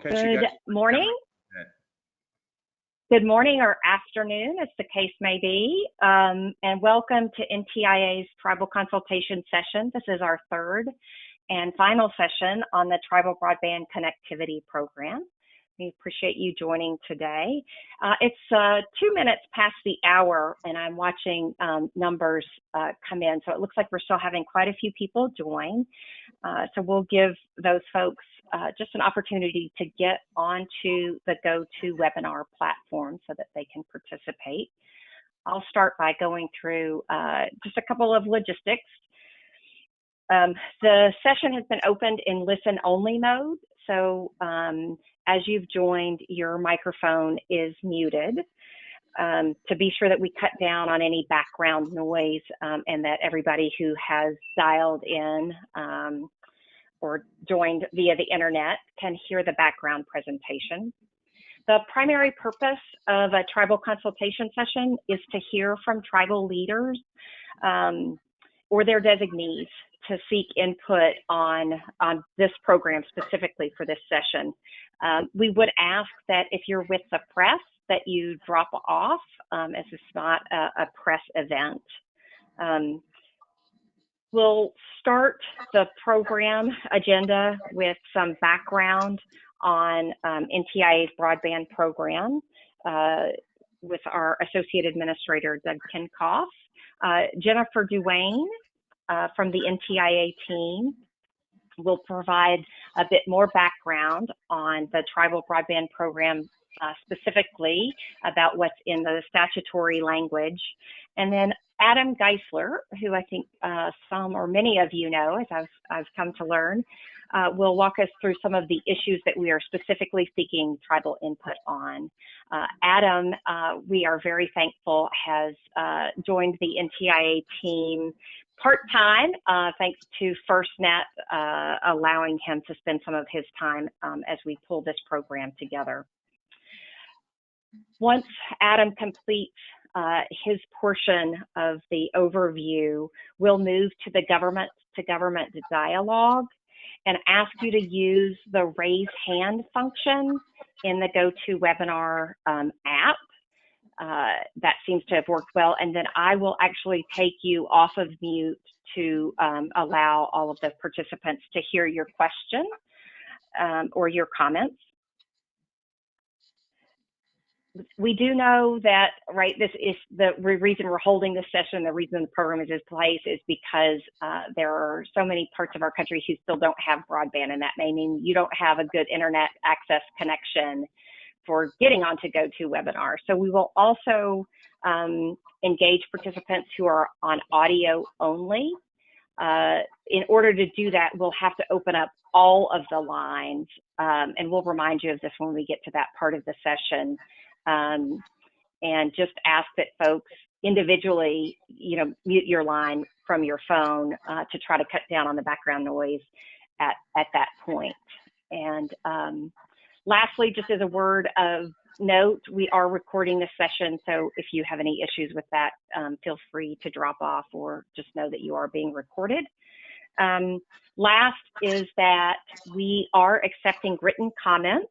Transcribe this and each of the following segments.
Good morning. Good morning or afternoon, as the case may be, and welcome to NTIA's Tribal Consultation session. This is our third and final session on the Tribal Broadband Connectivity Program. We appreciate you joining today. It's 2 minutes past the hour, and I'm watching numbers come in, so it looks like we're still having quite a few people join. So we'll give those folks just an opportunity to get onto the GoToWebinar platform so that they can participate. I'll start by going through just a couple of logistics. The session has been opened in listen-only mode, so as you've joined, your microphone is muted to be sure that we cut down on any background noise and that everybody who has dialed in or joined via the internet can hear the background presentation. The primary purpose of a tribal consultation session is to hear from tribal leaders or their designees to seek input on this program specifically for this session. We would ask that if you're with the press that you drop off as it's not a press event. We'll start the program agenda with some background on NTIA's broadband program with our Associate Administrator, Doug Kinkoff. Jennifer Duane from the NTIA team will provide a bit more background on the Tribal Broadband Program specifically about what's in the statutory language. And then Adam Geisler, who I think some or many of you know, as I've come to learn, will walk us through some of the issues that we are specifically seeking tribal input on. Adam, we are very thankful, has joined the NTIA team part-time, thanks to FirstNet allowing him to spend some of his time as we pull this program together. Once Adam completes his portion of the overview, we'll move to the government-to-government dialogue and ask you to use the raise hand function in the GoToWebinar app. That seems to have worked well, and then I will actually take you off of mute to allow all of the participants to hear your question or your comments. We do know that, right, this is the reason we're holding this session, the reason the program is in place is because there are so many parts of our country who still don't have broadband, and that may mean you don't have a good internet access connection for getting onto GoToWebinar. So we will also engage participants who are on audio only. In order to do that, we'll have to open up all of the lines, and we'll remind you of this when we get to that part of the session. And just ask that folks individually, mute your line from your phone to try to cut down on the background noise at that point. And lastly, just as a word of note, we are recording this session, so if you have any issues with that, feel free to drop off or just know that you are being recorded. Last is that we are accepting written comments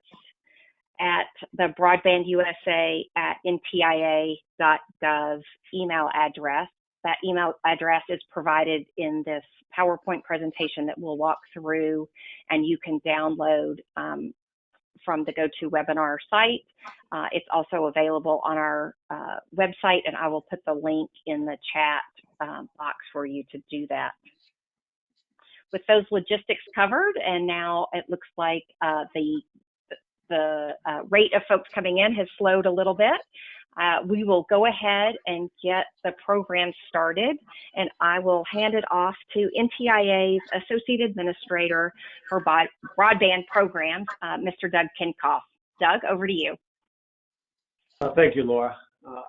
at the broadbandusa@ntia.gov email address. That email address is provided in this PowerPoint presentation that we'll walk through, and you can download from the GoToWebinar site. It's also available on our website, and I will put the link in the chat box for you to do that. With those logistics covered, and now it looks like the rate of folks coming in has slowed a little bit. We will go ahead and get the program started, and I will hand it off to NTIA's Associate Administrator for Broadband Programs, Mr. Doug Kinkoff. Doug, over to you. Thank you, Laura.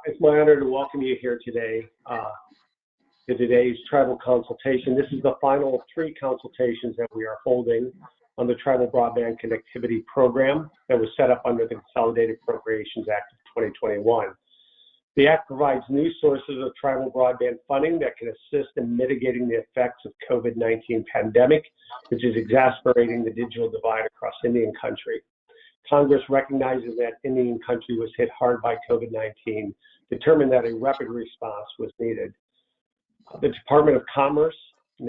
It's my honor to welcome you here today to today's Tribal Consultation. This is the final of 3 consultations that we are holding on the Tribal Broadband Connectivity Program that was set up under the Consolidated Appropriations Act of 2021. The Act provides new sources of tribal broadband funding that can assist in mitigating the effects of COVID-19 pandemic, which is exacerbating the digital divide across Indian country. Congress, recognizing that Indian country was hit hard by COVID-19, determined that a rapid response was needed. The Department of Commerce and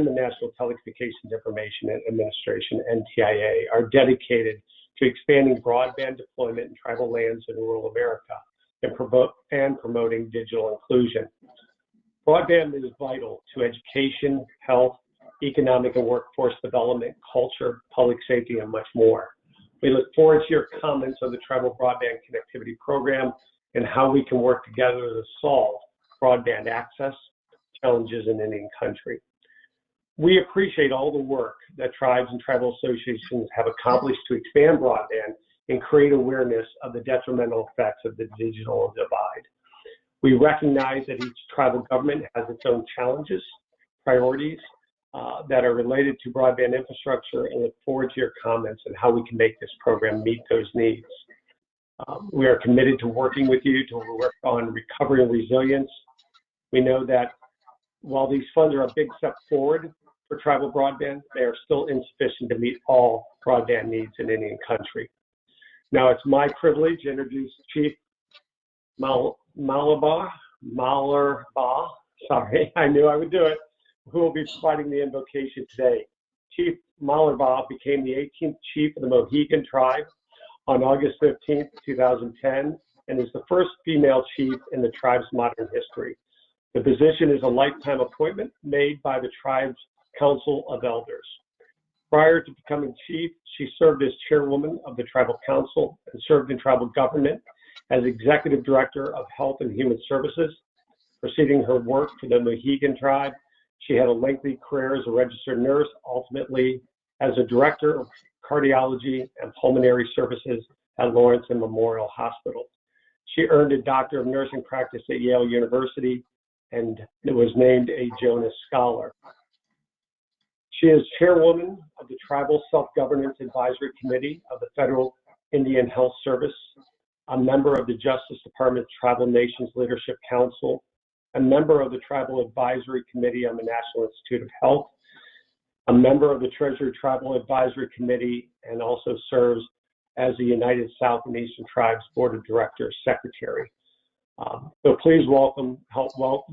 the National Telecommunications Information Administration, NTIA, are dedicated to expanding broadband deployment in tribal lands in rural America and promoting digital inclusion. Broadband is vital to education, health, economic and workforce development, culture, public safety, and much more. We look forward to your comments on the Tribal Broadband Connectivity Program and how we can work together to solve broadband access challenges in Indian country. We appreciate all the work that tribes and tribal associations have accomplished to expand broadband and create awareness of the detrimental effects of the digital divide. We recognize that each tribal government has its own challenges, priorities that are related to broadband infrastructure, and look forward to your comments on how we can make this program meet those needs. We are committed to working with you to work on recovery and resilience. We know that while these funds are a big step forward for tribal broadband, they are still insufficient to meet all broadband needs in Indian country. Now it's my privilege to introduce Chief Malarba, sorry, I knew I would do it, who will be providing the invocation today. Chief Malarba became the 18th chief of the Mohegan tribe on August 15th, 2010, and is the first female chief in the tribe's modern history. The position is a lifetime appointment made by the tribe's Council of Elders. Prior to becoming chief, she served as chairwoman of the Tribal Council and served in tribal government as executive director of Health and Human Services. Preceding her work for the Mohegan tribe, she had a lengthy career as a registered nurse, ultimately as a director of cardiology and pulmonary services at Lawrence and Memorial Hospital. She earned a Doctor of Nursing practice at Yale University and was named a Jonas Scholar. She is chairwoman of the Tribal Self-Governance Advisory Committee of the Federal Indian Health Service, a member of the Justice Department's Tribal Nations Leadership Council, a member of the Tribal Advisory Committee on the National Institute of Health, a member of the Treasury Tribal Advisory Committee, and also serves as the United South and Eastern Tribes Board of Directors Secretary. So please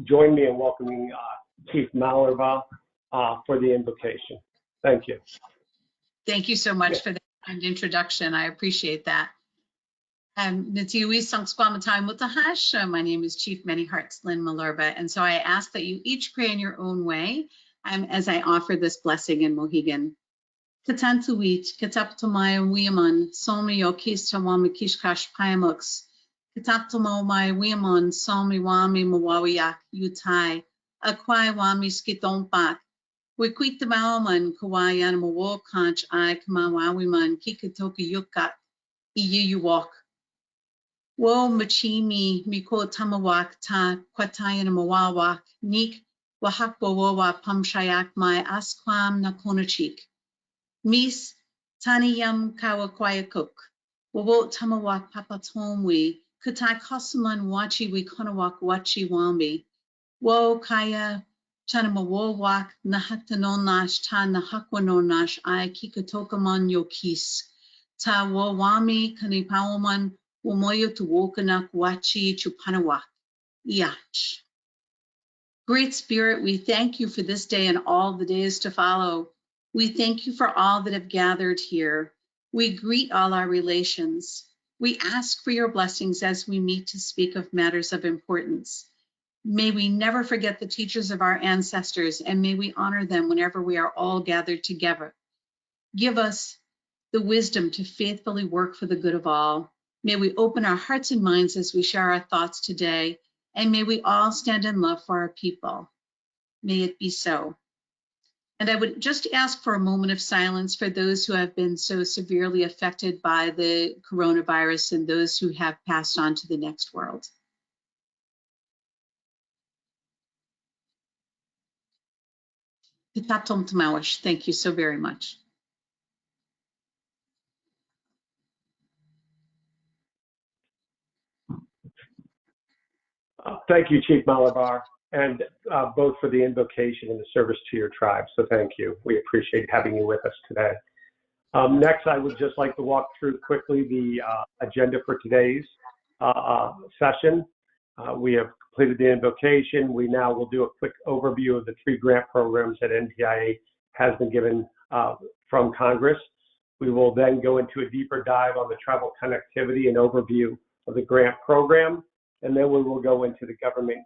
join me in welcoming Chief Malarba for the invocation. Thank you. Thank you so much for that kind introduction. I appreciate that. My name is Chief Many Hearts Lynn Malarba, and so I ask that you each pray in your own way as I offer this blessing in Mohegan. Katantuit, Kataptomaya Wiaman, Somi Okis Tawami Kishkash Payamux, Kataptomo my Wiaman, Somi Wami Mawawiak, Utai, Akwai Wami Skitompak, Wikwit the Mawaman, Kawayan Mawo Conch, I Kamawawiman, Kikatoka Yukat, Iyu Walk. Wo Machimi, Miko Tamawak, Ta, Kwatayan Mawawak, Nik, Wahakwawa, Pamshayak, my Asquam Nakonachik. Mis Taniyam Kawakwayakuk, Wawo Tamawak Papatomwi, Kutai Kosaman Wachi Wikonawak Wachi Wambi, Wo Kaya Chanamawak Nahatanonash Ta Nahakwanonash I Kikatokaman Yokis, Ta Wawami Kanipawaman Wamoyo to Wokanak Wachi Chupanawak, Iach. Great Spirit, we thank you for this day and all the days to follow. We thank you for all that have gathered here. We greet all our relations. We ask for your blessings as we meet to speak of matters of importance. May we never forget the teachers of our ancestors, and may we honor them whenever we are all gathered together. Give us the wisdom to faithfully work for the good of all. May we open our hearts and minds as we share our thoughts today, and may we all stand in love for our people. May it be so. And I would just ask for a moment of silence for those who have been so severely affected by the coronavirus and those who have passed on to the next world. Thank you so very much. Thank you, Chief Malarba, and both for the invocation and the service to your tribe. So thank you. We appreciate having you with us today. Next, I would just like to walk through quickly the agenda for today's session. We have completed the invocation. We now will do a quick overview of the 3 grant programs that NTIA has been given from Congress. We will then go into a deeper dive on the tribal connectivity and overview of the grant program, and then we will go into the government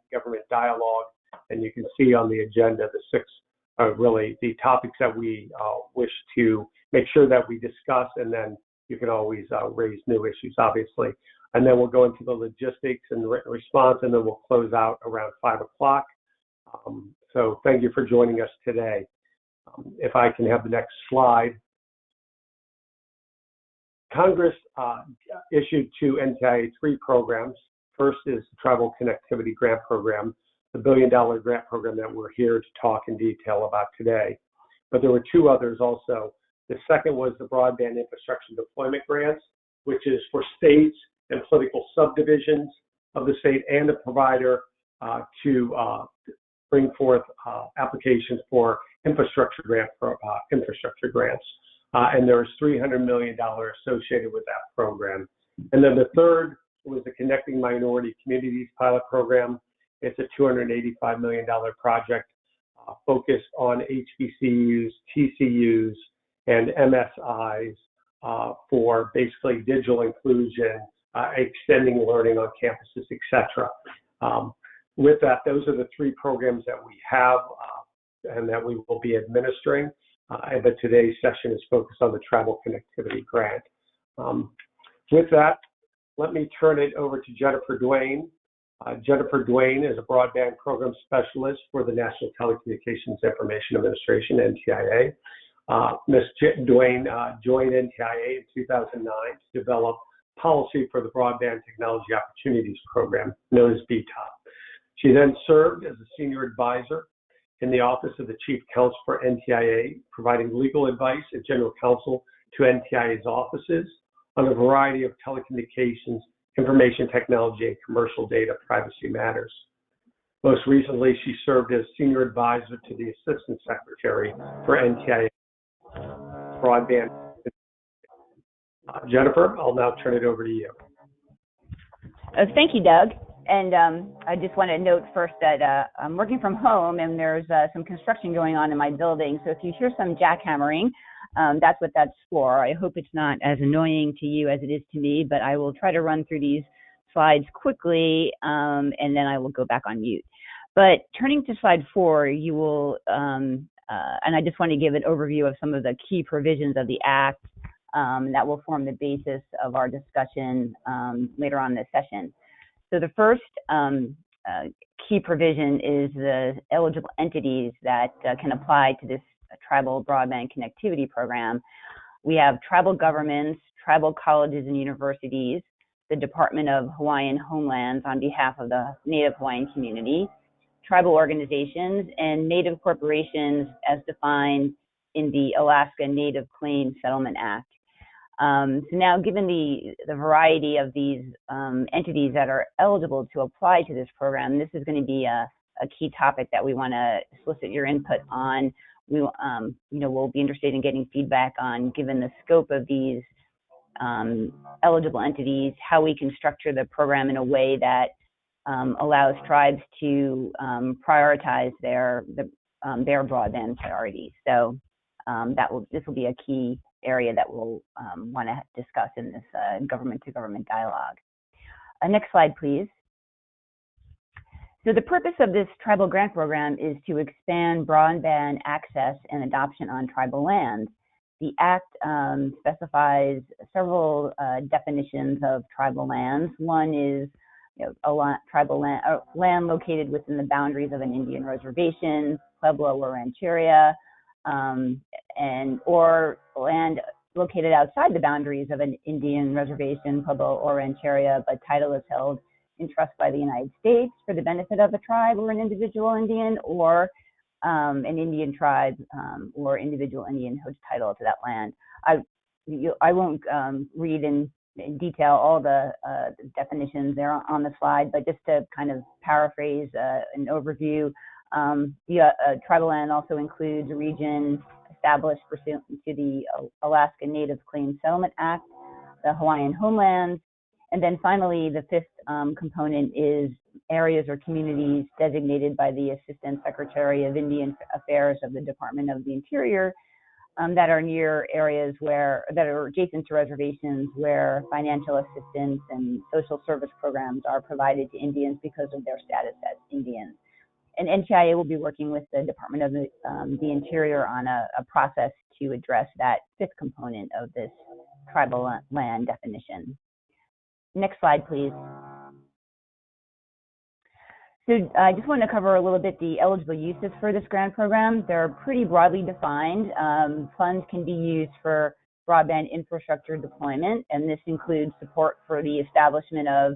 dialogue. And you can see on the agenda the 6 really the topics that we wish to make sure that we discuss, and then you can always raise new issues, obviously. And then we'll go into the logistics and written response, and then we'll close out around 5 o'clock. So thank you for joining us today. If I can have the next slide. Congress issued to NTIA 3 programs. First is the Tribal Connectivity Grant Program, the $1 billion grant program that we're here to talk in detail about today. But there were 2 others also. The second was the Broadband Infrastructure Deployment Grants, which is for states and political subdivisions of the state and the provider to bring forth applications for infrastructure grants. And there's $300 million associated with that program. And then the third was the Connecting Minority Communities Pilot Program. It's a $285 million project focused on HBCUs, TCUs, and MSIs for basically digital inclusion, extending learning on campuses, etc. With that, those are the 3 programs that we have and that we will be administering. But today's session is focused on the Tribal Connectivity Grant. With that, let me turn it over to Jennifer Duane. Jennifer Duane is a broadband program specialist for the National Telecommunications Information Administration, NTIA. Ms. Duane joined NTIA in 2009 to develop policy for the Broadband Technology Opportunities Program, known as BTOP. She then served as a senior advisor in the Office of the Chief Counsel for NTIA, providing legal advice and general counsel to NTIA's offices on a variety of telecommunications, information technology, and commercial data privacy matters. Most recently, she served as senior advisor to the Assistant Secretary for NTIA Broadband. Jennifer, I'll now turn it over to you. Thank you, Doug. And I just want to note first that I'm working from home, and there's some construction going on in my building. So if you hear some jackhammering, that's what that's for. I hope it's not as annoying to you as it is to me, but I will try to run through these slides quickly, and then I will go back on mute. But turning to slide 4, you will, and I just want to give an overview of some of the key provisions of the Act that will form the basis of our discussion later on in this session. So the first key provision is the eligible entities that can apply to this Tribal Broadband Connectivity Program. We have tribal governments, tribal colleges and universities, the Department of Hawaiian Homelands on behalf of the Native Hawaiian community, tribal organizations, and Native corporations as defined in the Alaska Native Claims Settlement Act. So now, given the variety of these entities that are eligible to apply to this program, this is going to be a key topic that we want to solicit your input on. We, we'll be interested in getting feedback on, given the scope of these eligible entities, how we can structure the program in a way that allows tribes to prioritize their broadband priorities. So this will be a key area that we'll want to discuss in this government-to-government dialogue. Next slide, please. So the purpose of this tribal grant program is to expand broadband access and adoption on tribal land. The Act specifies several definitions of tribal lands. One is tribal land, land located within the boundaries of an Indian reservation, pueblo or rancheria, or land located outside the boundaries of an Indian reservation, pueblo, or rancheria, but title is held in trust by the United States for the benefit of a tribe or an individual Indian, or an Indian tribe or individual Indian holds title to that land. I won't read in detail all the definitions there on the slide, but just to kind of paraphrase an overview, tribal land also includes a region, established pursuant to the Alaska Native Claims Settlement Act, the Hawaiian homelands. And then finally, the fifth component is areas or communities designated by the Assistant Secretary of Indian Affairs of the Department of the Interior that are near areas that are adjacent to reservations where financial assistance and social service programs are provided to Indians because of their status as Indians. And NTIA will be working with the Department of the Interior on a process to address that fifth component of this tribal land definition. Next slide, please. So I just want to cover a little bit the eligible uses for this grant program. They're pretty broadly defined. Funds can be used for broadband infrastructure deployment, and this includes support for the establishment of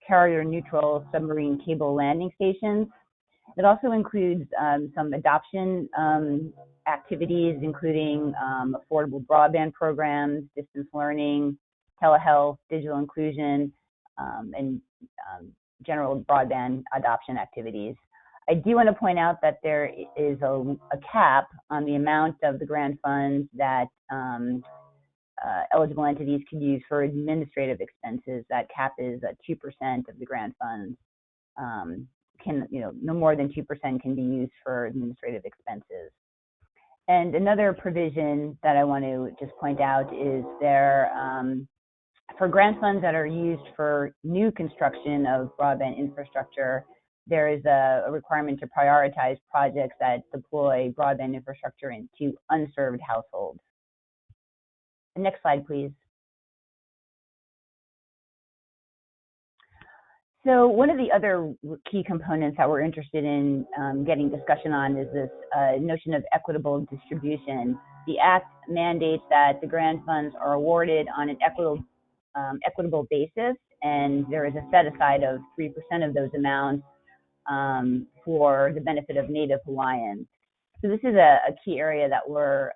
carrier-neutral submarine cable landing stations. It also includes some adoption activities, including affordable broadband programs, distance learning, telehealth, digital inclusion, and general broadband adoption activities. I do want to point out that there is a cap on the amount of the grant funds that eligible entities can use for administrative expenses. That cap is 2% of the grant funds. No more than 2% can be used for administrative expenses. And another provision that I want to just point out is for grant funds that are used for new construction of broadband infrastructure, there is a requirement to prioritize projects that deploy broadband infrastructure into unserved households. The next slide, please. So one of the other key components that we're interested in getting discussion on is this notion of equitable distribution. The Act mandates that the grant funds are awarded on an equitable basis, and there is a set aside of 3% of those amounts for the benefit of Native Hawaiians. So this is a key area that we're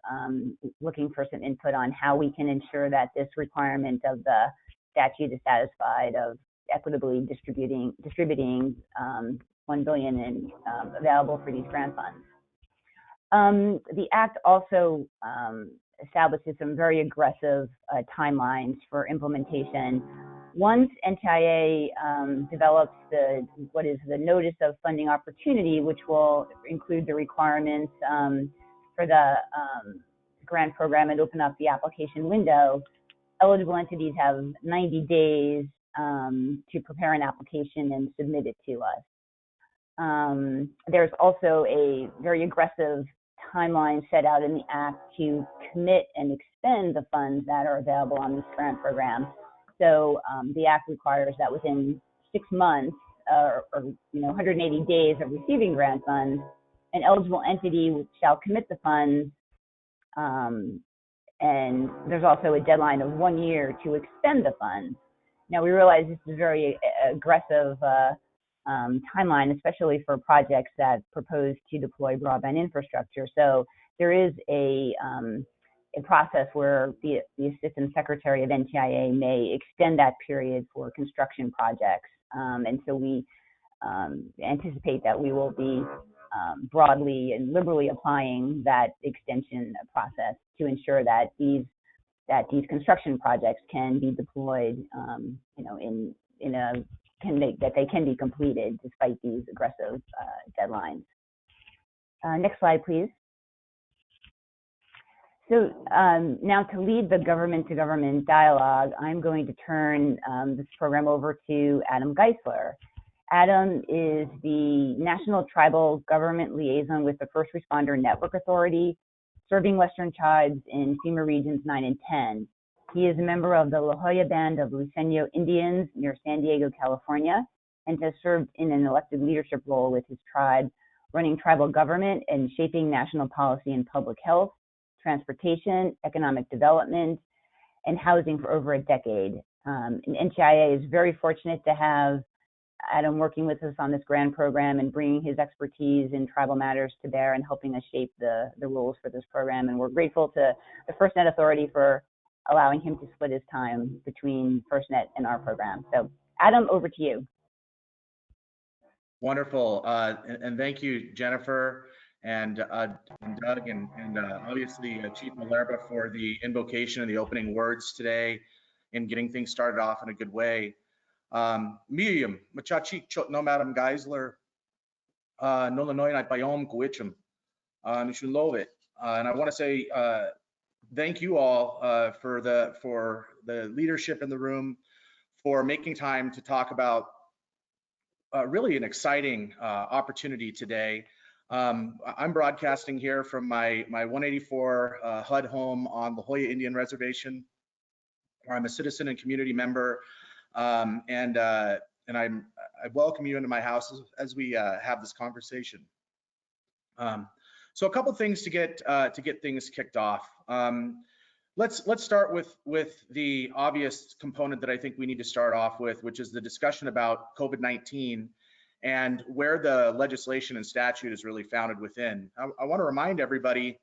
looking for some input on how we can ensure that this requirement of the statute is satisfied of equitably distributing $1 billion in, available for these grant funds. The Act also establishes some very aggressive timelines for implementation. Once NTIA develops what is the Notice of Funding Opportunity, which will include the requirements for the grant program and open up the application window, eligible entities have 90 days to prepare an application and submit it to us. There's also a very aggressive timeline set out in the Act to commit and expend the funds that are available on this grant program. So the Act requires that within 6 months or 180 days of receiving grant funds, an eligible entity shall commit the funds, and there's also a deadline of 1 year to expend the funds. Now, we realize this is a very aggressive timeline, especially for projects that propose to deploy broadband infrastructure. So there is a process where the Assistant Secretary of NTIA may extend that period for construction projects. And so we anticipate that we will be broadly and liberally applying that extension process to ensure that these construction projects can be deployed, that they can be completed despite these aggressive deadlines. Next slide, please. So now to lead the government-to-government dialogue, I'm going to turn this program over to Adam Geisler. Adam is the National Tribal Government Liaison with the First Responder Network Authority, serving Western tribes in FEMA Regions 9 and 10. He is a member of the La Jolla Band of Luiseño Indians near San Diego, California, and has served in an elected leadership role with his tribe, running tribal government and shaping national policy in public health, transportation, economic development, and housing for over a decade. And NTIA is very fortunate to have Adam working with us on this grant program and bringing his expertise in tribal matters to bear and helping us shape the rules for this program. And we're grateful to the FirstNet Authority for allowing him to split his time between FirstNet and our program. So Adam, over to you. Wonderful, and thank you, Jennifer. and Doug, and obviously Chief Malerba for the invocation and the opening words today and getting things started off in a good way. Miriam, machachik chot no Madam Geisler, no lanoy bayom kuichum, nishulove. And I want to say thank you all for the leadership in the room, for making time to talk about really an exciting opportunity today. I'm broadcasting here from my 184 HUD home on the Hoya Indian Reservation, where I'm a citizen and community member, and I welcome you into my house as we have this conversation. So a couple things to get things kicked off. Let's start with the obvious component that I think we need to start off with, which is the discussion about COVID-19 and where the legislation and statute is really founded within. I want to remind everybody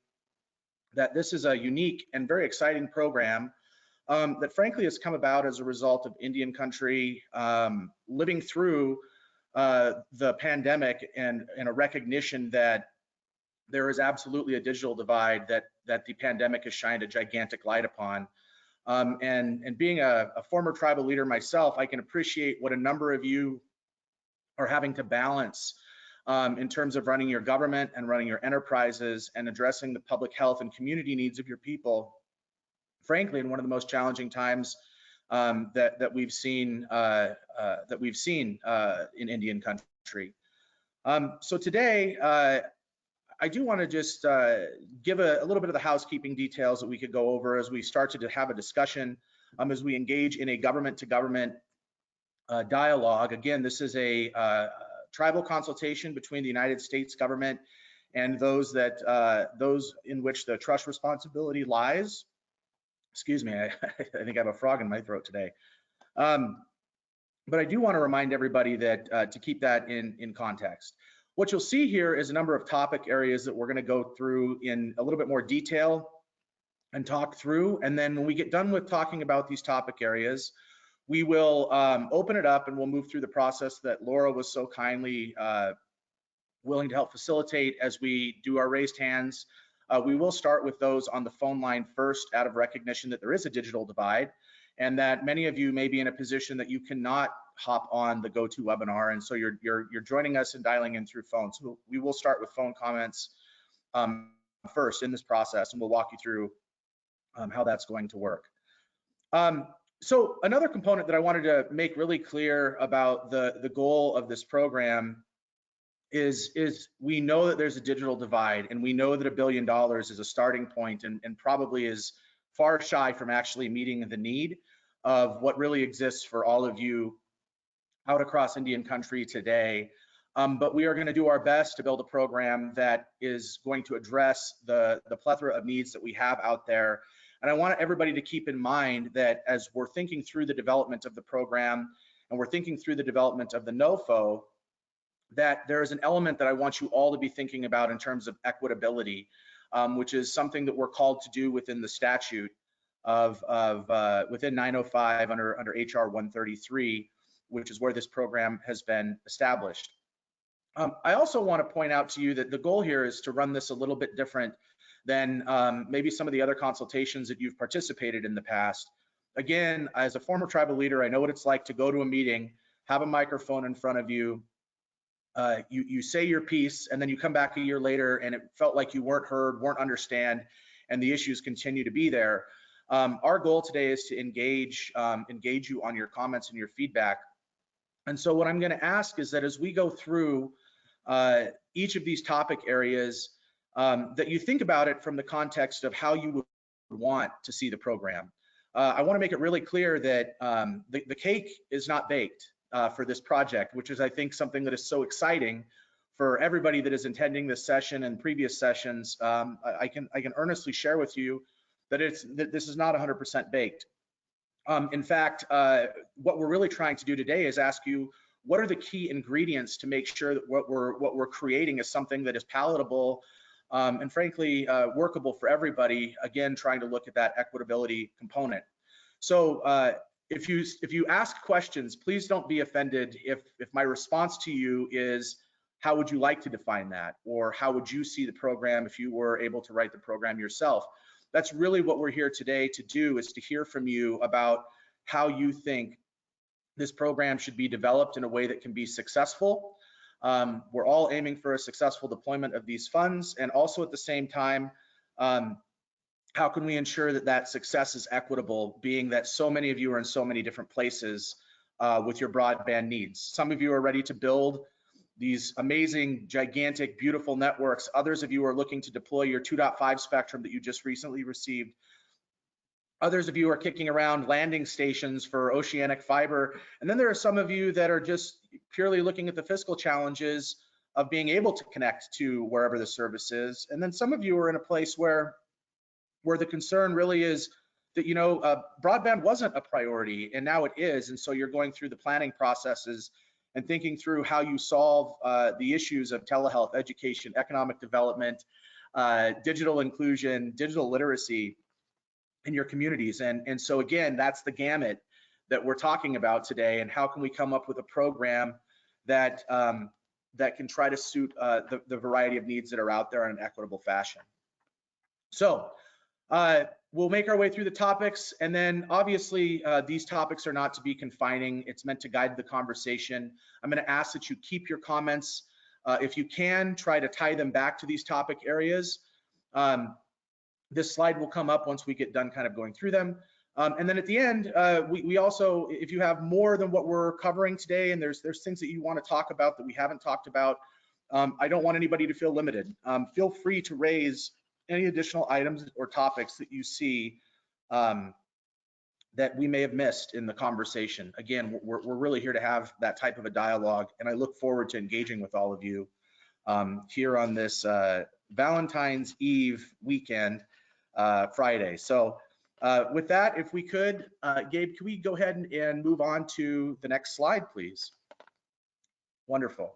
that this is a unique and very exciting program that frankly has come about as a result of Indian country living through the pandemic and a recognition that there is absolutely a digital divide that the pandemic has shined a gigantic light upon. And being a former tribal leader myself, I can appreciate what a number of you are having to balance in terms of running your government and running your enterprises and addressing the public health and community needs of your people, frankly, in one of the most challenging times that we've seen in Indian country. So today, I do want to just give a little bit of the housekeeping details that we could go over as we start to have a discussion as we engage in a government-to-government dialogue. Again, this is a tribal consultation between the United States government and those in which the trust responsibility lies. Excuse me, I think I have a frog in my throat today. But I do want to remind everybody that to keep that in context. What you'll see here is a number of topic areas that we're going to go through in a little bit more detail and talk through. And then when we get done with talking about these topic areas, we will open it up and we'll move through the process that Laura was so kindly willing to help facilitate as we do our raised hands. We will start with those on the phone line first, out of recognition that there is a digital divide and that many of you may be in a position that you cannot hop on the GoToWebinar, and so you're joining us and dialing in through phone. So we will start with phone comments first in this process, and we'll walk you through how that's going to work. So another component that I wanted to make really clear about the goal of this program is we know that there's a digital divide, and we know that $1 billion is a starting point and probably is far shy from actually meeting the need of what really exists for all of you out across Indian country today. But we are going to do our best to build a program that is going to address the plethora of needs that we have out there. And I want everybody to keep in mind that as we're thinking through the development of the program and we're thinking through the development of the NOFO, that there is an element that I want you all to be thinking about in terms of equitability, which is something that we're called to do within the statute within 905 under HR 133, which is where this program has been established. I also want to point out to you that the goal here is to run this a little bit different than maybe some of the other consultations that you've participated in the past. Again, as a former tribal leader, I know what it's like to go to a meeting, have a microphone in front of you, you say your piece, and then you come back a year later and it felt like you weren't heard, weren't understand, and the issues continue to be there. Our goal today is to engage you on your comments and your feedback. And so what I'm going to ask is that as we go through each of these topic areas, that you think about it from the context of how you would want to see the program. I want to make it really clear that the cake is not baked for this project, which is, I think, something that is so exciting for everybody that is attending this session and previous sessions. I can earnestly share with you that this is not 100% baked. In fact, what we're really trying to do today is ask you, what are the key ingredients to make sure that what we're creating is something that is palatable and frankly workable for everybody? Again, trying to look at that equitability component. So if you ask questions, please don't be offended if my response to you is how would you like to define that? Or how would you see the program if you were able to write the program yourself? That's really what we're here today to do, is to hear from you about how you think this program should be developed in a way that can be successful. We're all aiming for a successful deployment of these funds, and also at the same time, how can we ensure that that success is equitable, being that so many of you are in so many different places with your broadband needs. Some of you are ready to build these amazing, gigantic, beautiful networks. Others of you are looking to deploy your 2.5 spectrum that you just recently received. Others of you are kicking around landing stations for oceanic fiber. And then there are some of you that are just purely looking at the fiscal challenges of being able to connect to wherever the service is. And then some of you are in a place where the concern really is that, you know, broadband wasn't a priority and now it is. And so you're going through the planning processes and thinking through how you solve the issues of telehealth, education, economic development, digital inclusion, digital literacy in your communities. And so again, that's the gamut that we're talking about today, and how can we come up with a program that that can try to suit the variety of needs that are out there in an equitable fashion. So we'll make our way through the topics, and then obviously these topics are not to be confining. It's meant to guide the conversation. I'm going to ask that you keep your comments, if you can, try to tie them back to these topic areas. This slide will come up once we get done kind of going through them. And then at the end, we also, if you have more than what we're covering today, and there's things that you want to talk about that we haven't talked about, I don't want anybody to feel limited. Feel free to raise any additional items or topics that you see that we may have missed in the conversation. Again, we're really here to have that type of a dialogue, and I look forward to engaging with all of you here on this Valentine's Eve weekend, Friday. So with that, if we could, Gabe, can we go ahead and move on to the next slide, please? Wonderful.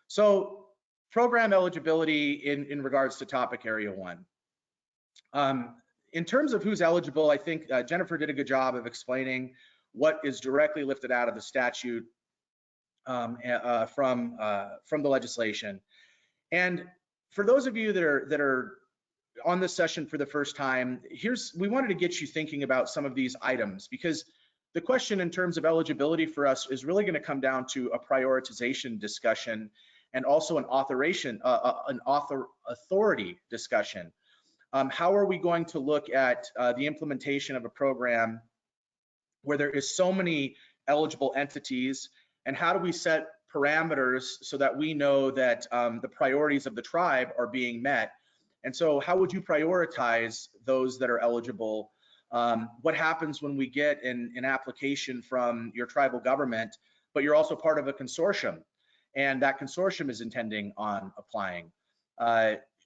So program eligibility in regards to topic area 1. In terms of who's eligible, I think Jennifer did a good job of explaining what is directly lifted out of the statute from the legislation. And for those of you that are on this session for the first time, we wanted to get you thinking about some of these items, because the question in terms of eligibility for us is really going to come down to a prioritization discussion, and also an authority discussion. How are we going to look at the implementation of a program where there is so many eligible entities, and how do we set parameters so that we know that the priorities of the tribe are being met? And so how would you prioritize those that are eligible? What happens when we get an application from your tribal government, but you're also part of a consortium, and that consortium is intending on applying?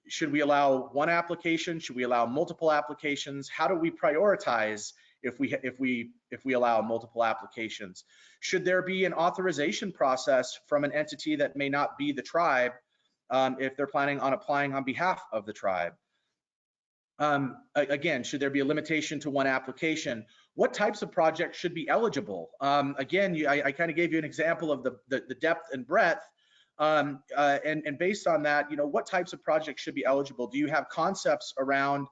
Should we allow one application? Should we allow multiple applications? How do we prioritize if we allow multiple applications? Should there be an authorization process from an entity that may not be the tribe if they're planning on applying on behalf of the tribe? Again, should there be a limitation to one application? What types of projects should be eligible? Again, I kind of gave you an example of the depth and breadth, and based on that, you know, what types of projects should be eligible? Do you have concepts around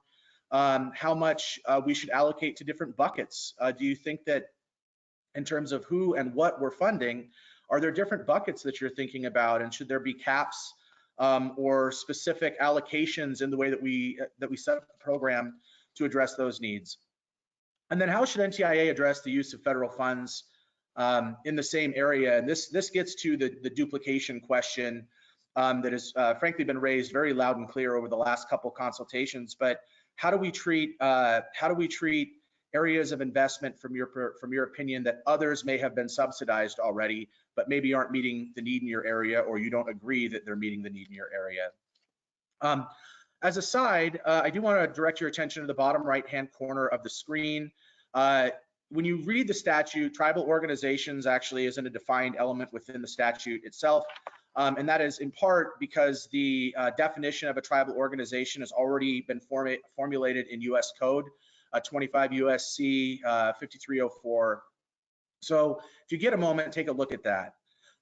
how much we should allocate to different buckets? Do you think that in terms of who and what we're funding, are there different buckets that you're thinking about, and should there be caps or specific allocations in the way that we set up the program to address those needs? And then how should NTIA address the use of federal funds in the same area? And this gets to the duplication question that has frankly been raised very loud and clear over the last couple consultations. But how do we treat areas of investment from your opinion that others may have been subsidized already, but maybe aren't meeting the need in your area, or you don't agree that they're meeting the need in your area? As a side, I do want to direct your attention to the bottom right-hand corner of the screen. When you read the statute, tribal organizations actually isn't a defined element within the statute itself. And that is in part because the definition of a tribal organization has already been formulated in US Code 25 USC 5304. So if you get a moment, take a look at that.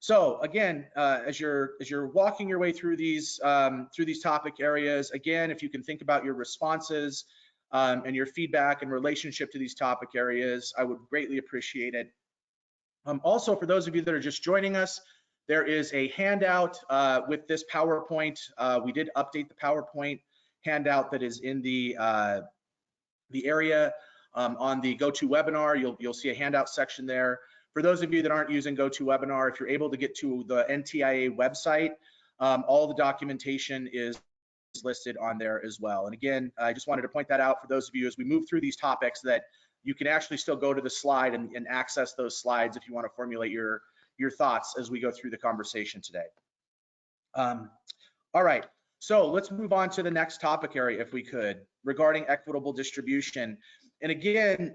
So again, as you're walking your way through these topic areas, again, if you can think about your responses and your feedback in relationship to these topic areas, I would greatly appreciate it. Also, for those of you that are just joining us, there is a handout with this PowerPoint. We did update the PowerPoint handout that is in the area on the GoToWebinar. You'll see a handout section there. For those of you that aren't using GoToWebinar, if you're able to get to the NTIA website, all the documentation is listed on there as well. And again, I just wanted to point that out for those of you as we move through these topics, that you can actually still go to the slide and access those slides if you want to formulate your thoughts as we go through the conversation today. All right, so let's move on to the next topic area, if we could, regarding equitable distribution. And again,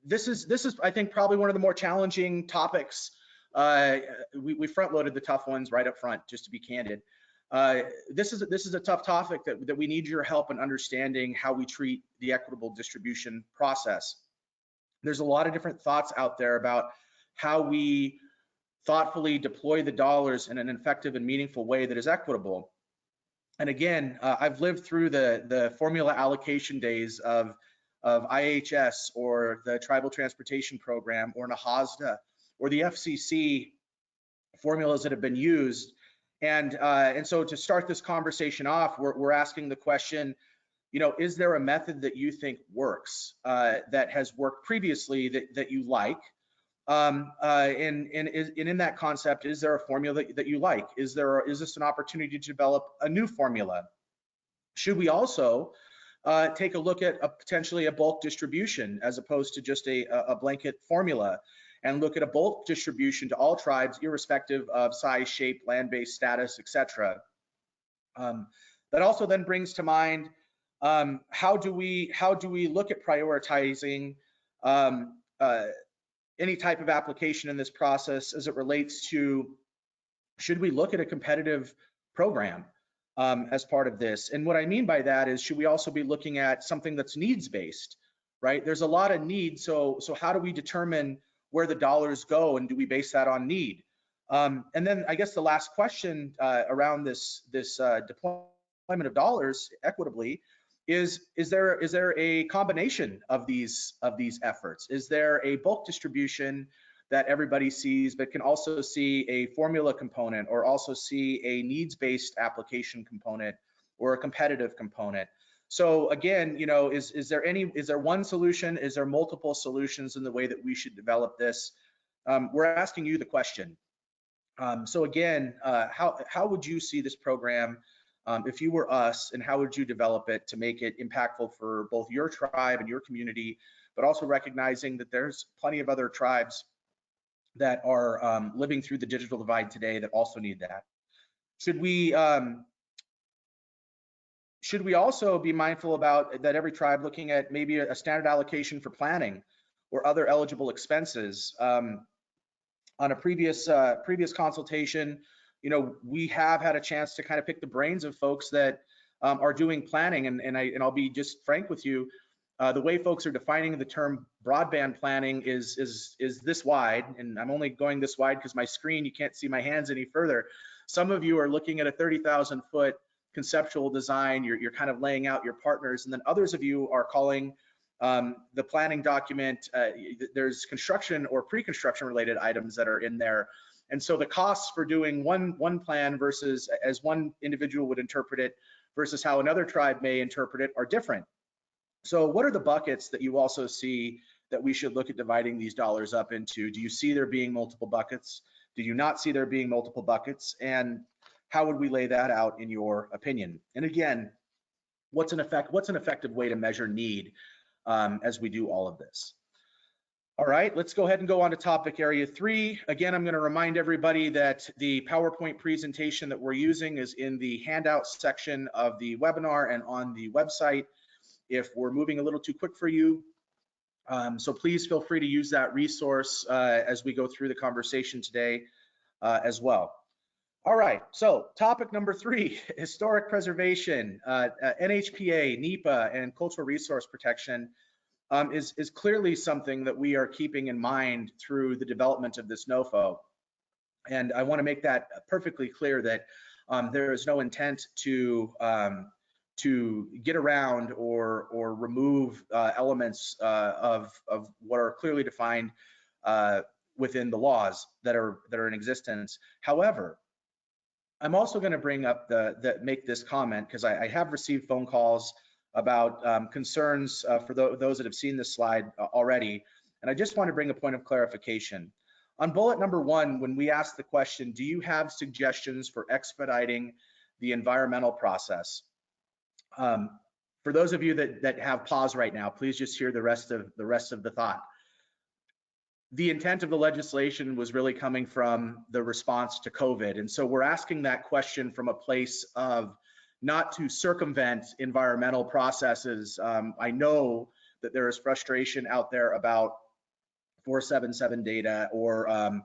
this is I think probably one of the more challenging topics. We front loaded the tough ones right up front, just to be candid. This is a tough topic that we need your help in understanding how we treat the equitable distribution process. There's a lot of different thoughts out there about how we thoughtfully deploy the dollars in an effective and meaningful way that is equitable. And again, I've lived through the formula allocation days of IHS or the Tribal Transportation Program or NAHASDA or the FCC formulas that have been used. And so to start this conversation off, we're asking the question, you know, is there a method that you think works, that has worked previously that you like? And in that concept, is there a formula that you like? Is this an opportunity to develop a new formula? Should we also take a look at potentially a bulk distribution as opposed to just a blanket formula, and look at a bulk distribution to all tribes, irrespective of size, shape, land-based status, etc. That also then brings to mind, how do we look at prioritizing any type of application in this process as it relates to, should we look at a competitive program as part of this? And what I mean by that is, should we also be looking at something that's needs-based, right? There's a lot of need, so how do we determine where the dollars go, and do we base that on need? And then I guess the last question around this deployment of dollars equitably is there a combination of these efforts? Is there a bulk distribution that everybody sees, but can also see a formula component, or also see a needs-based application component, or a competitive component? So again, you know, is there one solution? Is there multiple solutions in the way that we should develop this? We're asking you the question. So again, how would you see this program if you were us, and how would you develop it to make it impactful for both your tribe and your community, but also recognizing that there's plenty of other tribes that are living through the digital divide today that also need that? Should we also be mindful about that every tribe looking at maybe a standard allocation for planning or other eligible expenses? On a previous consultation, you know, we have had a chance to kind of pick the brains of folks that are doing planning, and I'll be just frank with you. The way folks are defining the term broadband planning is this wide, and I'm only going this wide because my screen, you can't see my hands any further. Some of you are looking at a 30,000 foot conceptual design. You're kind of laying out your partners, and then others of you are calling the planning document, there's construction or pre-construction related items that are in there. And so the costs for doing one plan versus as one individual would interpret it versus how another tribe may interpret it are different. So what are the buckets that you also see that we should look at dividing these dollars up into? Do you see there being multiple buckets? Do you not see there being multiple buckets? And how would we lay that out in your opinion? And again, what's an effective way to measure need as we do all of this? All right, let's go ahead and go on to topic area 3. Again, I'm going to remind everybody that the PowerPoint presentation that we're using is in the handout section of the webinar and on the website if we're moving a little too quick for you. So please feel free to use that resource as we go through the conversation today as well. All right, so topic number 3, historic preservation, NHPA, NEPA, and cultural resource protection is clearly something that we are keeping in mind through the development of this NOFO. And I want to make that perfectly clear that there is no intent to get around or remove elements of what are clearly defined within the laws that are in existence. However, I'm also going to bring up make this comment because I have received phone calls about concerns for those that have seen this slide already, and I just want to bring a point of clarification. On bullet number 1, when we ask the question, do you have suggestions for expediting the environmental process? For those of you that have pause right now, please just hear the rest of the thought. The intent of the legislation was really coming from the response to COVID. And so we're asking that question from a place of not to circumvent environmental processes. I know that there is frustration out there about 477 data or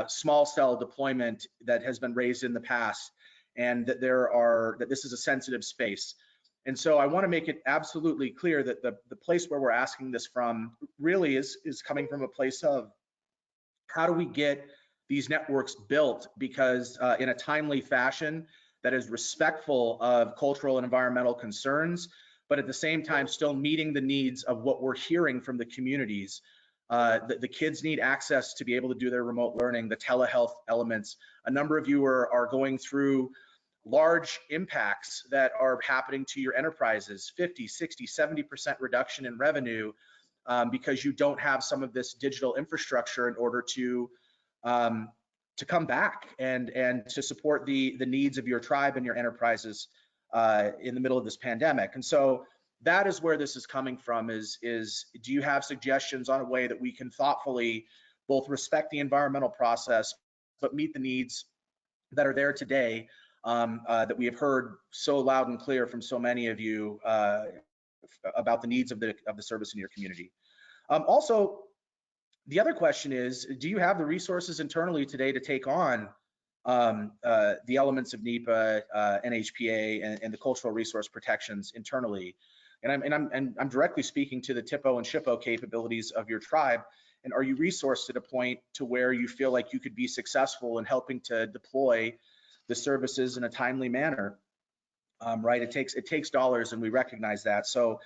small cell deployment that has been raised in the past, and that this is a sensitive space. And so I want to make it absolutely clear that the place where we're asking this from really is coming from a place of how do we get these networks built, because in a timely fashion that is respectful of cultural and environmental concerns, but at the same time still meeting the needs of what we're hearing from the communities. The kids need access to be able to do their remote learning, the telehealth elements. A number of you are going through large impacts that are happening to your enterprises, 50, 60, 70% reduction in revenue because you don't have some of this digital infrastructure in order to come back and to support the needs of your tribe and your enterprises in the middle of this pandemic. And so that is where this is coming from, is do you have suggestions on a way that we can thoughtfully both respect the environmental process, but meet the needs that are there today that we have heard so loud and clear from so many of you about the needs of the service in your community. Also, the other question is, do you have the resources internally today to take on the elements of NEPA, NHPA, and the cultural resource protections internally? And I'm directly speaking to the TIPO and SHPO capabilities of your tribe. And are you resourced to the point to where you feel like you could be successful in helping to deploy the services in a timely manner? Right, it takes dollars, and we recognize that. So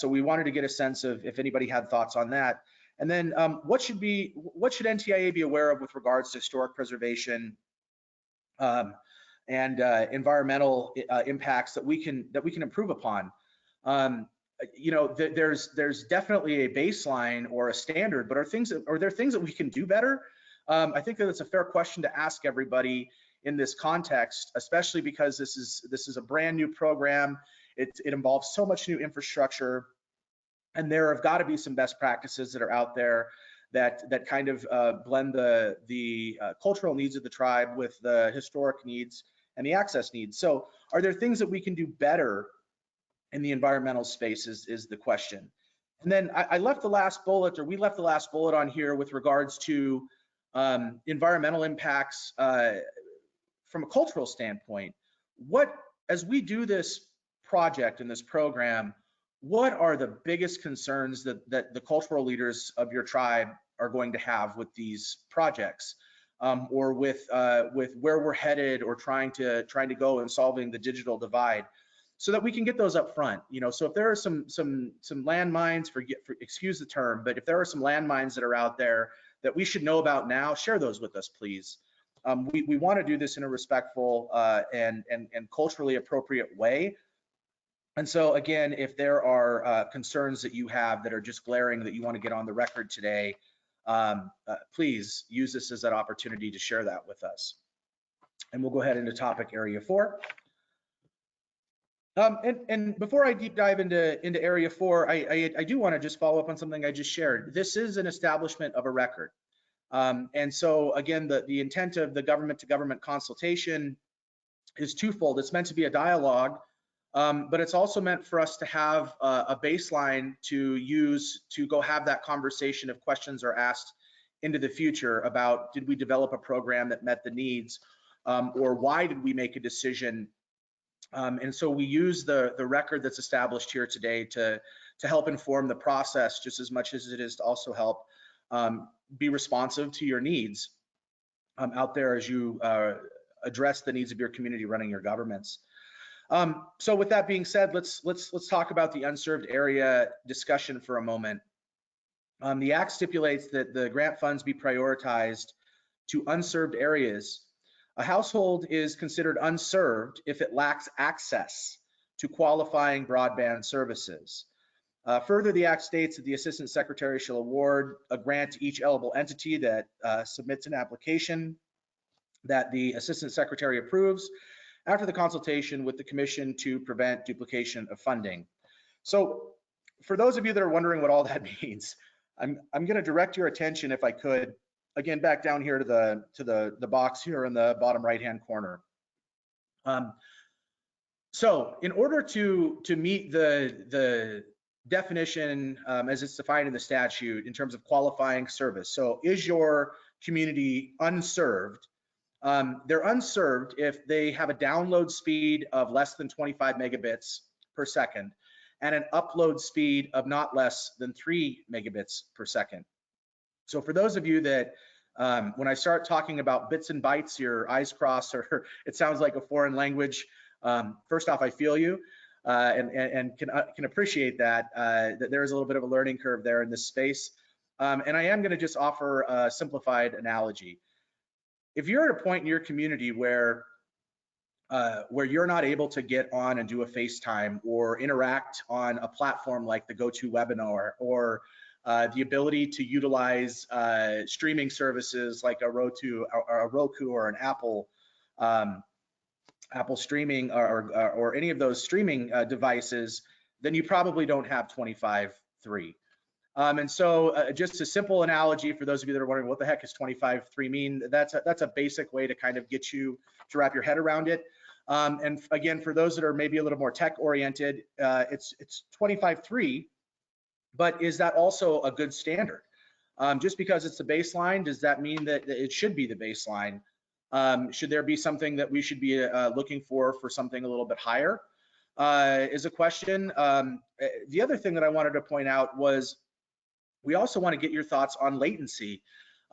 we wanted to get a sense of if anybody had thoughts on that. And then what should NTIA be aware of with regards to historic preservation and environmental impacts that we can improve upon? There's definitely a baseline or a standard, but are there things that we can do better? I think that it's a fair question to ask everybody in this context, especially because this is a brand new program. It involves so much new infrastructure, and there have got to be some best practices that are out there that kind of blend the cultural needs of the tribe with the historic needs and the access needs. So are there things that we can do better in the environmental space is the question. And then we left the last bullet on here with regards to environmental impacts from a cultural standpoint. As we do this project and this program, what are the biggest concerns that the cultural leaders of your tribe are going to have with these projects, or with where we're headed, or trying to go and solving the digital divide, so that we can get those up front? So if there are some landmines, excuse the term, but if there are some landmines that are out there that we should know about now, share those with us, please. We want to do this in a respectful and culturally appropriate way. And so again, if there are concerns that you have that are just glaring that you want to get on the record today, please use this as that opportunity to share that with us. And we'll go ahead into topic area 4. And before I deep dive into area 4, I do want to just follow up on something I just shared. This is an establishment of a record. And so again, the intent of the government to government consultation is twofold. It's meant to be a dialogue, but it's also meant for us to have a baseline to use to go have that conversation if questions are asked into the future about, did we develop a program that met the needs, or why did we make a decision? And so we use the record that's established here today to help inform the process just as much as it is to also help be responsive to your needs. out there as you address the needs of your community running your governments. So with that being said, let's talk about the unserved area discussion for a moment. The Act stipulates that the grant funds be prioritized to unserved areas. A household is considered unserved if it lacks access to qualifying broadband services. Further, the Act states that the Assistant Secretary shall award a grant to each eligible entity that submits an application that the Assistant Secretary approves after the consultation with the Commission to prevent duplication of funding. So for those of you that are wondering what all that means, I'm going to direct your attention, if I could, again, back down here to the box here in the bottom right-hand corner. So in order to meet the definition as it's defined in the statute in terms of qualifying service, so is your community unserved? They're unserved if they have a download speed of less than 25 megabits per second and an upload speed of not less than 3 megabits per second. So for those of you that, when I start talking about bits and bytes, your eyes cross or it sounds like a foreign language, first off, I feel you and can appreciate that there is a little bit of a learning curve there in this space. And I am going to just offer a simplified analogy. If you're at a point in your community where you're not able to get on and do a FaceTime or interact on a platform like the GoToWebinar or the ability to utilize streaming services like a Roku or an Apple streaming or any of those streaming devices, then you probably don't have 25.3. And so just a simple analogy for those of you that are wondering what the heck does 25.3 mean, that's a basic way to kind of get you to wrap your head around it. And again, for those that are maybe a little more tech oriented, it's 25.3, but is that also a good standard? Just because it's the baseline, does that mean that it should be the baseline? Should there be something that we should be looking for something a little bit higher? Is a question. The other thing that I wanted to point out was we also want to get your thoughts on latency.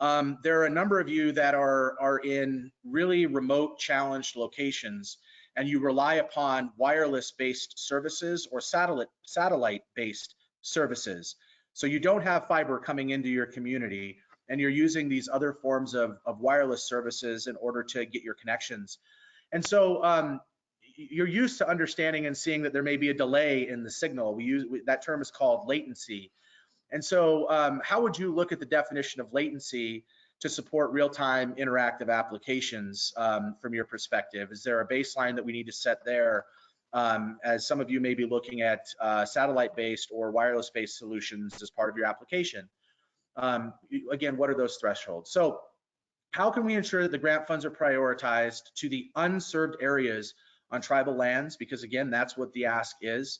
There are a number of you that are in really remote, challenged locations, and you rely upon wireless-based services or satellite-based services. So you don't have fiber coming into your community, and you're using these other forms of wireless services in order to get your connections. And so you're used to understanding and seeing that there may be a delay in the signal. That term is called latency. And so how would you look at the definition of latency to support real-time interactive applications from your perspective? Is there a baseline that we need to set there? As some of you may be looking at satellite-based or wireless-based solutions as part of your application. Again, what are those thresholds? So how can we ensure that the grant funds are prioritized to the unserved areas on tribal lands? Because again, that's what the ask is.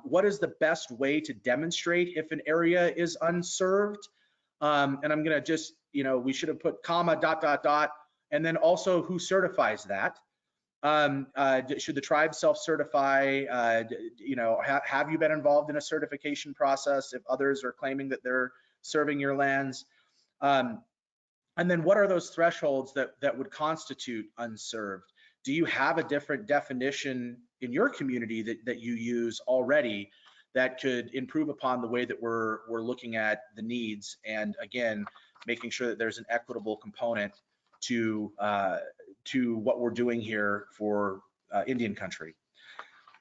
What is the best way to demonstrate if an area is unserved? And I'm going to just, we should have put comma, ... and then also who certifies that. Should the tribe self-certify? Have you been involved in a certification process if others are claiming that they're serving your lands? And then what are those thresholds that would constitute unserved? Do you have a different definition in your community that you use already that could improve upon the way that we're looking at the needs, and again, making sure that there's an equitable component to what we're doing here for Indian country.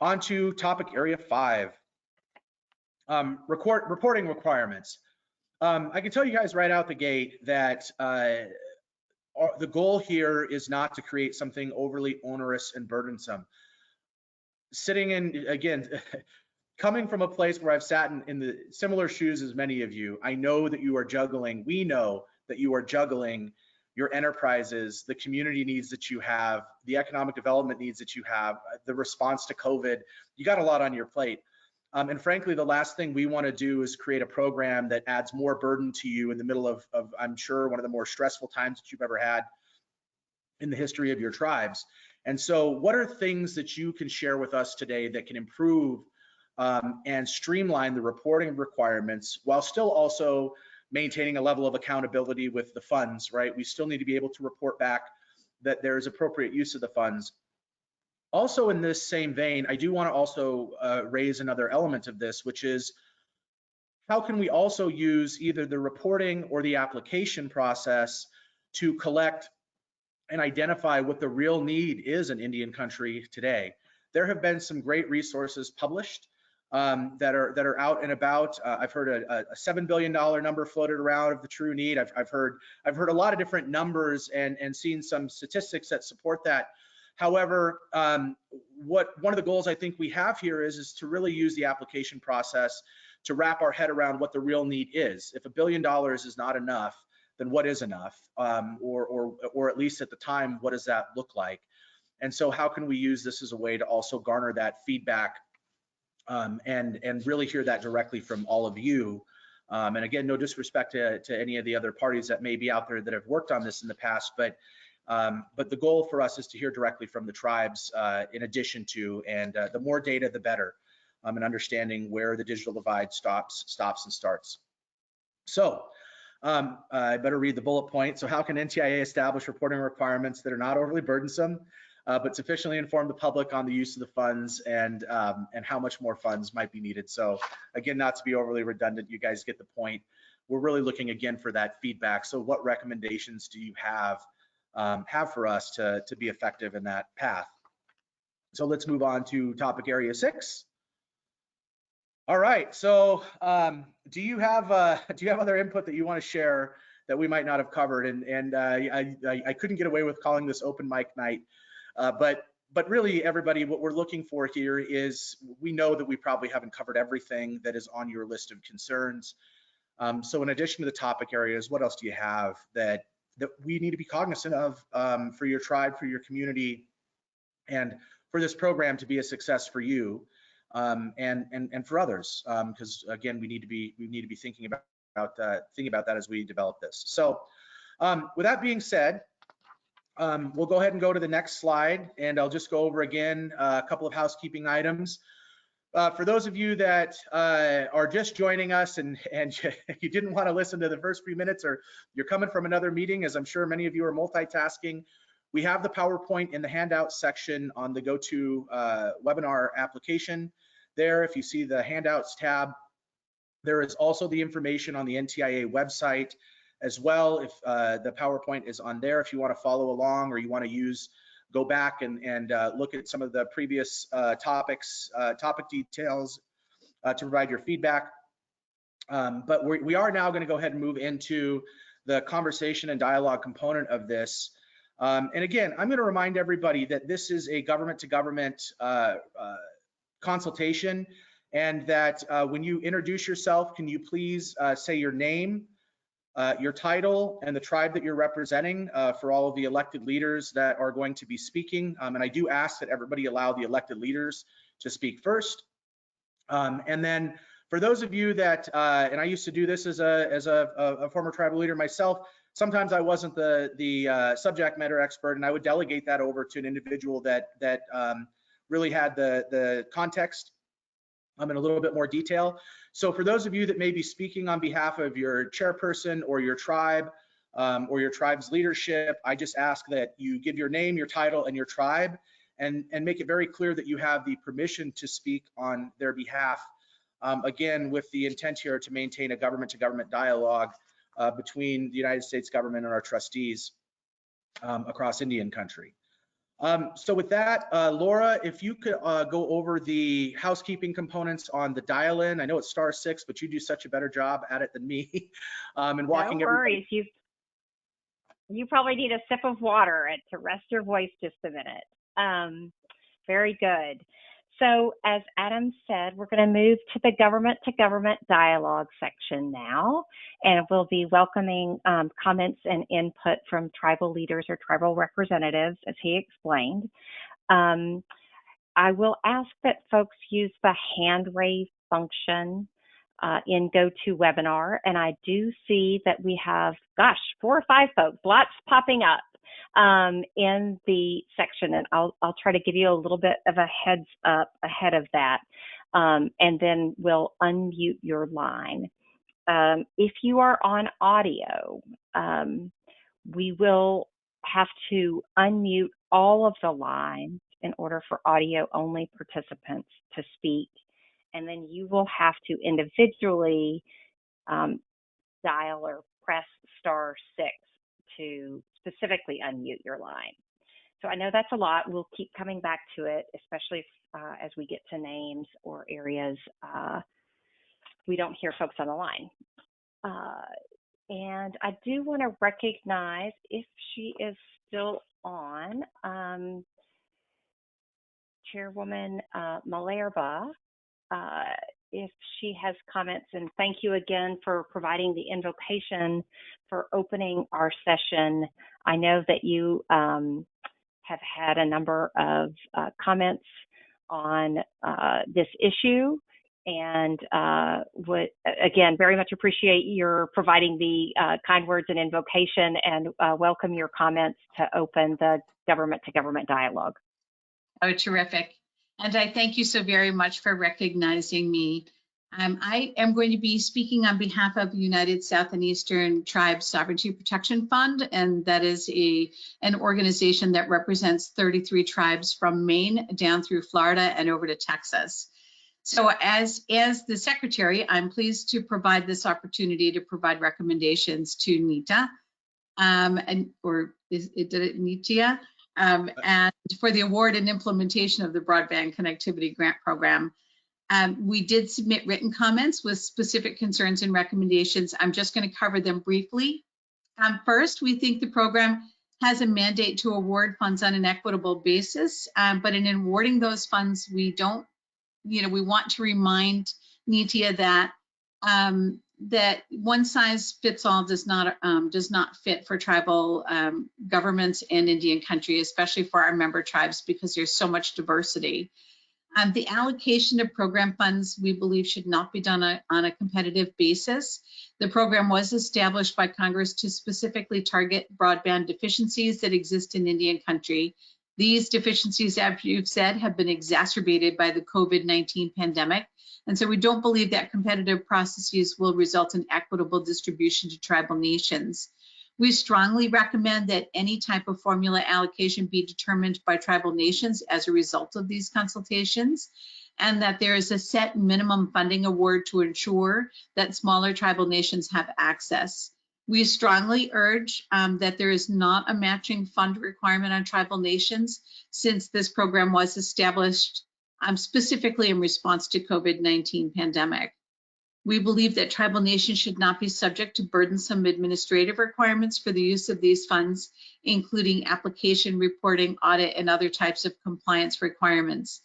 On to topic area 5, reporting requirements. I can tell you guys right out the gate that the goal here is not to create something overly onerous and burdensome. Sitting in, again, coming from a place where I've sat in the similar shoes as many of you, I know that you are juggling, we know that you are juggling your enterprises, the community needs that you have, the economic development needs that you have, the response to COVID. You got a lot on your plate. And frankly, the last thing we want to do is create a program that adds more burden to you in the middle of I'm sure, one of the more stressful times that you've ever had in the history of your tribes. And so what are things that you can share with us today that can improve and streamline the reporting requirements while still also maintaining a level of accountability with the funds, right? We still need to be able to report back that there is appropriate use of the funds. Also in this same vein, I do want to also raise another element of this, which is how can we also use either the reporting or the application process to collect and identify what the real need is in Indian country today. There have been some great resources published that are out and about. I've heard a $7 billion number floated around of the true need. I've heard a lot of different numbers and seen some statistics that support that. However, one of the goals I think we have here is to really use the application process to wrap our head around what the real need is. If $1 billion is not enough, then what is enough? Or at least at the time, what does that look like? And so how can we use this as a way to also garner that feedback and really hear that directly from all of you? And again, no disrespect to any of the other parties that may be out there that have worked on this in the past, but the goal for us is to hear directly from the tribes in addition to, and the more data, the better, and understanding where the digital divide stops and starts. So I better read the bullet point. So how can NTIA establish reporting requirements that are not overly burdensome, but sufficiently inform the public on the use of the funds and how much more funds might be needed? So again, not to be overly redundant, you guys get the point. We're really looking again for that feedback. So what recommendations do you have for us to be effective in that path? So let's move on to topic area 6. All right, so do you have other input that you want to share that we might not have covered? And I couldn't get away with calling this open mic night, but really, everybody, what we're looking for here is, we know that we probably haven't covered everything that is on your list of concerns. So in addition to the topic areas, what else do you have that we need to be cognizant of for your tribe, for your community, and for this program to be a success for you? And for others, because again, we need to be thinking about that as we develop this. So with that being said, we'll go ahead and go to the next slide, and I'll just go over again a couple of housekeeping items. For those of you that are just joining us and you didn't want to listen to the first few minutes, or you're coming from another meeting, as I'm sure many of you are multitasking, we have the PowerPoint in the handout section on the GoTo webinar application. There, if you see the handouts tab, there is also the information on the NTIA website as well. If the PowerPoint is on there, if you want to follow along, or you want to go back and look at some of the previous topic details to provide your feedback. But we are now going to go ahead and move into the conversation and dialogue component of this. And again, I'm going to remind everybody that this is a government-to-government consultation, and that when you introduce yourself, can you please say your name, your title, and the tribe that you're representing for all of the elected leaders that are going to be speaking. And I do ask that everybody allow the elected leaders to speak first. And then for those of you that, and I used to do this as a former tribal leader myself, sometimes I wasn't the subject matter expert, and I would delegate that over to an individual that really had the context in a little bit more detail. So for those of you that may be speaking on behalf of your chairperson or your tribe or your tribe's leadership, I just ask that you give your name, your title, and your tribe, and make it very clear that you have the permission to speak on their behalf. Again, with the intent here to maintain a government-to-government dialogue between the United States government and our trustees across Indian country. So with that, Laura, if you could go over the housekeeping components on the dial-in. I know it's *6, but you do such a better job at it than me. And walking. No worries. You probably need a sip of water to rest your voice just a minute. Very good. So as Adam said, we're going to move to the government-to-government dialogue section now, and we'll be welcoming comments and input from tribal leaders or tribal representatives, as he explained. I will ask that folks use the hand raise function in GoToWebinar, and I do see that we have, 4 or 5 folks, lots popping up in the section, and I'll try to give you a little bit of a heads up ahead of that, and then we'll unmute your line. if you are on audio, we will have to unmute all of the lines in order for audio only participants to speak. And then you will have to individually dial or press *6 to specifically unmute your line. So I know that's a lot. We'll keep coming back to it, especially if, as we get to names or areas we don't hear folks on the line. And I do want to recognize, if she is still on, Chairwoman Malerba, if she has comments, and thank you again for providing the invocation for opening our session. I know that you have had a number of comments on this issue, and would, again, very much appreciate your providing the kind words and invocation, and welcome your comments to open the government-to-government dialogue. Oh, terrific. And I thank you so very much for recognizing me. I am going to be speaking on behalf of United South and Eastern Tribes Sovereignty Protection Fund, and that is an organization that represents 33 tribes from Maine down through Florida and over to Texas. So as the secretary, I'm pleased to provide this opportunity to provide recommendations to NTIA, and NTIA, and for the award and implementation of the Broadband Connectivity Grant Program. We did submit written comments with specific concerns and recommendations. I'm just going to cover them briefly. First, we think the program has a mandate to award funds on an equitable basis, but in awarding those funds, we don't, we want to remind NTIA that that one size fits all does not fit for tribal governments and Indian country, especially for our member tribes, because there's so much diversity. The allocation of program funds, we believe, should not be done on a competitive basis. The program was established by Congress to specifically target broadband deficiencies that exist in Indian country. These deficiencies, as you've said, have been exacerbated by the COVID-19 pandemic. And so we don't believe that competitive processes will result in equitable distribution to tribal nations. We strongly recommend that any type of formula allocation be determined by tribal nations as a result of these consultations, and that there is a set minimum funding award to ensure that smaller tribal nations have access. We strongly urge that there is not a matching fund requirement on tribal nations, since this program was established specifically in response to COVID-19 pandemic. We believe that tribal nations should not be subject to burdensome administrative requirements for the use of these funds, including application, reporting, audit, and other types of compliance requirements.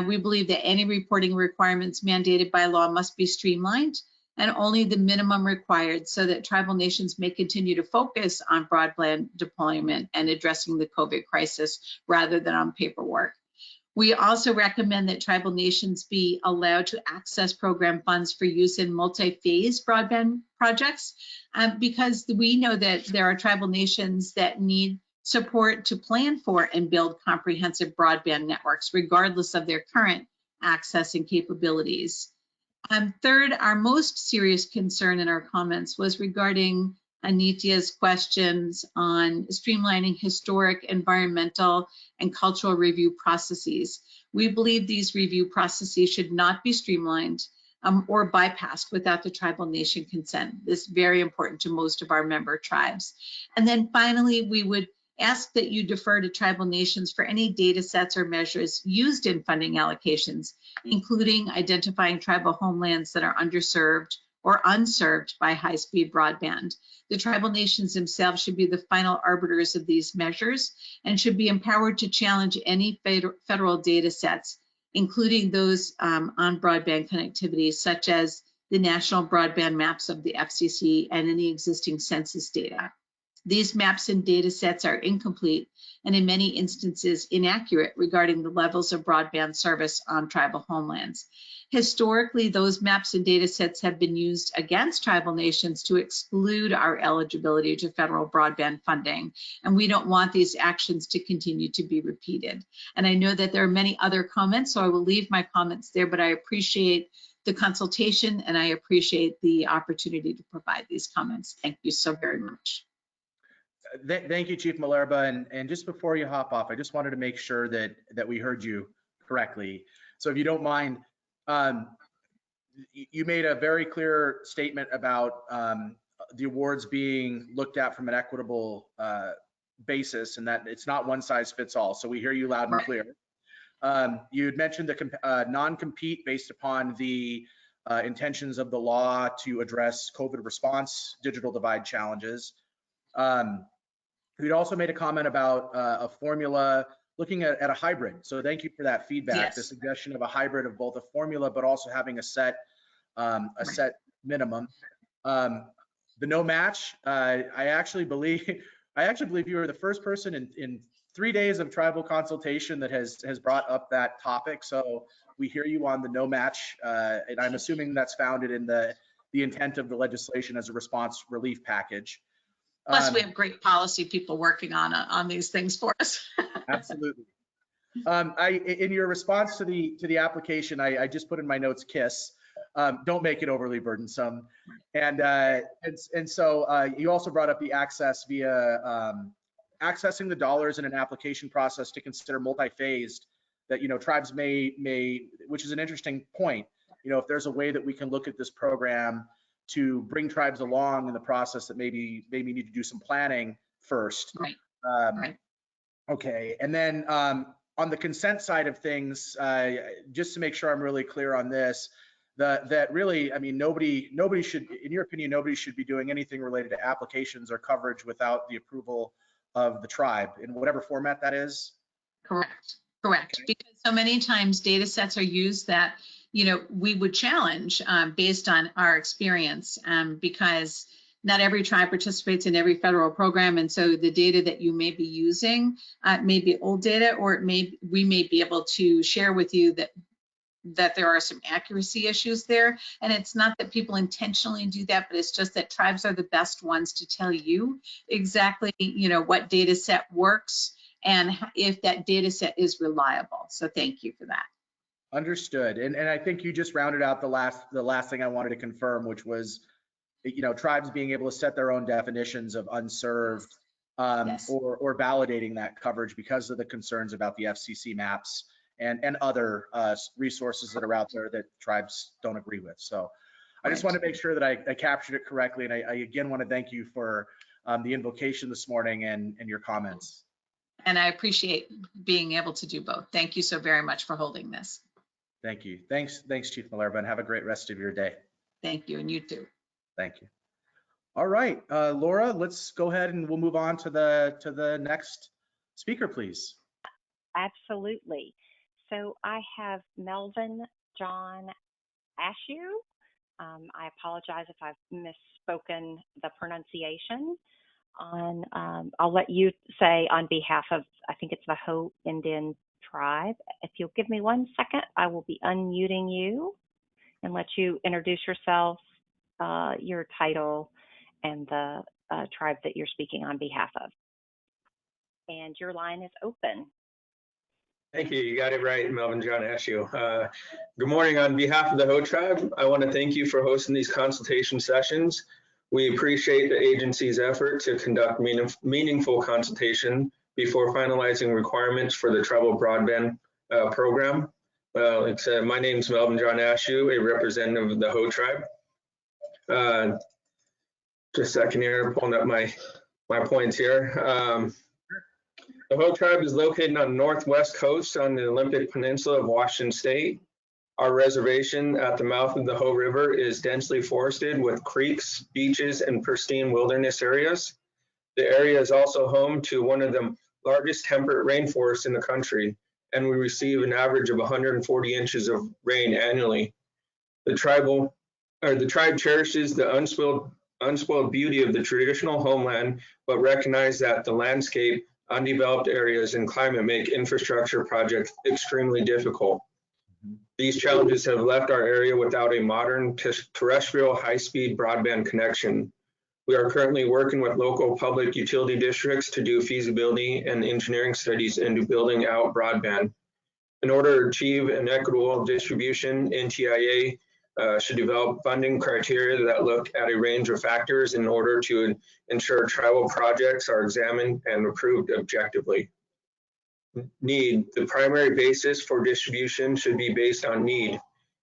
We believe that any reporting requirements mandated by law must be streamlined, and only the minimum required, so that tribal nations may continue to focus on broadband deployment and addressing the COVID crisis rather than on paperwork. We also recommend that tribal nations be allowed to access program funds for use in multi-phase broadband projects, because we know that there are tribal nations that need support to plan for and build comprehensive broadband networks, regardless of their current access and capabilities. Third, our most serious concern in our comments was regarding NTIA's questions on streamlining historic, environmental, and cultural review processes. We believe these review processes should not be streamlined or bypassed without the tribal nation consent. This is very important to most of our member tribes. And then finally, we would ask that you defer to tribal nations for any data sets or measures used in funding allocations, including identifying tribal homelands that are underserved or unserved by high-speed broadband. The tribal nations themselves should be the final arbiters of these measures and should be empowered to challenge any federal data sets, including those on broadband connectivity, such as the national broadband maps of the FCC and any existing census data. These maps and data sets are incomplete and in many instances inaccurate regarding the levels of broadband service on tribal homelands. Historically, those maps and data sets have been used against tribal nations to exclude our eligibility to federal broadband funding, and we don't want these actions to continue to be repeated. And I know that there are many other comments, so I will leave my comments there, but I appreciate the consultation, and I appreciate the opportunity to provide these comments. Thank you so very much. Thank you, Chief Malerba. And just before you hop off, I just wanted to make sure that we heard you correctly. So if you don't mind, you made a very clear statement about the awards being looked at from an equitable basis, and that it's not one size fits all. So we hear you loud and clear. You had mentioned the non-compete based upon the intentions of the law to address COVID response digital divide challenges. You'd also made a comment about a formula looking at a hybrid. So thank you for that feedback. Yes. The suggestion of a hybrid of both a formula, but also having a set set minimum. The no match. I actually believe you were the first person in 3 days of tribal consultation that has brought up that topic. So we hear you on the no match, and I'm assuming that's founded in the intent of the legislation as a response relief package. Plus, we have great policy people working on these things for us. Absolutely. In your response to the application, I just put in my notes KISS. Don't make it overly burdensome. And so you also brought up the access via accessing the dollars in an application process to consider multi-phased, that tribes may, which is an interesting point. If there's a way that we can look at this program to bring tribes along in the process that maybe need to do some planning first. Right. Right. Okay, and then on the consent side of things, just to make sure I'm really clear on this, that really, I mean, nobody should, in your opinion, nobody should be doing anything related to applications or coverage without the approval of the tribe in whatever format that is? Correct. Correct. Okay. Because so many times data sets are used that we would challenge based on our experience, because not every tribe participates in every federal program. And so the data that you may be using may be old data, or we may be able to share with you that there are some accuracy issues there. And it's not that people intentionally do that, but it's just that tribes are the best ones to tell you exactly, what data set works and if that data set is reliable. So thank you for that. Understood. And I think you just rounded out the last thing I wanted to confirm, which was, tribes being able to set their own definitions of unserved, yes, or validating that coverage because of the concerns about the FCC maps and other resources that are out there that tribes don't agree with. So I just want to make sure that I captured it correctly. And I again want to thank you for the invocation this morning and your comments. And I appreciate being able to do both. Thank you so very much for holding this. Thank you. Thanks, Chief Malerba, and have a great rest of your day. Thank you, and you too. Thank you. All right, Laura, let's go ahead and we'll move on to the next speaker, please. Absolutely. So I have Melvin John Ashew. I apologize if I've misspoken the pronunciation. I'll let you say on behalf of, I think it's the Ho Indian tribe. If you'll give me 1 second, I will be unmuting you and let you introduce yourself, your title, and the tribe that you're speaking on behalf of. And your line is open. Thank you. You got it right, Melvin John Ashew. Good morning. On behalf of the Ho tribe, I want to thank you for hosting these consultation sessions. We appreciate the agency's effort to conduct meaningful consultation before finalizing requirements for the Tribal Broadband Program. My name is Melvin John Ashew, a representative of the Ho tribe. Just a second here, pulling up my points here. The Ho tribe is located on the northwest coast on the Olympic Peninsula of Washington State. Our reservation at the mouth of the Ho River is densely forested with creeks, beaches, and pristine wilderness areas. The area is also home to one of the largest temperate rainforests in the country, and we receive an average of 140 inches of rain annually. The tribe cherishes the unspoiled beauty of the traditional homeland, but recognize that the landscape, undeveloped areas, and climate make infrastructure projects extremely difficult. These challenges have left our area without a modern terrestrial high-speed broadband connection. We are currently working with local public utility districts to do feasibility and engineering studies into building out broadband. In order to achieve an equitable distribution, NTIA should develop funding criteria that look at a range of factors in order to ensure tribal projects are examined and approved objectively. Need. The primary basis for distribution should be based on need.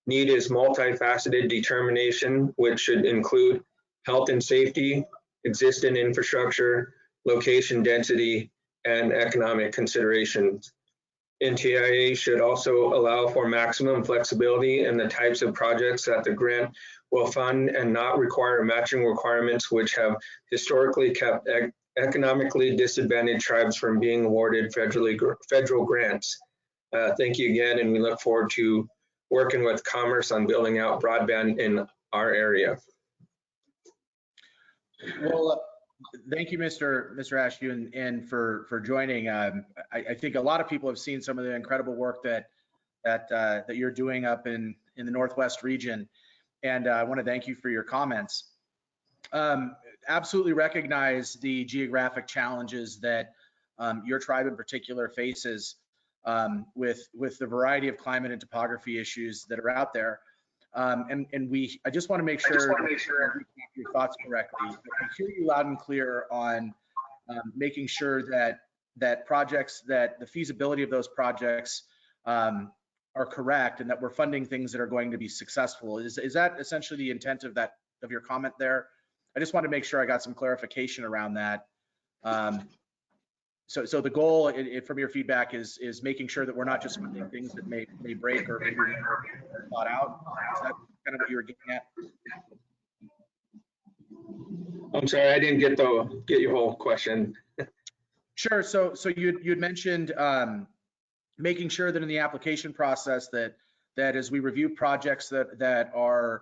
Need is multifaceted determination, which should include health and safety, existing infrastructure, location density, and economic considerations. NTIA should also allow for maximum flexibility in the types of projects that the grant will fund and not require matching requirements, which have historically kept economically disadvantaged tribes from being awarded federal grants. Thank you again, and we look forward to working with Commerce on building out broadband in our area. Well, thank you, Mr. Ashew, and for joining. I think a lot of people have seen some of the incredible work that you're doing up in the Northwest region, and I want to thank you for your comments. Absolutely recognize the geographic challenges that your tribe in particular faces with the variety of climate and topography issues that are out there. I just want to make sure your thoughts correctly. I hear you loud and clear on making sure that projects, that the feasibility of those projects are correct, and that we're funding things that are going to be successful. Is that essentially the intent of your comment there? I just want to make sure I got some clarification around that. So the goal from your feedback is making sure that we're not just funding things that may break or maybe thought out. Is that kind of what you were getting at? I'm sorry, I didn't get your whole question. Sure. So you'd mentioned making sure that in the application process that as we review projects that are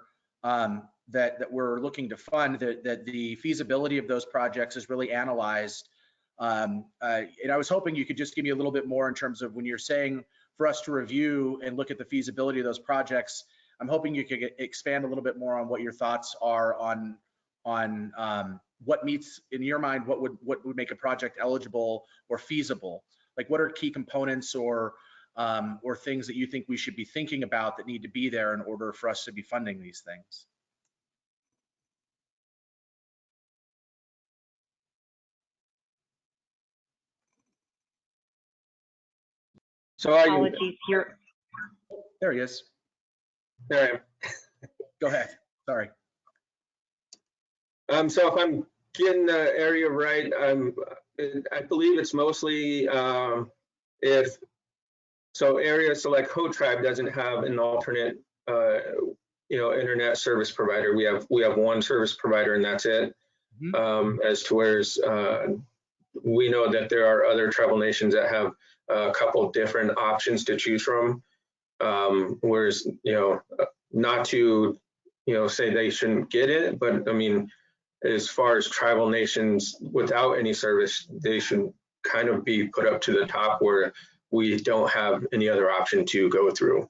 that we're looking to fund, that the feasibility of those projects is really analyzed. And I was hoping you could just give me a little bit more in terms of when you're saying for us to review and look at the feasibility of those projects. I'm hoping you could expand a little bit more on what your thoughts are on what meets, in your mind, what would make a project eligible or feasible. Like, what are key components or things that you think we should be thinking about that need to be there in order for us to be funding these things? So Apologies, there he is. There I am. Go ahead. Sorry. So if I'm getting the area right, I believe it's mostly areas, so like Ho Tribe doesn't have an alternate, internet service provider. We have one service provider, and that's it. Mm-hmm. As to whereas we know that there are other tribal nations that have a couple different options to choose from. Whereas, not to, say they shouldn't get it, but I mean, as far as tribal nations without any service, they should kind of be put up to the top where we don't have any other option to go through,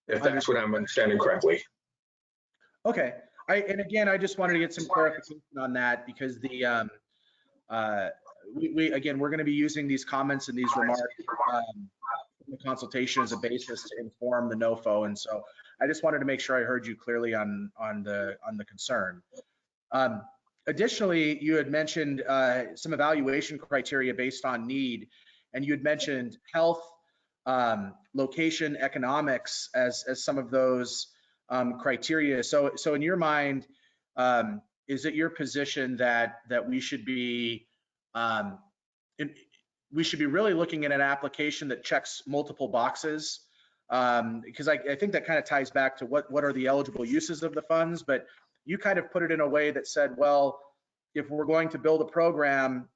if that's what I'm understanding correctly. Okay. And again, I just wanted to get some clarification on that, because we're going to be using these comments and these remarks in the consultation as a basis to inform the NOFO, and so I just wanted to make sure I heard you clearly on the concern. Additionally, you had mentioned some evaluation criteria based on need, and you had mentioned health, location, economics as some of those criteria. So in your mind, is it your position that we should be really looking at an application that checks multiple boxes? Because I think that kind of ties back to what are the eligible uses of the funds, but you kind of put it in a way that said, well, if we're going to build a program,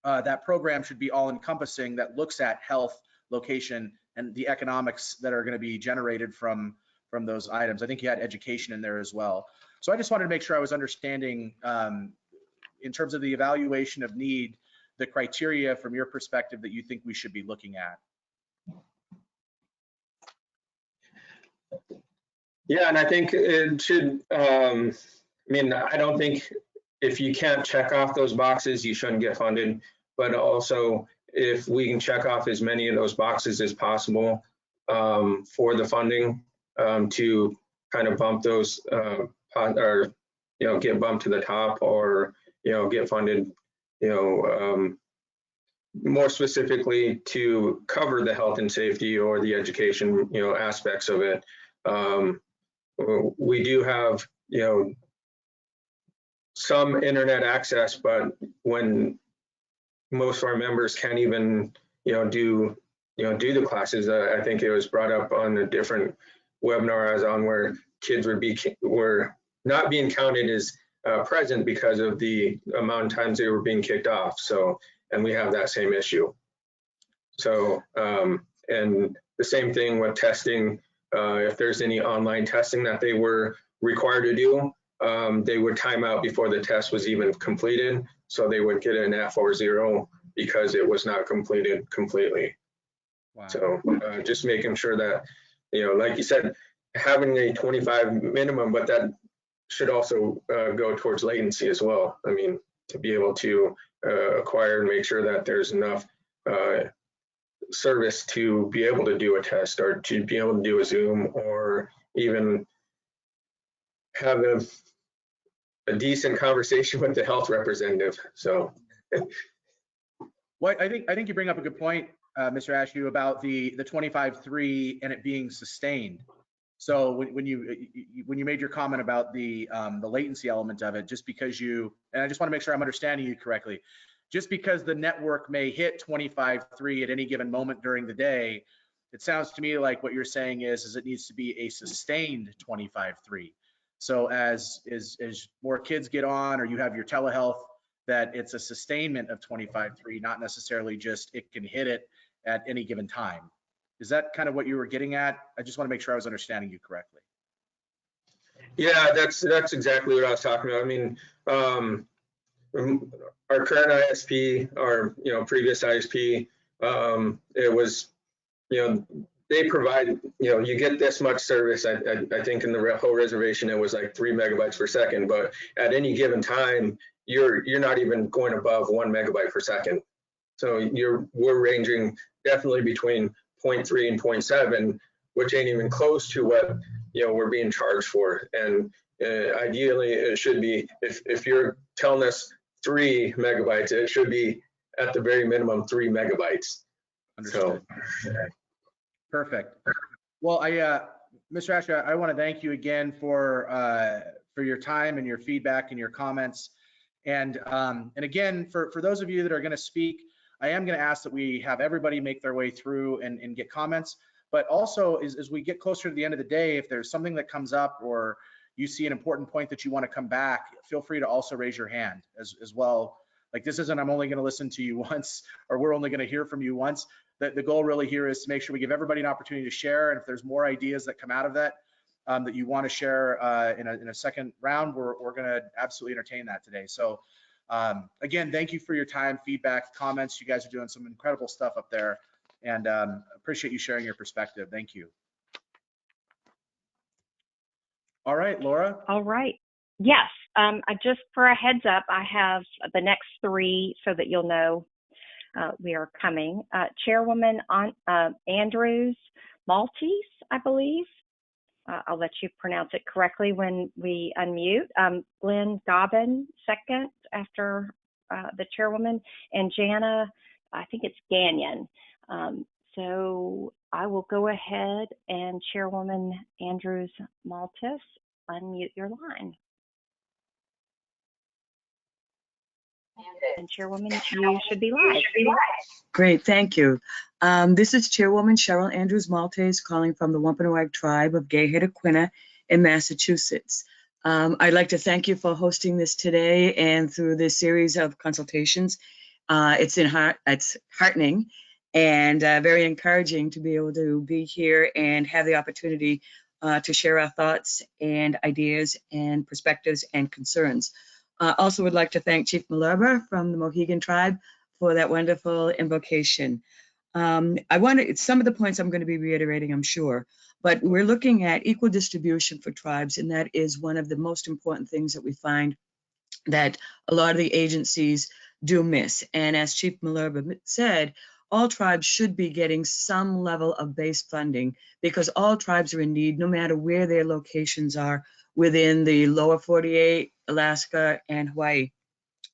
that program should be all encompassing, that looks at health, location, and the economics that are going to be generated from those items. I think you had education in there as well. So I just wanted to make sure I was understanding, in terms of the evaluation of need, the criteria from your perspective that you think we should be looking at. Yeah, and I think it should, I don't think if you can't check off those boxes, you shouldn't get funded. But also, if we can check off as many of those boxes as possible for the funding to kind of bump those or get bumped to the top, or get funded more specifically to cover the health and safety or the education aspects of it. We do have some internet access, but when most of our members can't even do the classes, I think it was brought up on a different webinar I was on, where kids were not being counted as present because of the amount of times they were being kicked off. So, and we have that same issue. So, and the same thing with testing. If there's any online testing that they were required to do, they would time out before the test was even completed. So they would get an F or 0 because it was not completed completely. Wow. So just making sure that, like you said, having a 25 minimum, but that should also go towards latency as well. I mean, to be able to acquire and make sure that there's enough service to be able to do a test, or to be able to do a Zoom, or even have a decent conversation with the health representative. So, well, I think you bring up a good point, Mr. Ashew, about the 25.3 and it being sustained. So when you made your comment about the latency element of it, just because and I just want to make sure I'm understanding you correctly, just because the network may hit 25.3 at any given moment during the day, it sounds to me like what you're saying is it needs to be a sustained 25.3. So as more kids get on, or you have your telehealth, that it's a sustainment of 25.3, not necessarily just it can hit it at any given time. Is that kind of what you were getting at? I just want to make sure I was understanding you correctly. Yeah, that's exactly what I was talking about. I mean, our current ISP, our previous ISP, it was they provide you get this much service. I think in the whole reservation it was like 3 megabytes per second, but at any given time you're not even going above 1 megabyte per second. So we're ranging definitely between 0.3 and 0.7, which ain't even close to what we're being charged for. And ideally it should be, if you're telling us 3 megabytes, it should be at the very minimum 3 megabytes. Understood. So, perfect. Well, Mr. Ashew, I want to thank you again for your time and your feedback and your comments. And again, for those of you that are going to speak, I am going to ask that we have everybody make their way through and get comments. But also, as we get closer to the end of the day, if there's something that comes up, or you see an important point that you want to come back, feel free to also raise your hand as well. Like, this isn't, I'm only going to listen to you once, or we're only going to hear from you once. The goal really here is to make sure we give everybody an opportunity to share. And if there's more ideas that come out of that, that you want to share in a second round, we're going to absolutely entertain that today. So again, thank you for your time, feedback, comments. You guys are doing some incredible stuff up there, and appreciate you sharing your perspective. Thank you. All right, Laura. All right. Yes. Just for a heads up, I have the next 3 so that you'll know we are coming. Chairwoman Andrews Maltese, I believe. I'll let you pronounce it correctly when we unmute. Glenn Dobbin, second after the chairwoman, and Jana, I think it's Gagnon. So I will go ahead and Chairwoman Andrews Maltese, unmute your line. And Chairwoman, you should be live. Great, thank you. This is Chairwoman Cheryl Andrews Maltese calling from the Wampanoag Tribe of Gay-Hedequina in Massachusetts. I'd like to thank you for hosting this today and through this series of consultations. It's heartening and very encouraging to be able to be here and have the opportunity to share our thoughts and ideas and perspectives and concerns. Also would like to thank Chief Malerba from the Mohegan Tribe for that wonderful invocation. Some of the points I'm going to be reiterating, I'm sure, but we're looking at equal distribution for tribes, and that is one of the most important things that we find that a lot of the agencies do miss. And as Chief Malerba said, all tribes should be getting some level of base funding because all tribes are in need, no matter where their locations are within the lower 48, Alaska, and Hawaii.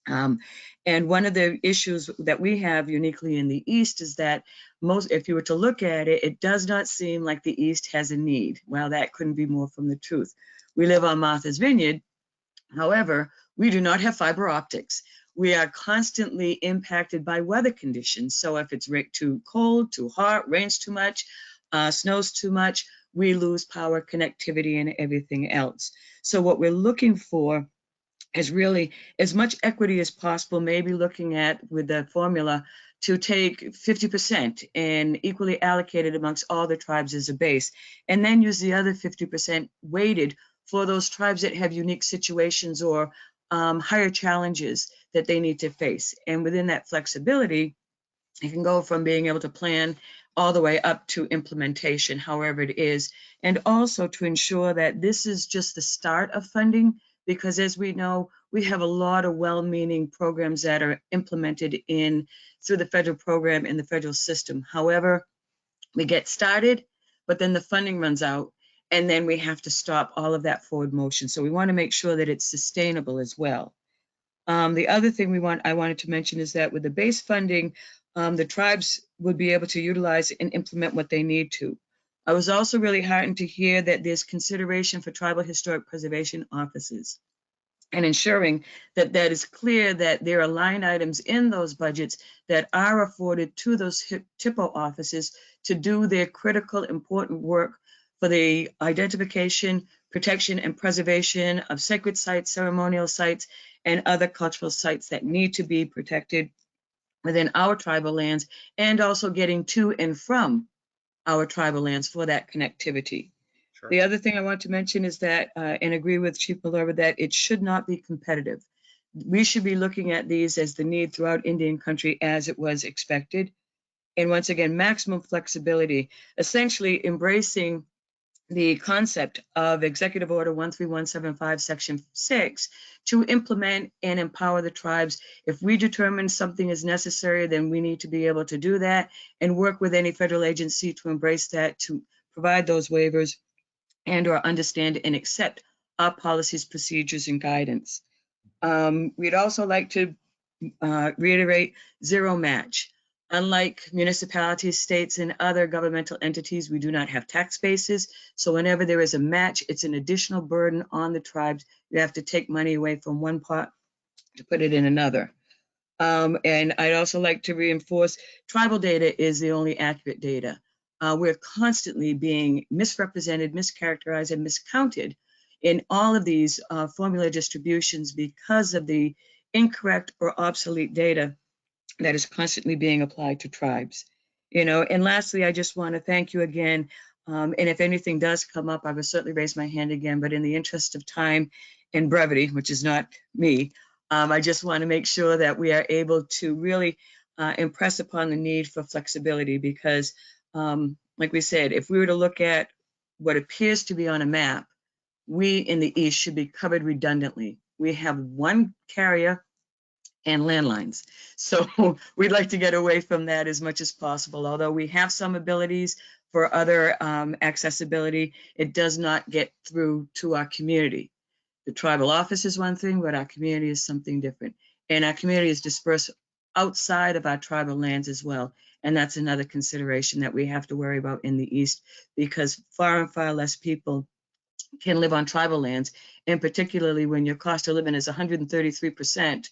And one of the issues that we have uniquely in the East is that if you were to look at it, it does not seem like the East has a need. Well, that couldn't be more from the truth. We live on Martha's Vineyard. However, we do not have fiber optics. We are constantly impacted by weather conditions. So if it's too cold, too hot, rains too much, snows too much, we lose power, connectivity, and everything else. So what we're looking for is really as much equity as possible, maybe looking at with the formula to take 50% and equally allocate it amongst all the tribes as a base, and then use the other 50% weighted for those tribes that have unique situations or higher challenges that they need to face. And within that flexibility, you can go from being able to plan all the way up to implementation, however it is, and also to ensure that this is just the start of funding, because as we know, we have a lot of well-meaning programs that are implemented through the federal program in the federal system. However, we get started, but then the funding runs out, and then we have to stop all of that forward motion. So we want to make sure that it's sustainable as well. The other thing I wanted to mention is that with the base funding, the tribes would be able to utilize and implement what they need to. I was also really heartened to hear that there's consideration for tribal historic preservation offices and ensuring that that is clear that there are line items in those budgets that are afforded to those TIPO offices to do their critical, important work for the identification, protection, and preservation of sacred sites, ceremonial sites, and other cultural sites that need to be protected within our tribal lands, and also getting to and from our tribal lands for that connectivity. Sure. The other thing I want to mention is that, and agree with Chief Malherbe, that it should not be competitive. We should be looking at these as the need throughout Indian country as it was expected. And once again, maximum flexibility, essentially embracing the concept of Executive Order 13175, Section 6, to implement and empower the tribes. If we determine something is necessary, then we need to be able to do that and work with any federal agency to embrace that, to provide those waivers and or understand and accept our policies, procedures, and guidance. We'd also like to reiterate zero match. Unlike municipalities, states, and other governmental entities, we do not have tax bases. So whenever there is a match, it's an additional burden on the tribes. You have to take money away from one pot to put it in another. And I'd also like to reinforce tribal data is the only accurate data. We're constantly being misrepresented, mischaracterized, and miscounted in all of these formula distributions because of the incorrect or obsolete data that is constantly being applied to tribes. And lastly, I just want to thank you again. And if anything does come up, I will certainly raise my hand again, but in the interest of time and brevity, which is not me, I just want to make sure that we are able to really impress upon the need for flexibility because, like we said, if we were to look at what appears to be on a map, we in the East should be covered redundantly. We have one carrier and landlines. So we'd like to get away from that as much as possible. Although we have some abilities for other accessibility, it does not get through to our community. The tribal office is one thing, but our community is something different. And our community is dispersed outside of our tribal lands as well. And that's another consideration that we have to worry about in the East, because far and far less people can live on tribal lands. And particularly when your cost of living is 133%,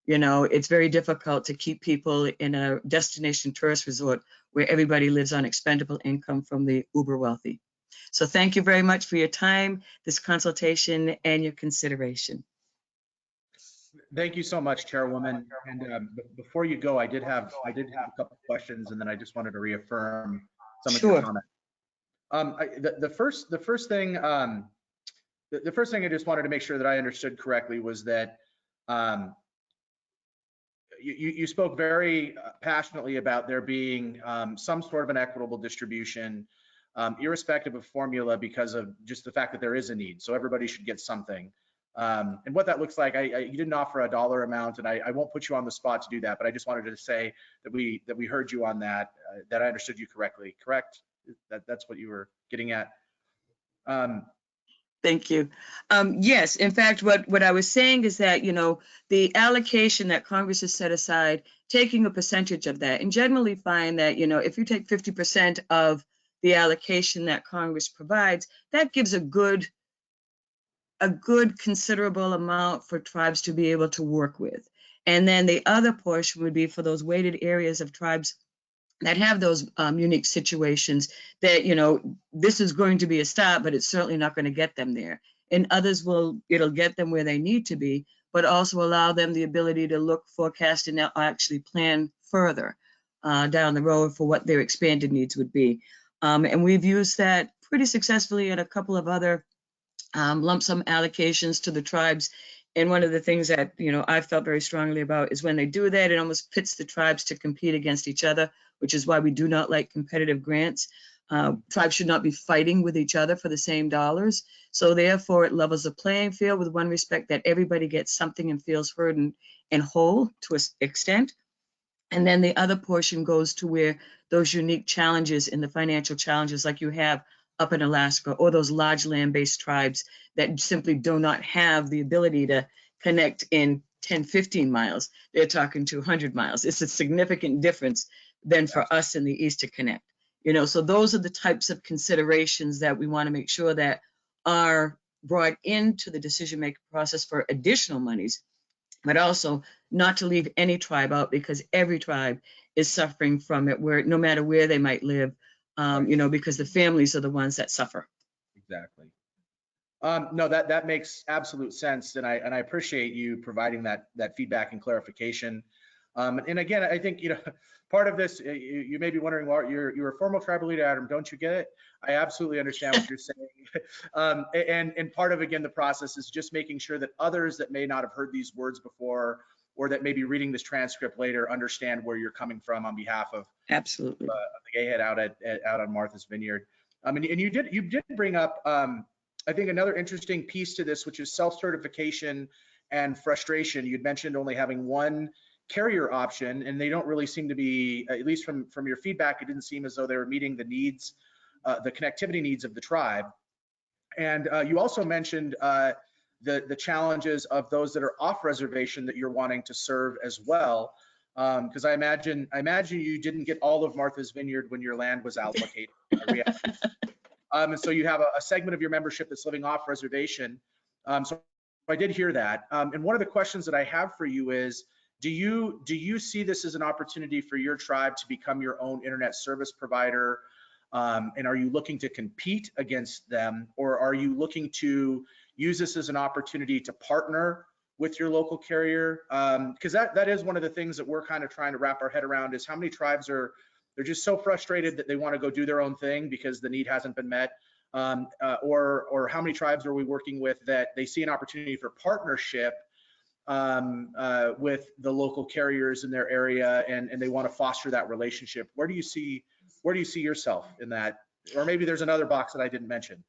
it's very difficult to keep people in a destination tourist resort where everybody lives on expendable income from the uber wealthy. So thank you very much for your time, this consultation, and your consideration. Thank you so much, Chairwoman. And before you go, I did have a couple of questions, and then I just wanted to reaffirm some of your comments. The first thing I just wanted to make sure that I understood correctly was that you spoke very passionately about there being some sort of an equitable distribution, irrespective of formula, because of just the fact that there is a need. So everybody should get something. And what that looks like, you didn't offer a dollar amount, and I won't put you on the spot to do that, but I just wanted to say that we heard you on that, that I understood you correctly. Correct? That's what you were getting at. Thank you. Yes, in fact, what I was saying is that, the allocation that Congress has set aside, taking a percentage of that, and generally find that, if you take 50% of the allocation that Congress provides, that gives a good considerable amount for tribes to be able to work with. And then the other portion would be for those weighted areas of tribes that have those unique situations that, this is going to be a start, but it's certainly not going to get them there. And others it'll get them where they need to be, but also allow them the ability to look, forecast, and actually plan further down the road for what their expanded needs would be. And we've used that pretty successfully in a couple of other lump sum allocations to the tribes. And one of the things that, I felt very strongly about is when they do that, it almost pits the tribes to compete against each other, which is why we do not like competitive grants. Tribes should not be fighting with each other for the same dollars. So therefore, it levels the playing field with one respect that everybody gets something and feels heard and whole to an extent. And then the other portion goes to where those unique challenges and the financial challenges like you have up in Alaska, or those large land-based tribes that simply do not have the ability to connect in 10, 15 miles. They're talking 200 miles. It's a significant difference than for us in the East to connect. So those are the types of considerations that we want to make sure that are brought into the decision-making process for additional monies, but also not to leave any tribe out, because every tribe is suffering from it, where no matter where they might live, because the families are the ones that suffer. Exactly. No, that makes absolute sense, and I appreciate you providing that feedback and clarification. And again, I think part of this, you may be wondering, well, you're a former tribal leader, Adam, don't you get it? I absolutely understand what you're saying. And part of, again, the process is just making sure that others that may not have heard these words before, or that may be reading this transcript later, understand where you're coming from on behalf of absolutely the Gay Head out on Martha's Vineyard. And you did bring up, I think, another interesting piece to this, which is self-certification and frustration. You'd mentioned only having one carrier option, and they don't really seem to be, at least from your feedback, it didn't seem as though they were meeting the needs, the connectivity needs of the tribe. And you also mentioned the challenges of those that are off reservation that you're wanting to serve as well. Because I imagine you didn't get all of Martha's Vineyard when your land was allocated. And so you have a segment of your membership that's living off reservation. So I did hear that. And one of the questions that I have for you is, do you see this as an opportunity for your tribe to become your own internet service provider? And are you looking to compete against them, or are you looking to use this as an opportunity to partner with your local carrier? Because that is one of the things that we're kind of trying to wrap our head around, is how many tribes they're just so frustrated that they want to go do their own thing because the need hasn't been met, or how many tribes are we working with that they see an opportunity for partnership with the local carriers in their area, and they want to foster that relationship. Where do you see yourself in that? Or maybe there's another box that I didn't mention.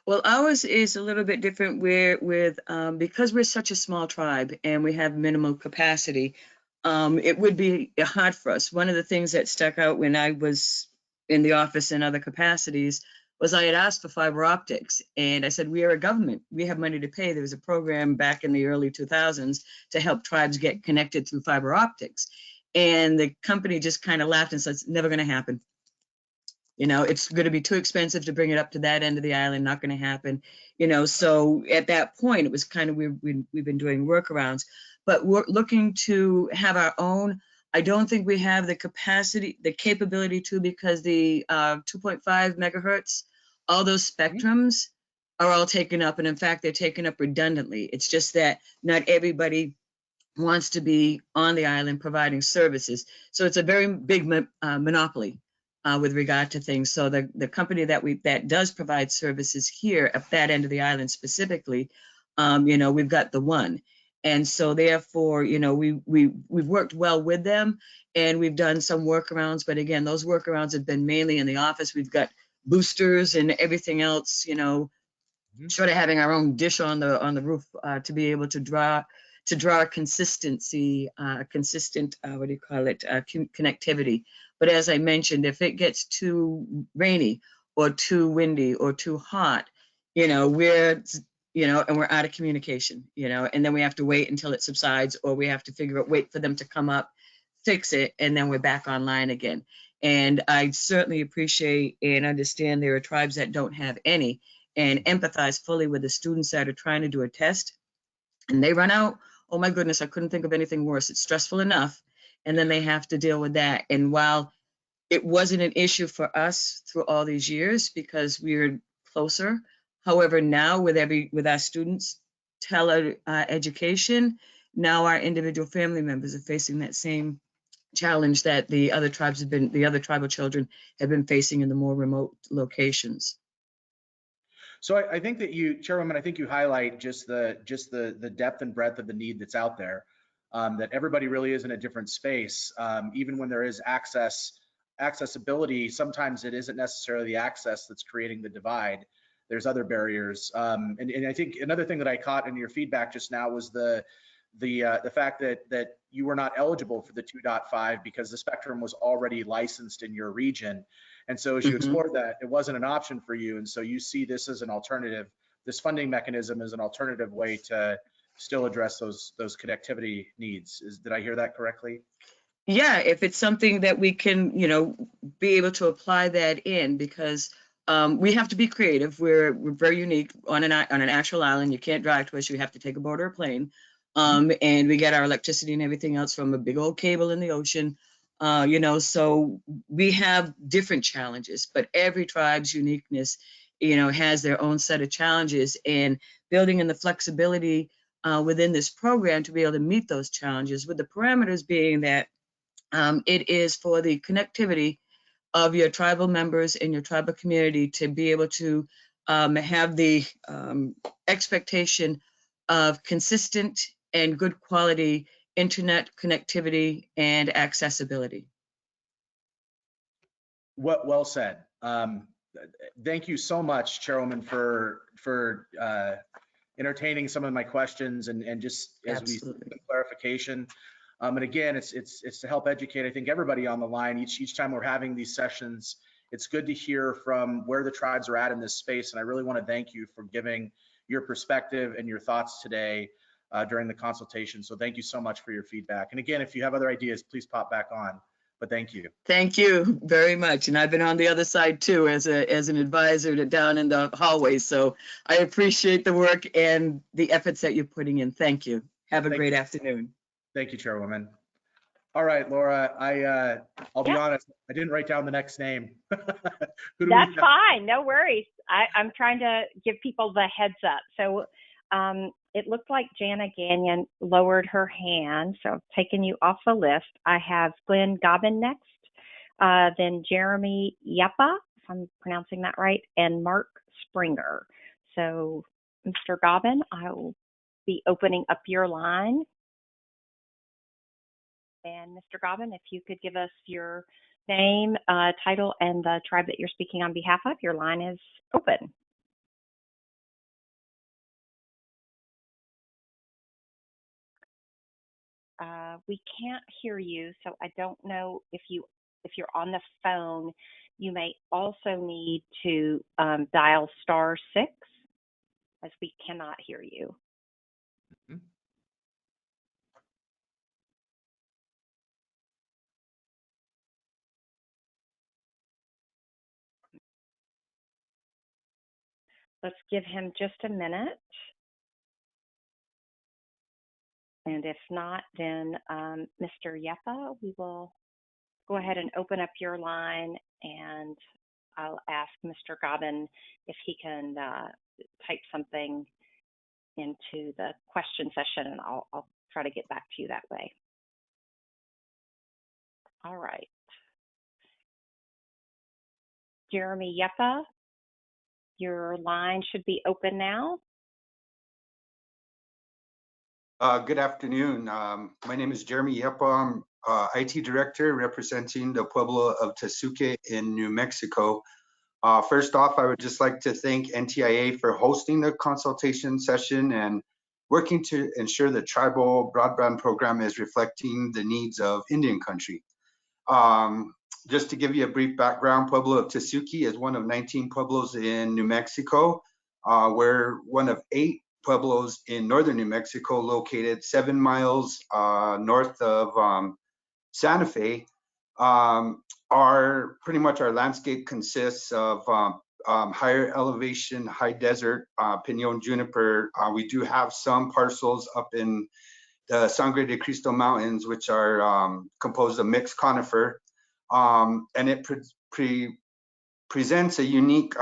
Well, ours is a little bit different because we're such a small tribe and we have minimal capacity. It would be hard for us. One of the things that stuck out when I was in the office in other capacities was I had asked for fiber optics, and I said, we are a government, we have money to pay. There was a program back in the early 2000s to help tribes get connected through fiber optics. And the company just kind of laughed and said, it's never going to happen. It's going to be too expensive to bring it up to that end of the island, not going to happen. So at that point, it was kind of, we've been doing workarounds, but we're looking to have our own. I don't think we have the capacity, the capability to, because the 2.5 megahertz, all those spectrums are all taken up. And in fact, they're taken up redundantly. It's just that not everybody wants to be on the island providing services. So it's a very big monopoly with regard to things. So the company that does provide services here at that end of the island specifically, we've got the one. And so therefore, we've worked well with them, and we've done some workarounds. But again, those workarounds have been mainly in the office. We've got boosters and everything else, short of having our own dish on the roof, to be able to draw a consistency, consistent, what do you call it, connectivity. But as I mentioned, if it gets too rainy or too windy or too hot, we're out of communication, and then we have to wait until it subsides, or we have to wait for them to come up, fix it, and then we're back online again. And I certainly appreciate and understand there are tribes that don't have any, and empathize fully with the students that are trying to do a test and they run out. Oh my goodness, I couldn't think of anything worse. It's stressful enough. And then they have to deal with that. And while it wasn't an issue for us through all these years because we're closer, however, now with our students education, now our individual family members are facing that same challenge that the other tribal children have been facing in the more remote locations. So I think that Chairwoman, I think you highlight just the depth and breadth of the need that's out there, that everybody really is in a different space. Even when there is accessibility, sometimes it isn't necessarily the access that's creating the divide. There's other barriers. And I think another thing that I caught in your feedback just now was the fact that you were not eligible for the 2.5 because the spectrum was already licensed in your region. And so as you explored that, it wasn't an option for you. And so you see this as an alternative, this funding mechanism as an alternative way to still address those connectivity needs. Did I hear that correctly? Yeah, if it's something that we can, be able to apply that in, because we have to be creative. We're very unique on an actual island. You can't drive to us. You have to take a boat or a plane. And we get our electricity and everything else from a big old cable in the ocean. So we have different challenges, but every tribe's uniqueness, has their own set of challenges, and building in the flexibility within this program to be able to meet those challenges, with the parameters being that it is for the connectivity of your tribal members and your tribal community to be able to have the expectation of consistent and good quality internet connectivity and accessibility. Well said. Thank you so much, Chairwoman, for entertaining some of my questions and just as Absolutely. we clarification. And again, it's to help educate, I think, everybody on the line. Each time we're having these sessions, it's good to hear from where the tribes are at in this space. And I really want to thank you for giving your perspective and your thoughts today during the consultation. So thank you so much for your feedback. And again, if you have other ideas, please pop back on. But thank you. Thank you very much. And I've been on the other side too as an advisor down in the hallway. So I appreciate the work and the efforts that you're putting in. Thank you. Have a great afternoon. Thank you, Chairwoman. All right, Laura, I'll be honest, I didn't write down the next name. That's fine, no worries. I'm trying to give people the heads up. So it looked like Jana Gagnon lowered her hand, so I've taken you off the list. I have Glenn Gobbin next, then Jeremy Yeppa, if I'm pronouncing that right, and Mark Springer. So Mr. Gobbin, I will be opening up your line. And Mr. Gobbin, if you could give us your name, title, and the tribe that you're speaking on behalf of, your line is open. We can't hear you, so I don't know if you're on the phone. You may also need to dial *6, as we cannot hear you. Let's give him just a minute. And if not, then Mr. Yeppa, we will go ahead and open up your line, and I'll ask Mr. Gobbin if he can type something into the question session, and I'll try to get back to you that way. All right. Jeremy Yeppa, your line should be open now. Good afternoon. My name is Jeremy Yeppa. I'm IT Director representing the Pueblo of Tesuque in New Mexico. First off, I would just like to thank NTIA for hosting the consultation session and working to ensure the Tribal Broadband Program is reflecting the needs of Indian country. Just to give you a brief background, Pueblo of Tesuque is one of 19 pueblos in New Mexico. We're one of 8 pueblos in northern New Mexico, located 7 miles north of Santa Fe. Pretty much our landscape consists of higher elevation, high desert, pinon juniper. We do have some parcels up in the Sangre de Cristo Mountains, which are composed of mixed conifer. And it presents a unique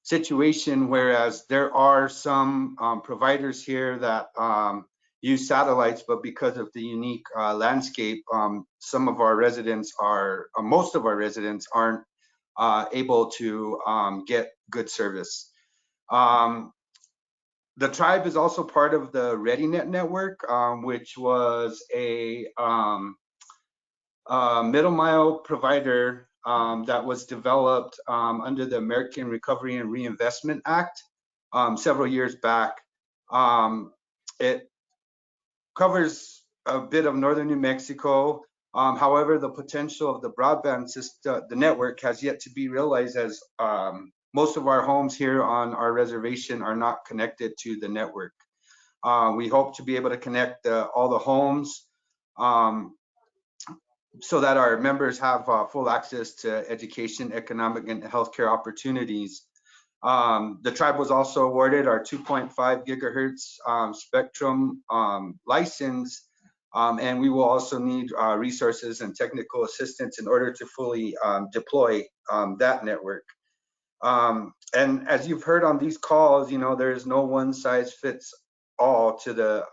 situation, whereas there are some providers here that use satellites, but because of the unique landscape, some of our residents are, most of our residents aren't able to get good service. The tribe is also part of the ReadyNet network, which was a middle mile provider that was developed under the American Recovery and Reinvestment Act several years back. It covers a bit of northern New Mexico. However, the potential of the broadband system, the network, has yet to be realized, as most of our homes here on our reservation are not connected to the network. We hope to be able to connect all the homes so that our members have full access to education, economic, and healthcare opportunities. The tribe was also awarded our 2.5 gigahertz spectrum license, and we will also need resources and technical assistance in order to fully deploy that network. And as you've heard on these calls, you know, there's no one size fits all to the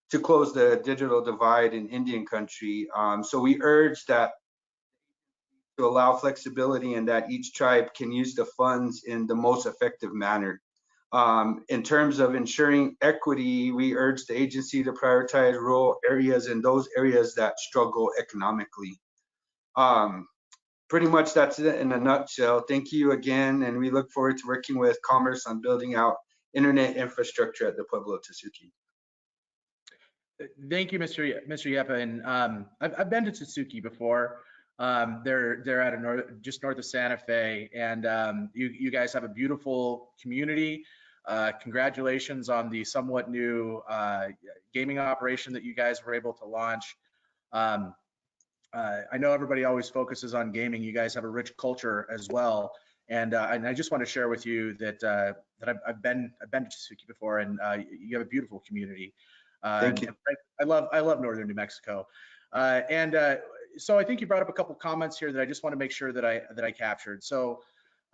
to close the digital divide in Indian country. So we urge that to allow flexibility and that each tribe can use the funds in the most effective manner. In terms of ensuring equity, we urge the agency to prioritize rural areas and those areas that struggle economically. Pretty much that's it in a nutshell. Thank you again, and we look forward to working with Commerce on building out internet infrastructure at the Pueblo of Tesuque. Thank you, Mr. Yeppa. And I've been to Tesuque before. They're at just north of Santa Fe, and you guys have a beautiful community. Congratulations on the somewhat new gaming operation that you guys were able to launch. I know everybody always focuses on gaming. You guys have a rich culture as well, and I just want to share with you that I've been to Tesuque before, and you have a beautiful community. Thank you. I love northern New Mexico, so I think you brought up a couple comments here that I just want to make sure that I captured. So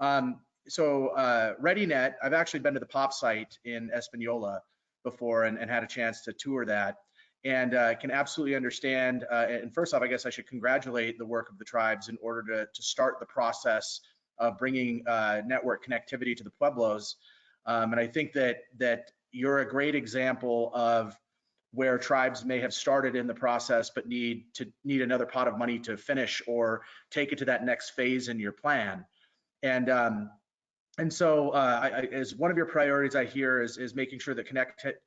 ReadyNet, I've actually been to the POP site in Espanola before and had a chance to tour that, and can absolutely understand. And first off, I guess I should congratulate the work of the tribes in order to start the process of bringing network connectivity to the Pueblos. And I think that you're a great example of where tribes may have started in the process but need another pot of money to finish or take it to that next phase in your plan. And so as one of your priorities I hear is making sure that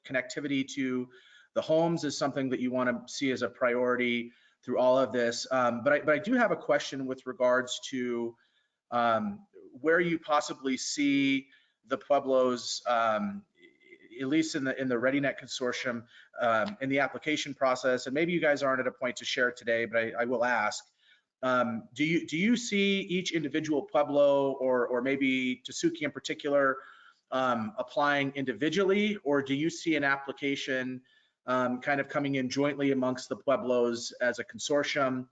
connectivity to the homes is something that you want to see as a priority through all of this. But I do have a question with regards to where you possibly see the Pueblos, at least in the ReadyNet consortium, in the application process, and maybe you guys aren't at a point to share today, but I will ask. Do you see each individual Pueblo or maybe Tesuque in particular applying individually, or do you see an application kind of coming in jointly amongst the Pueblos as a consortium?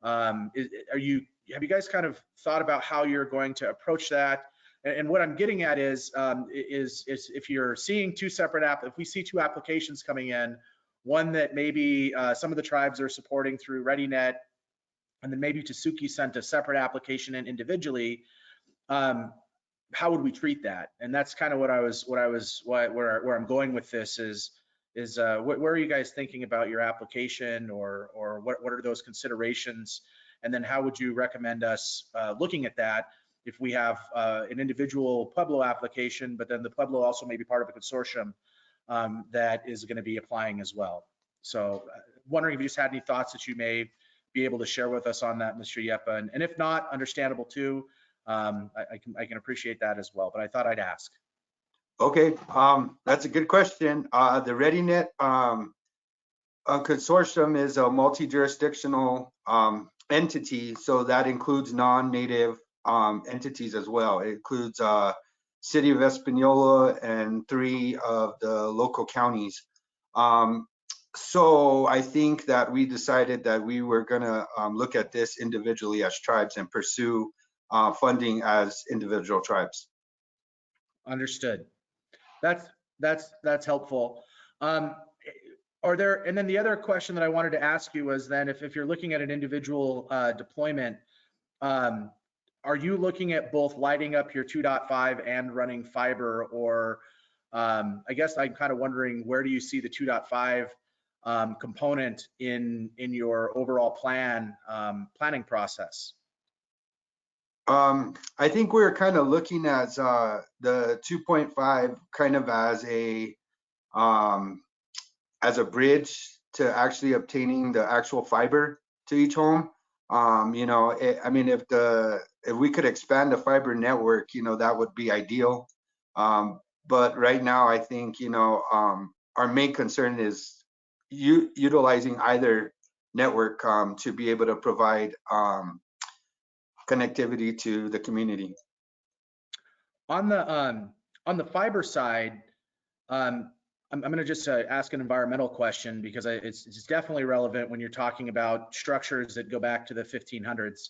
Have you guys kind of thought about how you're going to approach that? And what I'm getting at is if you're seeing if we see two applications coming in, one that maybe some of the tribes are supporting through ReadyNet, and then maybe Tesuque sent a separate application in individually, how would we treat that? And that's kind of where I'm going with this is where are you guys thinking about your application, or what are those considerations And then how would you recommend us looking at that if we have an individual Pueblo application, but then the Pueblo also may be part of a consortium that is going to be applying as well? So wondering if you just had any thoughts that you may be able to share with us on that, Mr. Yeppa, and if not, understandable too. I can appreciate that as well, but I thought I'd ask. Okay, that's a good question. The ReadyNet consortium is a multi-jurisdictional entity, so that includes non-native entities as well. It includes City of Espanola and 3 of the local counties. So I think that we decided that we were gonna look at this individually as tribes and pursue funding as individual tribes. Understood. That's helpful. Are there, and then the other question that I wanted to ask you was then if you're looking at an individual deployment, are you looking at both lighting up your 2.5 and running fiber, or I guess I'm kind of wondering, where do you see the 2.5 component in your overall planning process? I think we're kind of looking at the 2.5 kind of as a bridge to actually obtaining the actual fiber to each home. You know, I mean, if we could expand the fiber network, you know, that would be ideal. But right now, I think, you know, our main concern is utilizing either network to be able to provide connectivity to the community. On the fiber side, I'm going to just ask an environmental question because it's definitely relevant when you're talking about structures that go back to the 1500s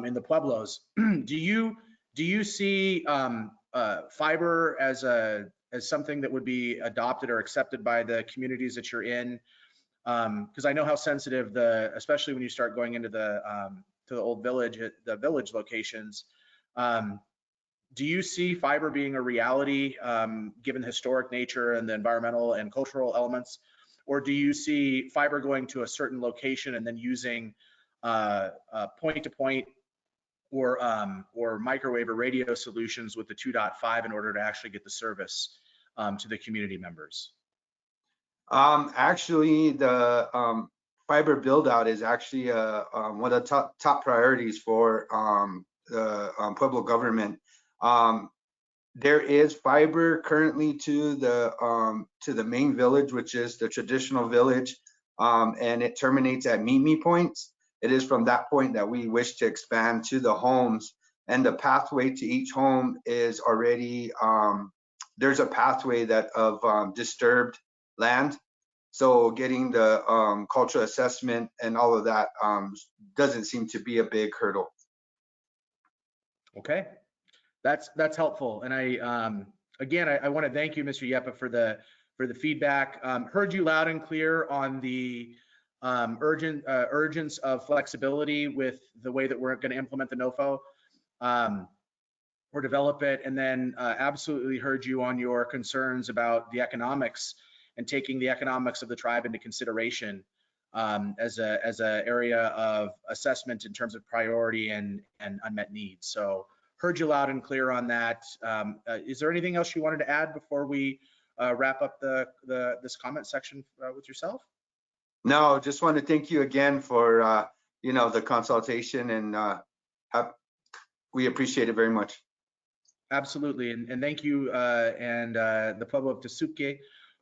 in the Pueblos. Do you see fiber as something that would be adopted or accepted by the communities that you're in? Because I know how sensitive especially when you start going into the old village, the village locations. Do you see fiber being a reality given the historic nature and the environmental and cultural elements? Or do you see fiber going to a certain location and then using point-to-point or microwave or radio solutions with the 2.5 in order to actually get the service to the community members? Actually, the fiber build out is actually one of the top priorities for the Pueblo government. There is fiber currently to the main village, which is the traditional village, and it terminates at meet points. It is from that point that we wish to expand to the homes, and the pathway to each home is already there's a pathway that of disturbed land. So getting the cultural assessment and all of that doesn't seem to be a big hurdle. Okay. That's helpful, and I want to thank you, Mr. Yeppa, for the feedback. Heard you loud and clear on the urgence of flexibility with the way that we're going to implement the NOFO or develop it, and then absolutely heard you on your concerns about the economics and taking the economics of the tribe into consideration as a area of assessment in terms of priority and unmet needs. So. Heard you loud and clear on that. Is there anything else you wanted to add before we wrap up this comment section with yourself? No, just want to thank you again for you know, the consultation, and we appreciate it very much. Absolutely, and thank you and the Pueblo of Tesuque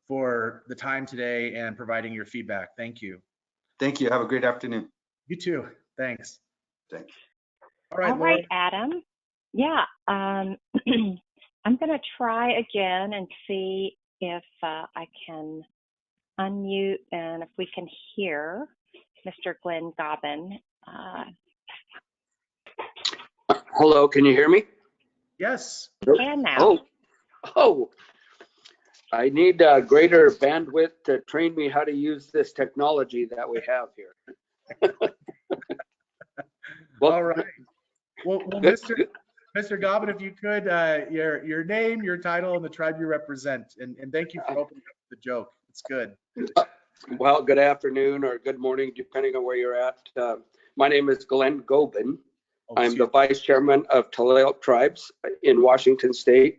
for the time today and providing your feedback. Thank you. Thank you. Have a great afternoon. You too. Thanks. Thanks. All right, All right, Adam. Yeah, I'm going to try again and see if I can unmute and if we can hear Mr. Glenn Gobbin. Hello, can you hear me? Yes. And now. Oh, I need greater bandwidth to train me how to use this technology that we have here. Well, all right. Well, Mr. Gobbin, if you could, your name, your title, and the tribe you represent, and thank you for opening up the joke. It's good. Well, good afternoon or good morning, depending on where you're at. My name is Glenn Gobin. I'm the Vice Chairman of Tulalip Tribes in Washington State.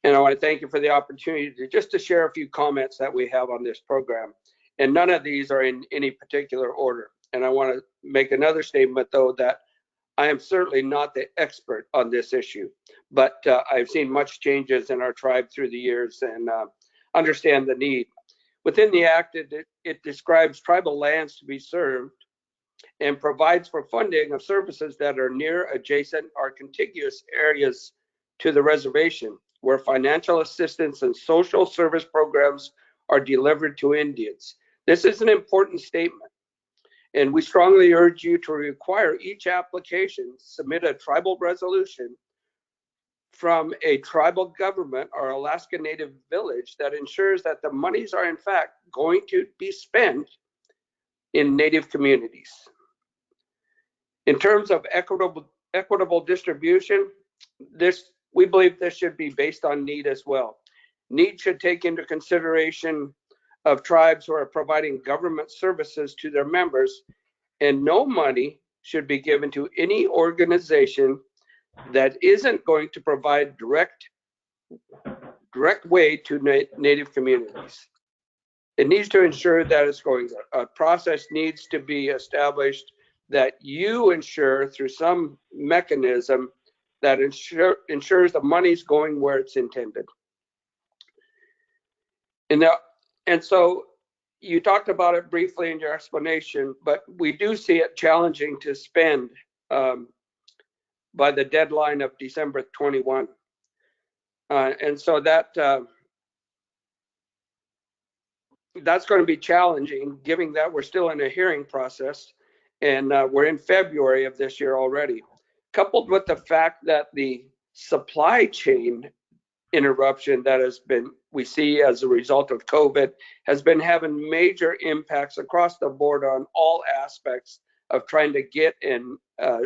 And I want to thank you for the opportunity to share a few comments that we have on this program. And none of these are in any particular order. And I want to make another statement, though, that I am certainly not the expert on this issue, but I've seen much changes in our tribe through the years and understand the need. Within the Act, it describes tribal lands to be served and provides for funding of services that are near, adjacent, or contiguous areas to the reservation, where financial assistance and social service programs are delivered to Indians. This is an important statement, and we strongly urge you to require each application submit a tribal resolution from a tribal government or Alaska Native village that ensures that the monies are in fact going to be spent in Native communities. In terms of equitable distribution, we believe this should be based on need as well. Need should take into consideration of tribes who are providing government services to their members, and no money should be given to any organization that isn't going to provide direct way to Native communities. It needs to ensure that it's going. A process needs to be established that you ensure through some mechanism that ensures the money's going where it's intended. And so you talked about it briefly in your explanation, but we do see it challenging to spend by the deadline of December 21. And so that's going to be challenging, given that we're still in a hearing process and we're in February of this year already. Coupled with the fact that the supply chain interruption that we see as a result of COVID has been having major impacts across the board on all aspects of trying to get and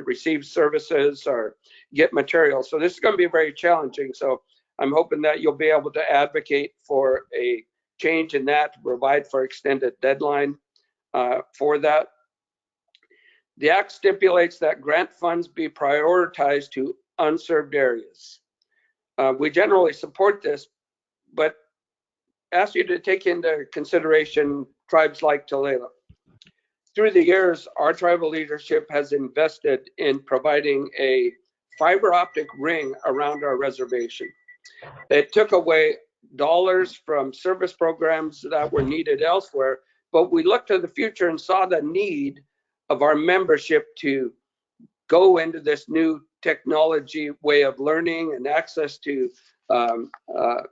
receive services or get materials. So this is going to be very challenging. So I'm hoping that you'll be able to advocate for a change in that to provide for extended deadline for that. The Act stipulates that grant funds be prioritized to unserved areas. We generally support this, but ask you to take into consideration tribes like Tulalip. Through the years, our tribal leadership has invested in providing a fiber optic ring around our reservation. It took away dollars from service programs that were needed elsewhere, but we looked to the future and saw the need of our membership to go into this new technology way of learning and access to the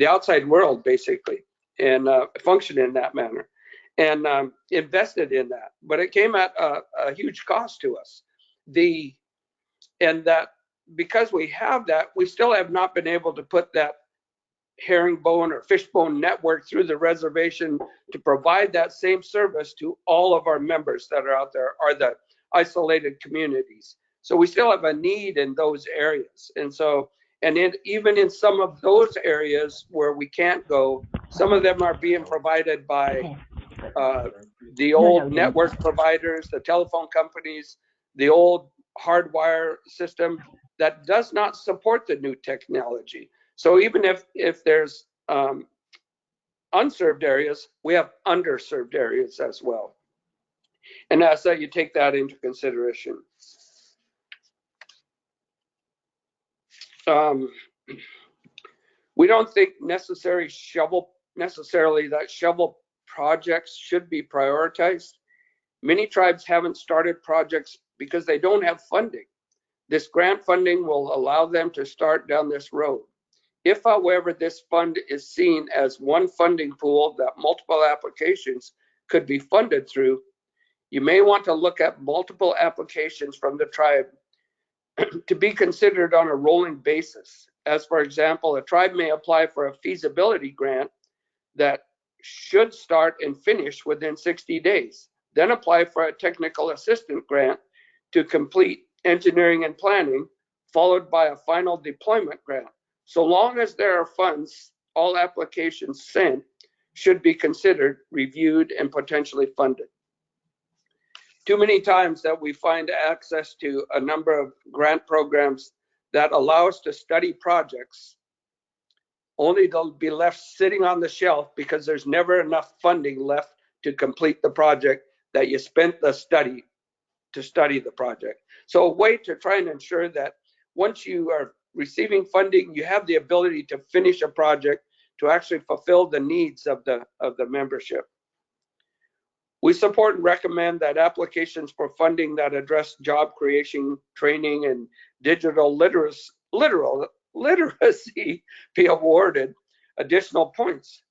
outside world, basically, and function in that manner, and invested in that. But it came at a huge cost to us. Because we have that, we still have not been able to put that herringbone or fishbone network through the reservation to provide that same service to all of our members that are out there, or the isolated communities. So we still have a need in those areas. And so, even in some of those areas where we can't go, some of them are being provided by the old network providers, the telephone companies, the old hardwire system that does not support the new technology. So even if there's unserved areas, we have underserved areas as well. And as that, you take that into consideration. We don't think necessarily that shovel projects should be prioritized. Many tribes haven't started projects because they don't have funding. This grant funding will allow them to start down this road. If, however, this fund is seen as one funding pool that multiple applications could be funded through, you may want to look at multiple applications from the tribe to be considered on a rolling basis. As for example, a tribe may apply for a feasibility grant that should start and finish within 60 days, then apply for a technical assistant grant to complete engineering and planning, followed by a final deployment grant. So long as there are funds, all applications sent should be considered, reviewed, and potentially funded. too many times that we find access to a number of grant programs that allow us to study projects only to be left sitting on the shelf because there's never enough funding left to complete the project that you spent the study to study the project. So a way to try and ensure that once you are receiving funding, you have the ability to finish a project to actually fulfill the needs of the membership. We support and recommend that applications for funding that address job creation, training, and digital literacy be awarded additional points,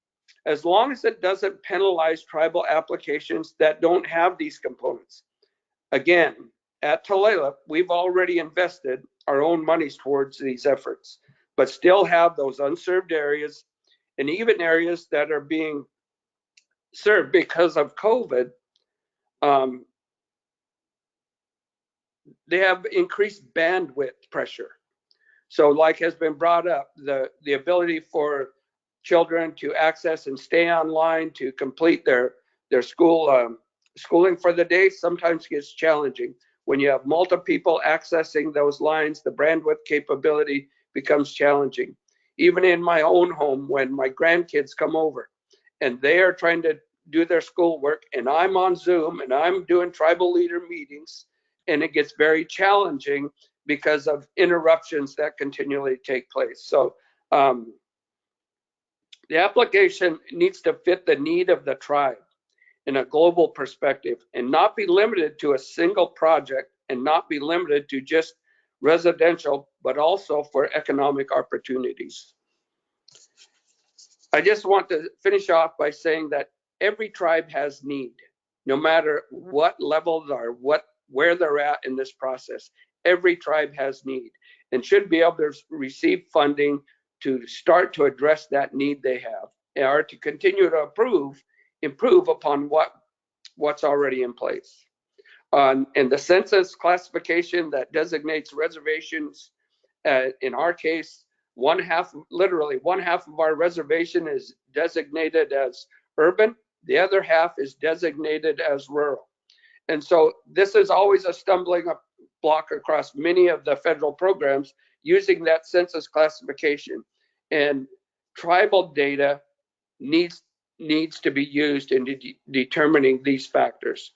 as long as it doesn't penalize tribal applications that don't have these components. Again, at Tulalip, we've already invested our own monies towards these efforts, but still have those unserved areas and even areas that are being served because of COVID. They have increased bandwidth pressure. So like has been brought up, the ability for children to access and stay online to complete their schooling for the day sometimes gets challenging. When you have multiple people accessing those lines, the bandwidth capability becomes challenging. Even in my own home, when my grandkids come over and they are trying to do their schoolwork and I'm on Zoom and I'm doing tribal leader meetings, and it gets very challenging because of interruptions that continually take place. So the application needs to fit the need of the tribe in a global perspective and not be limited to a single project and not be limited to just residential, but also for economic opportunities. I just want to finish off by saying that every tribe has need, no matter what level or where they're at in this process. Every tribe has need and should be able to receive funding to start to address that need they have, or to continue to improve upon what's already in place. And the census classification that designates reservations, in our case, literally one half of our reservation is designated as urban, the other half is designated as rural. And so this is always a stumbling block across many of the federal programs using that census classification. And tribal data needs to be used in determining these factors.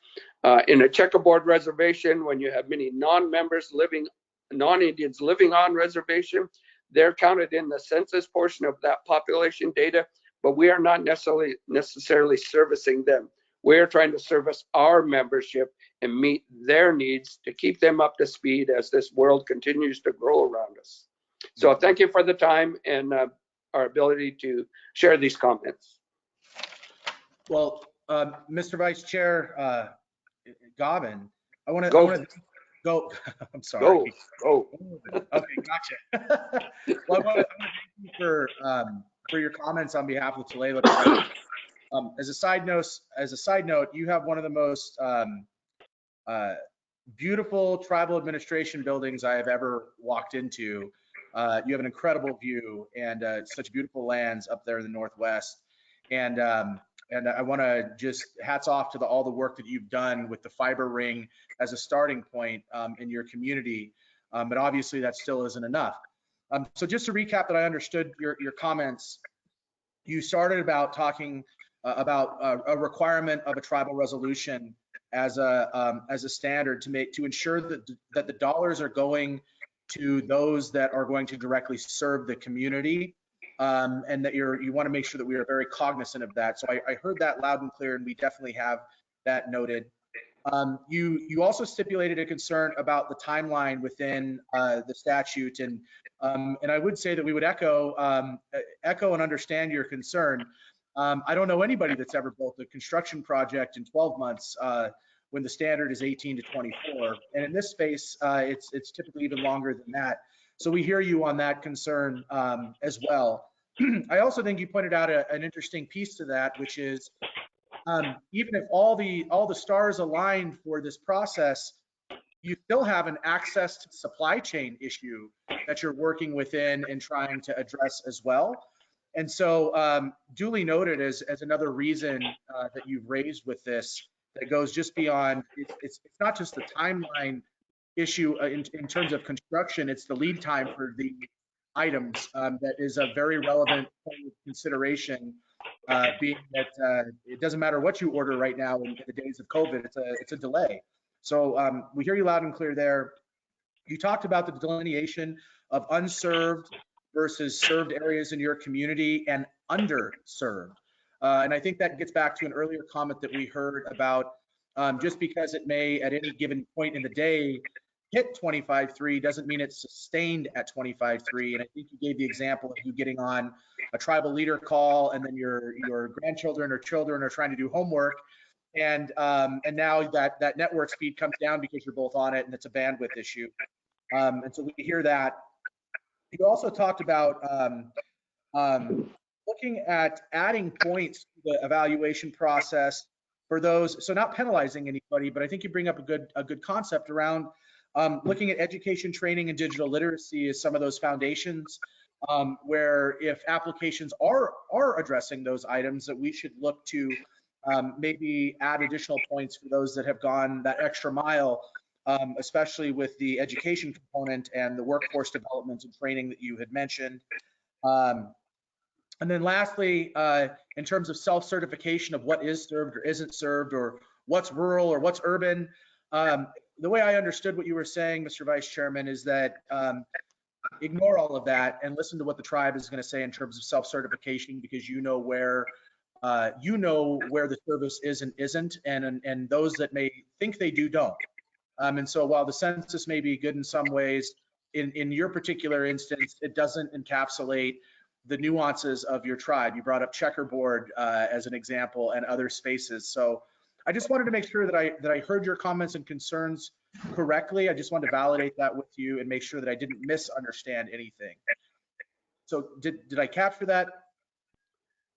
In a checkerboard reservation, when you have many non-Indians living on reservation, they're counted in the census portion of that population data, but we are not necessarily servicing them. We're trying to service our membership and meet their needs to keep them up to speed as this world continues to grow around us. So thank you for the time and our ability to share these comments. Well, Mr. Vice Chair Gavin, I want to go. I'm sorry. Go. Okay, gotcha. Well, I want to thank you for your comments on behalf of Tulalip. As a side note, you have one of the most beautiful tribal administration buildings I have ever walked into. You have an incredible view and such beautiful lands up there in the Northwest. And I want to just hats off to all the work that you've done with the fiber ring as a starting point in your community. But obviously that still isn't enough. So just to recap that I understood your comments, you started about talking about a requirement of a tribal resolution as a standard to ensure that the dollars are going to those that are going to directly serve the community, and that you want to make sure that we are very cognizant of that. So I heard that loud and clear, and we definitely have that noted. You also stipulated a concern about the timeline within the statute, and I would say that we would echo and understand your concern. I don't know anybody that's ever built a construction project in 12 months when the standard is 18 to 24. And in this space, it's typically even longer than that. So we hear you on that concern as well. I also think you pointed out an interesting piece to that, which is even if all the stars align for this process, you still have an access to supply chain issue that you're working within and trying to address as well. And so duly noted as another reason that you've raised with this that goes just beyond, it's not just the timeline issue in terms of construction, it's the lead time for the items that is a very relevant point of consideration, being that it doesn't matter what you order right now in the days of COVID, it's a delay. So we hear you loud and clear there. You talked about the delineation of unserved versus served areas in your community and underserved. And I think that gets back to an earlier comment that we heard about just because it may at any given point in the day hit 25.3 doesn't mean it's sustained at 25.3. And I think you gave the example of you getting on a tribal leader call and then your grandchildren or children are trying to do homework. And now that network speed comes down because you're both on it and it's a bandwidth issue. And so we hear that. You also talked about looking at adding points to the evaluation process for those, so not penalizing anybody, but I think you bring up a good concept around looking at education, training, and digital literacy as some of those foundations, where if applications are addressing those items, that we should look to maybe add additional points for those that have gone that extra mile, especially with the education component and the workforce development and training that you had mentioned. And then lastly, in terms of self-certification of what is served or isn't served, or what's rural or what's urban, the way I understood what you were saying, Mr. Vice Chairman, is that ignore all of that and listen to what the tribe is going to say in terms of self-certification, because you know where the service is and isn't, and those that may think they do don't. And so while the census may be good in some ways, in your particular instance, it doesn't encapsulate the nuances of your tribe. You brought up checkerboard as an example and other spaces. So I just wanted to make sure that I heard your comments and concerns correctly. I just wanted to validate that with you and make sure that I didn't misunderstand anything. So did I capture that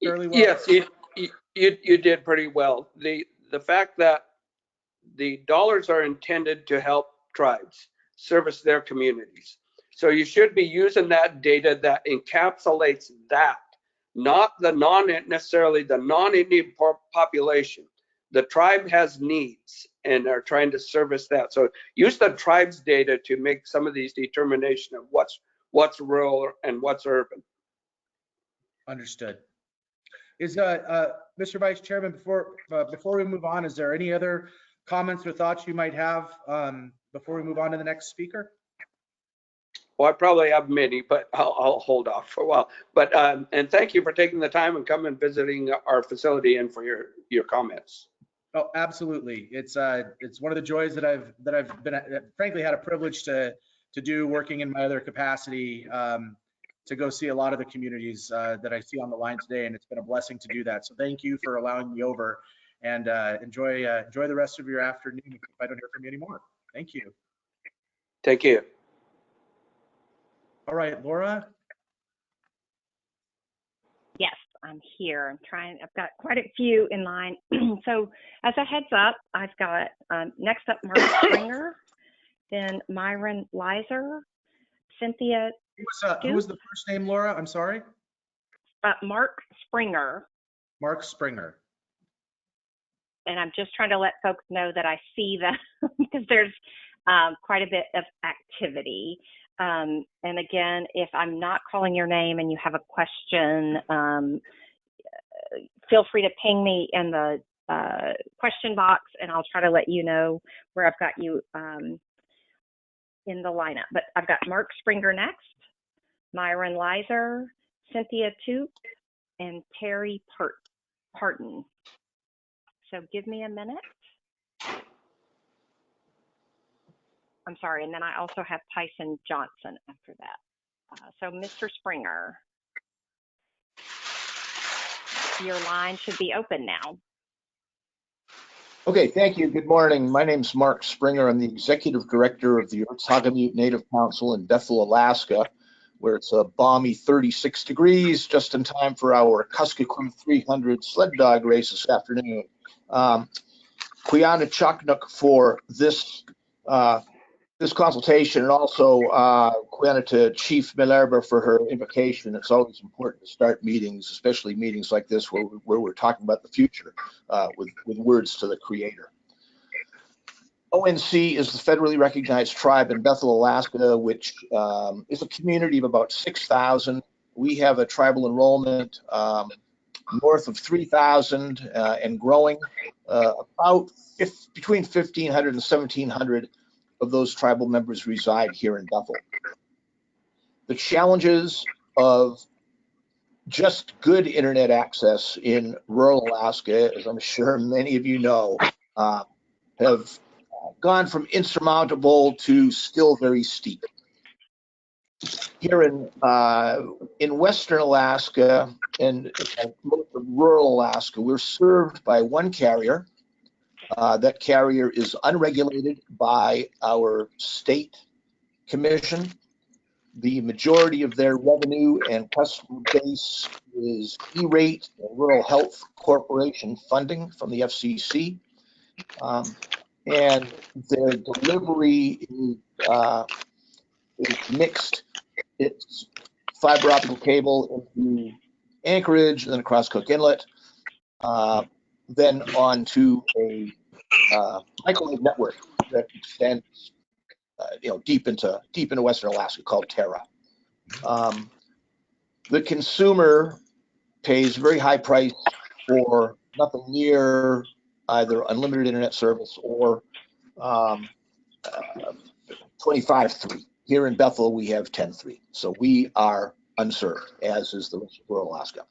fairly well? Yes, you did pretty well. The fact that the dollars are intended to help tribes service their communities. So you should be using that data that encapsulates that, not necessarily the non-Indian population. The tribe has needs and are trying to service that. So use the tribe's data to make some of these determination of what's rural and what's urban. Understood. Is Mr. Vice Chairman, before we move on, is there any other comments or thoughts you might have before we move on to the next speaker? Well, I probably have many, but I'll hold off for a while. But and thank you for taking the time and coming and visiting our facility and for your comments. Oh, absolutely. It's one of the joys that I've been frankly had a privilege to do working in my other capacity, to go see a lot of the communities that I see on the line today, and it's been a blessing to do that. So thank you for allowing me over, and enjoy the rest of your afternoon if I don't hear from you anymore. Thank you. Thank you. All right, Laura. Yes, I'm here. I've got quite a few in line. So as a heads up, I've got next up Mark Springer, then Myron Lizer, Cynthia. Who was the first name, Laura? I'm sorry. Mark Springer. Mark Springer. And I'm just trying to let folks know that I see that because there's quite a bit of activity. And again, if I'm not calling your name and you have a question, feel free to ping me in the question box and I'll try to let you know where I've got you in the lineup. But I've got Mark Springer next, Myron Lizer, Cynthia Toop, and Terry Parton. So give me a minute. I'm sorry, and then I also have Tyson Johnson after that. So Mr. Springer, your line should be open now. Okay, thank you. Good morning. My name's Mark Springer. I'm the Executive Director of the Sagamute Native Council in Bethel, Alaska, where it's a balmy 36 degrees, just in time for our Kuskokwim 300 sled dog race this afternoon. Kuyana Chaknuk for this this consultation, and also granted to Chief Millerba for her invocation. It's always important to start meetings, especially meetings like this where we're talking about the future with words to the Creator. ONC is the federally recognized tribe in Bethel, Alaska, which is a community of about 6,000. We have a tribal enrollment north of 3,000 and growing. About between 1,500 and 1,700 of those tribal members reside here in Bethel. The challenges of just good internet access in rural Alaska, as I'm sure many of you know, have gone from insurmountable to still very steep. Here in Western Alaska and most of rural Alaska, we're served by one carrier. That carrier is unregulated by our state commission. The majority of their revenue and customer base is E-rate and Rural Health Corporation funding from the FCC. And their delivery is mixed. It's fiber optic cable into Anchorage, then across Cook Inlet, then onto a microwave network that extends, deep into Western Alaska, called Terra. The consumer pays a very high price for nothing near either unlimited internet service or 25.3. Here in Bethel, we have 10.3. So we are unserved, as is the rest of rural Alaska.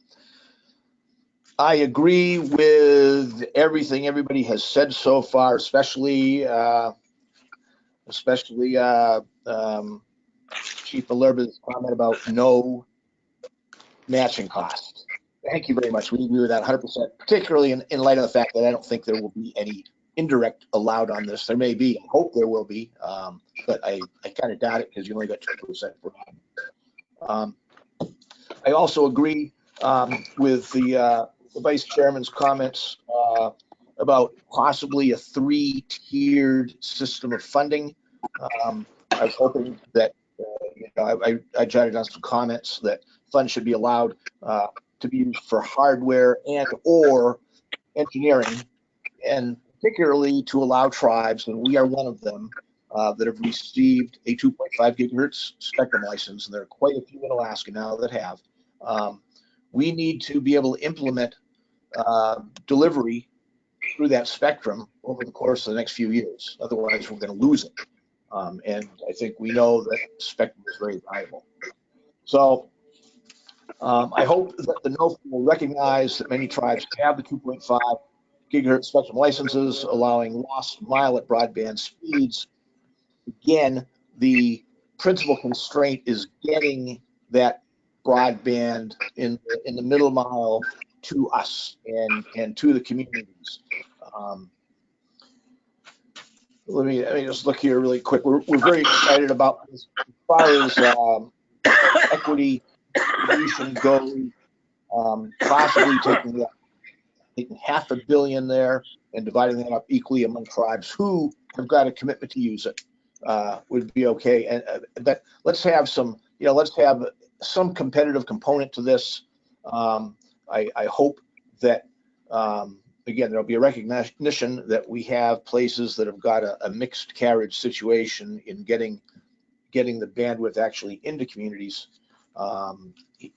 I agree with everything everybody has said so far, especially Chief Millerba's comment about no matching costs. Thank you very much. We agree with that 100%, particularly in light of the fact that I don't think there will be any indirect allowed on this. There may be. I hope there will be, but I kind of doubt it because you only got 2% for them. I also agree with the Vice Chairman's comments about possibly a 3-tiered system of funding. I was hoping that I jotted down some comments that funds should be allowed to be used for hardware and or engineering, and particularly to allow tribes, and we are one of them, that have received a 2.5 gigahertz spectrum license, and there are quite a few in Alaska now that have. We need to be able to implement delivery through that spectrum over the course of the next few years. Otherwise, we're going to lose it. And I think we know that spectrum is very valuable. So I hope that the NOFA will recognize that many tribes have the 2.5 gigahertz spectrum licenses, allowing last mile at broadband speeds. Again, the principal constraint is getting that broadband in the middle mile to us and to the communities. Let me just look here really quick. We're very excited about this as far as equity distribution goes, possibly taking $500 million there and dividing that up equally among tribes who have got a commitment to use it would be okay. And but let's have some competitive component to this. I hope that again, there'll be a recognition that we have places that have got a mixed carriage situation in getting the bandwidth actually into communities.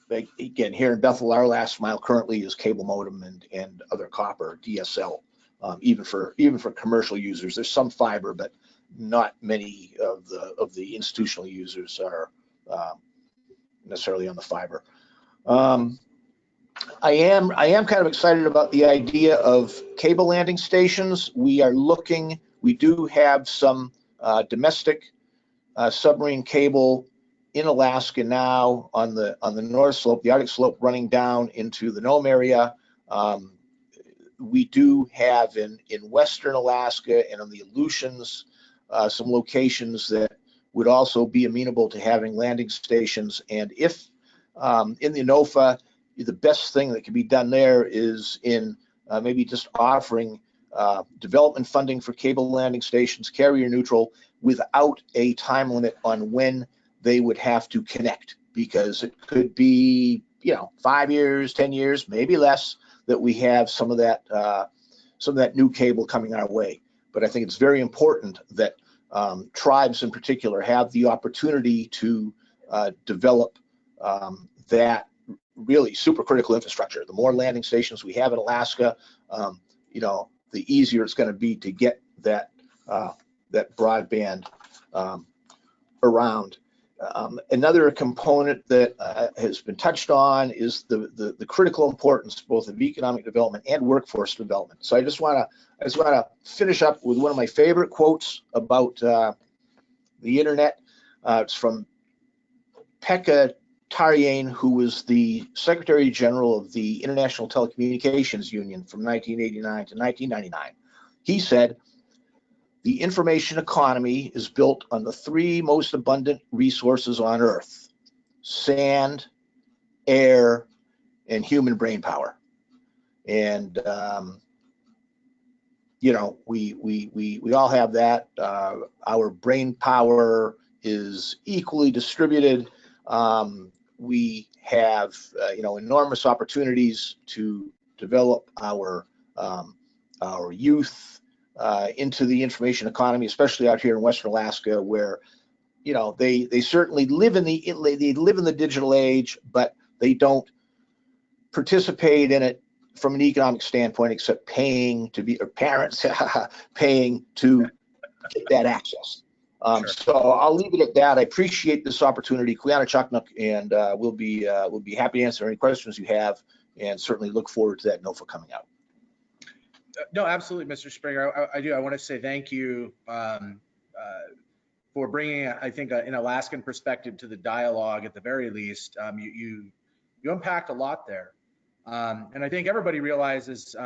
Again, here in Bethel, our last mile currently is cable modem and other copper DSL. Even for commercial users, there's some fiber, but not many of the institutional users are necessarily on the fiber. I am kind of excited about the idea of cable landing stations. We do have some domestic submarine cable in Alaska now on the north slope, the Arctic slope running down into the Nome area. We do have in Western Alaska and on the Aleutians some locations that would also be amenable to having landing stations. And if in the NOFA, the best thing that can be done there is in maybe just offering development funding for cable landing stations, carrier neutral, without a time limit on when they would have to connect, because it could be, 5 years, 10 years, maybe less, that we have some of that new cable coming our way. But I think it's very important that tribes in particular have the opportunity to develop that really super critical infrastructure. The more landing stations we have in Alaska, the easier it's going to be to get that broadband around. Another component that has been touched on is the critical importance both of economic development and workforce development. So I just want to finish up with one of my favorite quotes about the internet. It's from Pekka Tarjane, who was the Secretary General of the International Telecommunications Union from 1989 to 1999. He said, "The information economy is built on the three most abundant resources on Earth: sand, air, and human brain power." And we all have that. Our brain power is equally distributed. We have enormous opportunities to develop our youth into the information economy, especially out here in Western Alaska, where they certainly live in the digital age, but they don't participate in it from an economic standpoint, except paying to be, or parents paying to get that access. Sure. So I'll leave it at that. I appreciate this opportunity, Quianachaknuk, and we'll be happy to answer any questions you have, and certainly look forward to that NOFA coming out. No, absolutely, Mr. Springer. I do. I want to say thank you for bringing, I think, an Alaskan perspective to the dialogue at the very least. You unpacked a lot there. And I think everybody realizes,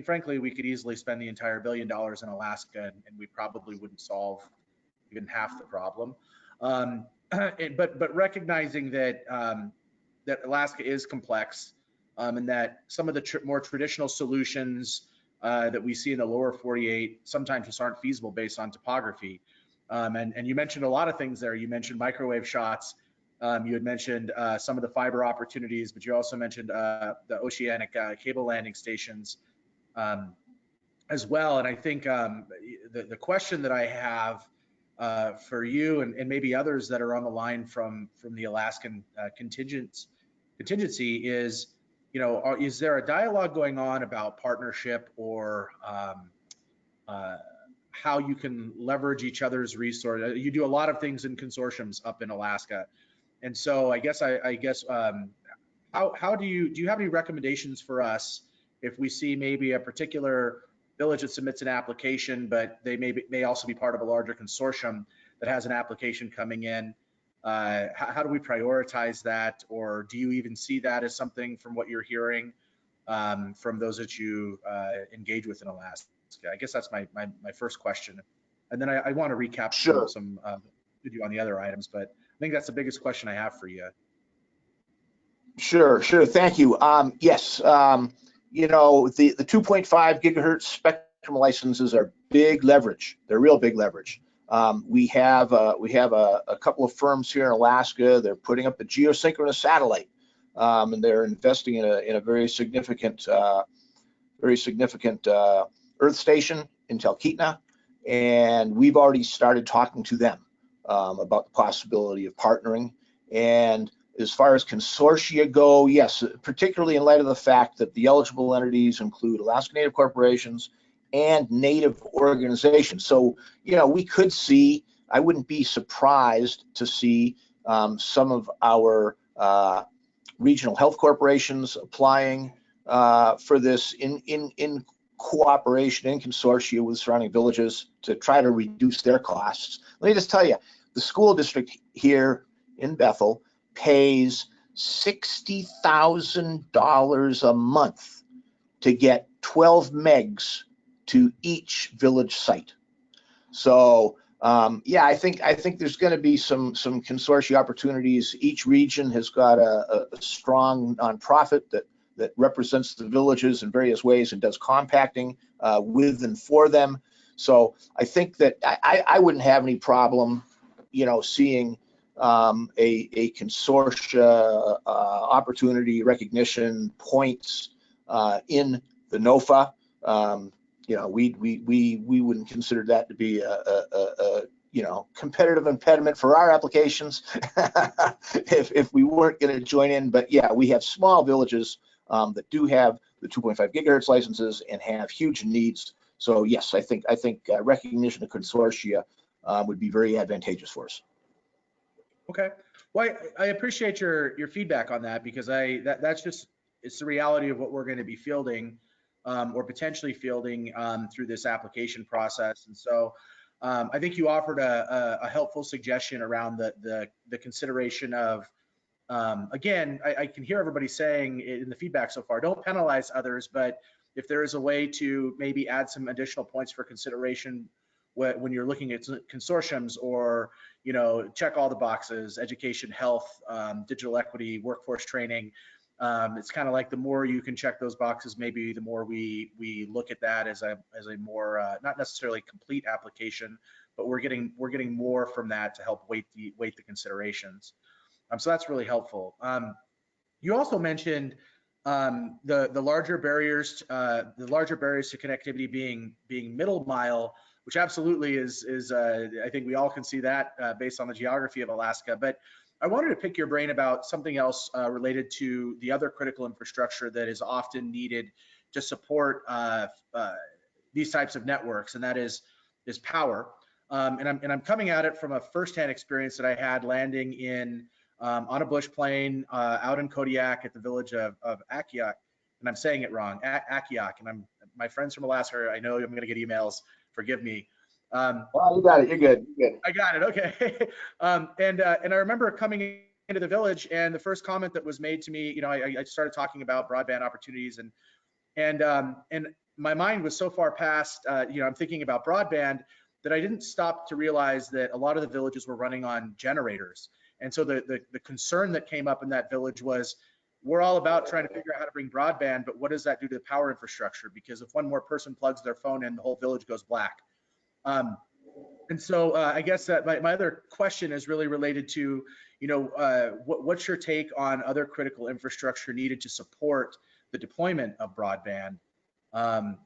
frankly, we could easily spend the entire $1 billion in Alaska and we probably wouldn't solve even half the problem. But recognizing that that Alaska is complex, and that some of the more traditional solutions that we see in the lower 48 sometimes just aren't feasible based on topography. And you mentioned a lot of things there. You mentioned microwave shots. You had mentioned some of the fiber opportunities, but you also mentioned the oceanic cable landing stations as well. And I think the question that I have for you and maybe others that are on the line from the Alaskan contingency is, is there a dialogue going on about partnership or how you can leverage each other's resources? You do a lot of things in consortiums up in Alaska. And so I guess how do you have any recommendations for us if we see maybe a particular village that submits an application, but they may also be part of a larger consortium that has an application coming in? How do we prioritize that, or do you even see that as something from what you're hearing from those that you engage with in Alaska? I guess that's my first question, and then I want to recap some with you on the other items, but I think that's the biggest question I have for you. Sure. Thank you. Yes, the 2.5 gigahertz spectrum licenses are big leverage. They're real big leverage. We have a couple of firms here in Alaska. They're putting up a geosynchronous satellite, and they're investing in a very significant Earth station in Talkeetna, and we've already started talking to them about the possibility of partnering. And as far as consortia go, yes, particularly in light of the fact that the eligible entities include Alaska Native corporations and Native organizations. So, we could see, I wouldn't be surprised to see some of our regional health corporations applying for this in cooperation, in consortia with surrounding villages to try to reduce their costs. Let me just tell you, the school district here in Bethel pays $60,000 a month to get 12 megs to each village site. So I think there's going to be some consortia opportunities. Each region has got a strong nonprofit that represents the villages in various ways and does compacting with and for them. So I think that I wouldn't have any problem, seeing a consortia opportunity recognition points in the NOFA. We wouldn't consider that to be a competitive impediment for our applications if we weren't going to join in. But yeah, we have small villages that do have the 2.5 gigahertz licenses and have huge needs. So yes, I think recognition of consortia would be very advantageous for us. Okay. Well, I appreciate your feedback on that, because that's just, it's the reality of what we're going to be fielding or potentially fielding through this application process. And so I think you offered a helpful suggestion around the consideration of, again, I can hear everybody saying in the feedback so far, don't penalize others, but if there is a way to maybe add some additional points for consideration when you're looking at consortiums, or check all the boxes, education, health, digital equity, workforce training. It's kind of like the more you can check those boxes, maybe the more we look at that as a more not necessarily complete application, but we're getting more from that to help weight the considerations. So that's really helpful. You also mentioned the larger barriers to connectivity being middle mile, which absolutely is I think we all can see that based on the geography of Alaska. But I wanted to pick your brain about something else related to the other critical infrastructure that is often needed to support these types of networks, and that is power. And I'm coming at it from a firsthand experience that I had landing in on a bush plane out in Kodiak at the village of Akiak, and I'm saying it wrong, Akiak. And my friends from Alaska, I know I'm going to get emails. Forgive me. Well, you got it. You're good. I got it. Okay. And I remember coming into the village, and the first comment that was made to me, I started talking about broadband opportunities, and my mind was so far past, I'm thinking about broadband, that I didn't stop to realize that a lot of the villages were running on generators. And so the concern that came up in that village was, we're all about trying to figure out how to bring broadband, but what does that do to the power infrastructure? Because if one more person plugs their phone in, the whole village goes black. And so I guess that my other question is really related to, what's your take on other critical infrastructure needed to support the deployment of broadband? How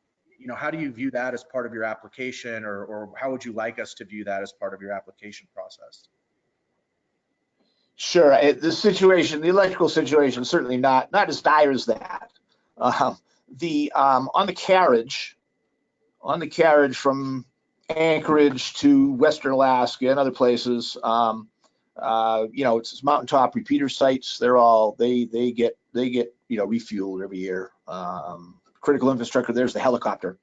do you view that as part of your application, or how would you like us to view that as part of your application process? Sure. The electrical situation, certainly not as dire as that. On the carriage from Anchorage to Western Alaska and other places, it's mountaintop repeater sites. They get refueled every year. Critical infrastructure, there's the helicopter.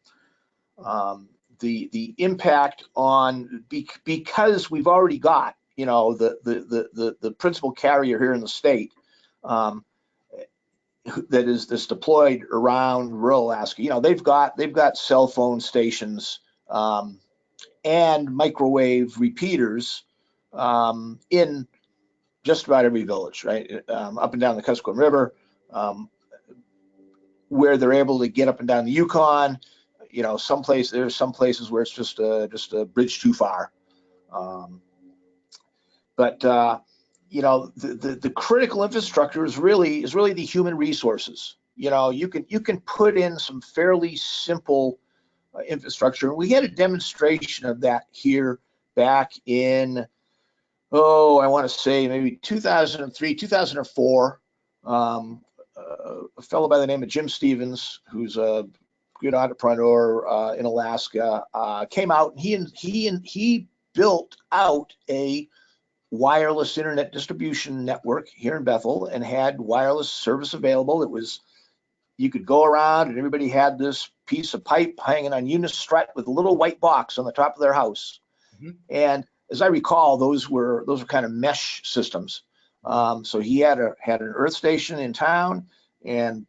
The impact on, because we've already got the principal carrier here in the state that is this deployed around rural Alaska. They've got cell phone stations and microwave repeaters in just about every village, right? Up and down the Kuskokwim River, where they're able to get up and down the Yukon. There's some places where it's just a bridge too far. But the critical infrastructure is really the human resources. You can put in some fairly simple infrastructure. We had a demonstration of that here back in, I want to say maybe 2003, 2004. A fellow by the name of Jim Stevens, who's a good entrepreneur in Alaska, came out, and he built out a wireless internet distribution network here in Bethel and had wireless service available. You could go around and everybody had this piece of pipe hanging on unistrut with a little white box on the top of their house. Mm-hmm. And as I recall, those were kind of mesh systems. So he had an earth station in town and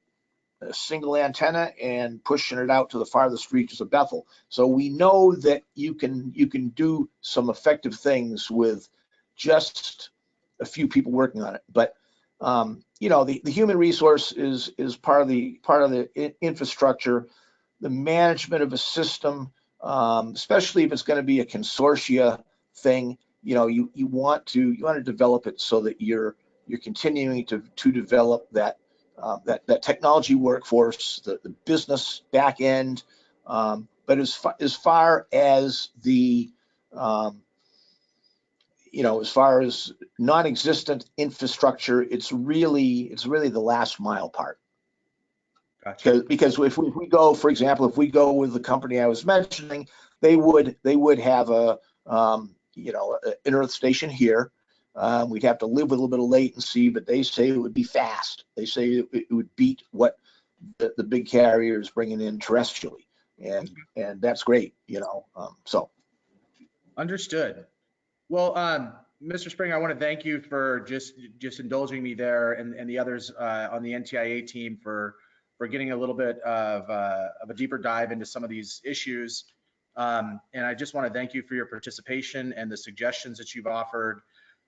a single antenna and pushing it out to the farthest reaches of Bethel. So we know that you can do some effective things with just a few people working on it. But You know, the human resource is part of the infrastructure, the management of a system, especially if it's going to be a consortia thing. You know, you want to develop it so that you're continuing to develop that that technology workforce, the business back end. But as far as the you know, as far as non-existent infrastructure, it's really the last mile part. Gotcha. Because if we go, for example, if we go with the company I was mentioning, they would have a you know, an earth station here. We'd have to live with a little bit of latency, but they say it would be fast. They say it would beat what the big carrier is bringing in terrestrially, and that's great, you know. So Understood. Well, Mr. Spring, I want to thank you for just indulging me there, and the others on the NTIA team for getting a little bit of a deeper dive into some of these issues. And I just want to thank you for your participation and the suggestions that you've offered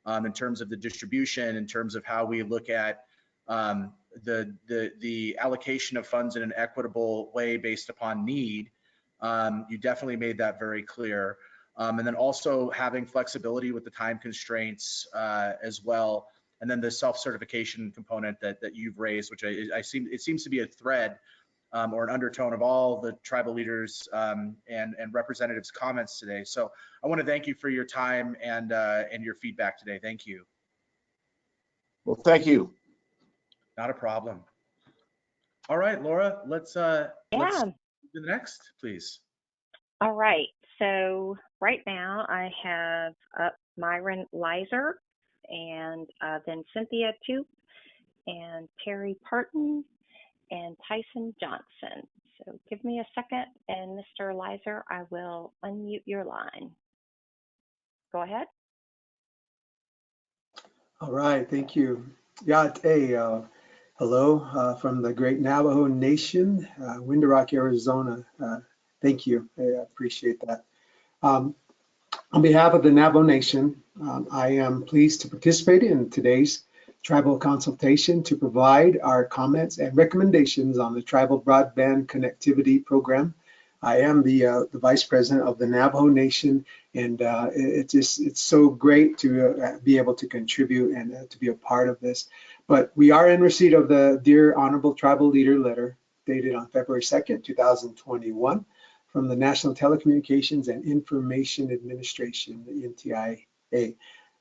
in terms of the distribution, in terms of how we look at the allocation of funds in an equitable way based upon need. You definitely made that very clear. And then also having flexibility with the time constraints as well. And then the self-certification component that you've raised, which it seems to be a thread or an undertone of all the tribal leaders and representatives' comments today. So I want to thank you for your time and your feedback today. Thank you. well, thank you. Not a problem. All right, Laura, let's do the next, please. All right. So right now I have up Myron Leiser and then Cynthia Toop and Terry Parton and Tyson Johnson. So give me a second, and Mr. Leiser, I will unmute your line. Go ahead. All right, thank you. Yeah, hey, hello from the great Navajo Nation, Window Rock, Arizona. Thank you, I appreciate that. On behalf of the Navajo Nation, I am pleased to participate in today's Tribal Consultation to provide our comments and recommendations on the Tribal Broadband Connectivity Program. I am the Vice President of the Navajo Nation, and it's so great to be able to contribute and to be a part of this. But we are in receipt of the Dear Honorable Tribal Leader letter dated on February 2nd, 2021 from the National Telecommunications and Information Administration, the NTIA.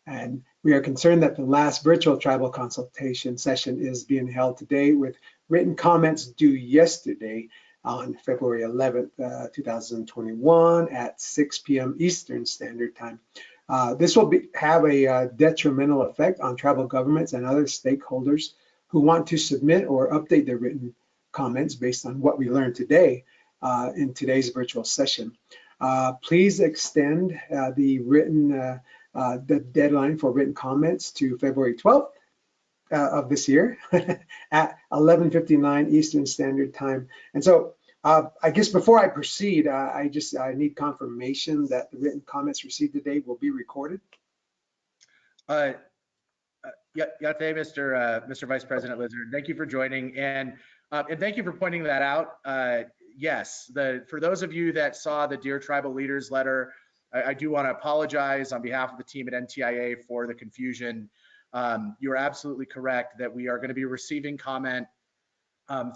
And we are concerned that the last virtual tribal consultation session is being held today with written comments due yesterday on February 11th, 2021 at 6 p.m. Eastern Standard Time. This will have a detrimental effect on tribal governments and other stakeholders who want to submit or update their written comments based on what we learned today in today's virtual session. Please extend the deadline for written comments to February 12th of this year at 11:59 Eastern Standard Time. And so I guess before I proceed, I need confirmation that the written comments received today will be recorded. Yate, Mr. Vice President Lizard, thank you for joining, and thank you for pointing that out. Yes, for those of you that saw the Dear Tribal Leaders letter, I do want to apologize on behalf of the team at NTIA for the confusion. You are absolutely correct that we are going to be receiving comment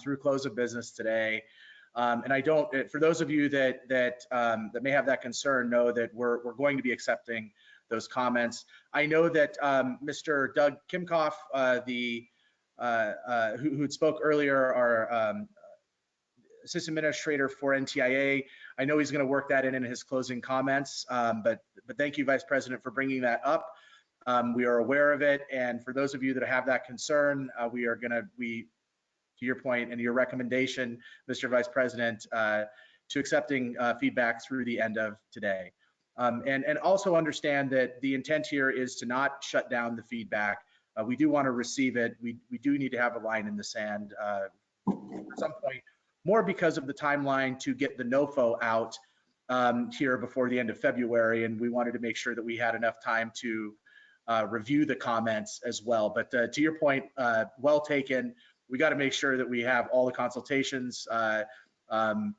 through close of business today. And I don't, for those of you that may have that concern, know that we're going to be accepting those comments. I know that Mr. Doug Kimkoff, who spoke earlier, our Assistant Administrator for NTIA, I know he's going to work that in his closing comments. But thank you, Vice President, for bringing that up. We are aware of it, and for those of you that have that concern, we are going to, to your point and your recommendation, Mr. Vice President, to accepting feedback through the end of today. And also understand that the intent here is to not shut down the feedback. We do want to receive it. We do need to have a line in the sand at some point, more because of the timeline to get the NOFO out here before the end of February, and we wanted to make sure that we had enough time to review the comments as well. But to your point, well taken. We got to make sure that we have all the consultations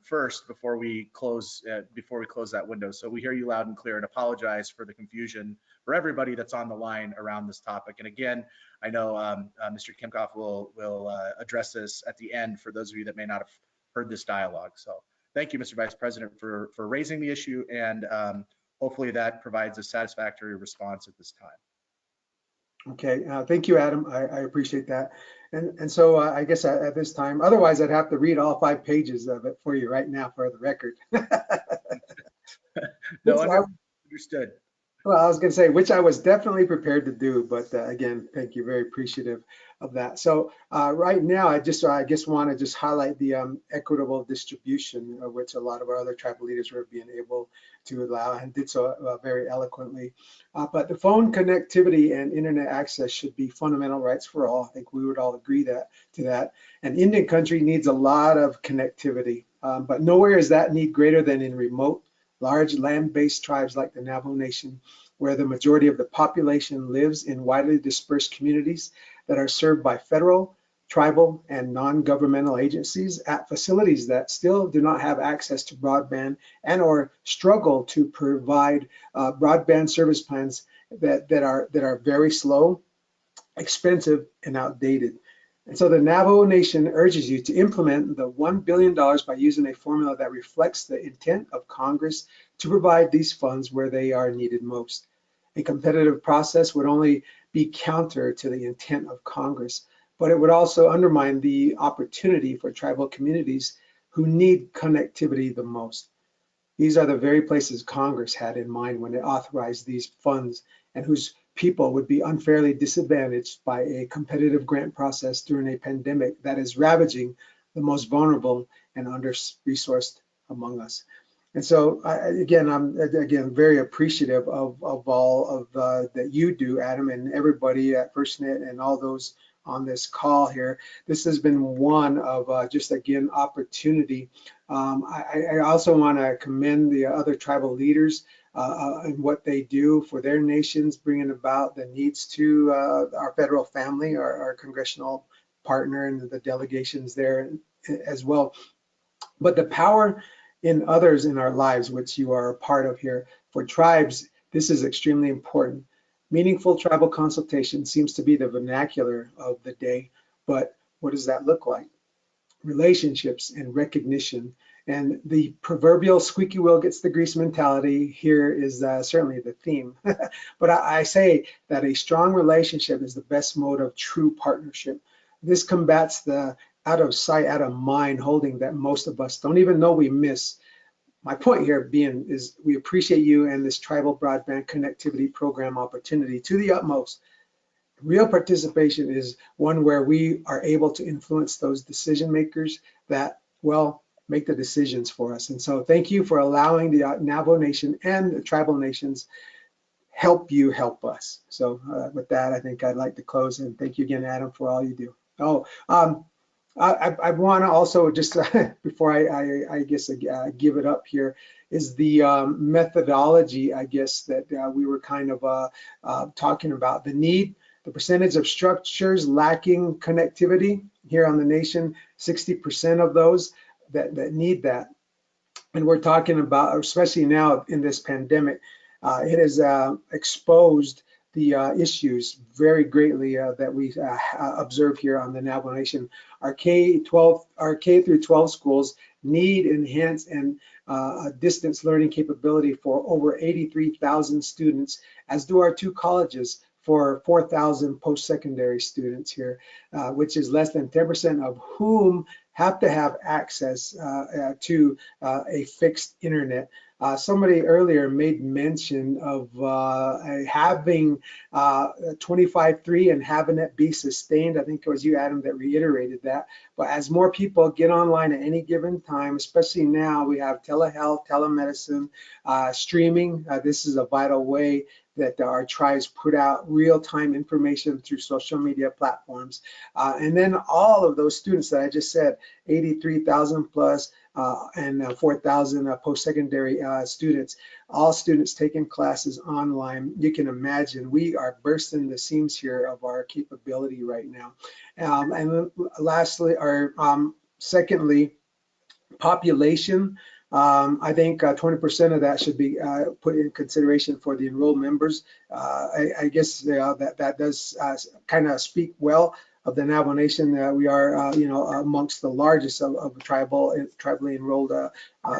first before we close that window. So we hear you loud and clear and apologize for the confusion for everybody that's on the line around this topic. And again, I know Mr. Kimkoff will address this at the end for those of you that may not have heard this dialogue. So thank you, Mr. Vice President, for raising the issue, and hopefully that provides a satisfactory response at this time. Okay, thank you, Adam. I appreciate that. And so I guess at this time, otherwise I'd have to read all 5 pages of it for you right now for the record. No, understood. Well, I was going to say, which I was definitely prepared to do, but again, thank you, very appreciative of that. So right now, I guess want to just highlight the equitable distribution, which a lot of our other tribal leaders were being able to allow and did so very eloquently. But the phone connectivity and internet access should be fundamental rights for all. I think we would all agree to that. And Indian country needs a lot of connectivity, but nowhere is that need greater than in remote, large land-based tribes like the Navajo Nation, where the majority of the population lives in widely dispersed communities that are served by federal, tribal, and non-governmental agencies at facilities that still do not have access to broadband and or struggle to provide broadband service plans that are very slow, expensive, and outdated. And so the Navajo Nation urges you to implement the $1 billion by using a formula that reflects the intent of Congress to provide these funds where they are needed most. A competitive process would only be counter to the intent of Congress, but it would also undermine the opportunity for tribal communities who need connectivity the most. These are the very places Congress had in mind when it authorized these funds, and whose people would be unfairly disadvantaged by a competitive grant process during a pandemic that is ravaging the most vulnerable and under-resourced among us. And so, I'm very appreciative of all of that you do, Adam, and everybody at FirstNet and all those on this call here. This has been one of just, again, opportunity. I also want to commend the other tribal leaders and what they do for their nations, bringing about the needs to our federal family, our congressional partner, and the delegations there as well. But the power in others in our lives, which you are a part of here, for tribes, this is extremely important. Meaningful tribal consultation seems to be the vernacular of the day, but what does that look like? Relationships and recognition. And the proverbial squeaky wheel gets the grease mentality here is certainly the theme. But I say that a strong relationship is the best mode of true partnership. This combats the out of sight, out of mind holding that most of us don't even know we miss. My point here being is we appreciate you and this Tribal Broadband Connectivity Program opportunity to the utmost. Real participation is one where we are able to influence those decision makers that, well, make the decisions for us. And so thank you for allowing the Navajo Nation and the tribal nations help you help us. So with that, I think I'd like to close, and thank you again, Adam, for all you do. Oh, I want to also just before I guess give it up here is the methodology, I guess, that we were kind of talking about. The percentage of structures lacking connectivity here on the nation, 60% of those that need that. And we're talking about, especially now in this pandemic, it has exposed the issues very greatly that we observe here on the Navajo Nation. Our K through 12 schools need enhanced and distance learning capability for over 83,000 students, as do our 2 colleges for 4,000 post-secondary students here, which is less than 10% of whom have to have access to a fixed internet. Somebody earlier made mention of having 25.3 and having it be sustained. I think it was you, Adam, that reiterated that. But as more people get online at any given time, especially now, we have telehealth, telemedicine, streaming. This is a vital way that our tribes put out real-time information through social media platforms. And then all of those students that I just said, 83,000 plus, and 4,000 post-secondary students, all students taking classes online. You can imagine we are bursting the seams here of our capability right now. And lastly, or secondly, population. I think 20% of that should be put in consideration for the enrolled members. I guess that does kind of speak well of the Navajo Nation. We are, amongst the largest of tribally enrolled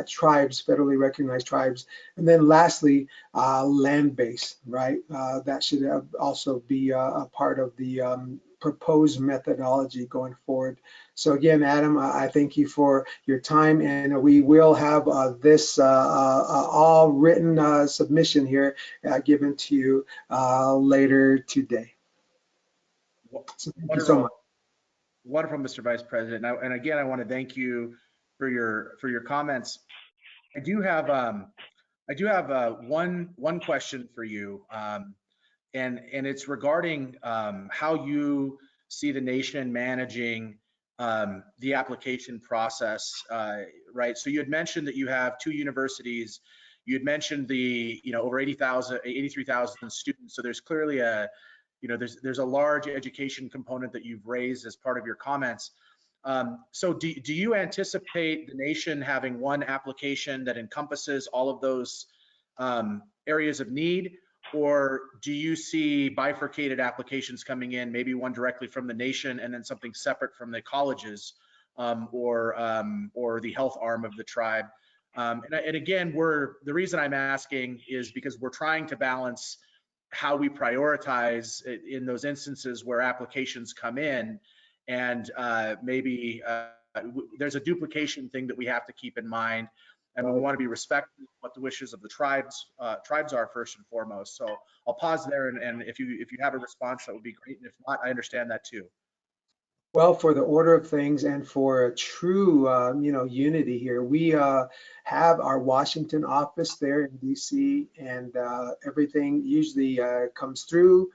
tribes, federally recognized tribes. And then lastly, land base, right? That should also be a part of the proposed methodology going forward. So again, Adam, I thank you for your time, and we will have this all written submission here given to you later today. So thank you so much. Wonderful, Mr. Vice President. And again, I want to thank you for your comments. I do have one question for you, and it's regarding how you see the nation managing the application process, right? So you had mentioned that you have 2 universities. You had mentioned the over 83,000 students. So there's clearly a there's a large education component that you've raised as part of your comments. So do you anticipate the nation having one application that encompasses all of those areas of need, or do you see bifurcated applications coming in, maybe one directly from the nation and then something separate from the colleges or the health arm of the tribe? And again, the reason I'm asking is because we're trying to balance how we prioritize in those instances where applications come in, and maybe there's a duplication thing that we have to keep in mind, and we want to be respectful of what the wishes of the tribes are first and foremost. So I'll pause there, and if you have a response, that would be great, and if not, I understand that too. Well, for the order of things and for a true, unity here, we have our Washington office there in DC, and everything usually comes through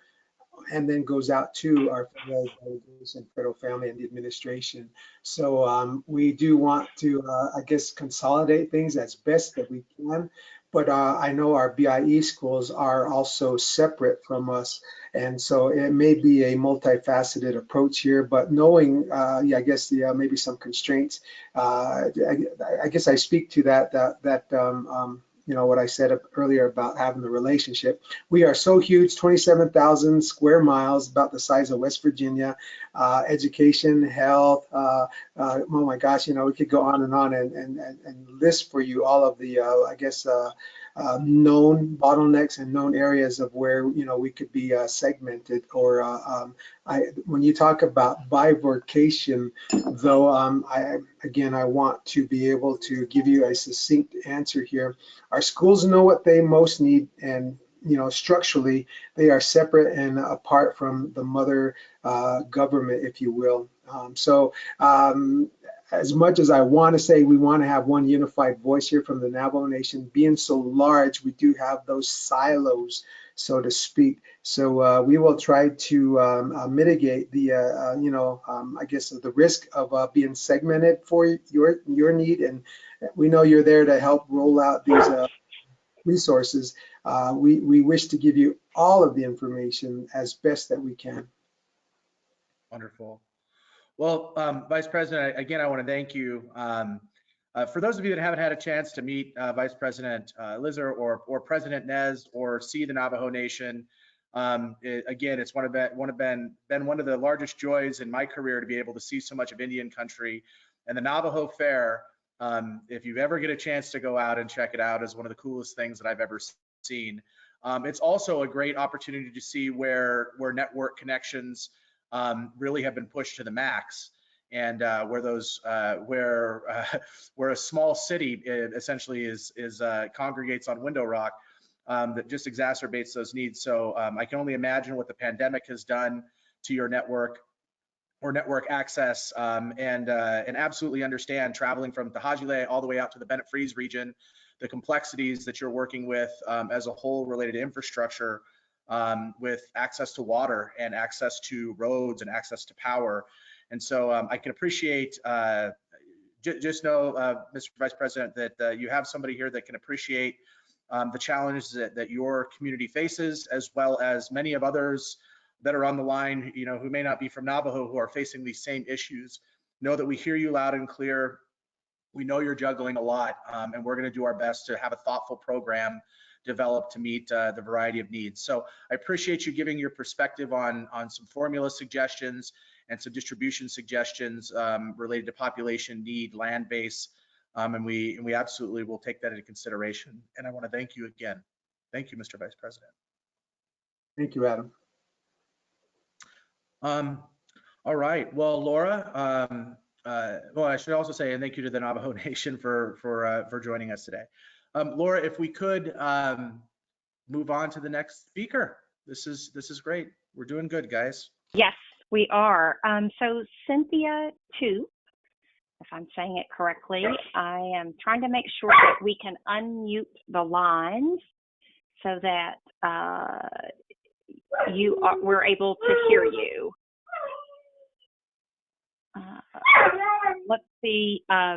and then goes out to our federal delegation, federal family and the administration. So we do want to, I guess, consolidate things as best that we can. But I know our BIE schools are also separate from us. And so it may be a multifaceted approach here, but knowing, I guess, maybe some constraints, I guess I speak to that what I said earlier about having the relationship. We are so huge, 27,000 square miles, about the size of West Virginia. Education, health, oh my gosh, we could go on and list for you all of the, known bottlenecks and known areas of where, we could be segmented. Or when you talk about bifurcation, though, I want to be able to give you a succinct answer here. Our schools know what they most need, and structurally they are separate and apart from the mother government, if you will. As much as I want to say we want to have one unified voice here from the Navajo Nation, being so large, we do have those silos, so to speak. So we will try to mitigate the, the risk of being segmented for your need. And we know you're there to help roll out these resources. We wish to give you all of the information as best that we can. Wonderful. Well, Vice President, again, I want to thank you. For those of you that haven't had a chance to meet Vice President Lizer or President Nez or see the Navajo Nation, again, it's been one of the largest joys in my career to be able to see so much of Indian country. And the Navajo Fair, if you ever get a chance to go out and check it out, is one of the coolest things that I've ever seen. It's also a great opportunity to see where network connections really have been pushed to the max, and where a small city essentially congregates on Window Rock, that just exacerbates those needs. So I can only imagine what the pandemic has done to your network or network access, and absolutely understand, traveling from Tahajile all the way out to the Bennett Freeze region, the complexities that you're working with as a whole related to infrastructure, with access to water and access to roads and access to power. And so I can appreciate just know, Mr. Vice President, that you have somebody here that can appreciate the challenges that your community faces, as well as many of others that are on the line, who may not be from Navajo, who are facing these same issues. Know that we hear you loud and clear. We know you're juggling a lot, and we're going to do our best to have a thoughtful program developed to meet the variety of needs. So I appreciate you giving your perspective on some formula suggestions and some distribution suggestions related to population need, land base, and we absolutely will take that into consideration. And I want to thank you again. Thank you, Mr. Vice President. Thank you, Adam. All right. Well, Laura, well, I should also say, and thank you to the Navajo Nation for joining us today. Laura, if we could move on to the next speaker. This is great. We're doing good, guys. Yes, we are. So Cynthia 2, if I'm saying it correctly, I am trying to make sure that we can unmute the lines so that we're able to hear you. Let's see. I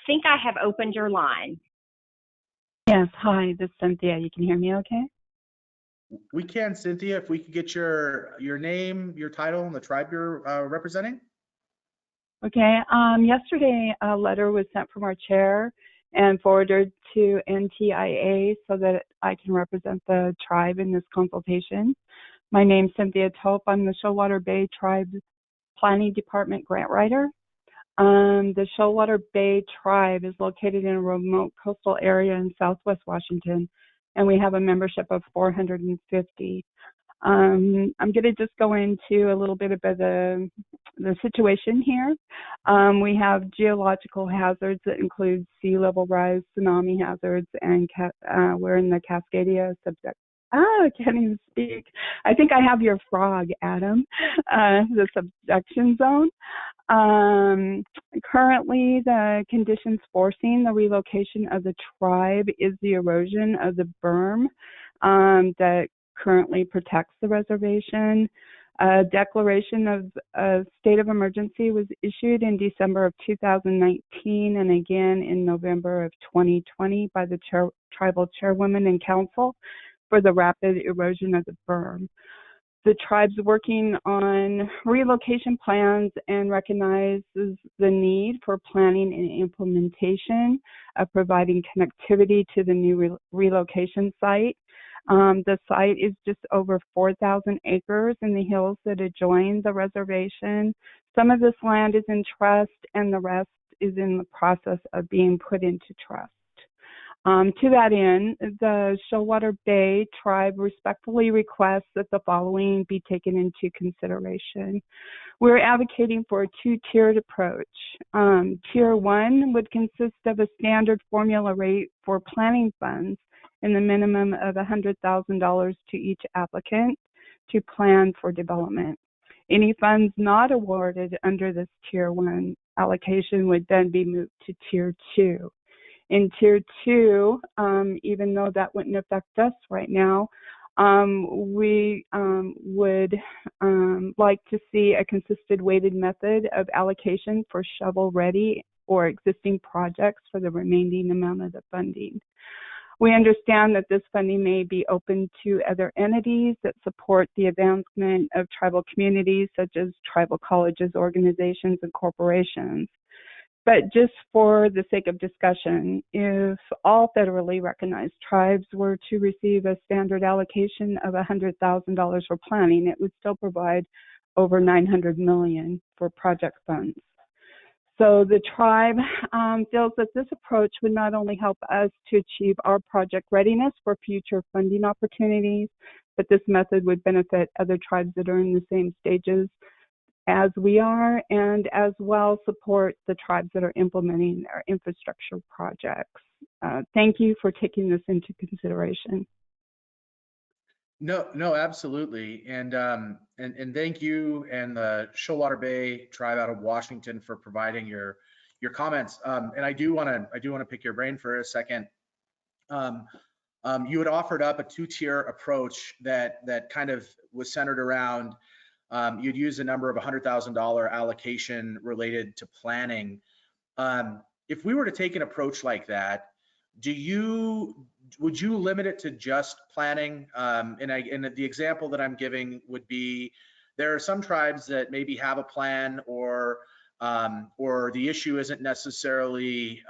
think I have opened your line. Yes. Hi, this is Cynthia. You can hear me okay? We can, Cynthia. If we could get your name, your title, and the tribe you're representing. Okay. Yesterday, a letter was sent from our chair and forwarded to NTIA so that I can represent the tribe in this consultation. My name's Cynthia Tope. I'm the Shoalwater Bay Tribe Planning Department grant writer. The Shoalwater Bay Tribe is located in a remote coastal area in Southwest Washington, and we have a membership of 450. I'm going to just go into a little bit about the situation here. We have geological hazards that include sea level rise, tsunami hazards, and we're in the Cascadia subject. I can't even speak. I think I have your frog, Adam, the subduction zone. Currently, the conditions forcing the relocation of the tribe is the erosion of the berm that currently protects the reservation. A declaration of a state of emergency was issued in December of 2019 and again in November of 2020 by the tribal chairwoman and council for the rapid erosion of the berm. The tribe's working on relocation plans and recognizes the need for planning and implementation of providing connectivity to the new relocation site. The site is just over 4,000 acres in the hills that adjoin the reservation. Some of this land is in trust and the rest is in the process of being put into trust. To that end, the Shoalwater Bay Tribe respectfully requests that the following be taken into consideration. We're advocating for a two-tiered approach. Tier 1 would consist of a standard formula rate for planning funds in the minimum of $100,000 to each applicant to plan for development. Any funds not awarded under this Tier 1 allocation would then be moved to Tier 2. In Tier 2, even though that wouldn't affect us right now, we would like to see a consistent weighted method of allocation for shovel-ready or existing projects for the remaining amount of the funding. We understand that this funding may be open to other entities that support the advancement of tribal communities, such as tribal colleges, organizations, and corporations. But just for the sake of discussion, if all federally recognized tribes were to receive a standard allocation of $100,000 for planning, it would still provide over $900 million for project funds. So the tribe feels that this approach would not only help us to achieve our project readiness for future funding opportunities, but this method would benefit other tribes that are in the same stages as we are, and as well support the tribes that are implementing their infrastructure projects. Thank you for taking this into consideration. No, absolutely, and thank you and the Shoalwater Bay Tribe out of Washington for providing your comments. And I do want to pick your brain for a second. You had offered up a two-tier approach that kind of was centered around. You'd use a number of $100,000 allocation related to planning. If we were to take an approach like that, would you limit it to just planning? And the example that I'm giving would be, there are some tribes that maybe have a plan, or the issue isn't necessarily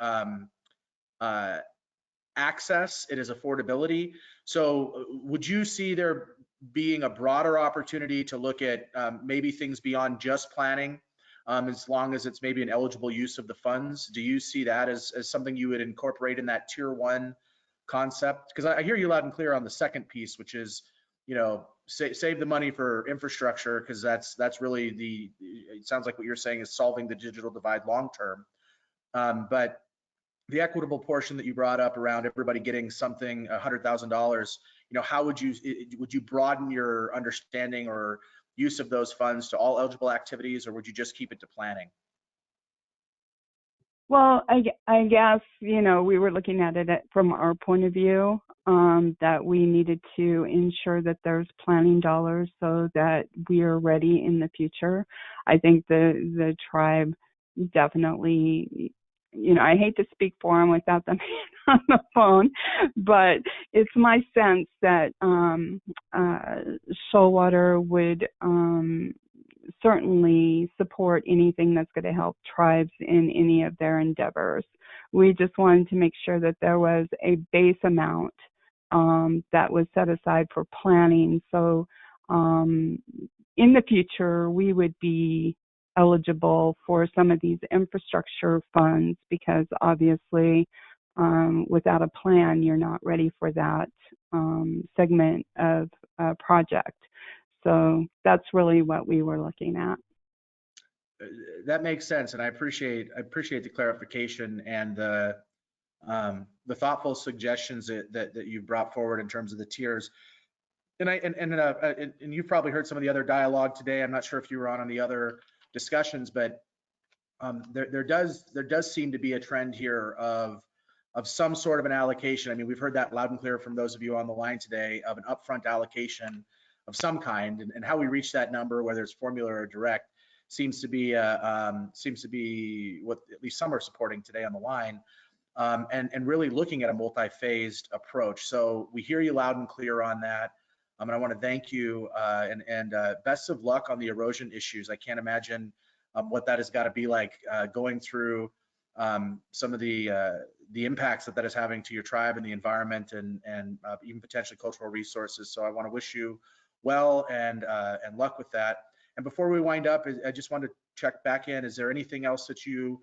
access, it is affordability. So would you see there being a broader opportunity to look at maybe things beyond just planning, as long as it's maybe an eligible use of the funds? Do you see that as something you would incorporate in that tier 1 concept? Because I hear you loud and clear on the second piece, which is, save the money for infrastructure, because that's really it sounds like what you're saying is solving the digital divide long term. But the equitable portion that you brought up around everybody getting something, $100,000, how would you broaden your understanding or use of those funds to all eligible activities, or would you just keep it to planning? Well, I guess, we were looking at it from our point of view, that we needed to ensure that there's planning dollars so that we are ready in the future. I think the tribe definitely, I hate to speak for them without them on the phone, but it's my sense that Shoalwater would certainly support anything that's going to help tribes in any of their endeavors. We just wanted to make sure that there was a base amount that was set aside for planning. So in the future, we would be eligible for some of these infrastructure funds, because obviously without a plan, you're not ready for that segment of project. So that's really what we were looking at. That makes sense, and I appreciate the clarification and the thoughtful suggestions that you brought forward in terms of the tiers. And you've probably heard some of the other dialogue today. I'm not sure if you were on the other discussions, but there does seem to be a trend here of some sort of an allocation. I mean, we've heard that loud and clear from those of you on the line today, of an upfront allocation of some kind, and how we reach that number, whether it's formula or direct, seems to be what at least some are supporting today on the line, and really looking at a multi-phased approach. So we hear you loud and clear on that. And I want to thank you, and best of luck on the erosion issues. I can't imagine what that has got to be like, going through some of the impacts that is having to your tribe and the environment, and even potentially cultural resources. So I want to wish you well and luck with that. And before we wind up, I just wanted to check back in. Is there anything else that you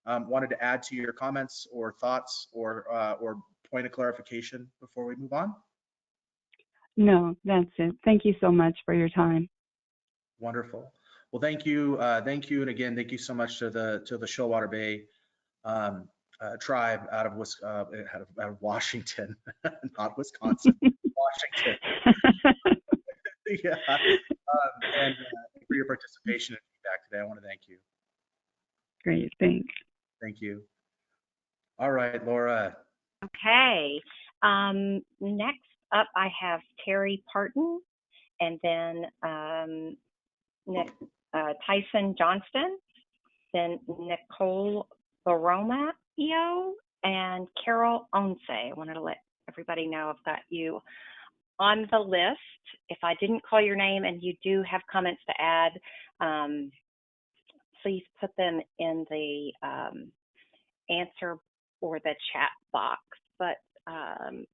wanted to add to your comments or thoughts, or point of clarification before we move on? No, that's it. Thank you so much for your time. Wonderful. Well, thank you, and again, thank you so much to the Shoalwater Bay tribe out of Washington, not Wisconsin, Washington. Yeah, and for your participation and feedback today. I want to thank you. Great, thanks. Thank you. All right, Laura. Okay. Next up, I have Terry Parton, and then Tyson Johnston, then Nicole Baromio, and Carol Onse. I wanted to let everybody know I've got you on the list. If I didn't call your name and you do have comments to add, please put them in the answer or the chat box. But I'm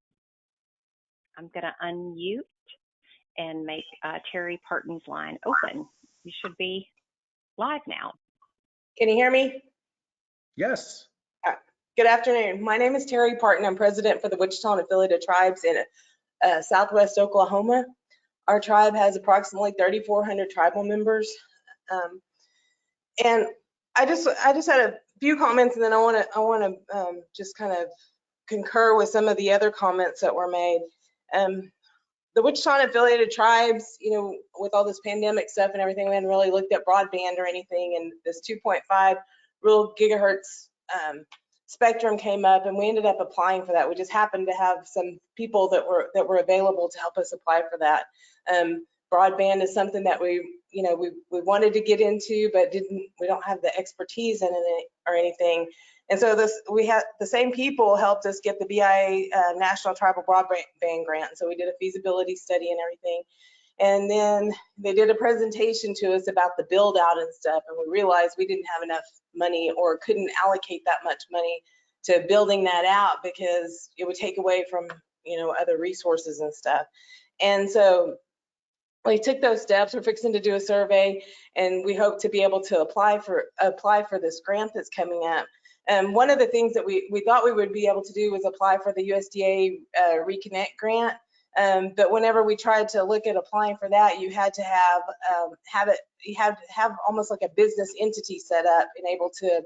going to unmute and make Terry Parton's line open. You should be live now. Can you hear me? Yes. Good afternoon. My name is Terry Parton. I'm president for the Wichita and affiliated tribes in Southwest Oklahoma. Our tribe has approximately 3,400 tribal members. And I just had a few comments, and then I want to just kind of concur with some of the other comments that were made. The Wichita and affiliated tribes, with all this pandemic stuff and everything, we hadn't really looked at broadband or anything, and this 2.5 rural gigahertz spectrum came up, and we ended up applying for that. We just happened to have some people that were available to help us apply for that. Broadband is something that we wanted to get into, but we don't have the expertise in it or anything. And so we had the same people helped us get the BIA National Tribal Broadband Grant. So we did a feasibility study and everything. And then they did a presentation to us about the build out and stuff. And we realized we didn't have enough money or couldn't allocate that much money to building that out because it would take away from, other resources and stuff. And so we took those steps. We're fixing to do a survey, and we hope to be able to apply for this grant that's coming up. And one of the things that we thought we would be able to do was apply for the USDA Reconnect grant. But whenever we tried to look at applying for that, you had to have almost like a business entity set up and able to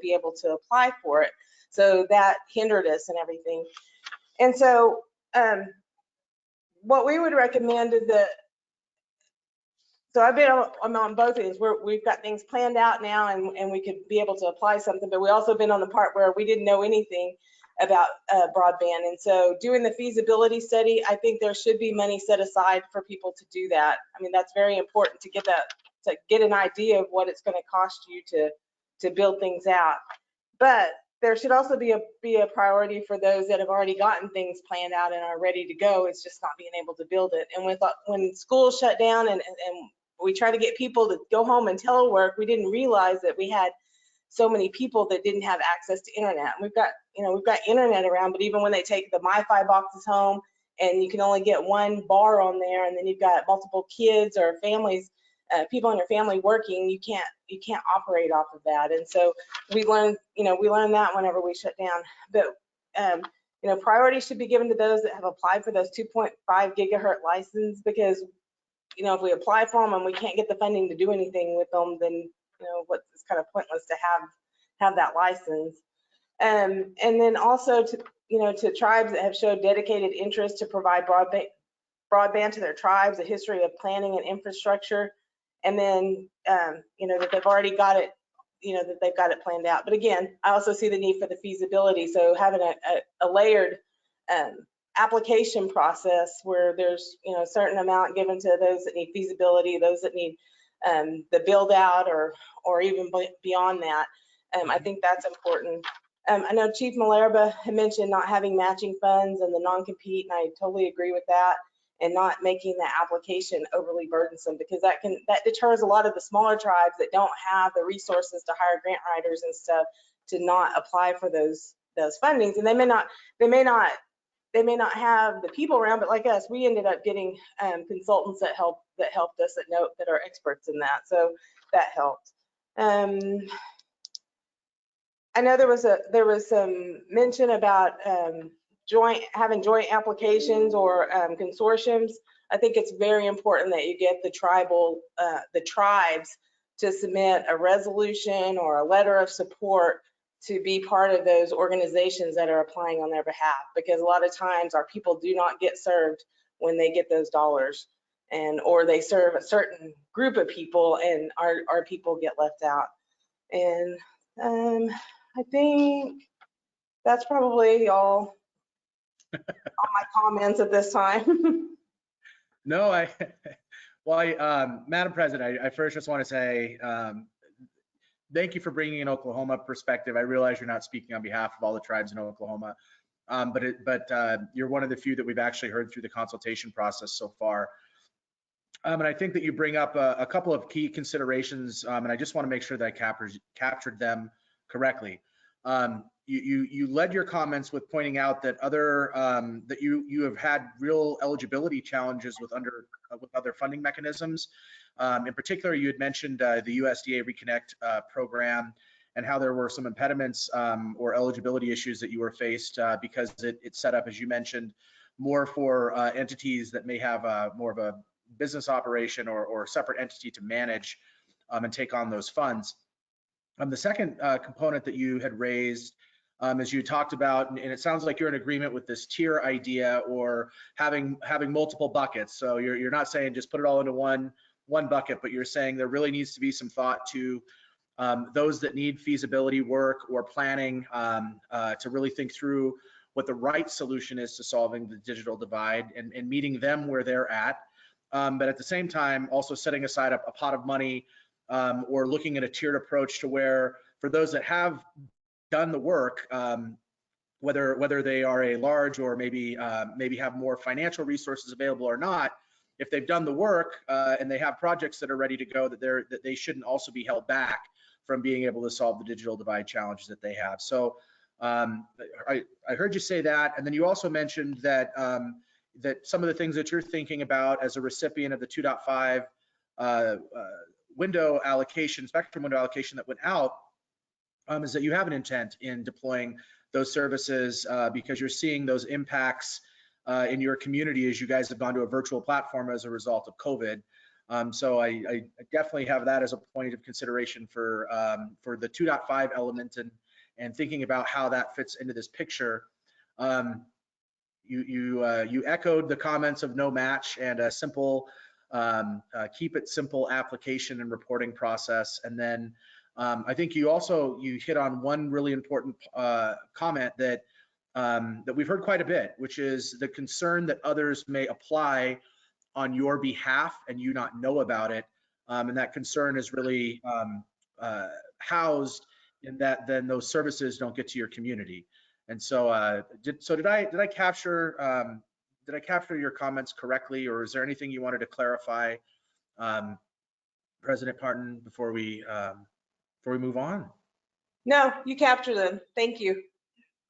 apply for it. So that hindered us and everything. And so what we would recommend is that, so I'm on both ends. We've got things planned out now, and we could be able to apply something, but we also been on the part where we didn't know anything about broadband. And so doing the feasibility study, I think there should be money set aside for people to do that. I mean, that's very important to get an idea of what it's going to cost you to build things out. But there should also be a priority for those that have already gotten things planned out and are ready to go. It's just not being able to build it. And when schools shut down and we try to get people to go home and telework, we didn't realize that we had so many people that didn't have access to internet. We've got internet around, but even when they take the MiFi boxes home and you can only get one bar on there, and then you've got multiple kids or families, people in your family working, you can't operate off of that. And so we learned that whenever we shut down. But priority should be given to those that have applied for those 2.5 gigahertz license, because if we apply for them and we can't get the funding to do anything with them, then it's kind of pointless to have that license. And then also to tribes that have showed dedicated interest to provide broadband to their tribes, a history of planning and infrastructure, and then that they've already got it, that they've got it planned out. But again, I also see the need for the feasibility. So having a layered application process where there's a certain amount given to those that need feasibility, those that need the build out, or even beyond that. I think that's important. I know Chief Malerba had mentioned not having matching funds and the non-compete, and I totally agree with that, and not making the application overly burdensome, because that deters a lot of the smaller tribes that don't have the resources to hire grant writers and stuff to not apply for those fundings. And they may not have the people around, but like us, we ended up getting consultants that helped us that are experts in that. So that helped. I know there was some mention about having joint applications or consortiums. I think it's very important that you get the tribes to submit a resolution or a letter of support to be part of those organizations that are applying on their behalf, because a lot of times our people do not get served when they get those dollars, or they serve a certain group of people and our people get left out. And I think that's probably all my comments at this time. No, Madam President, I first just want to say thank you for bringing an Oklahoma perspective. I realize you're not speaking on behalf of all the tribes in Oklahoma, but you're one of the few that we've actually heard through the consultation process so far. And I think that you bring up a couple of key considerations, and I just want to make sure that I captured them correctly. You led your comments with pointing out that that you have had real eligibility challenges with other funding mechanisms. In particular, you had mentioned the USDA Reconnect program and how there were some impediments or eligibility issues that you were faced because it's set up, as you mentioned, more for entities that may have more of a business operation or separate entity to manage and take on those funds. The second component that you had raised, as you talked about, and it sounds like you're in agreement with this tier idea or having multiple buckets. So you're not saying just put it all into one bucket, but you're saying there really needs to be some thought to those that need feasibility work or planning to really think through what the right solution is to solving the digital divide and meeting them where they're at. But at the same time, also setting aside a pot of money or looking at a tiered approach to where for those that have done the work, whether they are a large or maybe have more financial resources available or not, if they've done the work and they have projects that are ready to go, that they shouldn't also be held back from being able to solve the digital divide challenges that they have. So I heard you say that, and then you also mentioned that that some of the things that you're thinking about as a recipient of the 2.5 window allocation, spectrum window allocation that went out, is that you have an intent in deploying those services because you're seeing those impacts in your community as you guys have gone to a virtual platform as a result of COVID. So I definitely have that as a point of consideration for the 2.5 element and thinking about how that fits into this picture. You echoed the comments of no match and a simple, keep it simple application and reporting process. And then I think you hit on one really important comment that that we've heard quite a bit, which is the concern that others may apply on your behalf and you not know about it. And that concern is really housed in that then those services don't get to your community. And so did I capture your comments correctly, or is there anything you wanted to clarify, President Parton, before we move on? No, you captured them. Thank you.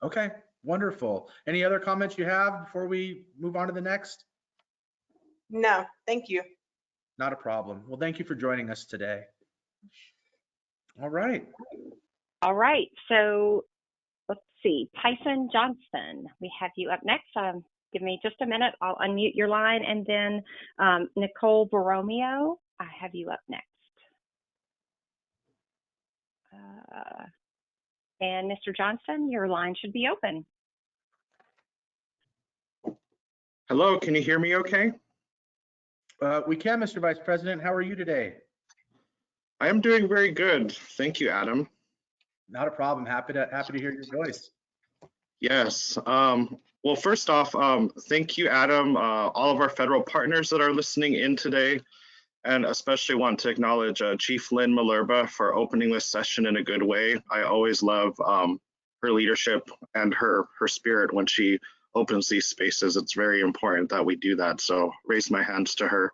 Okay, wonderful. Any other comments you have before we move on to the next? No, thank you. Not a problem. Well, thank you for joining us today. All right. All right. So let's see. Tyson Johnson, we have you up next. Give me just a minute. I'll unmute your line. And then Nicole Borromeo, I have you up next. And Mr. Johnson, your line should be open. Hello, can you hear me okay? We can, Mr. Vice President. How are you today? I am doing very good. Thank you, Adam. Not a problem. Happy to hear your voice. Yes. Well, first off, thank you, Adam, all of our federal partners that are listening in today, and especially want to acknowledge Chief Lynn Malerba for opening this session in a good way. I always love her leadership and her spirit when she opens these spaces. It's very important that we do that. So raise my hands to her.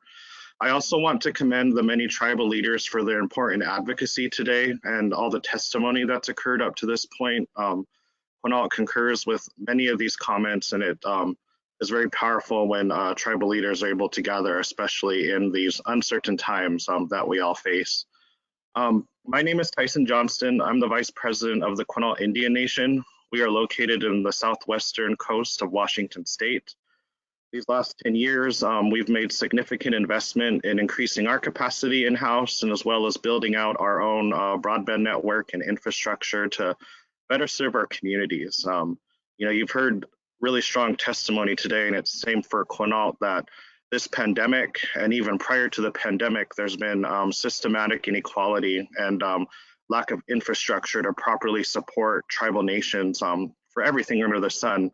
I also want to commend the many tribal leaders for their important advocacy today and all the testimony that's occurred up to this point. Quinault concurs with many of these comments, and it is very powerful when tribal leaders are able to gather, especially in these uncertain times that we all face. My name is Tyson Johnston. I'm the Vice President of the Quinault Indian Nation. We are located in the southwestern coast of Washington State. These last 10 years, we've made significant investment in increasing our capacity in-house, and as well as building out our own broadband network and infrastructure to better serve our communities. You've heard really strong testimony today, and it's the same for Quinault, that this pandemic and even prior to the pandemic, there's been systematic inequality and lack of infrastructure to properly support tribal nations for everything under the sun.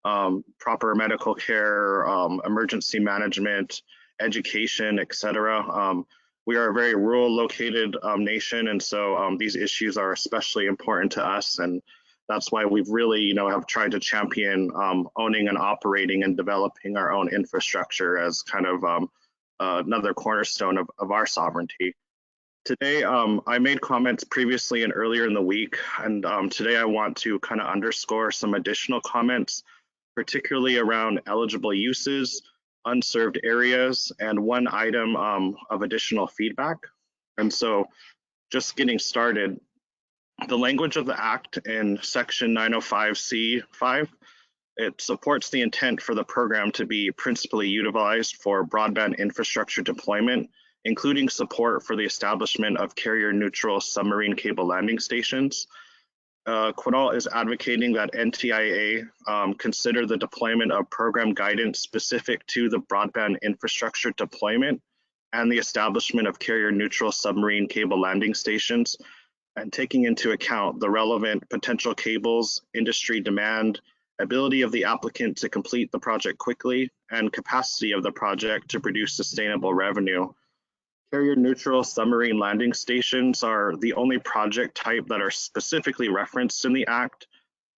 Proper medical care, emergency management, education, etc. We are a very rural located nation, and so these issues are especially important to us, and that's why we've really have tried to champion owning and operating and developing our own infrastructure as kind of another cornerstone of our sovereignty. Today, I made comments previously and earlier in the week, and today I want to kind of underscore some additional comments, particularly around eligible uses, unserved areas, and one item of additional feedback. And so just getting started, the language of the Act in Section 905C5, it supports the intent for the program to be principally utilized for broadband infrastructure deployment, including support for the establishment of carrier-neutral submarine cable landing stations. Quinault is advocating that NTIA consider the deployment of program guidance specific to the broadband infrastructure deployment and the establishment of carrier-neutral submarine cable landing stations, and taking into account the relevant potential cables, industry demand, ability of the applicant to complete the project quickly, and capacity of the project to produce sustainable revenue. Carrier neutral submarine landing stations are the only project type that are specifically referenced in the Act.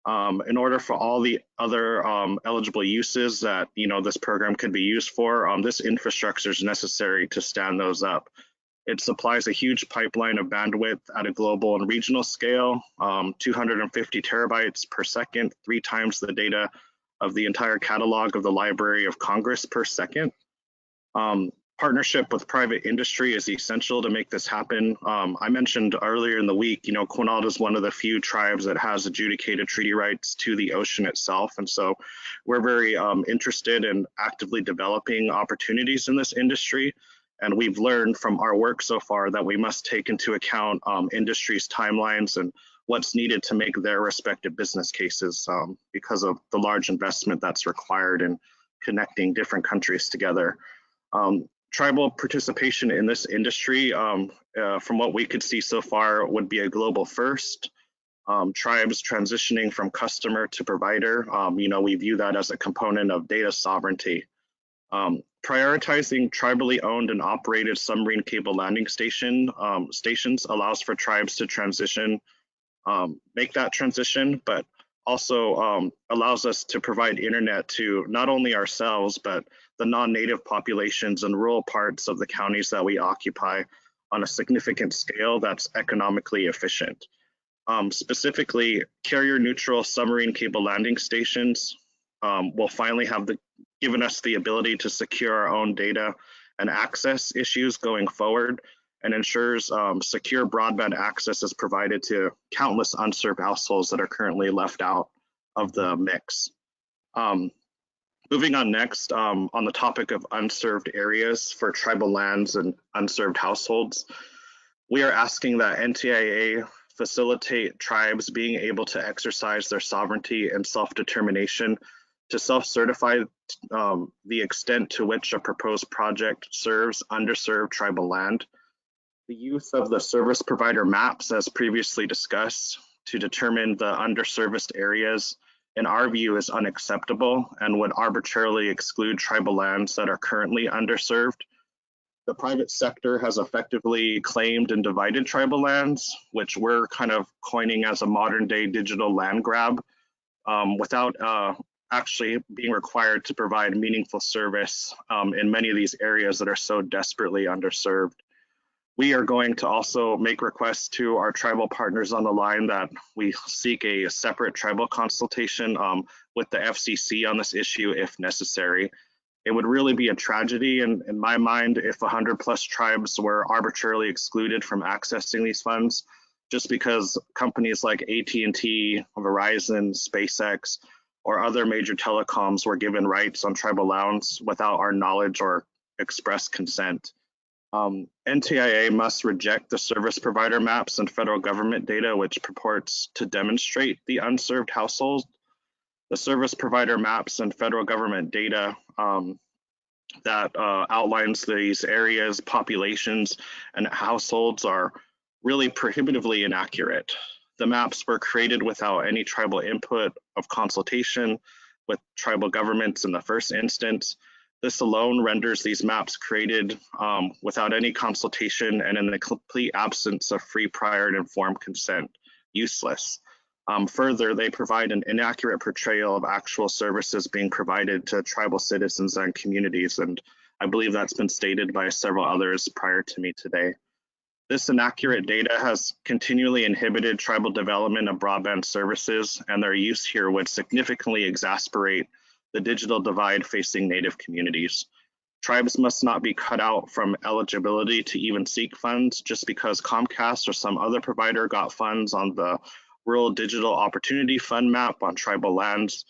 In order for all the other eligible uses that this program could be used for, this infrastructure is necessary to stand those up. It supplies a huge pipeline of bandwidth at a global and regional scale, 250 terabytes per second, 3 times the data of the entire catalog of the Library of Congress per second. Partnership with private industry is essential to make this happen. I mentioned earlier in the week, Quinault is one of the few tribes that has adjudicated treaty rights to the ocean itself. And so we're very interested in actively developing opportunities in this industry. And we've learned from our work so far that we must take into account industry's timelines and what's needed to make their respective business cases because of the large investment that's required in connecting different countries together. Tribal participation in this industry, from what we could see so far, would be a global first. Tribes transitioning from customer to provider, we view that as a component of data sovereignty. Prioritizing tribally owned and operated submarine cable landing stations allows for tribes to transition, make that transition, but also allows us to provide internet to not only ourselves, but the non-native populations and rural parts of the counties that we occupy on a significant scale that's economically efficient. Specifically, carrier neutral submarine cable landing stations will finally have given us the ability to secure our own data and access issues going forward, and ensures secure broadband access is provided to countless unserved households that are currently left out of the mix. Moving on next, on the topic of unserved areas for tribal lands and unserved households, we are asking that NTIA facilitate tribes being able to exercise their sovereignty and self-determination to self-certify the extent to which a proposed project serves underserved tribal land. The use of the service provider maps, as previously discussed, to determine the underserviced areas, in our view, is unacceptable and would arbitrarily exclude tribal lands that are currently underserved. The private sector has effectively claimed and divided tribal lands, which we're kind of coining as a modern day digital land grab, without actually being required to provide meaningful service in many of these areas that are so desperately underserved. We are going to also make requests to our tribal partners on the line that we seek a separate tribal consultation with the FCC on this issue if necessary. It would really be a tragedy in my mind if 100+ tribes were arbitrarily excluded from accessing these funds just because companies like AT&T, Verizon, SpaceX, or other major telecoms were given rights on tribal lands without our knowledge or express consent. NTIA must reject the service provider maps and federal government data which purports to demonstrate the unserved household. The service provider maps and federal government data that outlines these areas, populations, and households are really prohibitively inaccurate. The maps were created without any tribal input of consultation with tribal governments in the first instance. This alone renders these maps created without any consultation and in the complete absence of free, prior, and informed consent useless. Further, they provide an inaccurate portrayal of actual services being provided to tribal citizens and communities, and I believe that's been stated by several others prior to me today. This inaccurate data has continually inhibited tribal development of broadband services, and their use here would significantly exacerbate the digital divide facing Native communities. Tribes must not be cut out from eligibility to even seek funds just because Comcast or some other provider got funds on the Rural Digital Opportunity Fund map on tribal lands.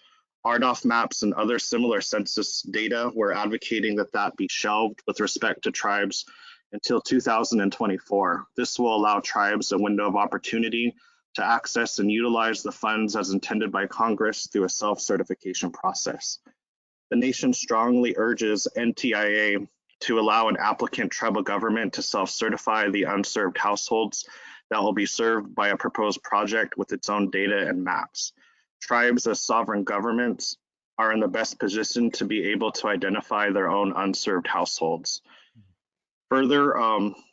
RDOF maps and other similar census data, we're advocating that that be shelved with respect to tribes until 2024. This will allow tribes a window of opportunity to access and utilize the funds as intended by Congress through a self-certification process. The nation strongly urges NTIA to allow an applicant tribal government to self-certify the unserved households that will be served by a proposed project with its own data and maps. Tribes as sovereign governments are in the best position to be able to identify their own unserved households. Further,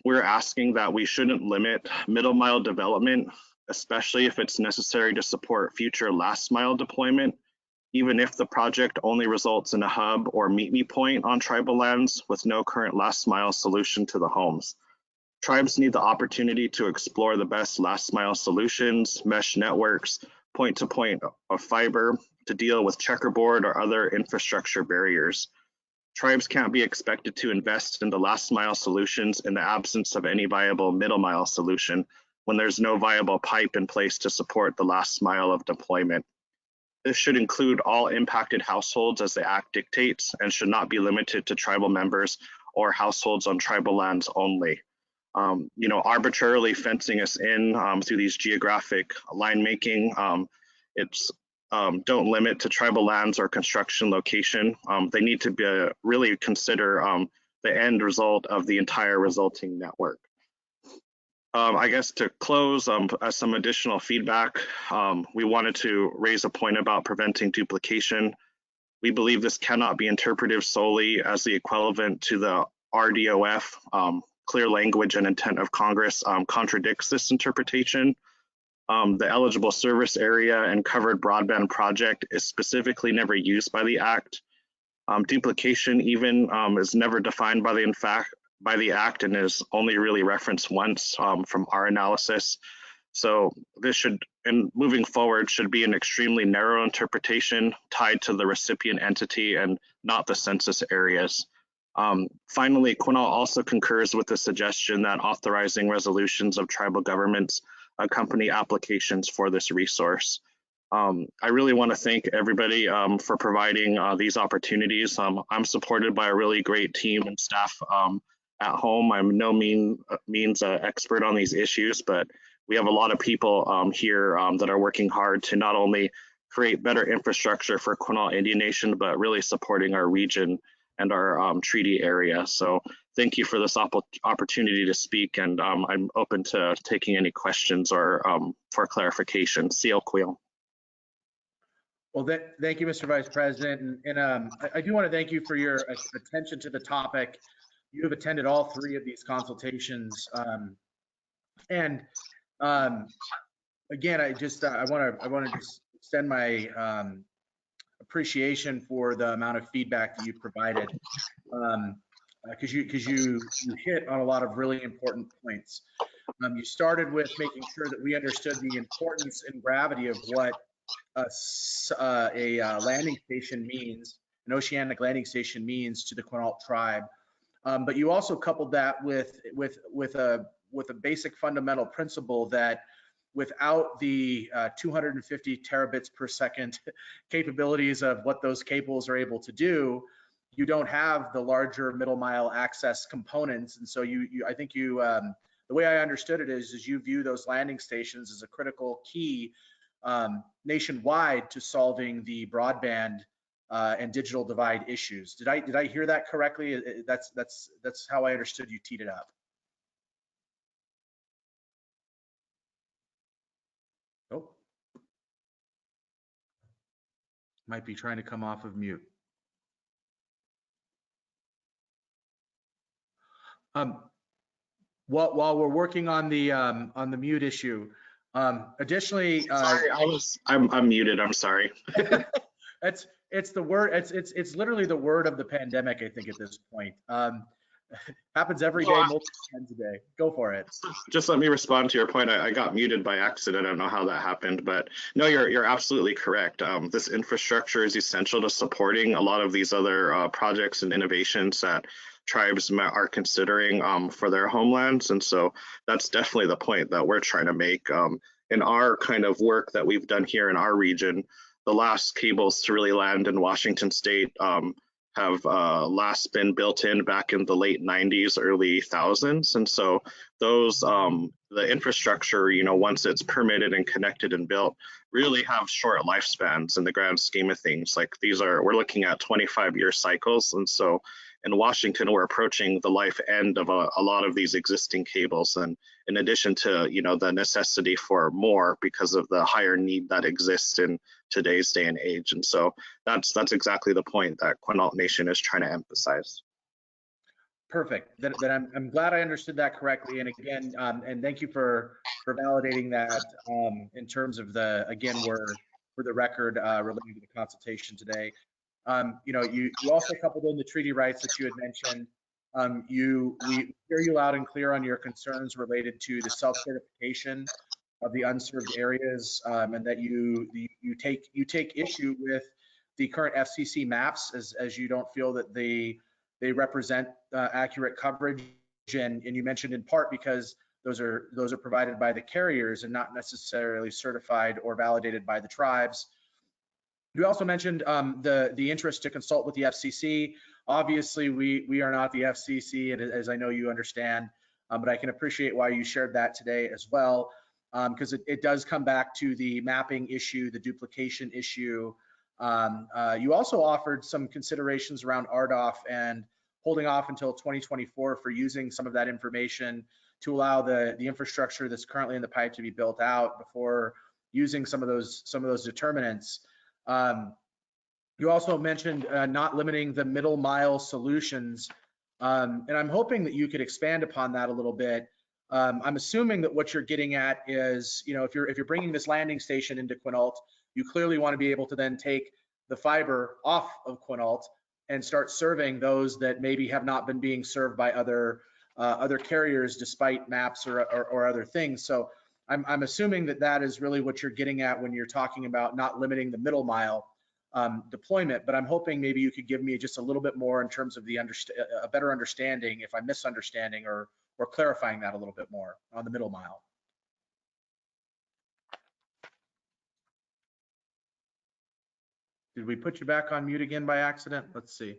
we're asking that we shouldn't limit middle mile development, especially if it's necessary to support future last mile deployment, even if the project only results in a hub or meet me point on tribal lands with no current last mile solution to the homes. Tribes need the opportunity to explore the best last mile solutions, mesh networks, point to point of fiber to deal with checkerboard or other infrastructure barriers. Tribes can't be expected to invest in the last mile solutions in the absence of any viable middle mile solution when there's no viable pipe in place to support the last mile of deployment. This should include all impacted households as the Act dictates and should not be limited to tribal members or households on tribal lands only. Arbitrarily fencing us in through these geographic line making, don't limit to tribal lands or construction location. They need to be really consider the end result of the entire resulting network. I guess to close, as some additional feedback, we wanted to raise a point about preventing duplication. We believe this cannot be interpreted solely as the equivalent to the RDOF. Clear language and intent of Congress contradicts this interpretation. The eligible service area and covered broadband project is specifically never used by the Act. Duplication even is never defined by the Act and is only really referenced once from our analysis. So this should, and moving forward, should be an extremely narrow interpretation tied to the recipient entity and not the census areas. Finally, Quinault also concurs with the suggestion that authorizing resolutions of tribal governments accompany applications for this resource. I really want to thank everybody for providing these opportunities. I'm supported by a really great team and staff at home. I'm no means an expert on these issues, but we have a lot of people here that are working hard to not only create better infrastructure for Quinault Indian Nation, but really supporting our region and our treaty area. So thank you for this opportunity to speak, and I'm open to taking any questions or for clarification. Seal Queel. Well, thank you, Mr. Vice President. And I do want to thank you for your attention to the topic. You have attended all three of these consultations. Again, I want to just extend my appreciation for the amount of feedback that you provided, because you hit on a lot of really important points. You started with making sure that we understood the importance and gravity of what a landing station means, an oceanic landing station means to the Quinault tribe. But you also coupled that with a basic fundamental principle that without the 250 terabits per second capabilities of what those cables are able to do, you don't have the larger middle mile access components. And so I think the way I understood it is you view those landing stations as a critical key nationwide to solving the broadband and digital divide issues. Did I hear that correctly? That's how I understood you teed it up. Oh, might be trying to come off of mute. While we're working on the mute issue, additionally, sorry, I'm muted. I'm sorry. It's the word. It's literally the word of the pandemic, I think, at this point. Happens every day, multiple times a day. Go for it. Just let me respond to your point. I got muted by accident. I don't know how that happened, but no, you're absolutely correct. This infrastructure is essential to supporting a lot of these other projects and innovations that tribes are considering for their homelands. And so that's definitely the point that we're trying to make. In our kind of work that we've done here in our region, the last cables to really land in Washington State have last been built in back in the late 90s, early thousands. And so those, the infrastructure, once it's permitted and connected and built, really have short lifespans in the grand scheme of things. Like we're looking at 25-year cycles. And so in Washington, we're approaching the life end of a lot of these existing cables. And in addition to, the necessity for more because of the higher need that exists in today's day and age. And so that's exactly the point that Quinault Nation is trying to emphasize. Perfect. Then I'm glad I understood that correctly. And again, and thank you for validating that in terms of the, again, we're for the record relating to the consultation today. You know, you also coupled in the treaty rights that you had mentioned. We hear you loud and clear on your concerns related to the self-certification of the unserved areas, and that you take issue with the current FCC maps as you don't feel that they represent accurate coverage, and you mentioned in part because those are provided by the carriers and not necessarily certified or validated by the tribes. You also mentioned the interest to consult with the FCC. Obviously, we are not the FCC, and as I know you understand, but I can appreciate why you shared that today as well, because it does come back to the mapping issue, the duplication issue. You also offered some considerations around RDOF and holding off until 2024 for using some of that information to allow the infrastructure that's currently in the pipe to be built out before using some of those determinants. You also mentioned not limiting the middle mile solutions, and I'm hoping that you could expand upon that a little bit. I'm assuming that what you're getting at is, you know, if you're bringing this landing station into Quinault, you clearly want to be able to then take the fiber off of Quinault and start serving those that maybe have not been being served by other carriers despite maps or other things. So I'm assuming that is really what you're getting at when you're talking about not limiting the middle mile deployment, but I'm hoping maybe you could give me just a little bit more in terms of a better understanding if I'm misunderstanding or clarifying that a little bit more on the middle mile. Did we put you back on mute again by accident? Let's see.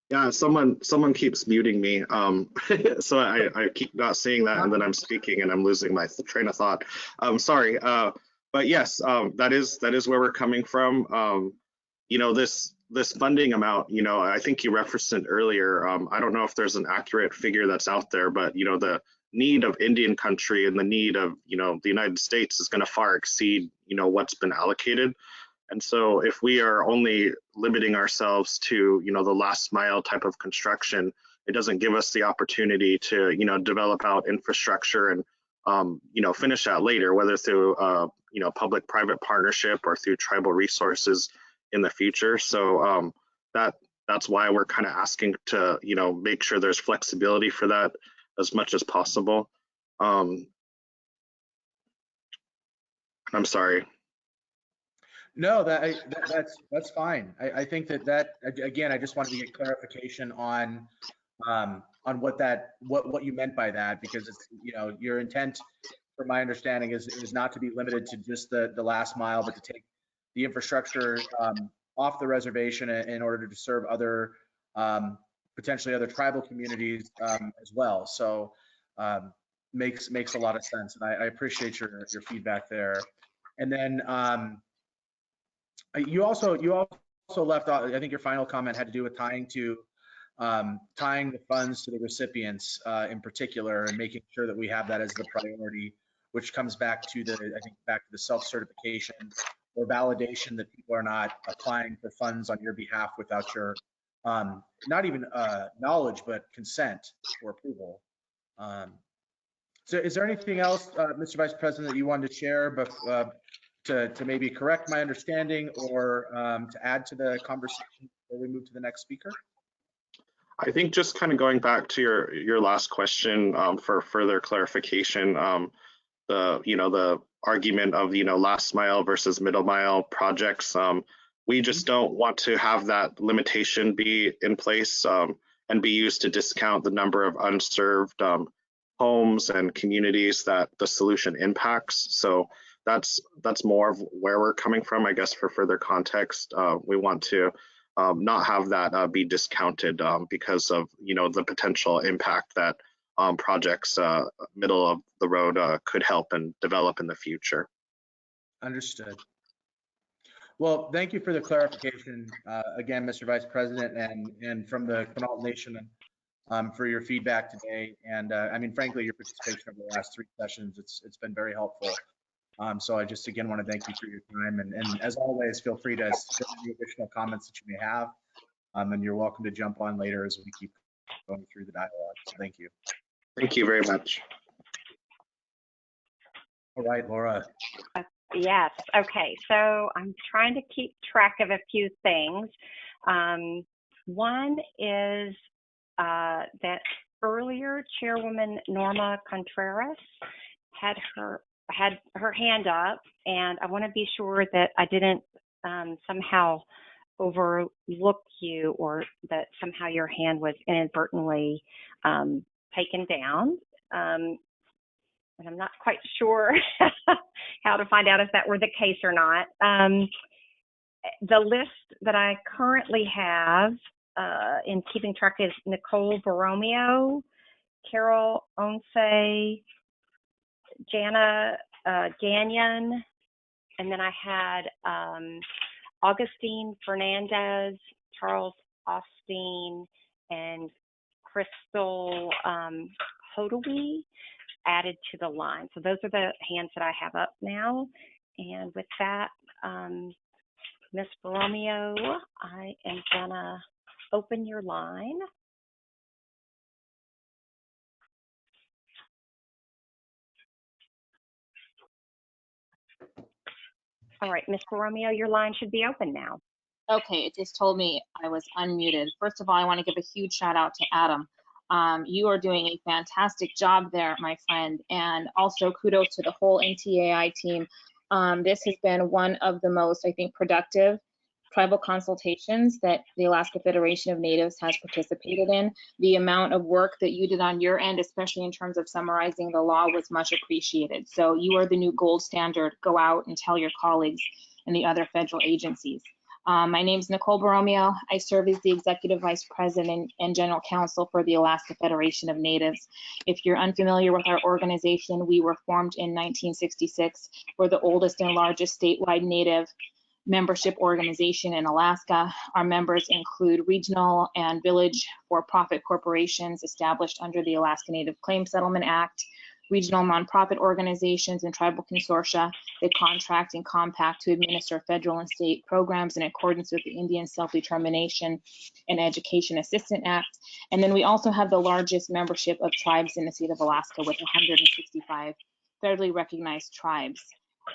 Yeah, someone keeps muting me. So I keep not seeing that, and then I'm speaking and I'm losing my train of thought. Sorry. But yes, that is where we're coming from. You know, this funding amount, you know, I think you referenced it earlier. I don't know if there's an accurate figure that's out there, but you know, the need of Indian country and the need of, you know, the United States is going to far exceed, you know, what's been allocated. And so if we are only limiting ourselves to, you know, the last mile type of construction, it doesn't give us the opportunity to, you know, develop out infrastructure and, you know, finish that later, whether through, you know, public-private partnership or through tribal resources in the future. So that's why we're kind of asking to, you know, make sure there's flexibility for that as much as possible. I'm sorry. No, that's fine. I think that again, I just wanted to get clarification on what you meant by that, because it's, you know, your intent, from my understanding, is not to be limited to just the last mile, but to take the infrastructure off the reservation in order to serve other potentially other tribal communities as well. So makes a lot of sense, and I appreciate your feedback there. And then you also left out, I think your final comment had to do with tying the funds to the recipients in particular, and making sure that we have that as the priority, which comes back to the self-certification or validation that people are not applying for funds on your behalf without your not even knowledge, but consent or approval. So is there anything else, Mr. Vice President, that you wanted to share to maybe correct my understanding or to add to the conversation before we move to the next speaker? I think just kind of going back to your last question for further clarification, the argument of, you know, last mile versus middle mile projects, we just don't want to have that limitation be in place and be used to discount the number of unserved homes and communities that the solution impacts. So that's more of where we're coming from, I guess. For further context, we want to not have that be discounted because of, you know, the potential impact that projects middle of the road could help and develop in the future. Understood. Well, thank you for the clarification again, Mr. Vice President, and from the Quinault Nation, for your feedback today. And I mean, frankly, your participation over the last 3 sessions, it's been very helpful. So I just again want to thank you for your time, and as always, feel free to share any additional comments that you may have, and you're welcome to jump on later as we keep going through the dialogue. So thank you. Thank you very much. All right, Laura. Yes. Okay. So I'm trying to keep track of a few things. One is that earlier Chairwoman Norma Contreras had her hand up, and I want to be sure that I didn't somehow overlook you, or that somehow your hand was inadvertently taken down. And I'm not quite sure how to find out if that were the case or not. The list that I currently have in keeping track is Nicole Borromeo, Carol Onse, Jana Gagnon, and then I had Augustine Fernandez, Charles Austin, and Crystal Hodowy added to the line. So those are the hands that I have up now. And with that, Ms. Borromeo, I am gonna open your line. All right, Ms. Borromeo, your line should be open now. Okay, it just told me I was unmuted. First of all, I want to give a huge shout out to Adam. You are doing a fantastic job there, my friend, and also kudos to the whole NTIA team. This has been one of the most, I think, productive tribal consultations that the Alaska Federation of Natives has participated in. The amount of work that you did on your end, especially in terms of summarizing the law, was much appreciated. So you are the new gold standard. Go out and tell your colleagues in the other federal agencies. My name is Nicole Borromeo. I serve as the Executive Vice President and General Counsel for the Alaska Federation of Natives. If you're unfamiliar with our organization, we were formed in 1966. We're the oldest and largest statewide Native membership organization in Alaska. Our members include regional and village for-profit corporations established under the Alaska Native Claims Settlement Act, regional nonprofit organizations and tribal consortia that contract and compact to administer federal and state programs in accordance with the Indian Self-Determination and Education Assistance Act. And then we also have the largest membership of tribes in the state of Alaska with 165 federally recognized tribes.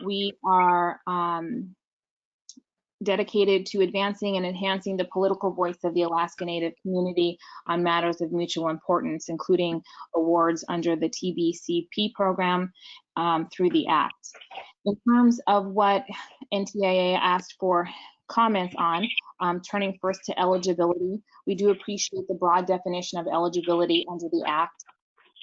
We are dedicated to advancing and enhancing the political voice of the Alaska Native community on matters of mutual importance, including awards under the TBCP program through the Act. In terms of what NTIA asked for comments on, turning first to eligibility, we do appreciate the broad definition of eligibility under the Act,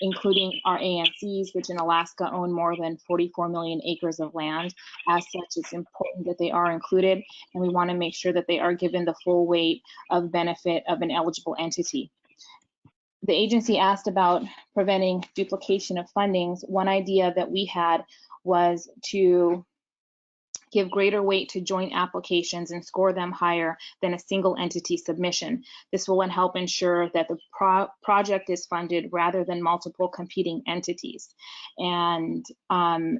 including our ANCs, which in Alaska own more than 44 million acres of land. As such, it's important that they are included, and we want to make sure that they are given the full weight of benefit of an eligible entity. The agency asked about preventing duplication of fundings. One idea that we had was to give greater weight to joint applications and score them higher than a single entity submission. This will help ensure that the project is funded rather than multiple competing entities. And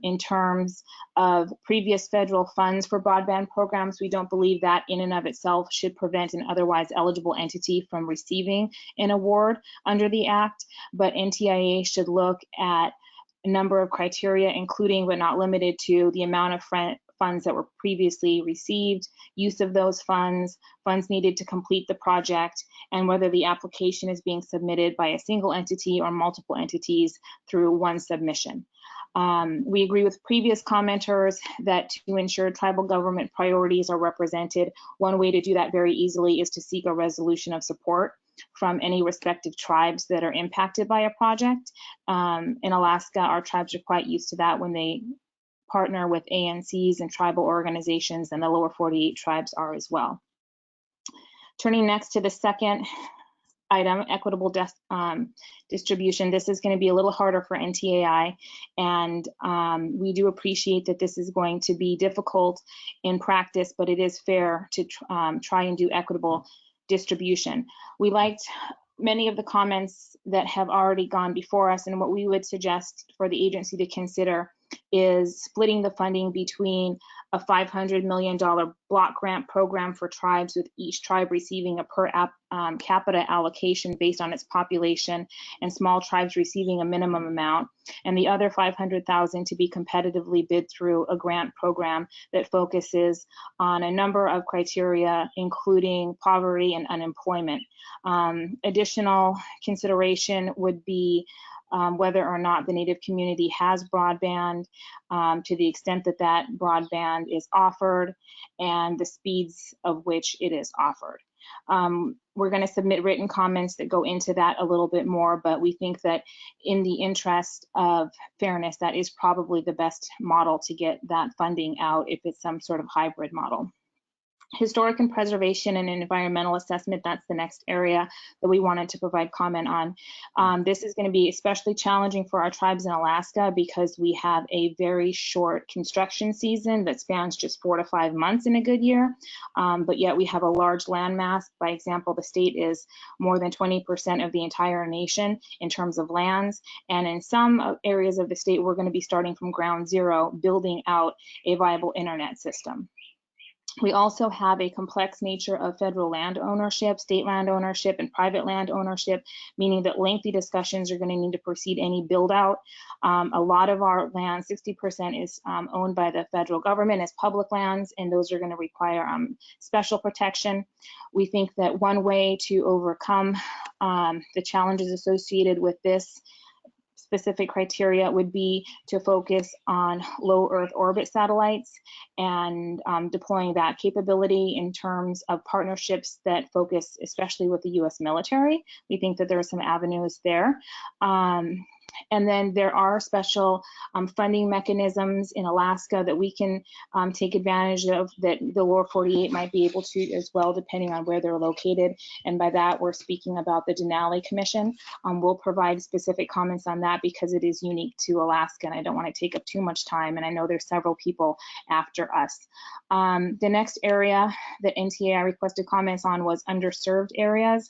in terms of previous federal funds for broadband programs, we don't believe that in and of itself should prevent an otherwise eligible entity from receiving an award under the Act, but NTIA should look at a number of criteria, including but not limited to the amount of funds that were previously received, use of those funds, funds needed to complete the project, and whether the application is being submitted by a single entity or multiple entities through one submission. We agree with previous commenters that to ensure tribal government priorities are represented, one way to do that very easily is to seek a resolution of support from any respective tribes that are impacted by a project. In Alaska, our tribes are quite used to that when they partner with ANCs and tribal organizations, and the lower 48 tribes are as well. Turning next to the second item, equitable distribution. This is going to be a little harder for NTIA, and we do appreciate that this is going to be difficult in practice, but it is fair to try and do equitable distribution. We liked many of the comments that have already gone before us, and what we would suggest for the agency to consider is splitting the funding between a $500 million block grant program for tribes, with each tribe receiving a per capita allocation based on its population, and small tribes receiving a minimum amount, and the other $500,000 to be competitively bid through a grant program that focuses on a number of criteria, including poverty and unemployment. Additional consideration would be whether or not the Native community has broadband, to the extent that that broadband is offered, and the speeds of which it is offered. We're going to submit written comments that go into that a little bit more, but we think that in the interest of fairness, that is probably the best model to get that funding out if it's some sort of hybrid model. Historic and preservation and environmental assessment, that's the next area that we wanted to provide comment on. This is going to be especially challenging for our tribes in Alaska because we have a very short construction season that spans just 4 to 5 months in a good year, but yet we have a large landmass. By example, the state is more than 20% of the entire nation in terms of lands, and in some areas of the state, we're going to be starting from ground zero, building out a viable internet system. We also have a complex nature of federal land ownership, state land ownership, and private land ownership, meaning that lengthy discussions are going to need to precede any build out. A lot of our land, 60%, is owned by the federal government as public lands, and those are going to require special protection. We think that one way to overcome the challenges associated with this specific criteria would be to focus on low Earth orbit satellites and deploying that capability in terms of partnerships that focus especially with the US military. We think that there are some avenues there. And then there are special funding mechanisms in Alaska that we can take advantage of that the lower 48 might be able to as well, depending on where they're located. And by that, we're speaking about the Denali Commission. We'll provide specific comments on that because it is unique to Alaska, and I don't want to take up too much time. And I know there's several people after us. The next area that NTIA requested comments on was underserved areas.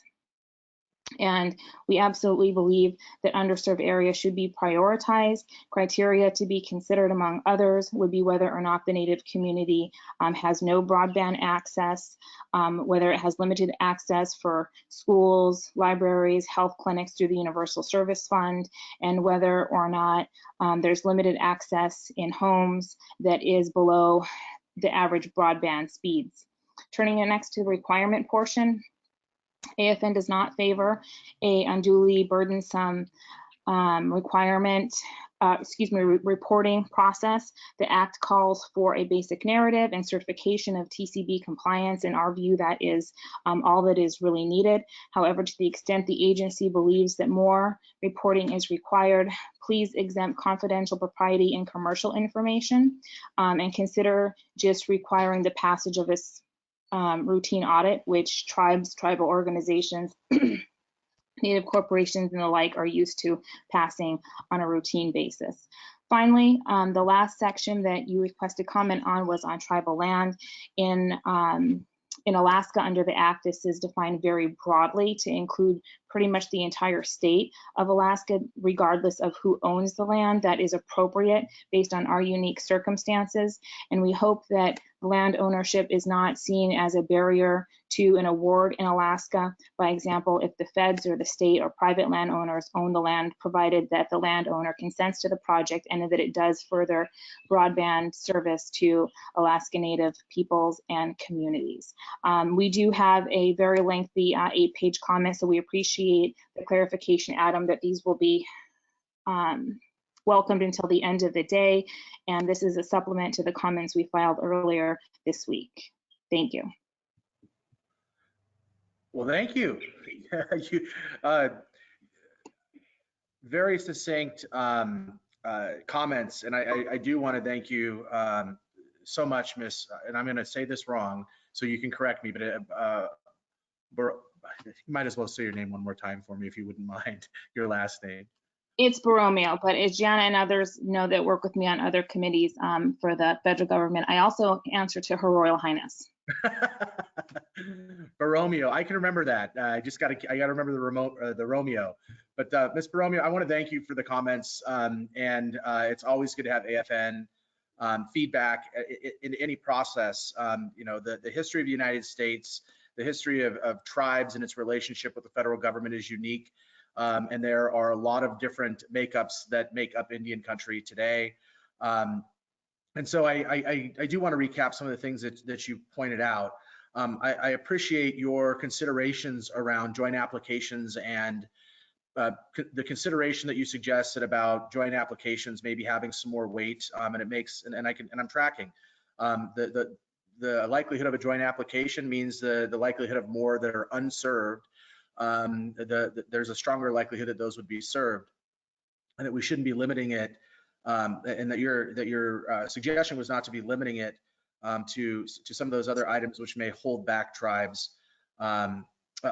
And we absolutely believe that underserved areas should be prioritized. Criteria to be considered, among others, would be whether or not the Native community has no broadband access, whether it has limited access for schools, libraries, health clinics through the Universal Service Fund, and whether or not there's limited access in homes that is below the average broadband speeds. Turning it next to the requirement portion. AFN does not favor a unduly burdensome reporting process. The Act calls for a basic narrative and certification of TCB compliance. In our view, that is all that is really needed. However, to the extent the agency believes that more reporting is required, please exempt confidential, propriety, and commercial information, and consider just requiring the passage of this routine audit, which tribes, tribal organizations, Native corporations, and the like are used to passing on a routine basis. Finally, the last section that you requested comment on was on tribal land. In Alaska, under the Act, this is defined very broadly to include pretty much the entire state of Alaska, regardless of who owns the land. That is appropriate based on our unique circumstances. And we hope that land ownership is not seen as a barrier to an award in Alaska. By example, if the feds or the state or private landowners own the land, provided that the landowner consents to the project and that it does further broadband service to Alaska Native peoples and communities. We do have a very lengthy 8-page comment, so we appreciate the clarification, Adam, that these will be welcomed until the end of the day. And this is a supplement to the comments we filed earlier this week. Thank you. Well, thank you. Very succinct comments, and I do want to thank you so much, Miss, and I'm going to say this wrong, so you can correct me, but you might as well say your name one more time for me, if you wouldn't mind, your last name. It's Borromeo, but as Jana and others know that work with me on other committees for the federal government, I also answer to Her Royal Highness. Baromeo, I can remember that. I gotta remember the Romeo. But Ms. Baromeo, I want to thank you for the comments, and it's always good to have AFN feedback in any process. You know, the history of the United States, the history of tribes and its relationship with the federal government is unique, and there are a lot of different makeups that make up Indian country today. And so I do want to recap some of the things that you pointed out. I appreciate your considerations around joint applications and the consideration that you suggested about joint applications maybe having some more weight, and it makes, and I'm tracking. The likelihood of a joint application means the likelihood of more that are unserved. There's a stronger likelihood that those would be served, and that we shouldn't be limiting it. And that your suggestion was not to be limiting it to some of those other items which may hold back tribes.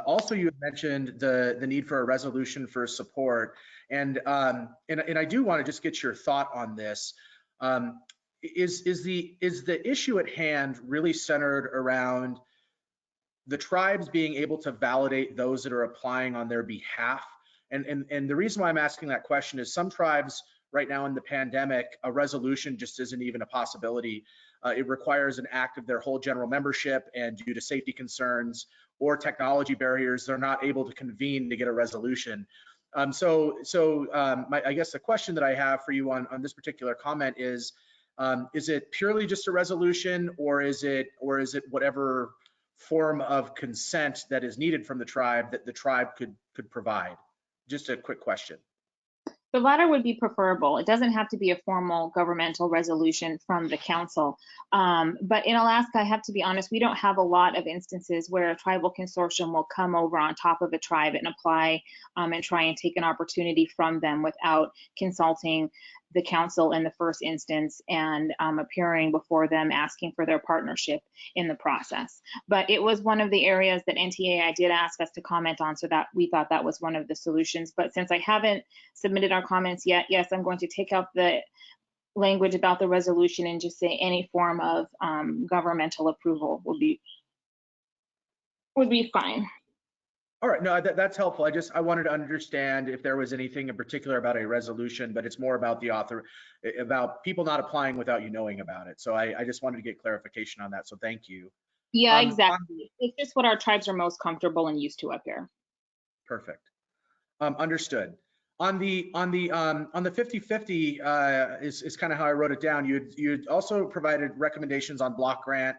Also, you had mentioned the need for a resolution for support, and I do want to just get your thought on this. Is the issue at hand really centered around the tribes being able to validate those that are applying on their behalf? And the reason why I'm asking that question is some tribes right now in the pandemic, a resolution just isn't even a possibility. It requires an act of their whole general membership, and due to safety concerns or technology barriers, they're not able to convene to get a resolution. I guess the question that I have for you on this particular comment is it purely just a resolution, or is it whatever form of consent that is needed from the tribe that the tribe could provide? Just a quick question. The latter would be preferable. It doesn't have to be a formal governmental resolution from the council. But in Alaska, I have to be honest, we don't have a lot of instances where a tribal consortium will come over on top of a tribe and apply and try and take an opportunity from them without consulting the council in the first instance and appearing before them asking for their partnership in the process. But it was one of the areas that NTIA did ask us to comment on, so that we thought that was one of the solutions. But since I haven't submitted our comments yet, yes, I'm going to take out the language about the resolution and just say any form of governmental approval would be fine. All right, no, that's helpful. I wanted to understand if there was anything in particular about a resolution, but it's more about the author, about people not applying without you knowing about it. So I just wanted to get clarification on that. So thank you. Yeah, exactly. It's just what our tribes are most comfortable and used to up here. Perfect. Understood. On the 50-50 is kind of how I wrote it down. You'd also provided recommendations on block grant.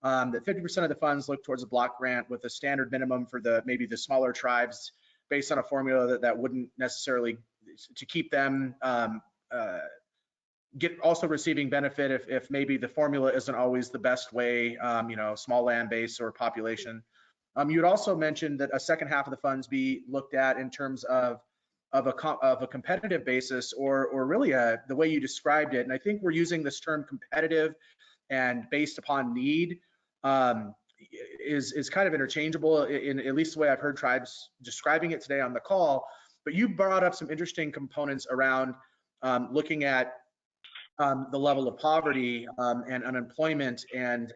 That 50% of the funds look towards a block grant with a standard minimum for maybe the smaller tribes, based on a formula that wouldn't necessarily, to keep them also receiving benefit if maybe the formula isn't always the best way, small land base or population. You had also mentioned that a second half of the funds be looked at in terms of a competitive basis, or really the way you described it. And I think we're using this term competitive and based upon need is kind of interchangeable, in at least the way I've heard tribes describing it today on the call. But you brought up some interesting components around looking at the level of poverty and unemployment, and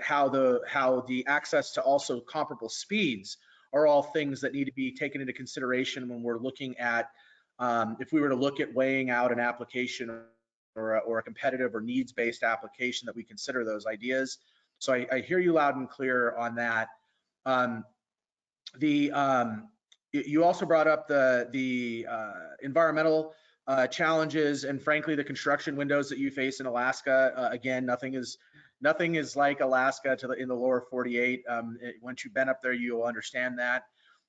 how the access to also comparable speeds are all things that need to be taken into consideration when we're looking at, if we were to look at weighing out an application or a competitive or needs-based application, that we consider those ideas. So I hear you loud and clear on that. You also brought up the environmental challenges, and frankly, the construction windows that you face in Alaska. Again, nothing is like Alaska in the lower 48. Once you've been up there, you'll understand that.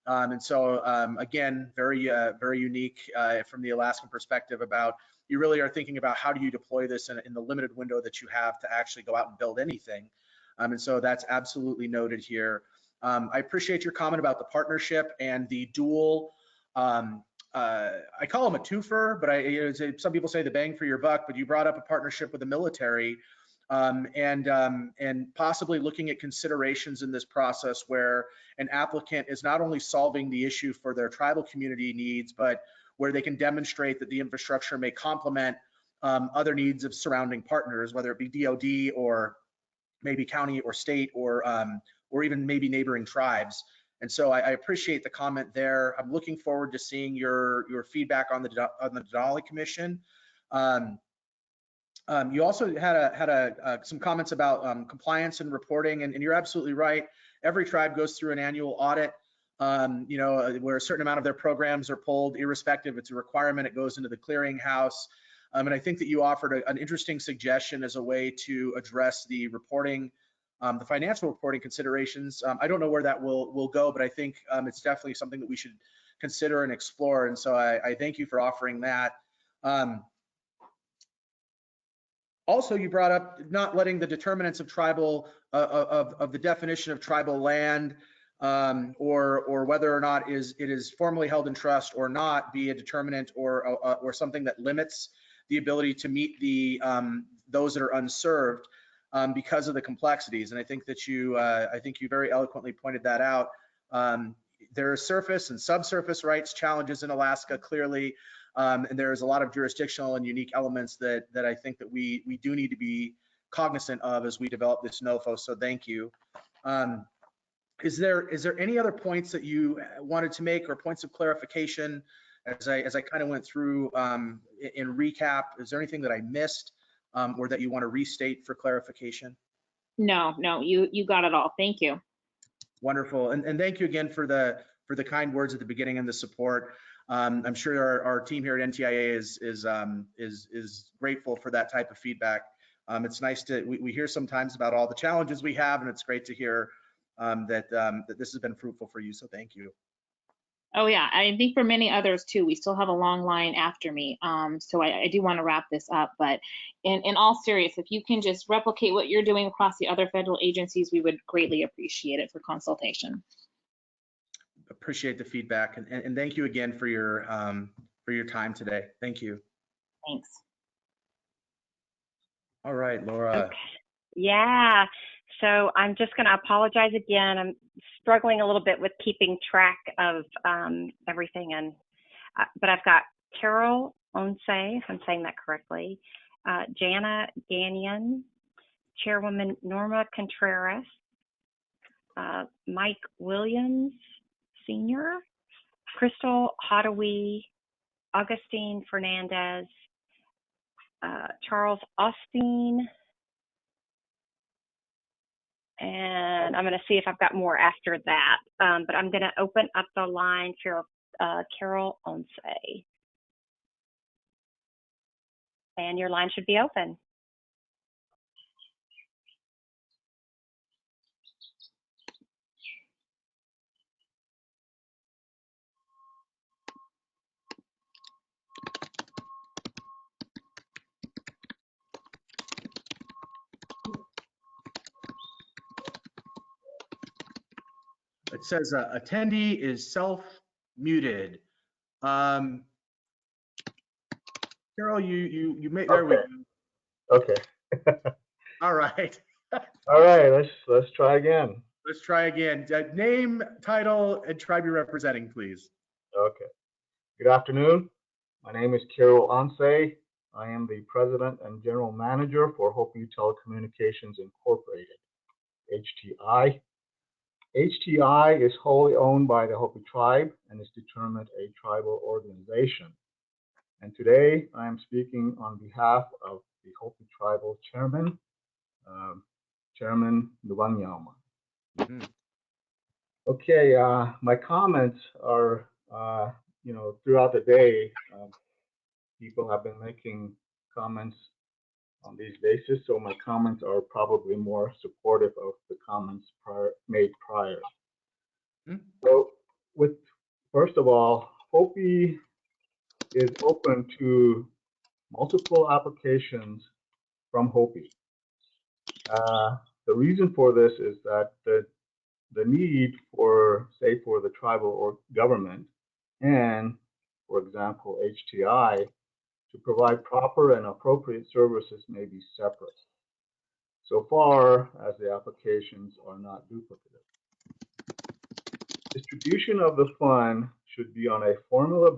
And so again, very unique from the Alaskan perspective about, you really are thinking about how do you deploy this in the limited window that you have to actually go out and build anything. And so that's absolutely noted here. I appreciate your comment about the partnership and the dual, I call them a twofer, but some people say the bang for your buck, but you brought up a partnership with the military, and possibly looking at considerations in this process where an applicant is not only solving the issue for their tribal community needs, but where they can demonstrate that the infrastructure may complement other needs of surrounding partners, whether it be DoD or maybe county or state or or even maybe neighboring tribes. And so I appreciate the comment there. I'm looking forward to seeing your feedback on the Denali Commission. You also had some comments about compliance and reporting, and you're absolutely right. Every tribe goes through an annual audit, where a certain amount of their programs are pulled, irrespective. It's a requirement. It goes into the clearinghouse. And I think that you offered an interesting suggestion as a way to address the reporting, the financial reporting considerations. I don't know where that will go, but I think it's definitely something that we should consider and explore. And so I thank you for offering that. Also, you brought up not letting the determinants of tribal of the definition of tribal land or whether or not it is formally held in trust or not be a determinant or something that limits the ability to meet the those that are unserved because of the complexities. And I think that you very eloquently pointed that out. There are surface and subsurface rights challenges in Alaska, clearly. And there's a lot of jurisdictional and unique elements that I think that we do need to be cognizant of as we develop this NOFO. So thank you. Is there any other points that you wanted to make or points of clarification as I kind of went through in recap? Is there anything that I missed or that you want to restate for clarification? No, you got it all. Thank you. Wonderful, and thank you again for the kind words at the beginning and the support. I'm sure our team here at NTIA is grateful for that type of feedback. It's nice we hear sometimes about all the challenges we have, and it's great to hear that this has been fruitful for you. So thank you. Oh yeah, I think for many others too. We still have a long line after me, so I do want to wrap this up. But in all seriousness, if you can just replicate what you're doing across the other federal agencies, we would greatly appreciate it for consultation. Appreciate the feedback, and thank you again for your time today. Thank you. Thanks. All right, Laura. Okay. Yeah. So I'm just going to apologize again. I'm struggling a little bit with keeping track of everything, but I've got Carol Onse, if I'm saying that correctly, Jana Gagnon, Chairwoman Norma Contreras, Mike Williams Sr., Crystal Hodawy, Augustine Fernandez, Charles Austin, and I'm going to see if I've got more after that, but I'm going to open up the line for Carol Onse. And your line should be open. It says attendee is self-muted. Carol, you may, there we go. Okay. All right. All right, let's try again. Let's try again. Name, title, and tribe you're representing, please. Okay. Good afternoon. My name is Carol Onse. I am the President and General Manager for Hopi Telecommunications Incorporated, HTI. HTI is wholly owned by the Hopi tribe and is determined a tribal organization. And today I am speaking on behalf of the Hopi Tribal Chairman, Chairman Nwanyama. Okay, my comments are, throughout the day, people have been making comments on these bases, so my comments are probably more supportive of the comments made prior. So, first of all, Hopi is open to multiple applications from Hopi. The reason for this is that the need for, say, for the tribal or government and, for example, HTI, to provide proper and appropriate services may be separate, so far as the applications are not duplicative. Distribution of the fund should be on a formula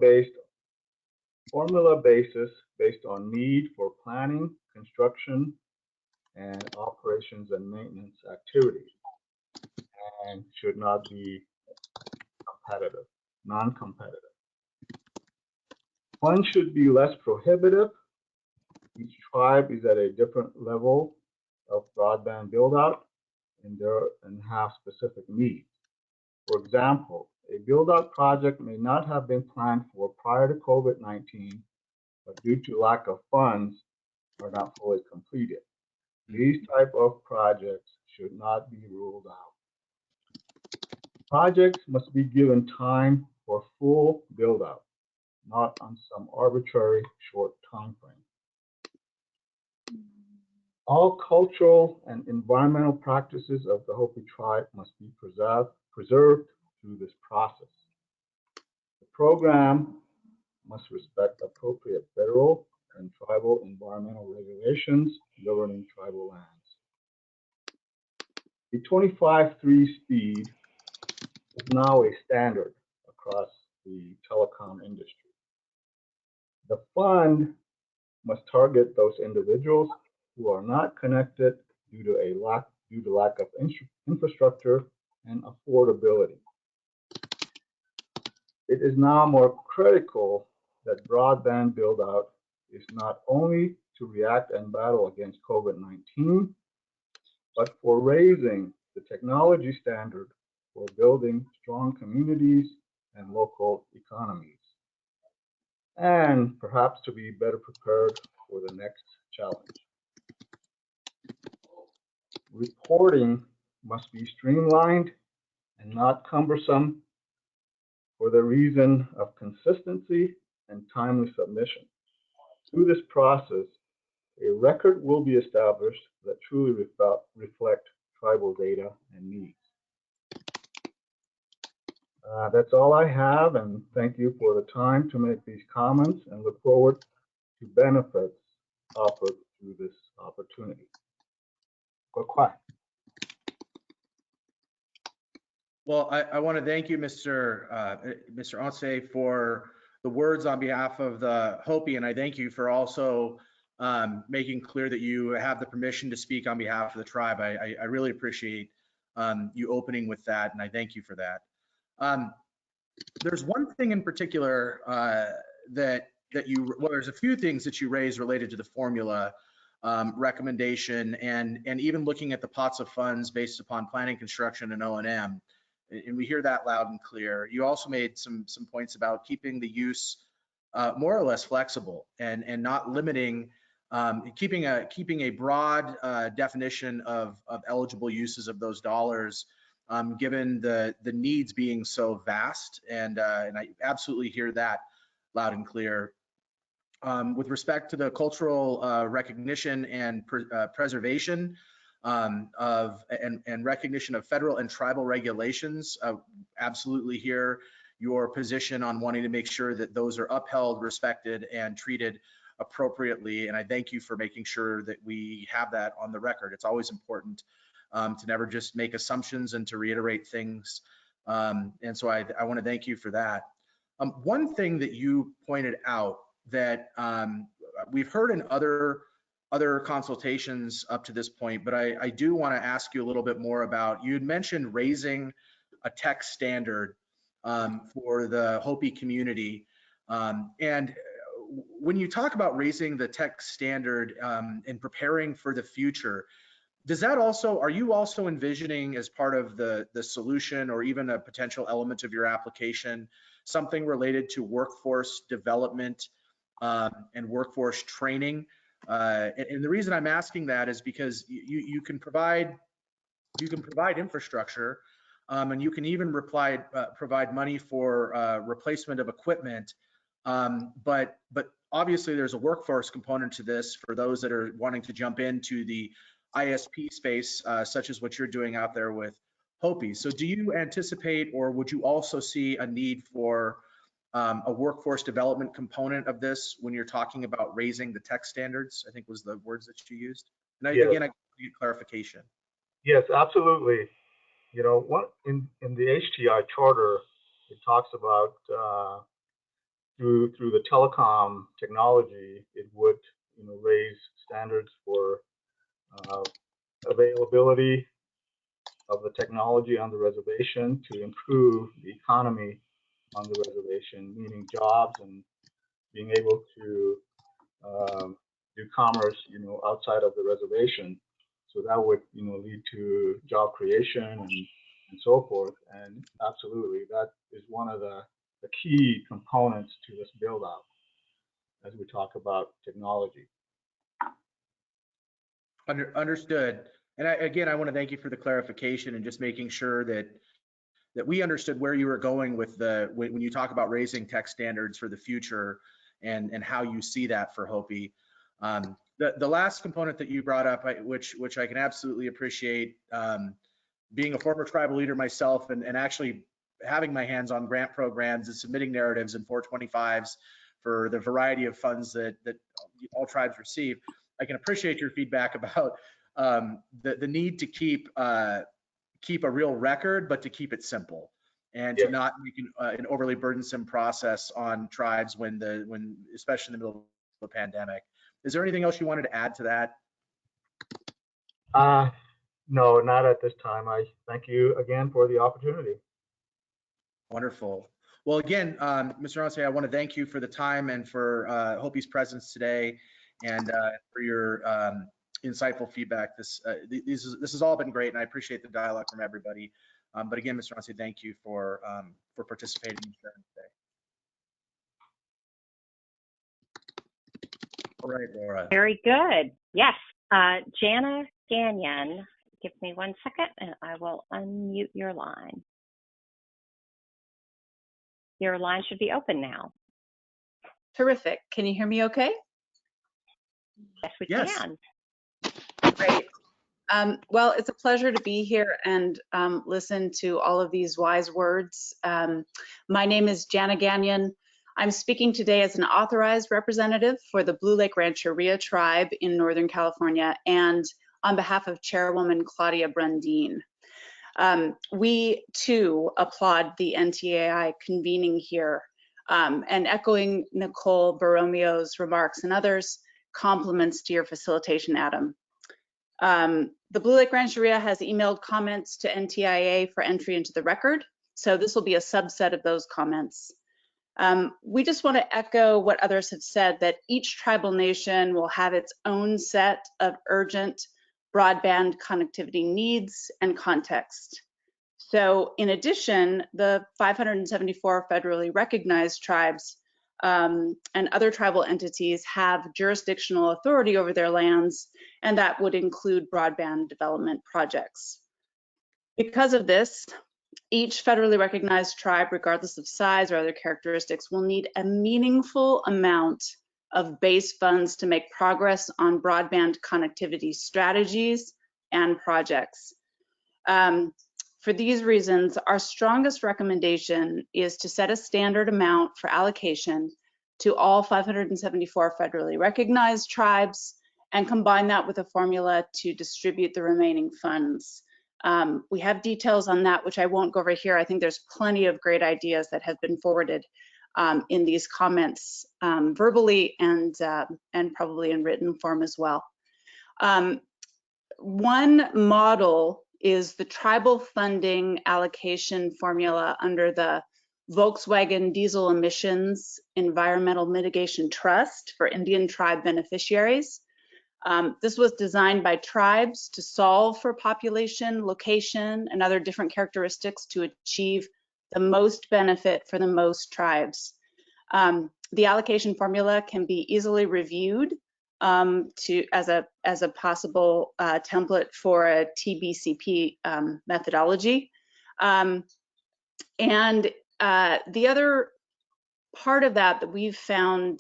basis based on need for planning, construction, and operations and maintenance activities. and should not be competitive, non-competitive. Funds should be less prohibitive. Each tribe is at a different level of broadband build-out and have specific needs. For example, a build-out project may not have been planned for prior to COVID-19, but due to lack of funds, are not fully completed. These type of projects should not be ruled out. Projects must be given time for full build-out, not on some arbitrary short time frame. All cultural and environmental practices of the Hopi tribe must be preserved through this process. The program must respect appropriate federal and tribal environmental regulations governing tribal lands. The 25.3 speed is now a standard across the telecom industry. The fund must target those individuals who are not connected due to lack of infrastructure and affordability. It is now more critical that broadband build-out is not only to react and battle against COVID-19, but for raising the technology standard for building strong communities and local economies, and perhaps to be better prepared for the next challenge. Reporting must be streamlined and not cumbersome for the reason of consistency and timely submission. Through this process, a record will be established that truly reflect tribal data and needs. That's all I have, and thank you for the time to make these comments, and look forward to benefits offered through this opportunity. Quiet. Well, I want to thank you, Mr. Onse, for the words on behalf of the Hopi, and I thank you for also making clear that you have the permission to speak on behalf of the tribe. I really appreciate you opening with that, and I thank you for that. There's one thing in particular well, there's a few things that you raised related to the formula recommendation and even looking at the pots of funds based upon planning, construction, and O&M. And we hear that loud and clear. You also made some points about keeping the use more or less flexible and not limiting, keeping a broad definition of eligible uses of those dollars, given the needs being so vast. And I absolutely hear that loud and clear. With respect to the cultural recognition and preservation and recognition of federal and tribal regulations, absolutely hear your position on wanting to make sure that those are upheld, respected, and treated appropriately. And I thank you for making sure that we have that on the record. It's always important to never just make assumptions and to reiterate things. And so I want to thank you for that. One thing that you pointed out that we've heard in other consultations up to this point, but I do want to ask you a little bit more about, you had mentioned raising a tech standard for the Hopi community. And when you talk about raising the tech standard and preparing for the future, does that also, are you also envisioning as part of the solution or even a potential element of your application, something related to workforce development and workforce training? And the reason I'm asking that is because you can provide infrastructure, and you can even provide money for replacement of equipment, but obviously there's a workforce component to this for those that are wanting to jump into the ISP space, such as what you're doing out there with Hopi. So do you anticipate, or would you also see a need for a workforce development component of this when you're talking about raising the tech standards? I think was the words that you used. And Yes. Again, I need clarification. Yes, absolutely. You know, what in the HTI charter, it talks about through the telecom technology, it would, you know, raise standards for availability, of the technology on the reservation to improve the economy on the reservation, meaning jobs and being able to do commerce, outside of the reservation. So that would, lead to job creation and so forth. And absolutely, that is one of the key components to this build out as we talk about technology. Understood. And I want to thank you for the clarification and just making sure that we understood where you were going with when you talk about raising tech standards for the future and how you see that for Hopi. The last component that you brought up, which I can absolutely appreciate, being a former tribal leader myself and actually having my hands on grant programs and submitting narratives and 425s for the variety of funds that all tribes receive, I can appreciate your feedback about the need to keep a real record, but to keep it simple and to not make an overly burdensome process on tribes when especially in the middle of a pandemic. Is there anything else you wanted to add to that? No, not at this time. I thank you again for the opportunity. Wonderful. Well, again, Mr. Arce, I want to thank you for the time and for Hopi's presence today and for your insightful feedback. This has all been great, and I appreciate the dialogue from everybody. But again, Mr. Arce, thank you for participating and sharing today. All right, Laura. Very good. Yes. Jana Gagnon, give me 1 second and I will unmute your line. Your line should be open now. Terrific. Can you hear me okay? Yes, we can. Great. Well, it's a pleasure to be here and listen to all of these wise words. My name is Jana Gagnon. I'm speaking today as an authorized representative for the Blue Lake Rancheria tribe in Northern California and on behalf of Chairwoman Claudia Brundin. We too applaud the NTIA convening here and echoing Nicole Borromio's remarks and others, compliments to your facilitation, Adam. The Blue Lake Rancheria has emailed comments to NTIA for entry into the record, so this will be a subset of those comments. We just want to echo what others have said, that each tribal nation will have its own set of urgent broadband connectivity needs and context. So in addition, the 574 federally recognized tribes and other tribal entities have jurisdictional authority over their lands, and that would include broadband development projects. Because of this, each federally recognized tribe, regardless of size or other characteristics, will need a meaningful amount of base funds to make progress on broadband connectivity strategies and projects. For these reasons, our strongest recommendation is to set a standard amount for allocation to all 574 federally recognized tribes and combine that with a formula to distribute the remaining funds. We have details on that, which I won't go over here. I think there's plenty of great ideas that have been forwarded in these comments verbally and probably in written form as well. One model is the tribal funding allocation formula under the Volkswagen Diesel Emissions Environmental Mitigation Trust for Indian tribe beneficiaries. This was designed by tribes to solve for population, location, and other different characteristics to achieve the most benefit for the most tribes. The allocation formula can be easily reviewed as a possible template for a TBCP methodology. And the other part of that we've found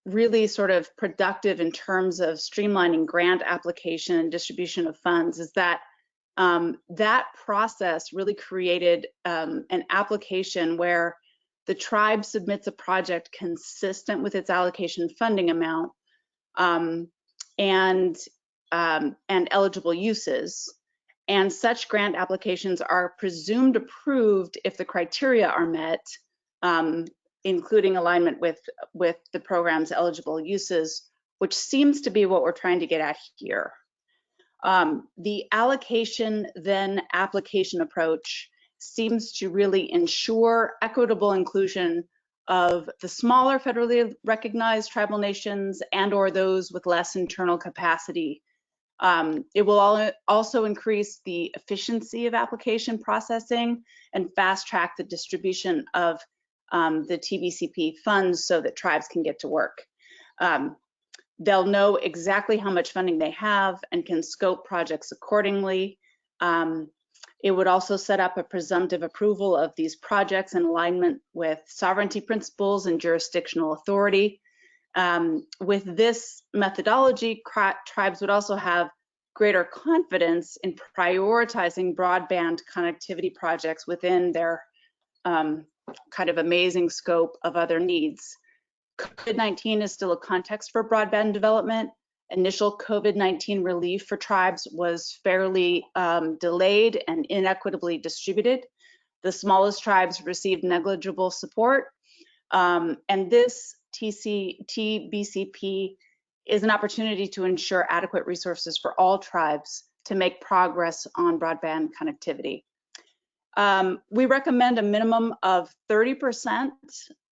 really sort of productive in terms of streamlining grant application and distribution of funds is that that process really created an application where the tribe submits a project consistent with its allocation funding amount and eligible uses. And such grant applications are presumed approved if the criteria are met, including alignment with the program's eligible uses, which seems to be what we're trying to get at here. The allocation then application approach seems to really ensure equitable inclusion of the smaller federally recognized tribal nations and or those with less internal capacity. It will also increase the efficiency of application processing and fast track the distribution of the TBCP funds so that tribes can get to work. They'll know exactly how much funding they have and can scope projects accordingly. It would also set up a presumptive approval of these projects in alignment with sovereignty principles and jurisdictional authority. With this methodology, tribes would also have greater confidence in prioritizing broadband connectivity projects within their kind of amazing scope of other needs. COVID-19 is still a context for broadband development. Initial COVID-19 relief for tribes was fairly delayed and inequitably distributed. The smallest tribes received negligible support. And this TBCP is an opportunity to ensure adequate resources for all tribes to make progress on broadband connectivity. We recommend a minimum of 30%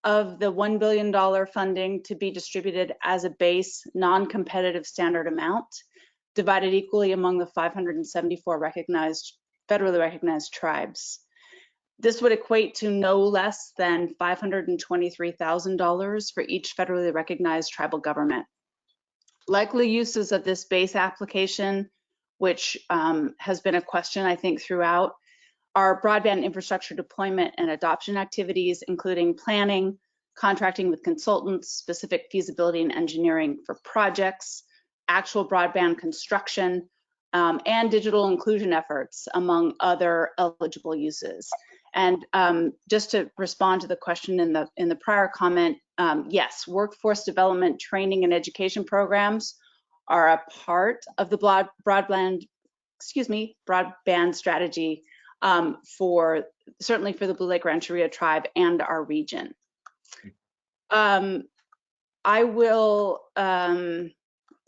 of the $1 billion funding to be distributed as a base non-competitive standard amount, divided equally among the 574 federally recognized tribes. This would equate to no less than $523,000 for each federally recognized tribal government. Likely uses of this base application, which has been a question I think throughout, are broadband infrastructure deployment and adoption activities, including planning, contracting with consultants, specific feasibility and engineering for projects, actual broadband construction, and digital inclusion efforts, among other eligible uses. And just to respond to the question in the prior comment, yes, workforce development, training, and education programs are a part of the broadband strategy certainly for the Blue Lake Rancheria tribe and our region. I will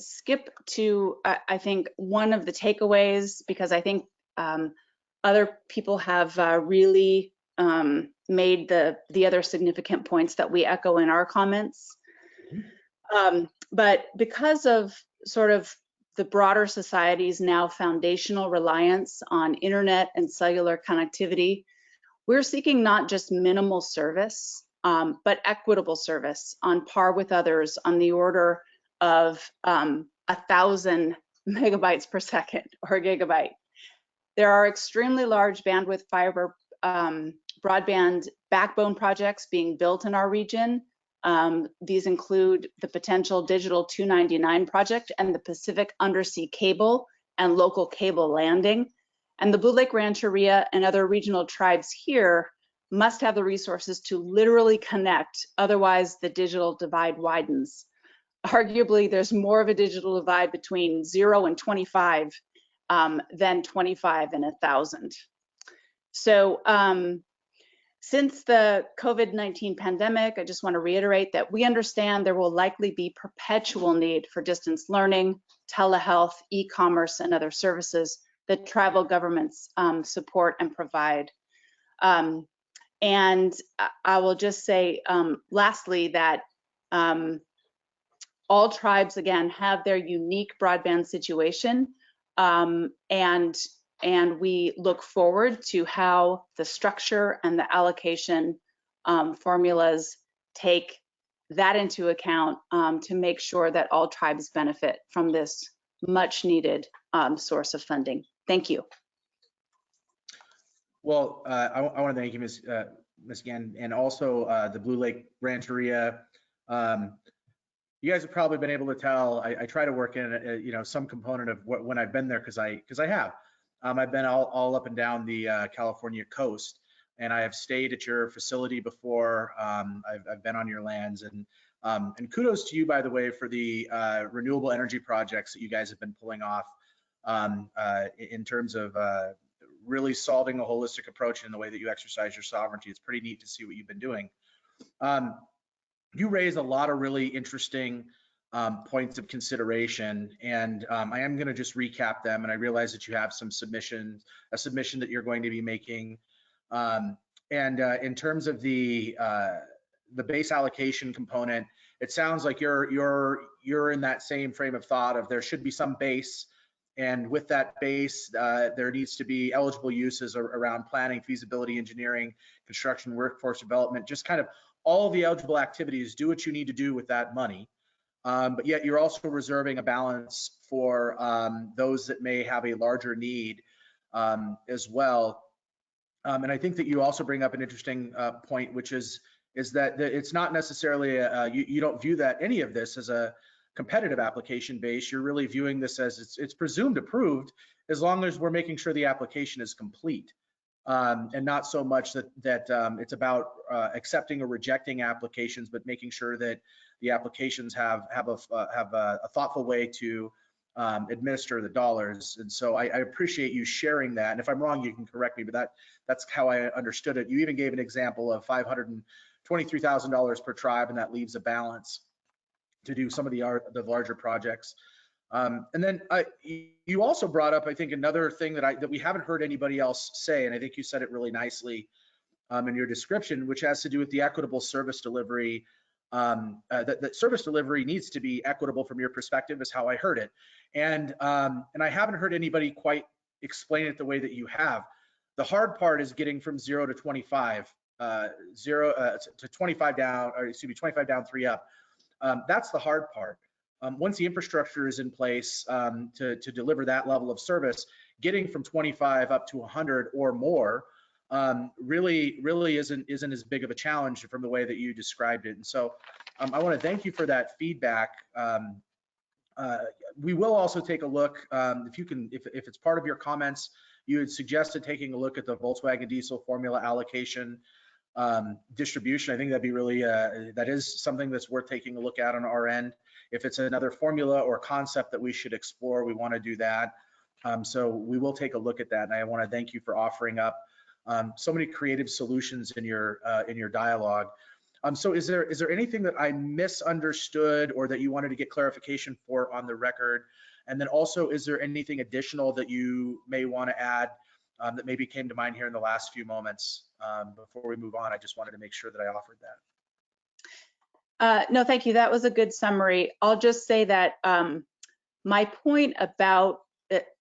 skip to, I think, one of the takeaways, because I think other people have really made the other significant points that we echo in our comments. But because of sort of the broader society's now foundational reliance on internet and cellular connectivity, we're seeking not just minimal service, but equitable service on par with others on the order of 1,000 megabytes per second or gigabyte. There are extremely large bandwidth fiber broadband backbone projects being built in our region. These include the potential Digital 299 project and the Pacific Undersea Cable and local cable landing. And the Blue Lake Rancheria and other regional tribes here must have the resources to literally connect, otherwise the digital divide widens. Arguably, there's more of a digital divide between 0 and 25 than 25 and 1,000. So, since the COVID-19 pandemic, I just want to reiterate that we understand there will likely be perpetual need for distance learning, telehealth, e-commerce, and other services that tribal governments support and provide. And I will just say, lastly, that all tribes, again, have their unique broadband situation, and we look forward to how the structure and the allocation formulas take that into account to make sure that all tribes benefit from this much needed source of funding. Thank you. Well, I want to thank you, Ms. Gann, and also the Blue Lake Rancheria. You guys have probably been able to tell I try to work in some component of when I've been there, because I have. I've been all up and down the California coast, and I have stayed at your facility before. I've been on your lands, and kudos to you, by the way, for the renewable energy projects that you guys have been pulling off in terms of really solving a holistic approach in the way that you exercise your sovereignty. It's pretty neat to see what you've been doing. You raise a lot of really interesting points of consideration, and I am going to just recap them. And I realize that you have some submissions, a submission that you're going to be making. In terms of the base allocation component, it sounds like you're in that same frame of thought of there should be some base, and with that base, there needs to be eligible uses around planning, feasibility, engineering, construction, workforce development, just kind of all the eligible activities. Do what you need to do with that money. But yet you're also reserving a balance for those that may have a larger need as well. And I think that you also bring up an interesting point, which is that it's not necessarily you don't view that any of this as a competitive application base. You're really viewing this as it's presumed approved as long as we're making sure the application is complete, and not so much that it's about accepting or rejecting applications, but making sure that the applications have a thoughtful way to administer the dollars. And so I appreciate you sharing that. And if I'm wrong, you can correct me, but that's how I understood it. You even gave an example of $523,000 per tribe, and that leaves a balance to do some of the larger projects. And then you also brought up, I think, another thing that we haven't heard anybody else say, and I think you said it really nicely in your description, which has to do with the equitable service delivery. That service delivery needs to be equitable from your perspective, is how I heard it. And I haven't heard anybody quite explain it the way that you have. The hard part is getting from 0 to 25, to 25 down, or excuse me, 25 down, 3 up. That's the hard part. Once the infrastructure is in place to deliver that level of service, getting from 25 up to 100 or more really isn't as big of a challenge from the way that you described it. And so I want to thank you for that feedback. We will also take a look, if it's part of your comments, you had suggested taking a look at the Volkswagen diesel formula allocation distribution. I think that'd be really, that is something that's worth taking a look at on our end. If it's another formula or concept that we should explore, we want to do that. So we will take a look at that. And I want to thank you for offering up so many creative solutions in your dialogue. So is there anything that I misunderstood or that you wanted to get clarification for on the record? And then also, is there anything additional that you may want to add that maybe came to mind here in the last few moments before we move on? I just wanted to make sure that I offered that. No, thank you. That was a good summary. I'll just say that my point about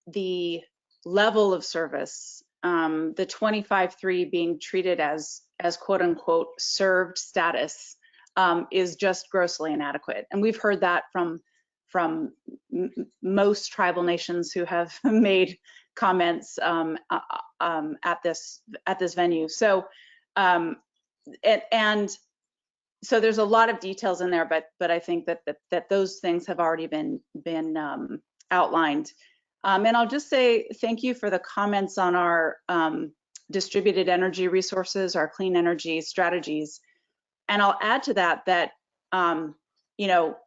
the level of service, the 25-3 being treated as quote unquote served status, is just grossly inadequate. And we've heard that from most tribal nations who have made comments at this venue. So so there's a lot of details in there, but I think that those things have already been outlined. And I'll just say thank you for the comments on our distributed energy resources, our clean energy strategies. And I'll add to that you know,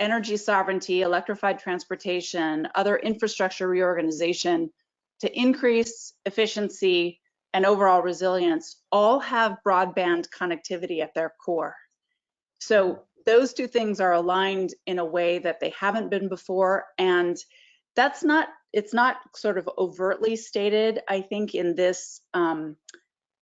energy sovereignty, electrified transportation, other infrastructure reorganization to increase efficiency and overall resilience all have broadband connectivity at their core. So those two things are aligned in a way that they haven't been before, and it's not sort of overtly stated, I think, in this the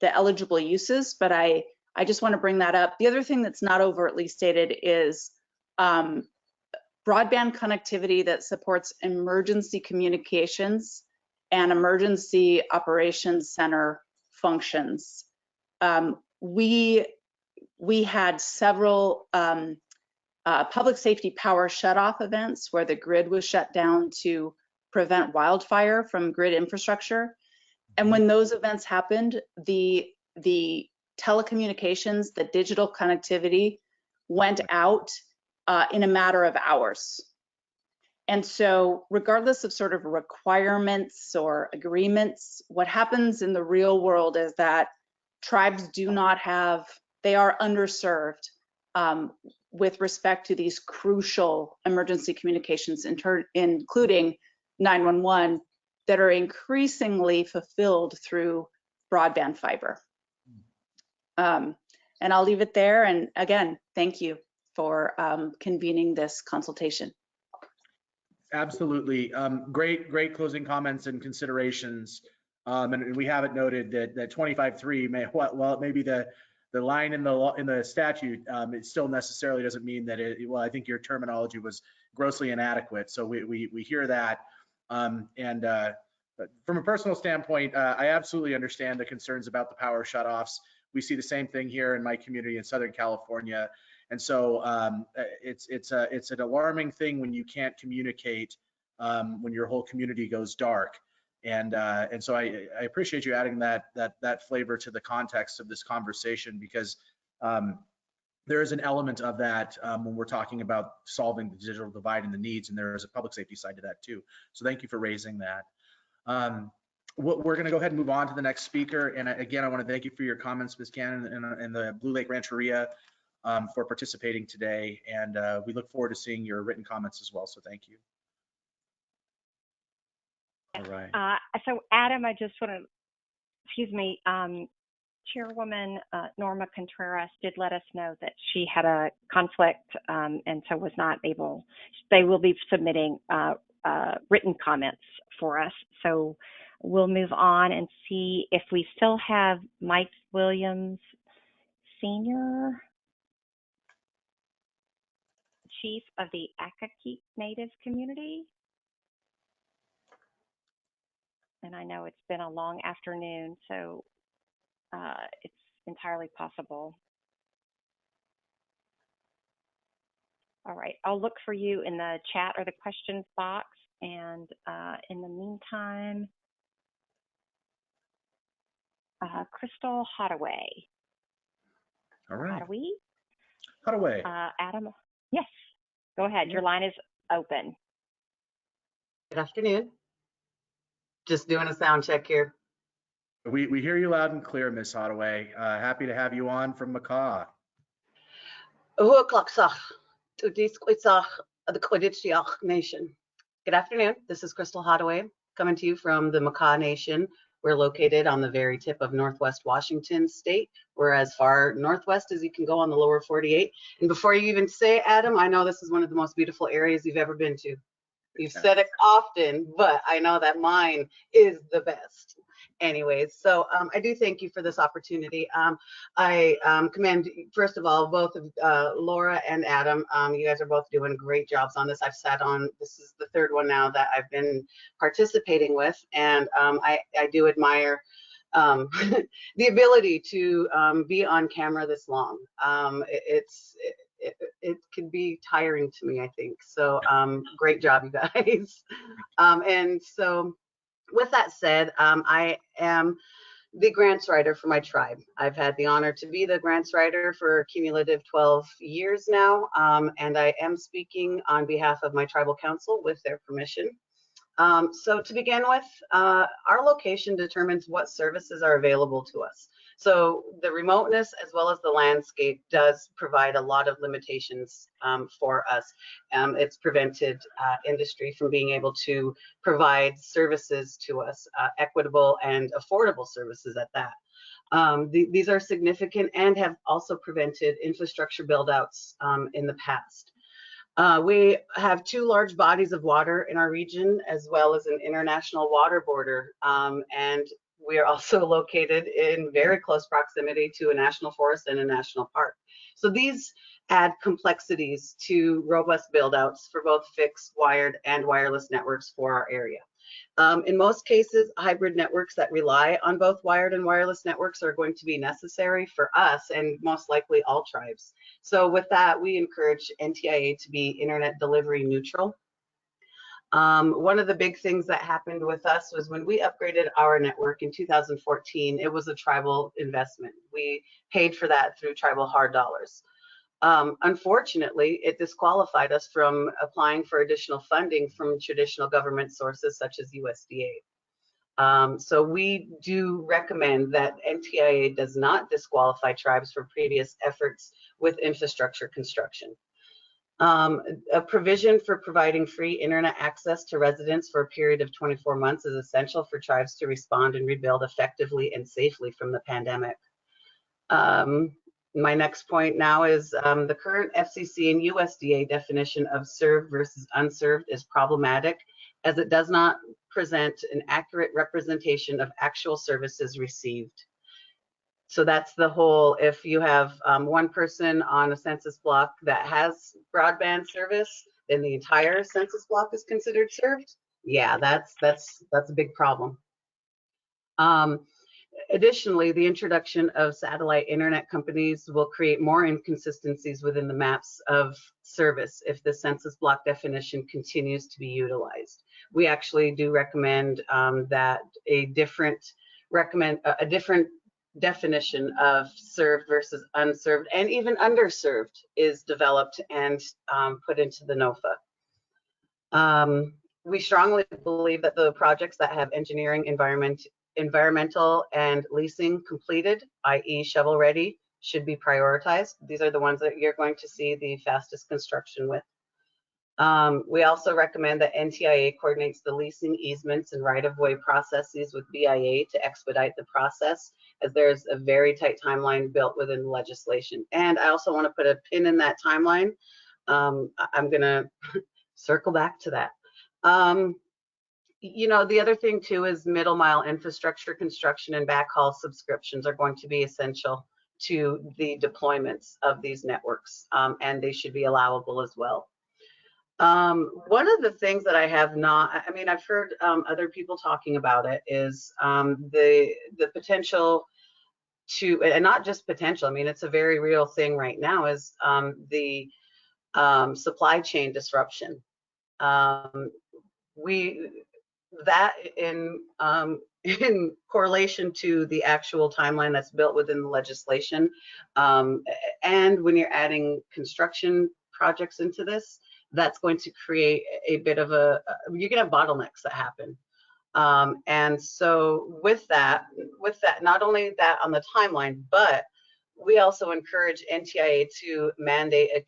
eligible uses, but I just want to bring that up. The other thing that's not overtly stated is broadband connectivity that supports emergency communications and emergency operations center functions. We had several public safety power shutoff events where the grid was shut down to prevent wildfire from grid infrastructure. And when those events happened, the telecommunications, the digital connectivity went out in a matter of hours. And so regardless of sort of requirements or agreements, what happens in the real world is that tribes do not have, they are underserved with respect to these crucial emergency communications, including 911, that are increasingly fulfilled through broadband fiber. And I'll leave it there. And again, thank you. for convening this consultation. Absolutely. Great closing comments and considerations. And we have it noted that 25.3 may, well, maybe the line in the statute, it still necessarily doesn't mean that it, well, I think your terminology was grossly inadequate. So we hear that. But from a personal standpoint, I absolutely understand the concerns about the power shutoffs. We see the same thing here in my community in Southern California. And so it's an alarming thing when you can't communicate when your whole community goes dark. And so I appreciate you adding that flavor to the context of this conversation, because there is an element of that when we're talking about solving the digital divide and the needs, and there is a public safety side to that too. So thank you for raising that. We're going to go ahead and move on to the next speaker. And again, I want to thank you for your comments, Ms. Cannon, and the Blue Lake Rancheria for participating today. And we look forward to seeing your written comments as well. So thank you. All right. So Adam, I just want to, excuse me, Chairwoman Norma Contreras did let us know that she had a conflict and so was not able, they will be submitting written comments for us. So we'll move on and see if we still have Mike Williams, Senior, Chief of the Akakeek Native Community. And I know it's been a long afternoon, so it's entirely possible. All right, I'll look for you in the chat or the questions box. And in the meantime, Crystal Hottaway. All right. Hottaway. Adam, yes, go ahead. Your line is open. Good afternoon. Just doing a sound check here. We hear you loud and clear, Ms. Hottaway. Happy to have you on from Macaw. The Kwaditshiach Nation. Good afternoon. This is Crystal Hottaway coming to you from the Macaw Nation. We're located on the very tip of Northwest Washington State. We're as far northwest as you can go on the lower 48. And before you even say, Adam, I know this is one of the most beautiful areas you've ever been to. You've said it often, but I know that mine is the best. Anyways, so I do thank you for this opportunity. I commend, first of all, both of Laura and Adam. You guys are both doing great jobs on this. I've sat on, this is the third one now that I've been participating with, and I do admire the ability to be on camera this long. It can be tiring to me, I think. So great job, you guys. And so with that said, I am the grants writer for my tribe. I've had the honor to be the grants writer for a cumulative 12 years now. And I am speaking on behalf of my tribal council with their permission. So to begin with, our location determines what services are available to us. So the remoteness as well as the landscape does provide a lot of limitations for us. It's prevented industry from being able to provide services to us, equitable and affordable services at that. These are significant and have also prevented infrastructure build-outs in the past. We have two large bodies of water in our region, as well as an international water border, and we are also located in very close proximity to a national forest and a national park. So these add complexities to robust build-outs for both fixed, wired, and wireless networks for our area. In most cases, hybrid networks that rely on both wired and wireless networks are going to be necessary for us and most likely all tribes. So with that, we encourage NTIA to be internet delivery neutral. One of the big things that happened with us was when we upgraded our network in 2014, it was a tribal investment. We paid for that through tribal hard dollars. Unfortunately, it disqualified us from applying for additional funding from traditional government sources such as USDA. So we do recommend that NTIA does not disqualify tribes for previous efforts with infrastructure construction. A provision for providing free internet access to residents for a period of 24 months is essential for tribes to respond and rebuild effectively and safely from the pandemic. My next point now is the current FCC and USDA definition of served versus unserved is problematic, as it does not present an accurate representation of actual services received. So that's the whole, if you have one person on a census block that has broadband service, then the entire census block is considered served. Yeah, that's a big problem. Additionally, the introduction of satellite internet companies will create more inconsistencies within the maps of service if the census block definition continues to be utilized. We actually do recommend that a different definition of served versus unserved and even underserved is developed and put into the NOFA. We strongly believe that the projects that have engineering, environmental, and leasing completed, i.e. shovel ready, should be prioritized. These are the ones that you're going to see the fastest construction with. We also recommend that NTIA coordinates the leasing, easements, and right-of-way processes with BIA to expedite the process, as there's a very tight timeline built within the legislation. And I also want to put a pin in that timeline. I'm going to circle back to that. You know, the other thing too is middle mile infrastructure construction and backhaul subscriptions are going to be essential to the deployments of these networks, and they should be allowable as well. One of the things that I have not, I mean, I've heard other people talking about it, is the potential to, and not just potential, I mean, it's a very real thing right now, is the supply chain disruption. That in correlation to the actual timeline that's built within the legislation, and when you're adding construction projects into this, that's going to create a bit of a, you're gonna have bottlenecks that happen. And so with that, not only that on the timeline, but we also encourage NTIA to mandate a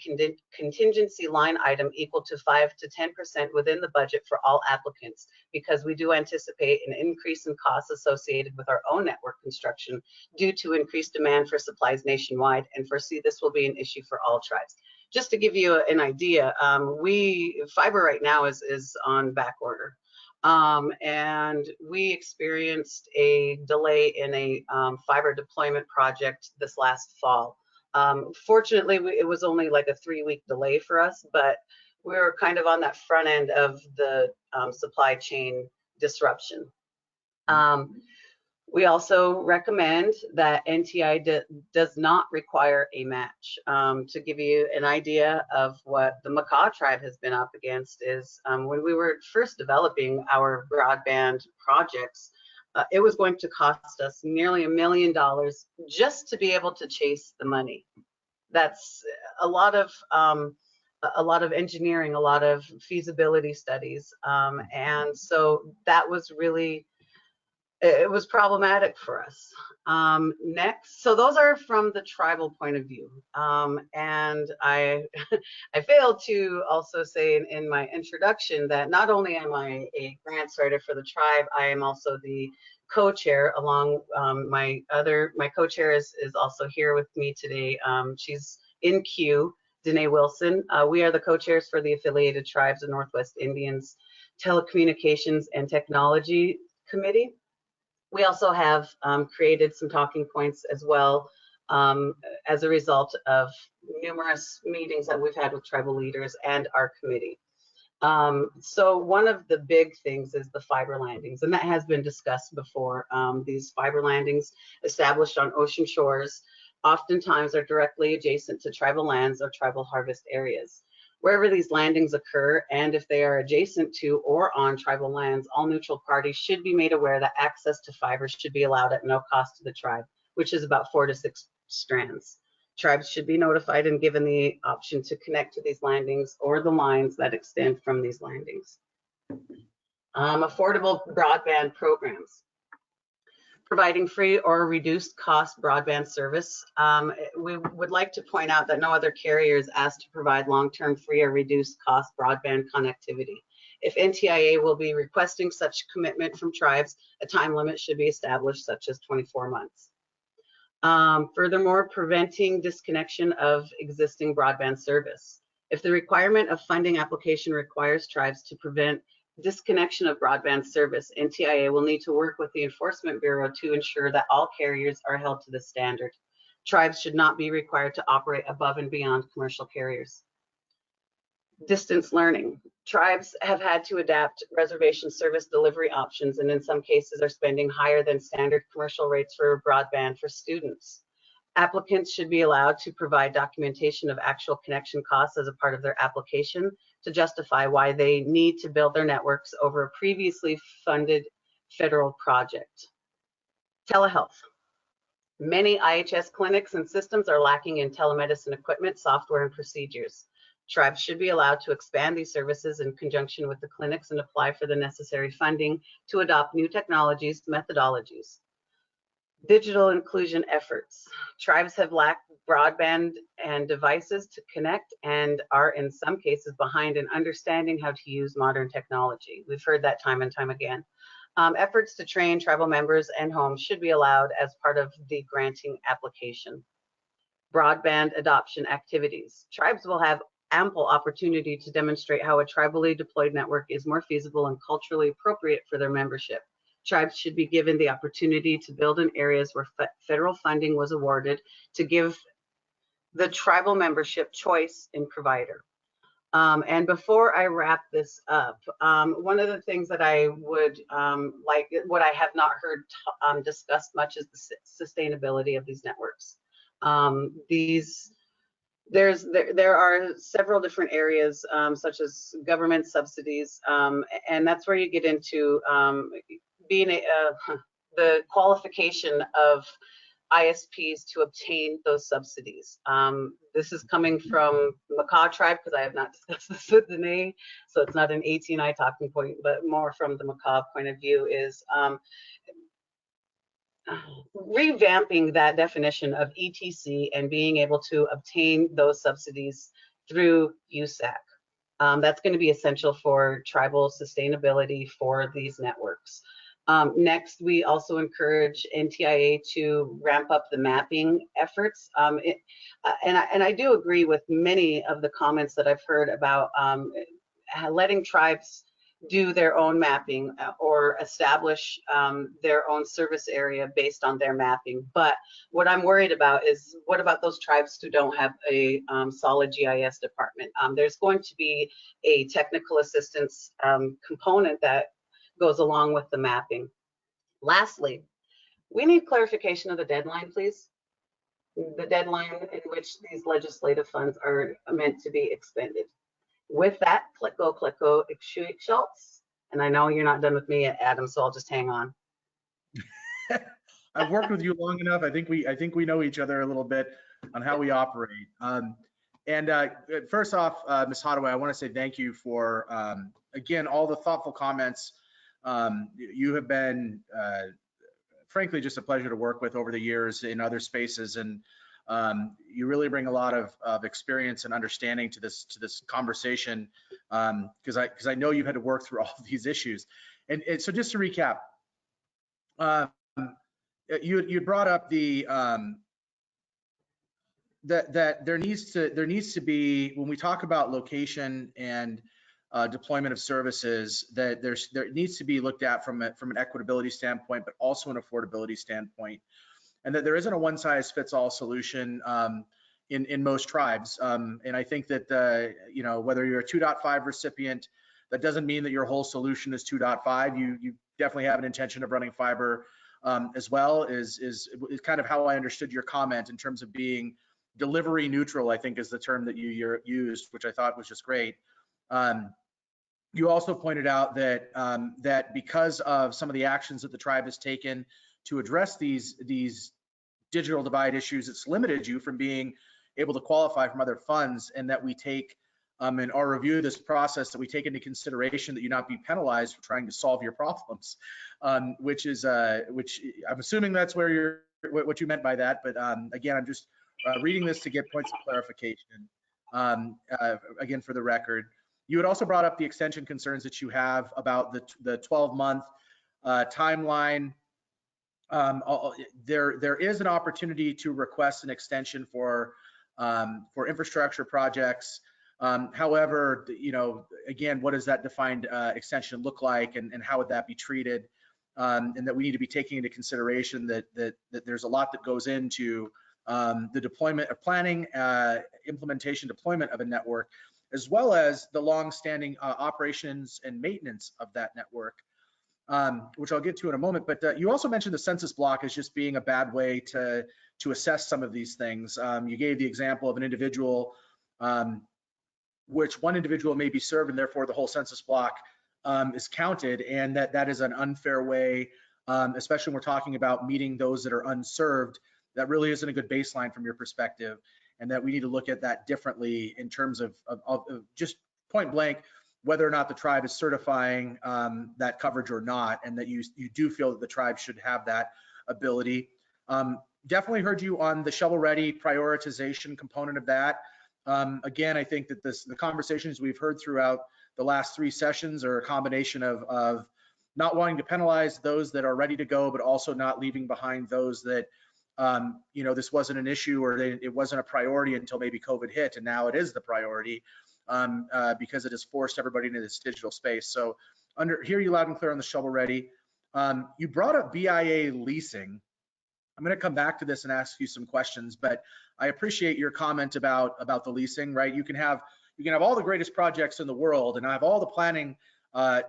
contingency line item equal to 5 to 10% within the budget for all applicants, because we do anticipate an increase in costs associated with our own network construction due to increased demand for supplies nationwide, and foresee this will be an issue for all tribes. Just to give you an idea, fiber right now is on back order. And we experienced a delay in a fiber deployment project this last fall. Fortunately, it was only like a 3-week delay for us, but we were kind of on that front end of the supply chain disruption. We also recommend that NTI does not require a match. To give you an idea of what the Makah tribe has been up against is when we were first developing our broadband projects, it was going to cost us nearly $1 million just to be able to chase the money. That's a lot of engineering, a lot of feasibility studies, and so that was really, it was problematic for us. Next, so those are from the tribal point of view. And I failed to also say in my introduction that not only am I a grants writer for the tribe, I am also the co-chair along my co-chair is also here with me today. She's in queue, Danae Wilson. We are the co-chairs for the Affiliated Tribes of Northwest Indians Telecommunications and Technology Committee. We also have created some talking points as well as a result of numerous meetings that we've had with tribal leaders and our committee. So one of the big things is the fiber landings, and that has been discussed before. These fiber landings established on ocean shores oftentimes are directly adjacent to tribal lands or tribal harvest areas. Wherever these landings occur, and if they are adjacent to or on tribal lands, all neutral parties should be made aware that access to fiber should be allowed at no cost to the tribe, which is about 4 to 6 strands. Tribes should be notified and given the option to connect to these landings or the lines that extend from these landings. Affordable broadband programs. Providing free or reduced cost broadband service. We would like to point out that no other carrier is asked to provide long-term free or reduced cost broadband connectivity. If NTIA will be requesting such commitment from tribes, a time limit should be established, such as 24 months. Furthermore, preventing disconnection of existing broadband service. If the requirement of funding application requires tribes to prevent disconnection of broadband service, NTIA will need to work with the Enforcement Bureau to ensure that all carriers are held to the standard. Tribes should not be required to operate above and beyond commercial carriers. Distance learning. Tribes have had to adapt reservation service delivery options, and in some cases are spending higher than standard commercial rates for broadband for students. Applicants should be allowed to provide documentation of actual connection costs as a part of their application to justify why they need to build their networks over a previously funded federal project. Telehealth. Many IHS clinics and systems are lacking in telemedicine equipment, software, and procedures. Tribes should be allowed to expand these services in conjunction with the clinics and apply for the necessary funding to adopt new technologies, methodologies. Digital inclusion efforts. Tribes have lacked broadband and devices to connect and are in some cases behind in understanding how to use modern technology. We've heard that time and time again. Efforts to train tribal members and homes should be allowed as part of the granting application. Broadband adoption activities. Tribes will have ample opportunity to demonstrate how a tribally deployed network is more feasible and culturally appropriate for their membership. Tribes should be given the opportunity to build in areas where federal funding was awarded to give the tribal membership choice in provider. And before I wrap this up, one of the things that I would like, what I have not heard discussed much is the sustainability of these networks. There are several different areas, such as government subsidies, and that's where you get into being the qualification of ISPs to obtain those subsidies. This is coming from Makah tribe, because I have not discussed this with Danae, so it's not an AT&I talking point, but more from the Makah point of view is revamping that definition of ETC and being able to obtain those subsidies through USAC. That's going to be essential for tribal sustainability for these networks. Next, we also encourage NTIA to ramp up the mapping efforts. And I do agree with many of the comments that I've heard about letting tribes do their own mapping or establish their own service area based on their mapping. But what I'm worried about is, what about those tribes who don't have a solid GIS department? There's going to be a technical assistance component that goes along with the mapping. Lastly, we need clarification of the deadline, please. The deadline in which these legislative funds are meant to be expended. With that, Kliko, Schultz, and I know you're not done with me yet, Adam, so I'll just hang on. I've worked with you long enough. I think we know each other a little bit on how we operate. First off, Ms. Hadaway, I want to say thank you for again all the thoughtful comments. You have been, frankly, just a pleasure to work with over the years in other spaces, and you really bring a lot of experience and understanding to this conversation, because I know you've had to work through all of these issues. And so just to recap, you brought up the that there needs to be, when we talk about location and deployment of services, that there needs to be looked at from an equitability standpoint, but also an affordability standpoint, and that there isn't a one-size-fits-all solution in most tribes. And I think that you know, whether you're a 2.5 recipient, that doesn't mean that your whole solution is 2.5. You definitely have an intention of running fiber as well. Is kind of how I understood your comment in terms of being delivery neutral, I think is the term that you used, which I thought was just great. You also pointed out that that because of some of the actions that the tribe has taken to address these digital divide issues, it's limited you from being able to qualify from other funds, and that we take in our review of this process, that we take into consideration that you not be penalized for trying to solve your problems, which I'm assuming that's where what you meant by that. But again, I'm just reading this to get points of clarification. Again, for the record. You had also brought up the extension concerns that you have about the 12-month timeline there is an opportunity to request an extension for infrastructure projects. However, again, what does that defined extension look like, and how would that be treated? And that we need to be taking into consideration that there's a lot that goes into the deployment of planning, implementation, deployment of a network, as well as the long-standing operations and maintenance of that network, which I'll get to in a moment. But you also mentioned the census block as just being a bad way to assess some of these things. You gave the example of an individual, which one individual may be served, and therefore the whole census block is counted, and that is an unfair way, especially when we're talking about meeting those that are unserved. That really isn't a good baseline from your perspective, and that we need to look at that differently in terms of just point blank whether or not the tribe is certifying that coverage or not, and that you do feel that the tribe should have that ability. Definitely heard you on the shovel-ready prioritization component of that. Again, I think that the conversations we've heard throughout the last 3 sessions are a combination of not wanting to penalize those that are ready to go, but also not leaving behind those that this wasn't an issue, or it wasn't a priority until maybe COVID hit, and now it is the priority because it has forced everybody into this digital space. So hear you loud and clear on the shovel ready. You brought up BIA leasing. I'm going to come back to this and ask you some questions, but I appreciate your comment about the leasing, right? You can have all the greatest projects in the world and have all the planning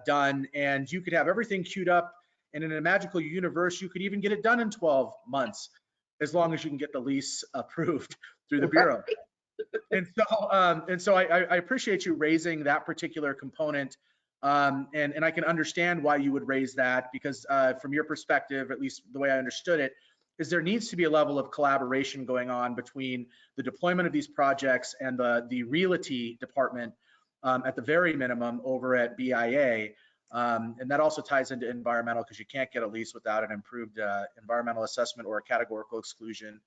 done, and you could have everything queued up, and in a magical universe, you could even get it done in 12 months, as long as you can get the lease approved through the Bureau. And so I appreciate you raising that particular component, and I can understand why you would raise that, because from your perspective, at least the way I understood it, is there needs to be a level of collaboration going on between the deployment of these projects and the realty department at the very minimum over at BIA. And that also ties into environmental, because you can't get a lease without an improved environmental assessment or a categorical exclusion.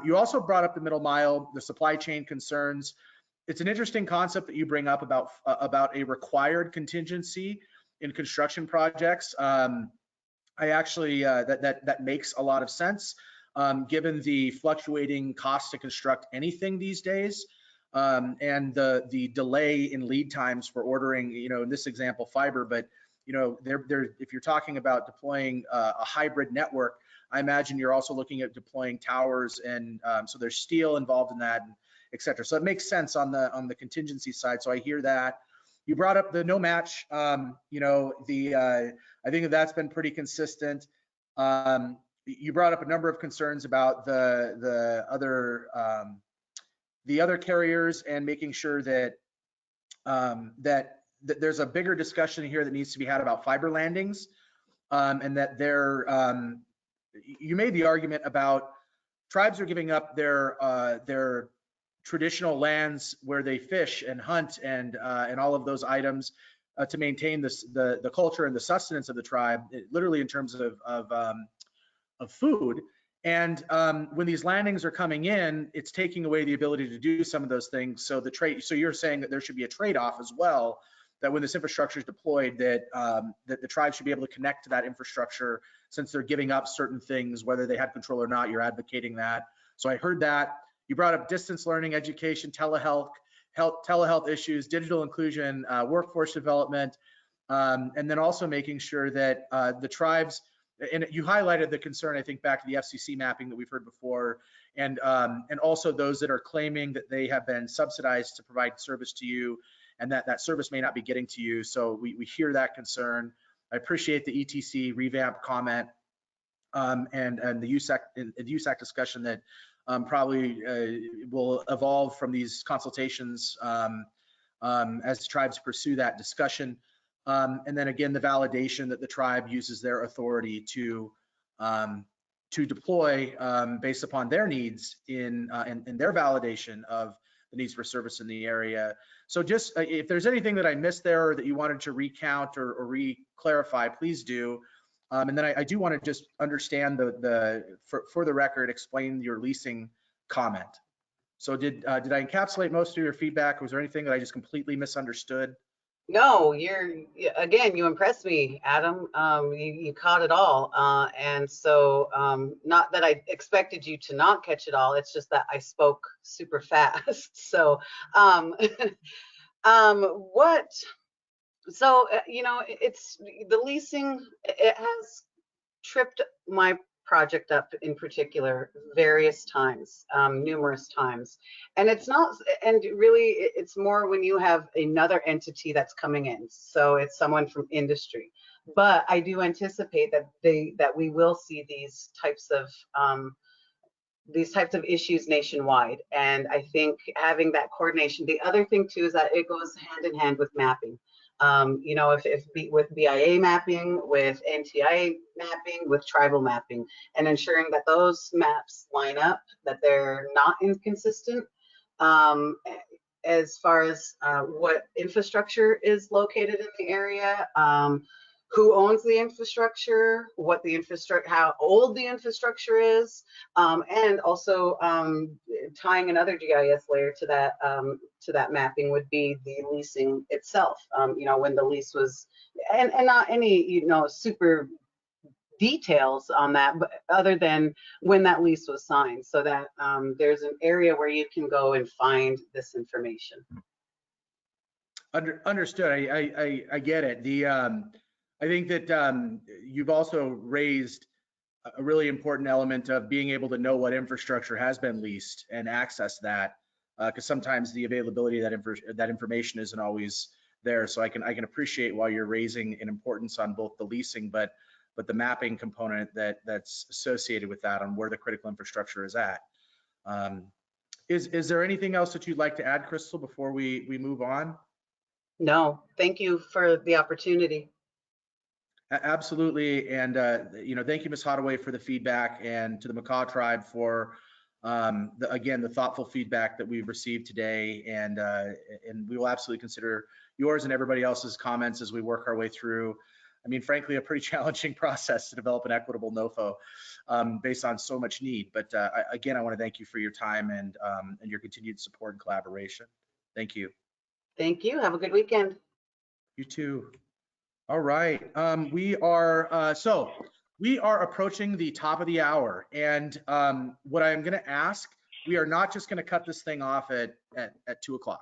You also brought up the middle mile, the supply chain concerns. It's an interesting concept that you bring up about a required contingency in construction projects. I actually, that makes a lot of sense, given the fluctuating cost to construct anything these days, and the delay in lead times for ordering, in this example, fiber, but if you're talking about deploying a hybrid network, I imagine you're also looking at deploying towers, and so there's steel involved in that, et cetera. So it makes sense on the contingency side. So I hear that. You brought up the no match. I think that's been pretty consistent. You brought up a number of concerns about the other carriers, and making sure that that there's a bigger discussion here that needs to be had about fiber landings, and that you made the argument about tribes are giving up their traditional lands where they fish and hunt and all of those items to maintain the culture and the sustenance of the tribe, literally in terms of food. And when these landings are coming in, it's taking away the ability to do some of those things. So you're saying that there should be a trade-off as well, that when this infrastructure is deployed, that the tribe should be able to connect to that infrastructure, since they're giving up certain things, whether they had control or not. You're advocating that. So I heard that. You brought up distance learning, education, telehealth issues, digital inclusion, workforce development, and then also making sure that the tribes, and you highlighted the concern, I think, back to the FCC mapping that we've heard before, and also those that are claiming that they have been subsidized to provide service to you, and that service may not be getting to you. So we hear that concern. I appreciate the ETC revamp comment, and the USAC discussion that probably will evolve from these consultations as tribes pursue that discussion. And then again, the validation that the tribe uses their authority to deploy based upon their needs in their validation of the needs for service in the area. So just if there's anything that I missed there, or that you wanted to recount or re-clarify, please do. And then I do want to just understand for the record, explain your leasing comment. So did I encapsulate most of your feedback? Was there anything that I just completely misunderstood No, again, you impressed me, Adam. You caught it all. And so, not that I expected you to not catch it all, it's just that I spoke super fast. So, um, what, so, it's the leasing, it has tripped my project up in particular various times, numerous times. And it's not, and really it's more when you have another entity that's coming in. So it's someone from industry. But I do anticipate that we will see these types of issues nationwide. And I think having that coordination, the other thing too is that it goes hand in hand with mapping. With BIA mapping, with NTIA mapping, with tribal mapping, and ensuring that those maps line up, that they're not inconsistent as far as what infrastructure is located in the area, who owns the infrastructure, what the infrastructure, how old the infrastructure is, and also tying another GIS layer to that mapping would be the leasing itself. When the lease was, and not any super details on that, but other than when that lease was signed, so that there's an area where you can go and find this information. Understood. I get it. I think that you've also raised a really important element of being able to know what infrastructure has been leased and access that, because sometimes the availability of that information isn't always there. So I can appreciate why you're raising an importance on both the leasing, but the mapping component that's associated with that on where the critical infrastructure is at. Is there anything else that you'd like to add, Crystal, before we move on? No, thank you for the opportunity. Absolutely, and thank you, Ms. Hottaway, for the feedback, and to the Makah tribe for the thoughtful feedback that we've received today, and we will absolutely consider yours and everybody else's comments as we work our way through. I mean, frankly, a pretty challenging process to develop an equitable NOFO based on so much need. But again, I want to thank you for your time and your continued support and collaboration. Thank you. Thank you. Have a good weekend. You too. All right. We are approaching the top of the hour, and what I'm going to ask, we are not just going to cut this thing off at 2 o'clock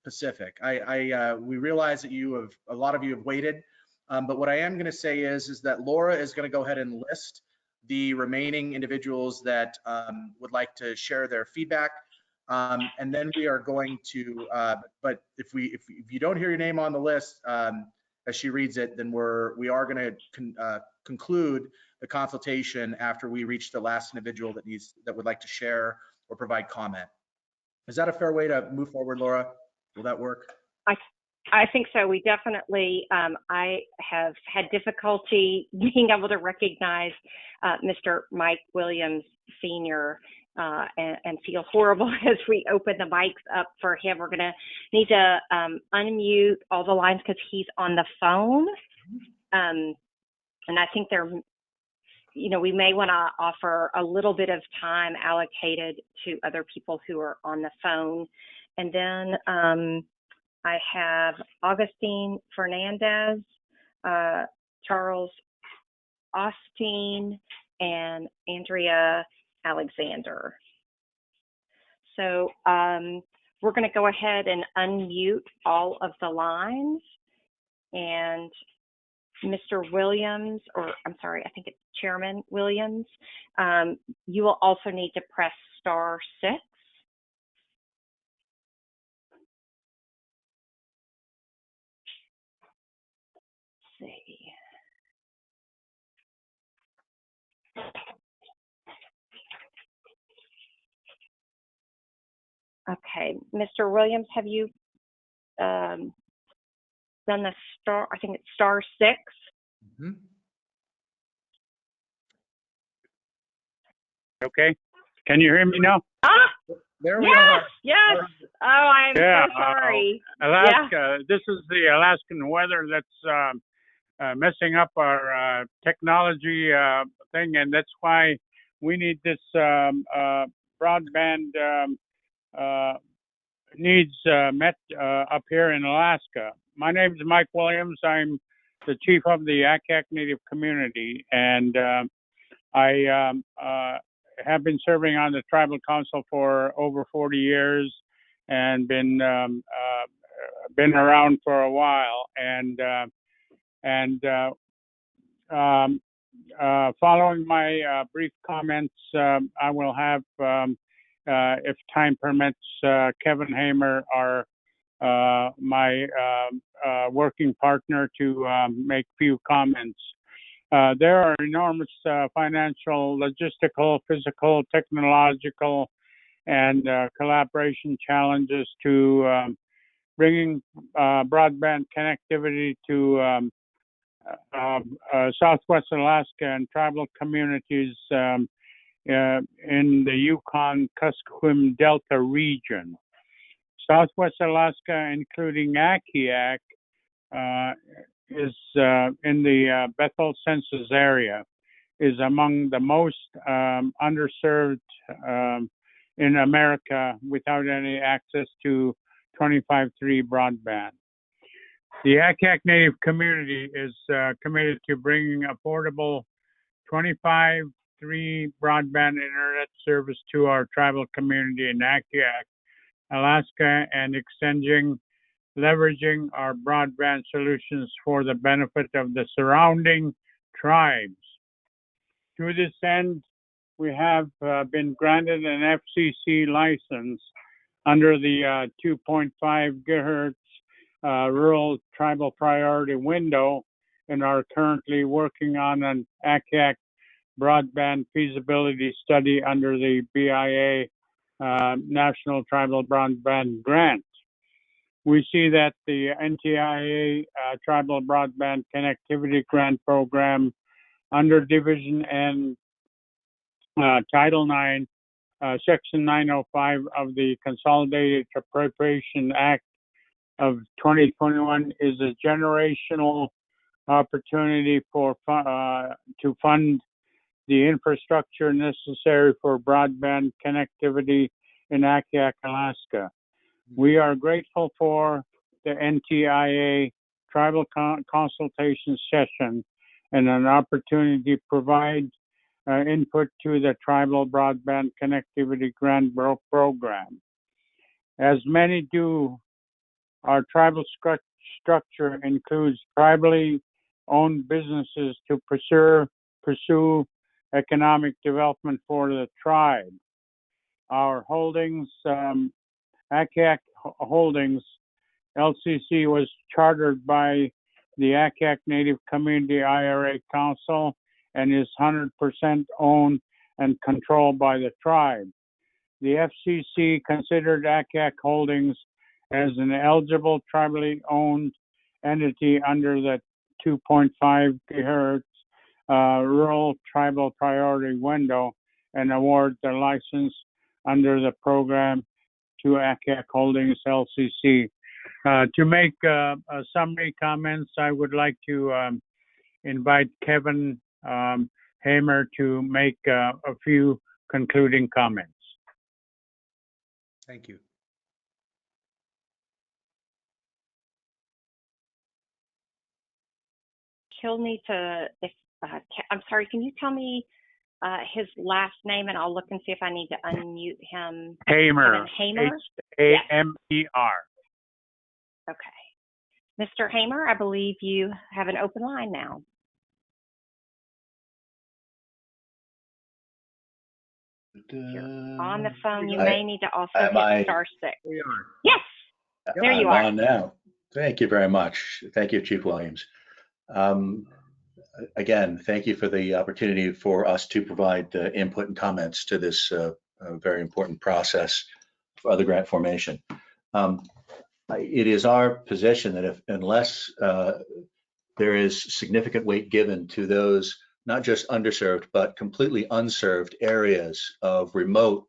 Pacific. We realize that a lot of you have waited, but what I am going to say is that Laura is going to go ahead and list the remaining individuals that would like to share their feedback. And then we are going to, but if you don't hear your name on the list as she reads it, then we are going to conclude the consultation after we reach the last individual that would like to share or provide comment. Is that a fair way to move forward, Laura? Will that work? I think so. We definitely, I have had difficulty being able to recognize Mr. Mike Williams Sr. And feel horrible as we open the mics up for him. We're going to need to unmute all the lines because he's on the phone. And I think we may want to offer a little bit of time allocated to other people who are on the phone. And then I have Augustine Fernandez, Charles Austin, and Andrea Alexander. So we're going to go ahead and unmute all of the lines, and Mr. Williams, or I'm sorry, I think it's Chairman Williams, you will also need to press *6. Let's see. Okay, Mr. Williams, have you done the star? I think it's *6. Mm-hmm. Okay, can you hear me now? There we are. Yes. Oh, I'm so sorry. Alaska. This is the Alaskan weather that's messing up our technology thing, and that's why we need this broadband needs met up here in Alaska. my name is Mike Williams. I'm the chief of the Akiak Native community, and I have been serving on the Tribal Council for over 40 years, and been around for a while. Following my brief comments, I will have, if time permits, Kevin Hamer, my working partner, to make few comments. There are enormous financial, logistical, physical, technological, and collaboration challenges to bringing broadband connectivity to Southwest Alaska and tribal communities in the Yukon-Kuskokwim Delta region. Southwest Alaska, including Akiak, is in the Bethel census area, is among the most underserved in America without any access to 25/3 broadband. The Akiak Native community is committed to bringing affordable 25/3 broadband internet service to our tribal community in Akiak, Alaska, and leveraging our broadband solutions for the benefit of the surrounding tribes. To this end, we have been granted an FCC license under the 2.5 gigahertz rural tribal priority window, and are currently working on an Akiak broadband feasibility study under the BIA National Tribal Broadband Grant. We see that the NTIA Tribal Broadband Connectivity Grant Program under Division N, Title IX, Section 905 of the Consolidated Appropriations Act of 2021 is a generational opportunity to fund the infrastructure necessary for broadband connectivity in Akiak, Alaska. We are grateful for the NTIA Tribal Consultation session and an opportunity to provide input to the Tribal Broadband Connectivity Grant Program. As many do, our tribal structure includes tribally owned businesses to pursue economic development for the tribe. Our holdings, Akiak Holdings, LCC, was chartered by the Akiak Native Community IRA Council and is 100% owned and controlled by the tribe. The FCC considered Akiak Holdings as an eligible tribally owned entity under the 2.5 gigahertz rural tribal priority window and award the license under the program to Akiak Holdings LCC. To make summary comments, I would like to invite Kevin Hamer to make a few concluding comments. Thank you. He'll need to, I'm sorry, can you tell me his last name, and I'll look and see if I need to unmute him. Hamer. Hamer? H-A-M-E-R. Okay. Mr. Hamer, I believe you have an open line now. You're on the phone. You may need to also hit *6. Yes, there you are. I'm on now. Thank you very much. Thank you, Chief Williams. Again, thank you for the opportunity for us to provide input and comments to this very important process for other grant formation. It is our position that unless there is significant weight given to those not just underserved, but completely unserved areas of remote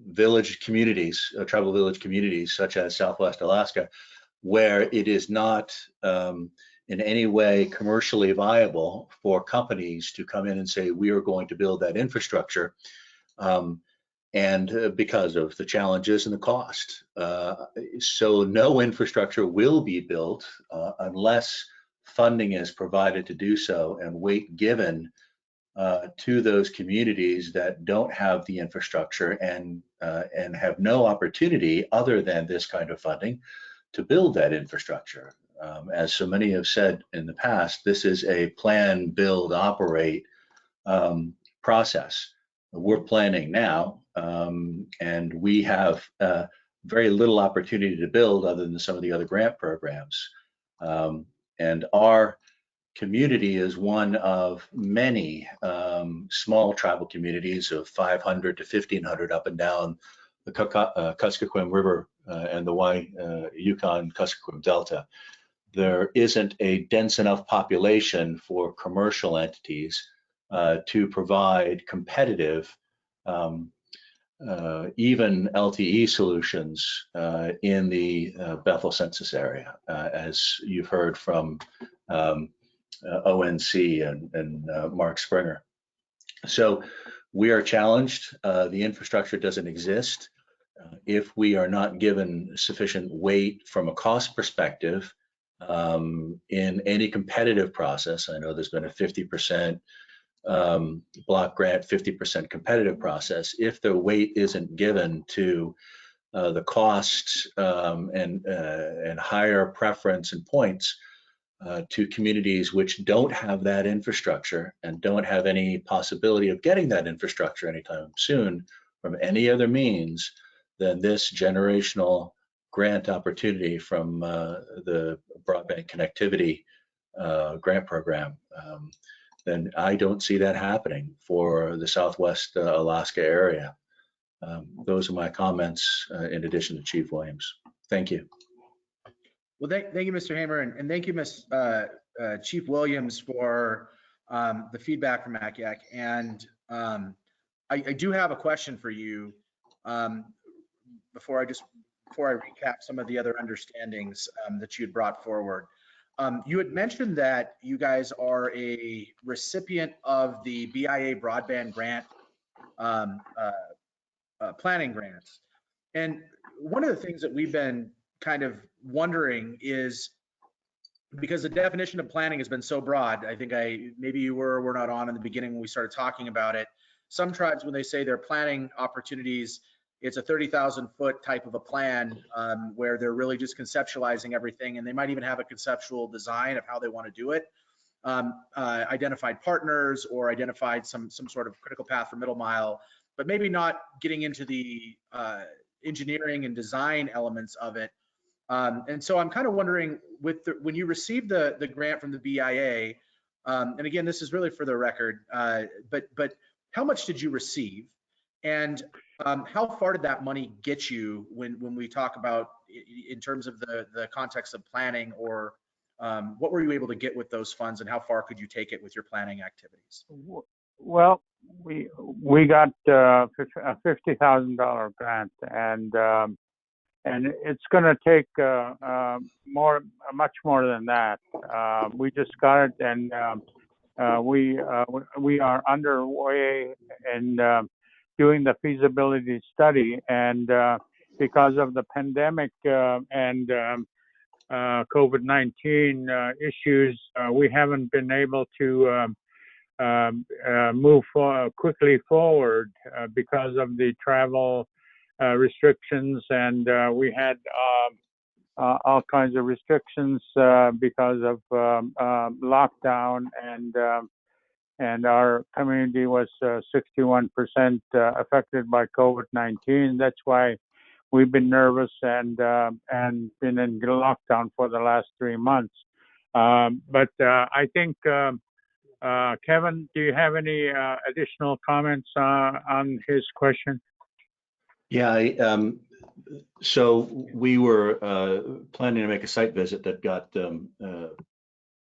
village communities, tribal village communities, such as Southwest Alaska, where it is not in any way commercially viable for companies to come in and say, we are going to build that infrastructure. and because of the challenges and the cost. So no infrastructure will be built unless funding is provided to do so and weight given to those communities that don't have the infrastructure and have no opportunity other than this kind of funding to build that infrastructure. As so many have said in the past, this is a plan, build, operate process. We're planning now, and we have very little opportunity to build other than some of the other grant programs. And our community is one of many small tribal communities of 500 to 1,500 up and down the Kuskokwim River and the Yukon-Kuskokwim Delta. There isn't a dense enough population for commercial entities to provide competitive, even LTE solutions in the Bethel census area, as you've heard from ONC and Mark Springer. So we are challenged. The infrastructure doesn't exist. If we are not given sufficient weight from a cost perspective in any competitive process, I know there's been a 50% block grant, 50% competitive process. If the weight isn't given to the costs and higher preference and points to communities which don't have that infrastructure and don't have any possibility of getting that infrastructure anytime soon from any other means than this generational grant opportunity from the Broadband Connectivity Grant Program, then I don't see that happening for the Southwest Alaska area. Those are my comments in addition to Chief Williams. Thank you. Well, thank you, Mr. Hamer, and thank you, Chief Williams, for the feedback from ACYAC. And I do have a question for you before I recap some of the other understandings that you had brought forward. You had mentioned that you guys are a recipient of the BIA broadband grant planning grants. And one of the things that we've been kind of wondering is, because the definition of planning has been so broad, I think maybe you were not on in the beginning when we started talking about it. Some tribes, when they say they're planning opportunities, it's a 30,000 foot type of a plan where they're really just conceptualizing everything, and they might even have a conceptual design of how they want to do it, identified partners or identified some sort of critical path for middle mile, but maybe not getting into the engineering and design elements of it. And so I'm kind of wondering, when you received the grant from the BIA, and again, this is really for the record, but how much did you receive? And how far did that money get you when we talk about in terms of the context of planning, or what were you able to get with those funds, and how far could you take it with your planning activities? Well, we got a $50,000 grant, and it's going to take much more than that. We just got it, and we are underway in doing the feasibility study, and because of the pandemic and COVID-19 issues, we haven't been able to move quickly forward because of the travel restrictions, and we had all kinds of restrictions because of lockdown, and our community was 61% affected by COVID-19. That's why we've been nervous and been in lockdown for the last 3 months. But I think, Kevin, do you have any additional comments on his question? Yeah, so we were planning to make a site visit that got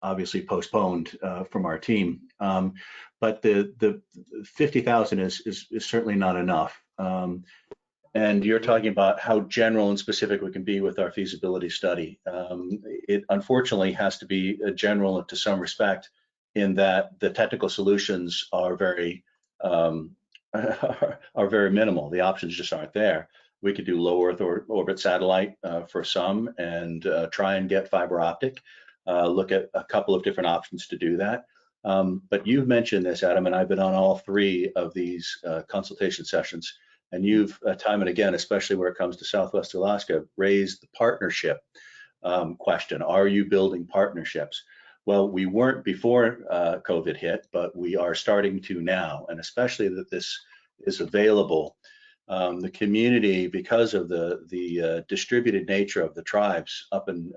obviously postponed from our team, but the 50,000 is certainly not enough. And you're talking about how general and specific we can be with our feasibility study. It unfortunately has to be general to some respect, in that the technical solutions are very are very minimal. The options just aren't there. We could do low Earth orbit satellite for some, and try and get fiber optic. Look at a couple of different options to do that. But you've mentioned this, Adam, and I've been on all three of these consultation sessions, and you've time and again, especially where it comes to Southwest Alaska, raised the partnership question. Are you building partnerships? Well, we weren't before COVID hit, but we are starting to now, and especially that this is available. The community, because of the distributed nature of the tribes up and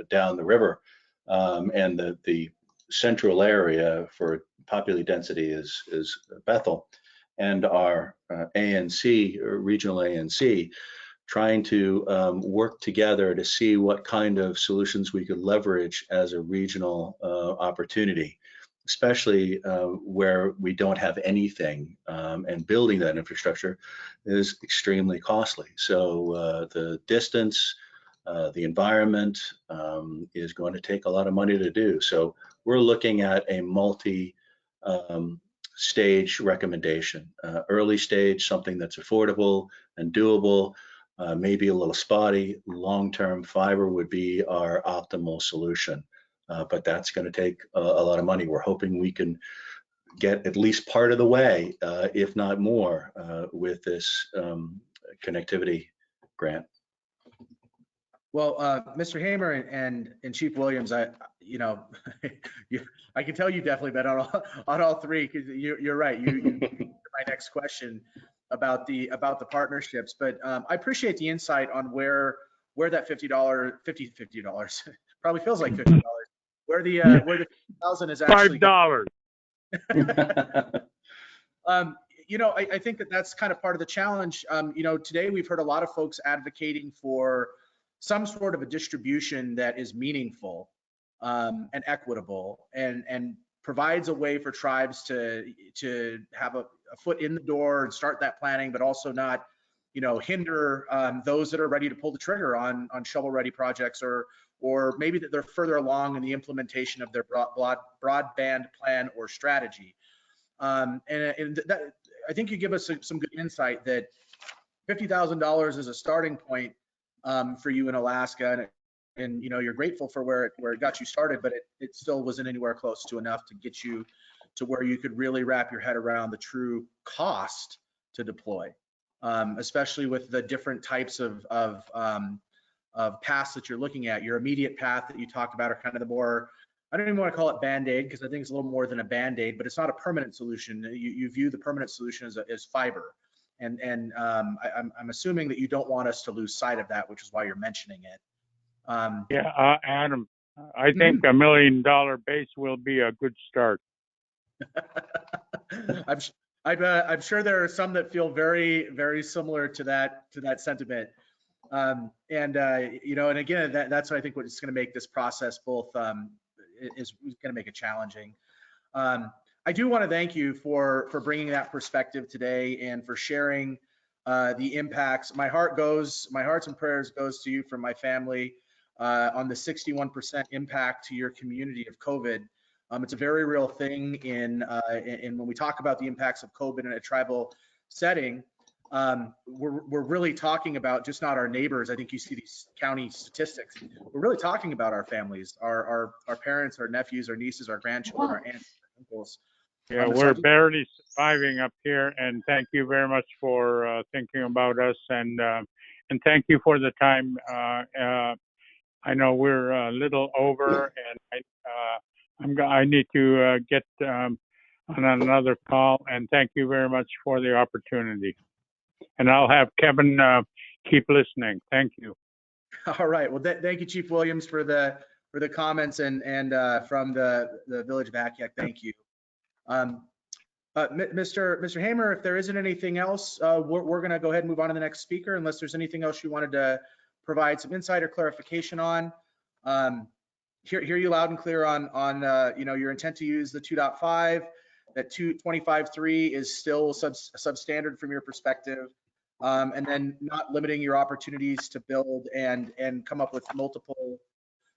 down the river, and the central area for populated density is Bethel, and our ANC, or regional ANC, trying to work together to see what kind of solutions we could leverage as a regional opportunity, especially where we don't have anything, and building that infrastructure is extremely costly. So the distance, the environment is going to take a lot of money to do. So we're looking at a multi stage recommendation. Early stage, something that's affordable and doable, maybe a little spotty. Long-term fiber would be our optimal solution, but that's going to take a lot of money. We're hoping we can get at least part of the way, if not more, with this connectivity grant. Well, Mr. Hamer and Chief Williams, I can tell you definitely been on all three, because you're right. You my next question about the partnerships, but I appreciate the insight on where that $50 probably feels like $50, where the 50,000 is actually $5. I think that's kind of part of the challenge. Today we've heard a lot of folks advocating for some sort of a distribution that is meaningful and equitable, and provides a way for tribes to have a foot in the door and start that planning, but also not, hinder those that are ready to pull the trigger on shovel-ready projects, or maybe that they're further along in the implementation of their broadband plan or strategy. And that, I think you give us some good insight that $50,000 is a starting point for you in Alaska, and you're grateful for where it got you started, but it still wasn't anywhere close to enough to get you to where you could really wrap your head around the true cost to deploy, especially with the different types of paths that you're looking at. Your immediate path that you talked about are kind of the more, I don't even want to call it Band-Aid, because I think it's a little more than a Band-Aid, but it's not a permanent solution. You view the permanent solution as fiber. And I'm assuming that you don't want us to lose sight of that, which is why you're mentioning it. Yeah, Adam, I think $1 million base will be a good start. I'm sure there are some that feel very, very similar to that sentiment. And again, that's what I think what is going to make this process both is going to make it challenging. I do want to thank you for bringing that perspective today and for sharing the impacts. My hearts and prayers goes to you from my family on the 61% impact to your community of COVID. It's a very real thing in when we talk about the impacts of COVID in a tribal setting. We're really talking about just not our neighbors. I think you see these county statistics. We're really talking about our families, our parents, our nephews, our nieces, our grandchildren, our aunts, our uncles. Yeah, we're barely surviving up here, and thank you very much for thinking about us, and thank you for the time. I know we're a little over, and I need to get on another call, and thank you very much for the opportunity. And I'll have Kevin keep listening. Thank you. All right. Well, thank you, Chief Williams, for the comments, and from the Village of Akiak. Thank you. Mr. Hamer, if there isn't anything else, we're going to go ahead and move on to the next speaker, unless there's anything else you wanted to provide some insight or clarification on. Hear you loud and clear on your intent to use the 2.5. That 225.3 is still substandard from your perspective, and then not limiting your opportunities to build and come up with multiple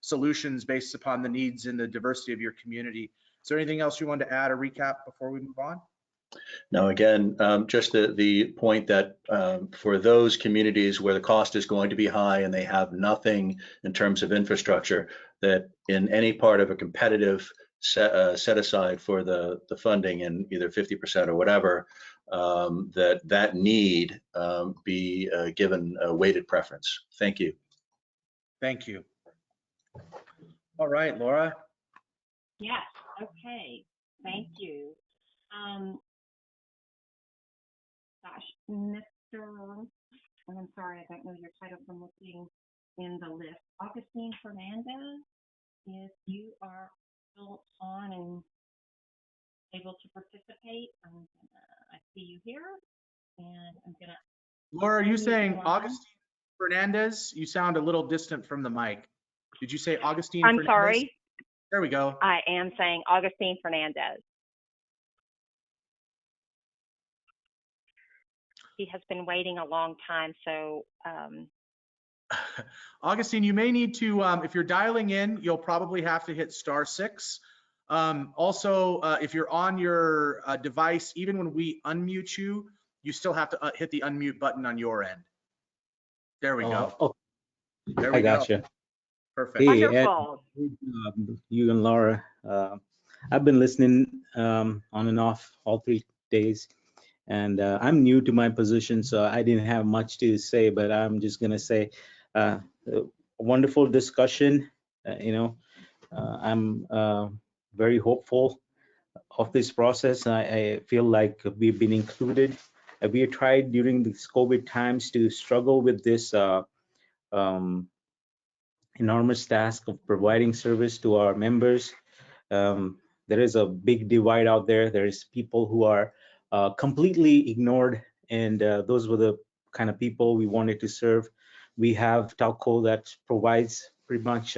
solutions based upon the needs and the diversity of your community. Is there anything else you wanted to add or recap before we move on? Now, again, just the point that for those communities where the cost is going to be high and they have nothing in terms of infrastructure, that in any part of a competitive set aside for the funding in either 50% or whatever, that need be given a weighted preference. Thank you. Thank you. All right, Laura. Yes. Okay. Thank you. Gosh, Mr. And I'm sorry, I don't know your title from looking in the list. Augustine Fernandez, if you are still on and able to participate, I see you here, and I'm gonna. Laura, are you saying Augustine Fernandez? You sound a little distant from the mic. Did you say Augustine I'm Fernandez? sorry. There we go. I am saying Augustine Fernandez. He has been waiting a long time, so. Augustine, you may need to, if you're dialing in, you'll probably have to hit *6. Also, if you're on your device, even when we unmute you, you still have to hit the unmute button on your end. There we go. Oh, There we I gotcha. go. Perfect. Hey, Wonderful. you and Laura, I've been listening on and off all 3 days, and I'm new to my position, so I didn't have much to say, but I'm just gonna say, a wonderful discussion. I'm very hopeful of this process. I feel like we've been included. We tried during these COVID times to struggle with this enormous task of providing service to our members. There is a big divide out there. There is people who are completely ignored, and those were the kind of people we wanted to serve. We have telco that provides pretty much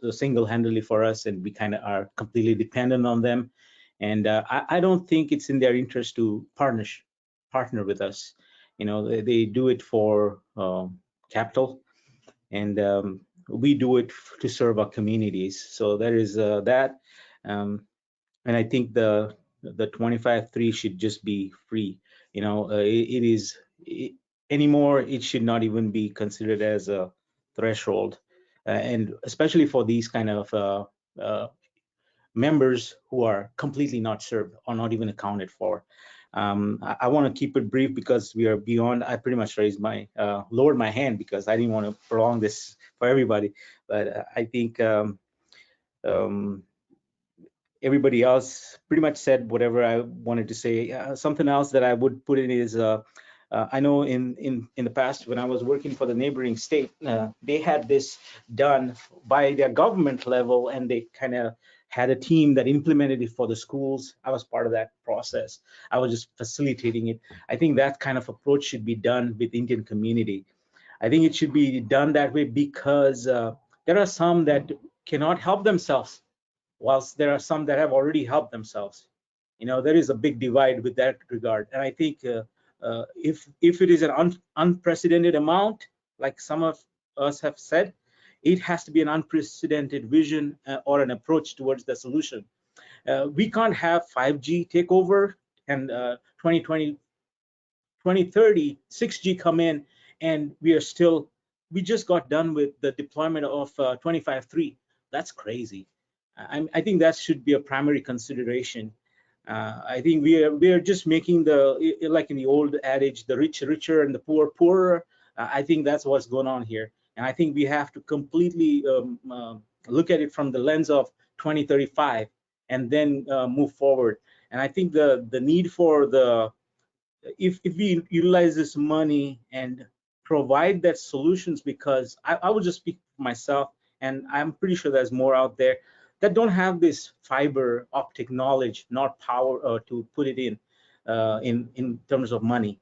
single-handedly for us, and we kind of are completely dependent on them. And I don't think it's in their interest to partner with us. They do it for capital, and we do it to serve our communities. So there is that, and I think the 25.3 should just be free. Anymore, it should not even be considered as a threshold, and especially for these kind of members who are completely not served or not even accounted for. I want to keep it brief because we are beyond. I pretty much lowered my hand because I didn't want to prolong this for everybody. But I think everybody else pretty much said whatever I wanted to say. Something else that I would put in is I know in the past when I was working for the neighboring state, they had this done by their government level, and they kind of had a team that implemented it for the schools. I was part of that process. I was just facilitating it. I think that kind of approach should be done with Indian community. I think it should be done that way because there are some that cannot help themselves, whilst there are some that have already helped themselves. There is a big divide with that regard. And I think if it is an unprecedented amount, like some of us have said, it has to be an unprecedented vision or an approach towards the solution. We can't have 5G take over and 2020, 2030, 6G come in, and we just got done with the deployment of 25.3. That's crazy. I think that should be a primary consideration. I think we are just making like in the old adage, the rich richer and the poor poorer. I think that's what's going on here. And I think we have to completely look at it from the lens of 2035 and then move forward. And I think the need for if we utilize this money and provide that solutions, because I will just speak for myself, and I'm pretty sure there's more out there that don't have this fiber optic knowledge, nor power to put it in terms of money.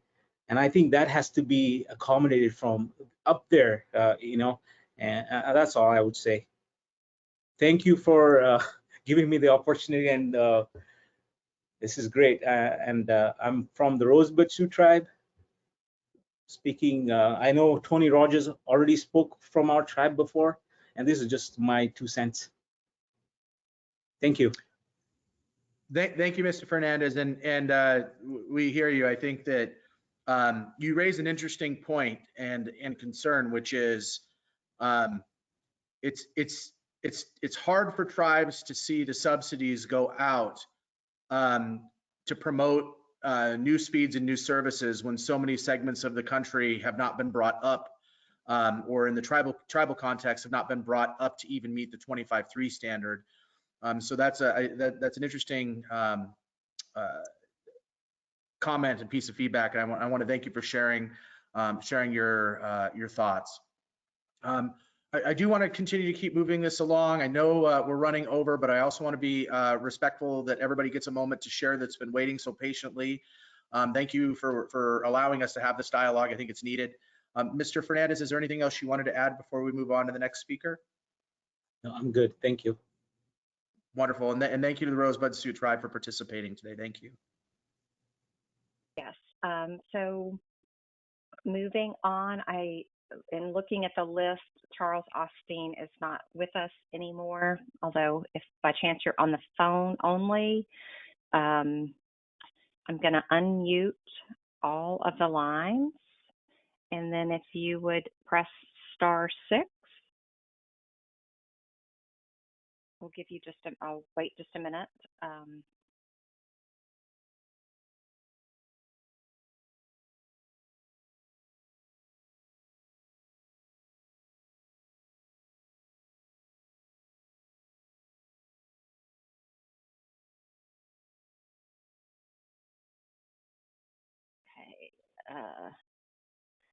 And I think that has to be accommodated from up there, and that's all I would say. Thank you for giving me the opportunity, and this is great. I'm from the Rosebud Sioux tribe. Speaking, I know Tony Rogers already spoke from our tribe before, and this is just my 2 cents. Thank you. Thank you, Mr. Fernandez, and we hear you. I think that you raise an interesting point and concern, which is it's hard for tribes to see the subsidies go out to promote new speeds and new services when so many segments of the country have not been brought up, or in the tribal context have not been brought up to even meet the 25.3 standard. So that's an interesting comment and piece of feedback, and I want to thank you for sharing your thoughts. I do want to continue to keep moving this along. I know we're running over, but I also want to be respectful that everybody gets a moment to share that's been waiting so patiently. Thank you for allowing us to have this dialogue. I think it's needed. Mr. Fernandez, is there anything else you wanted to add before we move on to the next speaker? No, I'm good. Thank you. Wonderful. And thank you to the Rosebud Sioux Tribe for participating today. Thank you. Yes. So moving on, in looking at the list, Charles Austin is not with us anymore, although if by chance you're on the phone only, I'm going to unmute all of the lines. And then if you would press *6, we'll give you I'll wait just a minute.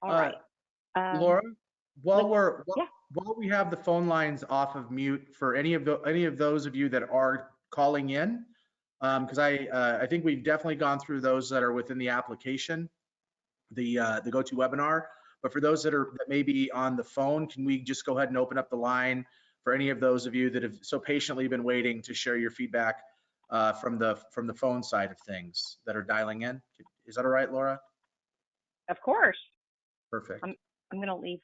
All right. Laura, while we have the phone lines off of mute for any of those of you that are calling in, because I think we've definitely gone through those that are within the application, the GoToWebinar. But for those that may be on the phone, can we just go ahead and open up the line for any of those of you that have so patiently been waiting to share your feedback from the phone side of things that are dialing in? Is that all right, Laura? Of course. Perfect. I'm going to leave.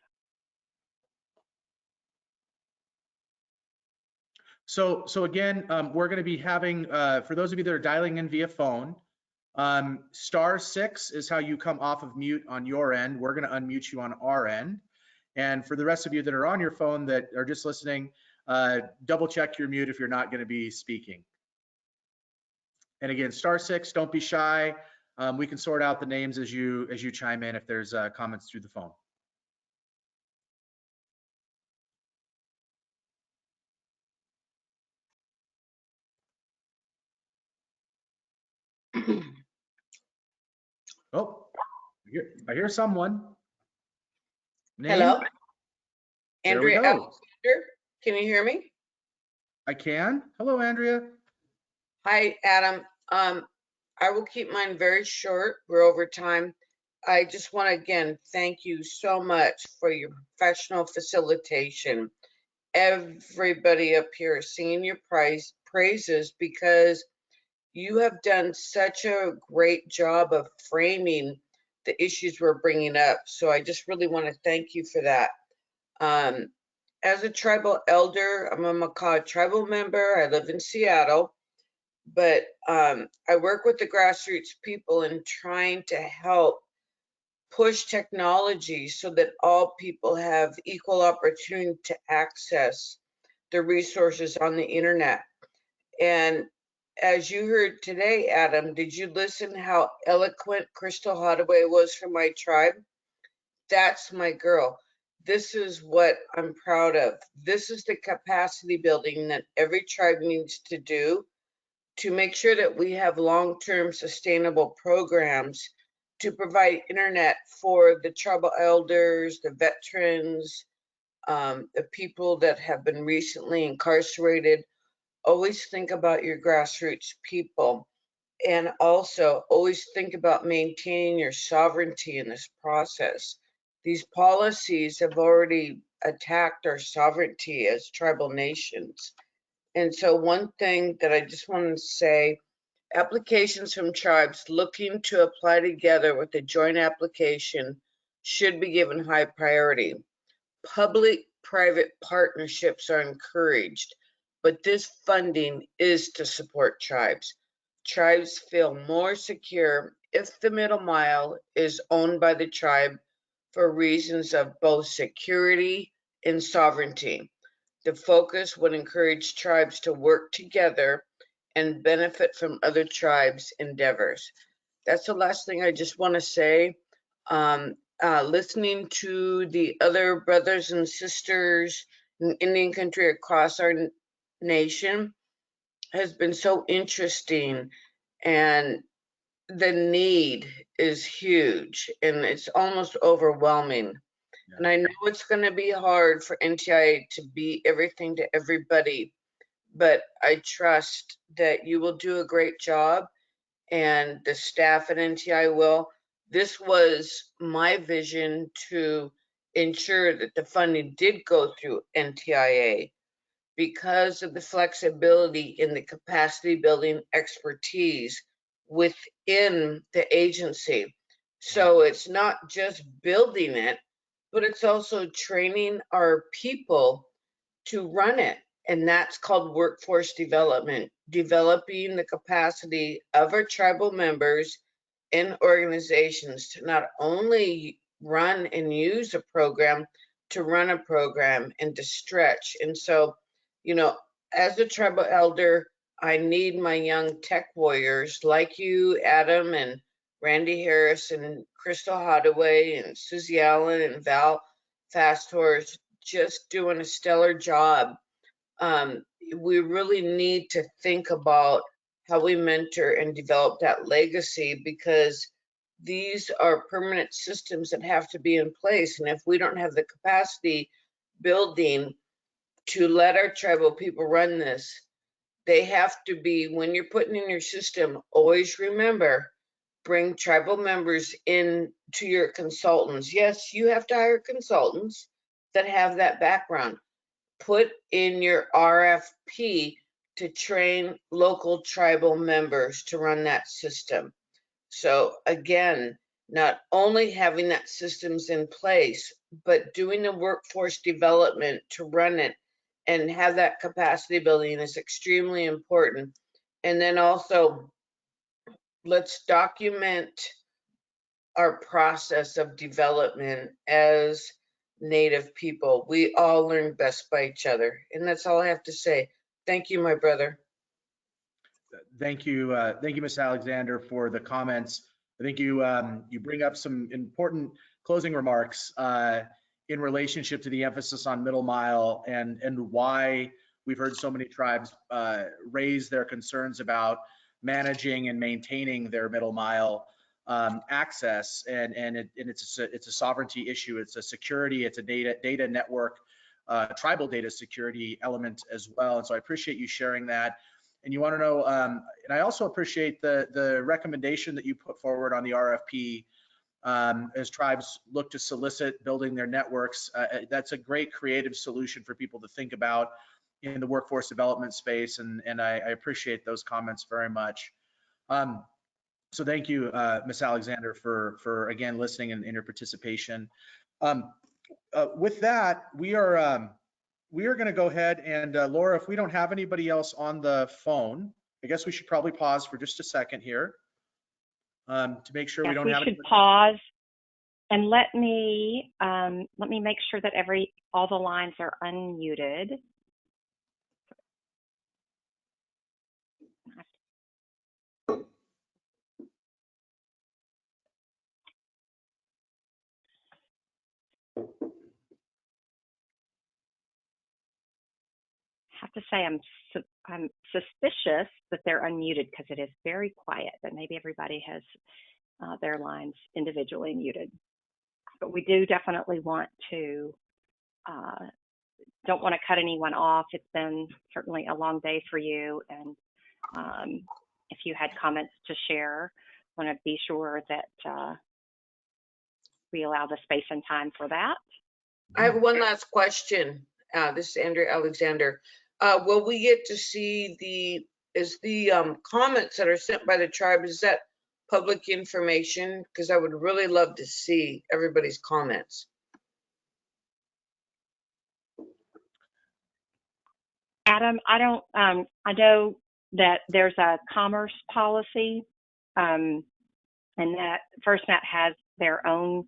So again, we're going to be having, for those of you that are dialing in via phone, *6 is how you come off of mute on your end. We're going to unmute you on our end. And for the rest of you that are on your phone that are just listening, double check your mute if you're not going to be speaking. And again, *6, don't be shy. We can sort out the names as you chime in if there's comments through the phone. Oh, I hear someone. Name? Hello, There we Andrea go. Alexander. Can you hear me? I can. Hello, Andrea. Hi, Adam. I will keep mine very short. We're over time. I just want to again thank you so much for your professional facilitation. Everybody up here is singing your praises because you have done such a great job of framing the issues we're bringing up. So I just really want to thank you for that. As a tribal elder, I'm a Makah tribal member. I live in Seattle, but I work with the grassroots people in trying to help push technology so that all people have equal opportunity to access the resources on the internet. And as you heard today, Adam, did you listen how eloquent Crystal Hadaway was from my tribe? That's my girl. This is what I'm proud of. This is the capacity building that every tribe needs to do to make sure that we have long-term sustainable programs to provide internet for the tribal elders, the veterans, the people that have been recently incarcerated. Always think about your grassroots people, and also always think about maintaining your sovereignty in this process. These policies have already attacked our sovereignty as tribal nations. And so one thing that I just want to say, applications from tribes looking to apply together with a joint application should be given high priority. Public-private partnerships are encouraged, but this funding is to support tribes. tribes feel more secure if the middle mile is owned by the tribe for reasons of both security and sovereignty. The focus would encourage tribes to work together and benefit from other tribes' endeavors. That's the last thing I just want to say. Listening to the other brothers and sisters in Indian country across our nation has been so interesting, and the need is huge and it's almost overwhelming. Yeah. And I know it's going to be hard for NTIA to be everything to everybody, but I trust that you will do a great job and the staff at NTIA will. This was my vision to ensure that the funding did go through NTIA because of the flexibility in the capacity building expertise within the agency. So it's not just building it, but it's also training our people to run it. And that's called workforce development, developing the capacity of our tribal members and organizations to not only run and use a program, to run a program and to stretch. And so, you know, as a tribal elder, I need my young tech warriors like you, Adam, and Randy Harris, and Crystal Hadaway, and Susie Allen, and Val Fasthorse, just doing a stellar job. We really need to think about how we mentor and develop that legacy, because these are permanent systems that have to be in place. And if we don't have the capacity building to let our tribal people run this, they have to be, when you're putting in your system, always remember, bring tribal members in to your consultants. Yes, you have to hire consultants that have that background. Put in your RFP to train local tribal members to run that system. So again, not only having that systems in place, but doing the workforce development to run it and have that capacity building is extremely important. And then also, let's document our process of development as Native people. We all learn best by each other. And that's all I have to say. Thank you, my brother. Thank you, Ms. Alexander, for the comments. I think you bring up some important closing remarks in relationship to the emphasis on middle mile and why we've heard so many tribes raise their concerns about managing and maintaining their middle mile access, and it's a sovereignty issue. It's a security. It's a data network, tribal data security element as well. And so I appreciate you sharing that. And you want to know, and I also appreciate the recommendation that you put forward on the RFP as tribes look to solicit building their networks. That's a great creative solution for people to think about in the workforce development space, and I appreciate those comments very much. So thank you, Ms. Alexander, for again listening and your participation. With that, we are going to go ahead and Laura, if we don't have anybody else on the phone, I guess we should probably pause for just a second here to make sure we don't have. We should pause, and let me make sure that all the lines are unmuted. I have to say I'm suspicious that they're unmuted because it is very quiet, but maybe everybody has their lines individually muted. But we do definitely want to, don't want to cut anyone off. It's been certainly a long day for you, and if you had comments to share, want to be sure that we allow the space and time for that. I have one last question. This is Andrea Alexander. Will we get to see the comments that are sent by the tribe, is that public information? Because I would really love to see everybody's comments. Adam, I know that there's a commerce policy, and that FirstNet has their own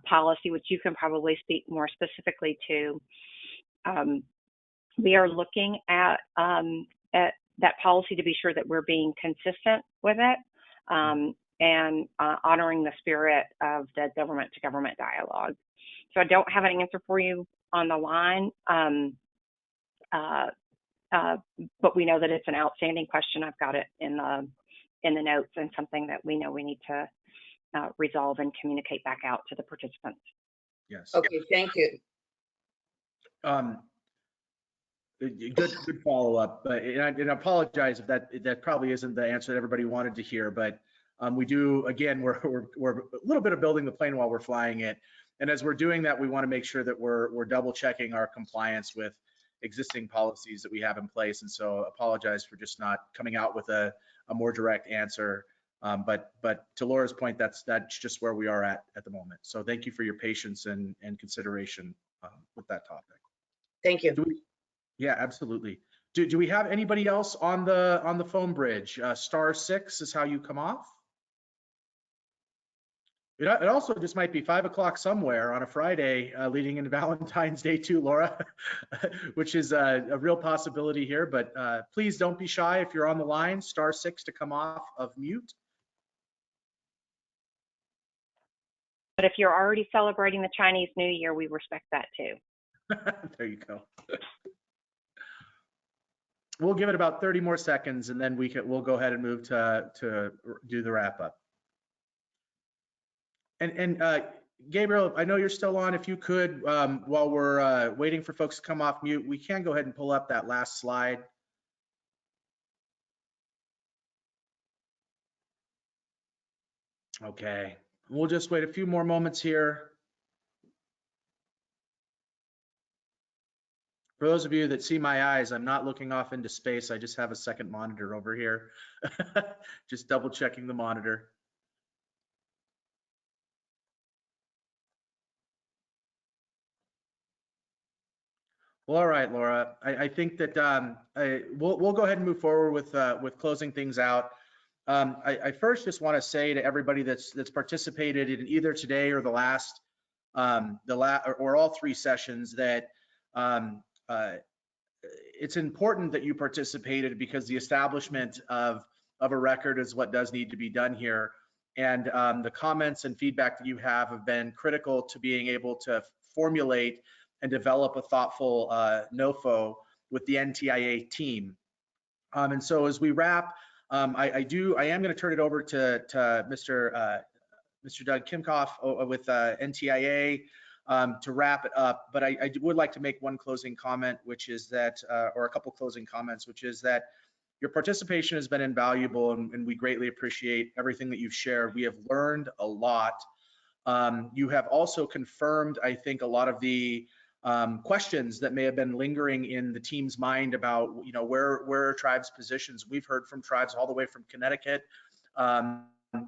policy, which you can probably speak more specifically to. We are looking at that policy to be sure that we're being consistent with it, and honoring the spirit of the government-to-government dialogue. So I don't have an answer for you on the line, but we know that it's an outstanding question. I've got it in the notes, and something that we know we need to resolve and communicate back out to the participants. Yes. Okay, thank you. Good follow-up, and I apologize if that probably isn't the answer that everybody wanted to hear, but we do, again, we're a little bit of building the plane while we're flying it, and as we're doing that, we want to make sure that we're double checking our compliance with existing policies that we have in place, and so apologize for just not coming out with a more direct answer, but to Laura's point, that's just where we are at the moment. So thank you for your patience and consideration with that topic. Thank you. Yeah, absolutely. Do we have anybody else on the phone bridge? *6 is how you come off. It also just might be 5 o'clock somewhere on a Friday leading into Valentine's Day too, Laura, which is a real possibility here. But please don't be shy if you're on the line. *6 to come off of mute. But if you're already celebrating the Chinese New Year, we respect that too. There you go. We'll give it about 30 more seconds, and then we'll go ahead and move to do the wrap up. And Gabriel, I know you're still on. If you could, while we're waiting for folks to come off mute, we can go ahead and pull up that last slide. Okay, we'll just wait a few more moments here. For those of you that see my eyes, I'm not looking off into space. I just have a second monitor over here. Just double checking the monitor. Well, all right, Laura. I think that we'll go ahead and move forward with closing things out. I first just want to say to everybody that's participated in either today or or all three sessions that it's important that you participated, because the establishment of a record is what does need to be done here. And the comments and feedback that you have been critical to being able to formulate and develop a thoughtful NOFO with the NTIA team. And so as we wrap, I am going to turn it over to Mr. Doug Kimkoff with NTIA to wrap it up. But I would like to make one closing comment, which is that, or a couple closing comments, which is that your participation has been invaluable, and we greatly appreciate everything that you've shared. We have learned a lot. You have also confirmed, I think, a lot of the questions that may have been lingering in the team's mind about, where are tribes' positions. We've heard from tribes all the way from Connecticut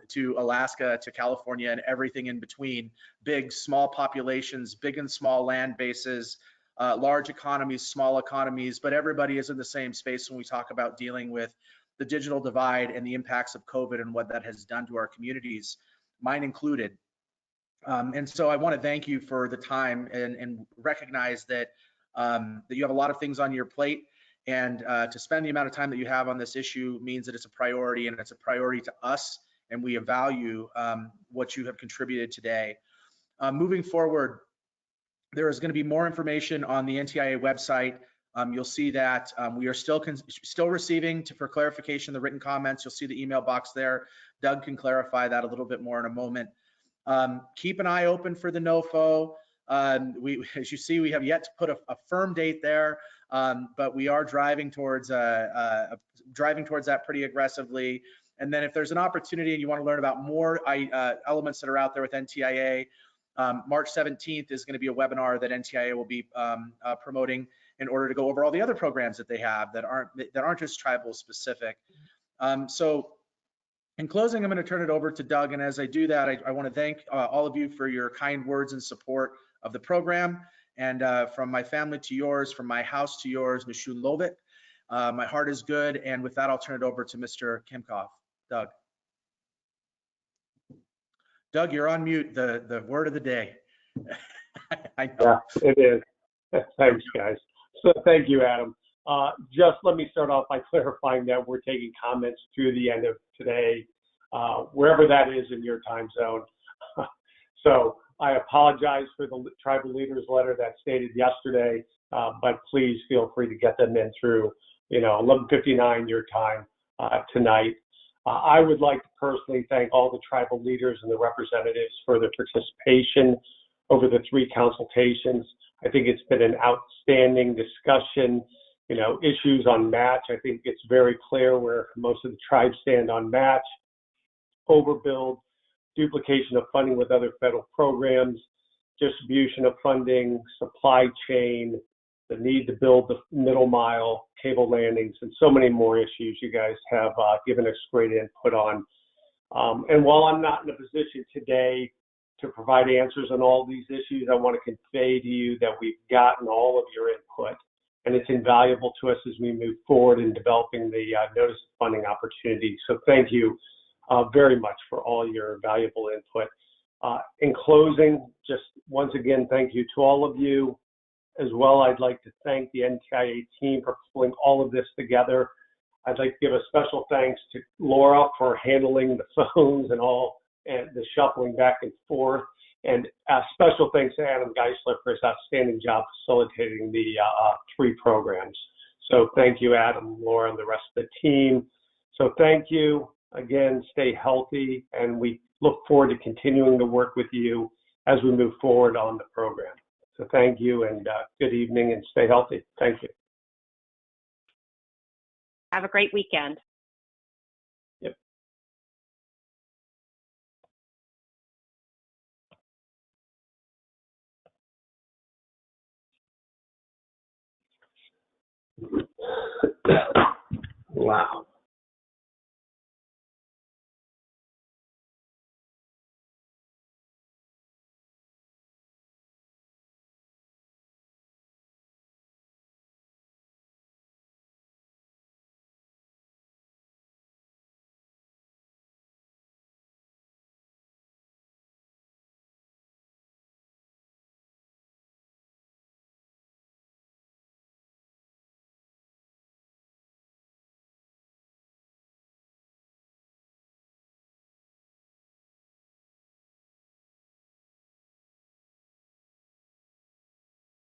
to Alaska to California and everything in between. Big, small populations, big and small land bases, large economies, small economies, but everybody is in the same space when we talk about dealing with the digital divide and the impacts of COVID and what that has done to our communities, mine included. And so I want to thank you for the time and recognize that that you have a lot of things on your plate, and to spend the amount of time that you have on this issue means that it's a priority, and it's a priority to us, and we value what you have contributed today. Moving forward, there is going to be more information on the NTIA website. You'll see that we are still receiving, for clarification, the written comments. You'll see the email box there. Doug can clarify that a little bit more in a moment. Keep an eye open for the NOFO. As you see, we have yet to put a firm date there, but we are driving towards that pretty aggressively. And then if there's an opportunity and you want to learn about more elements that are out there with NTIA, March 17th is going to be a webinar that NTIA will be promoting in order to go over all the other programs that they have that aren't just tribal specific. So in closing, I'm going to turn it over to Doug, and as I do that, I want to thank all of you for your kind words and support of the program, and from my family to yours, from my house to yours, Nishun Lovik. My heart is good. And with that, I'll turn it over to Mr. Kimkoff. Doug. Doug, you're on mute. The word of the day. I know. Yeah, it is. Thanks, guys. So thank you, Adam. Just let me start off by clarifying that we're taking comments through the end of today, wherever that is in your time zone. So I apologize for the tribal leaders letter that stated yesterday, but please feel free to get them in through, 11:59 your time tonight. I would like to personally thank all the tribal leaders and the representatives for their participation over the 3 consultations. I think it's been an outstanding discussion. Issues on match, I think it's very clear where most of the tribes stand on match, overbuild, duplication of funding with other federal programs, distribution of funding, supply chain, the need to build the middle mile, cable landings, and so many more issues you guys have given us great input on. And while I'm not in a position today to provide answers on all these issues, I want to convey to you that we've gotten all of your input, and it's invaluable to us as we move forward in developing the notice of funding opportunity. So thank you very much for all your valuable input. In closing, just once again, thank you to all of you. As well, I'd like to thank the NTIA team for pulling all of this together. I'd like to give a special thanks to Laura for handling the phones and all and the shuffling back and forth. And a special thanks to Adam Geisler for his outstanding job facilitating the 3 programs. So thank you, Adam, Laura, and the rest of the team. So thank you. Again, stay healthy, and we look forward to continuing to work with you as we move forward on the program. So thank you, and good evening, and stay healthy. Thank you. Have a great weekend. Yep. Wow.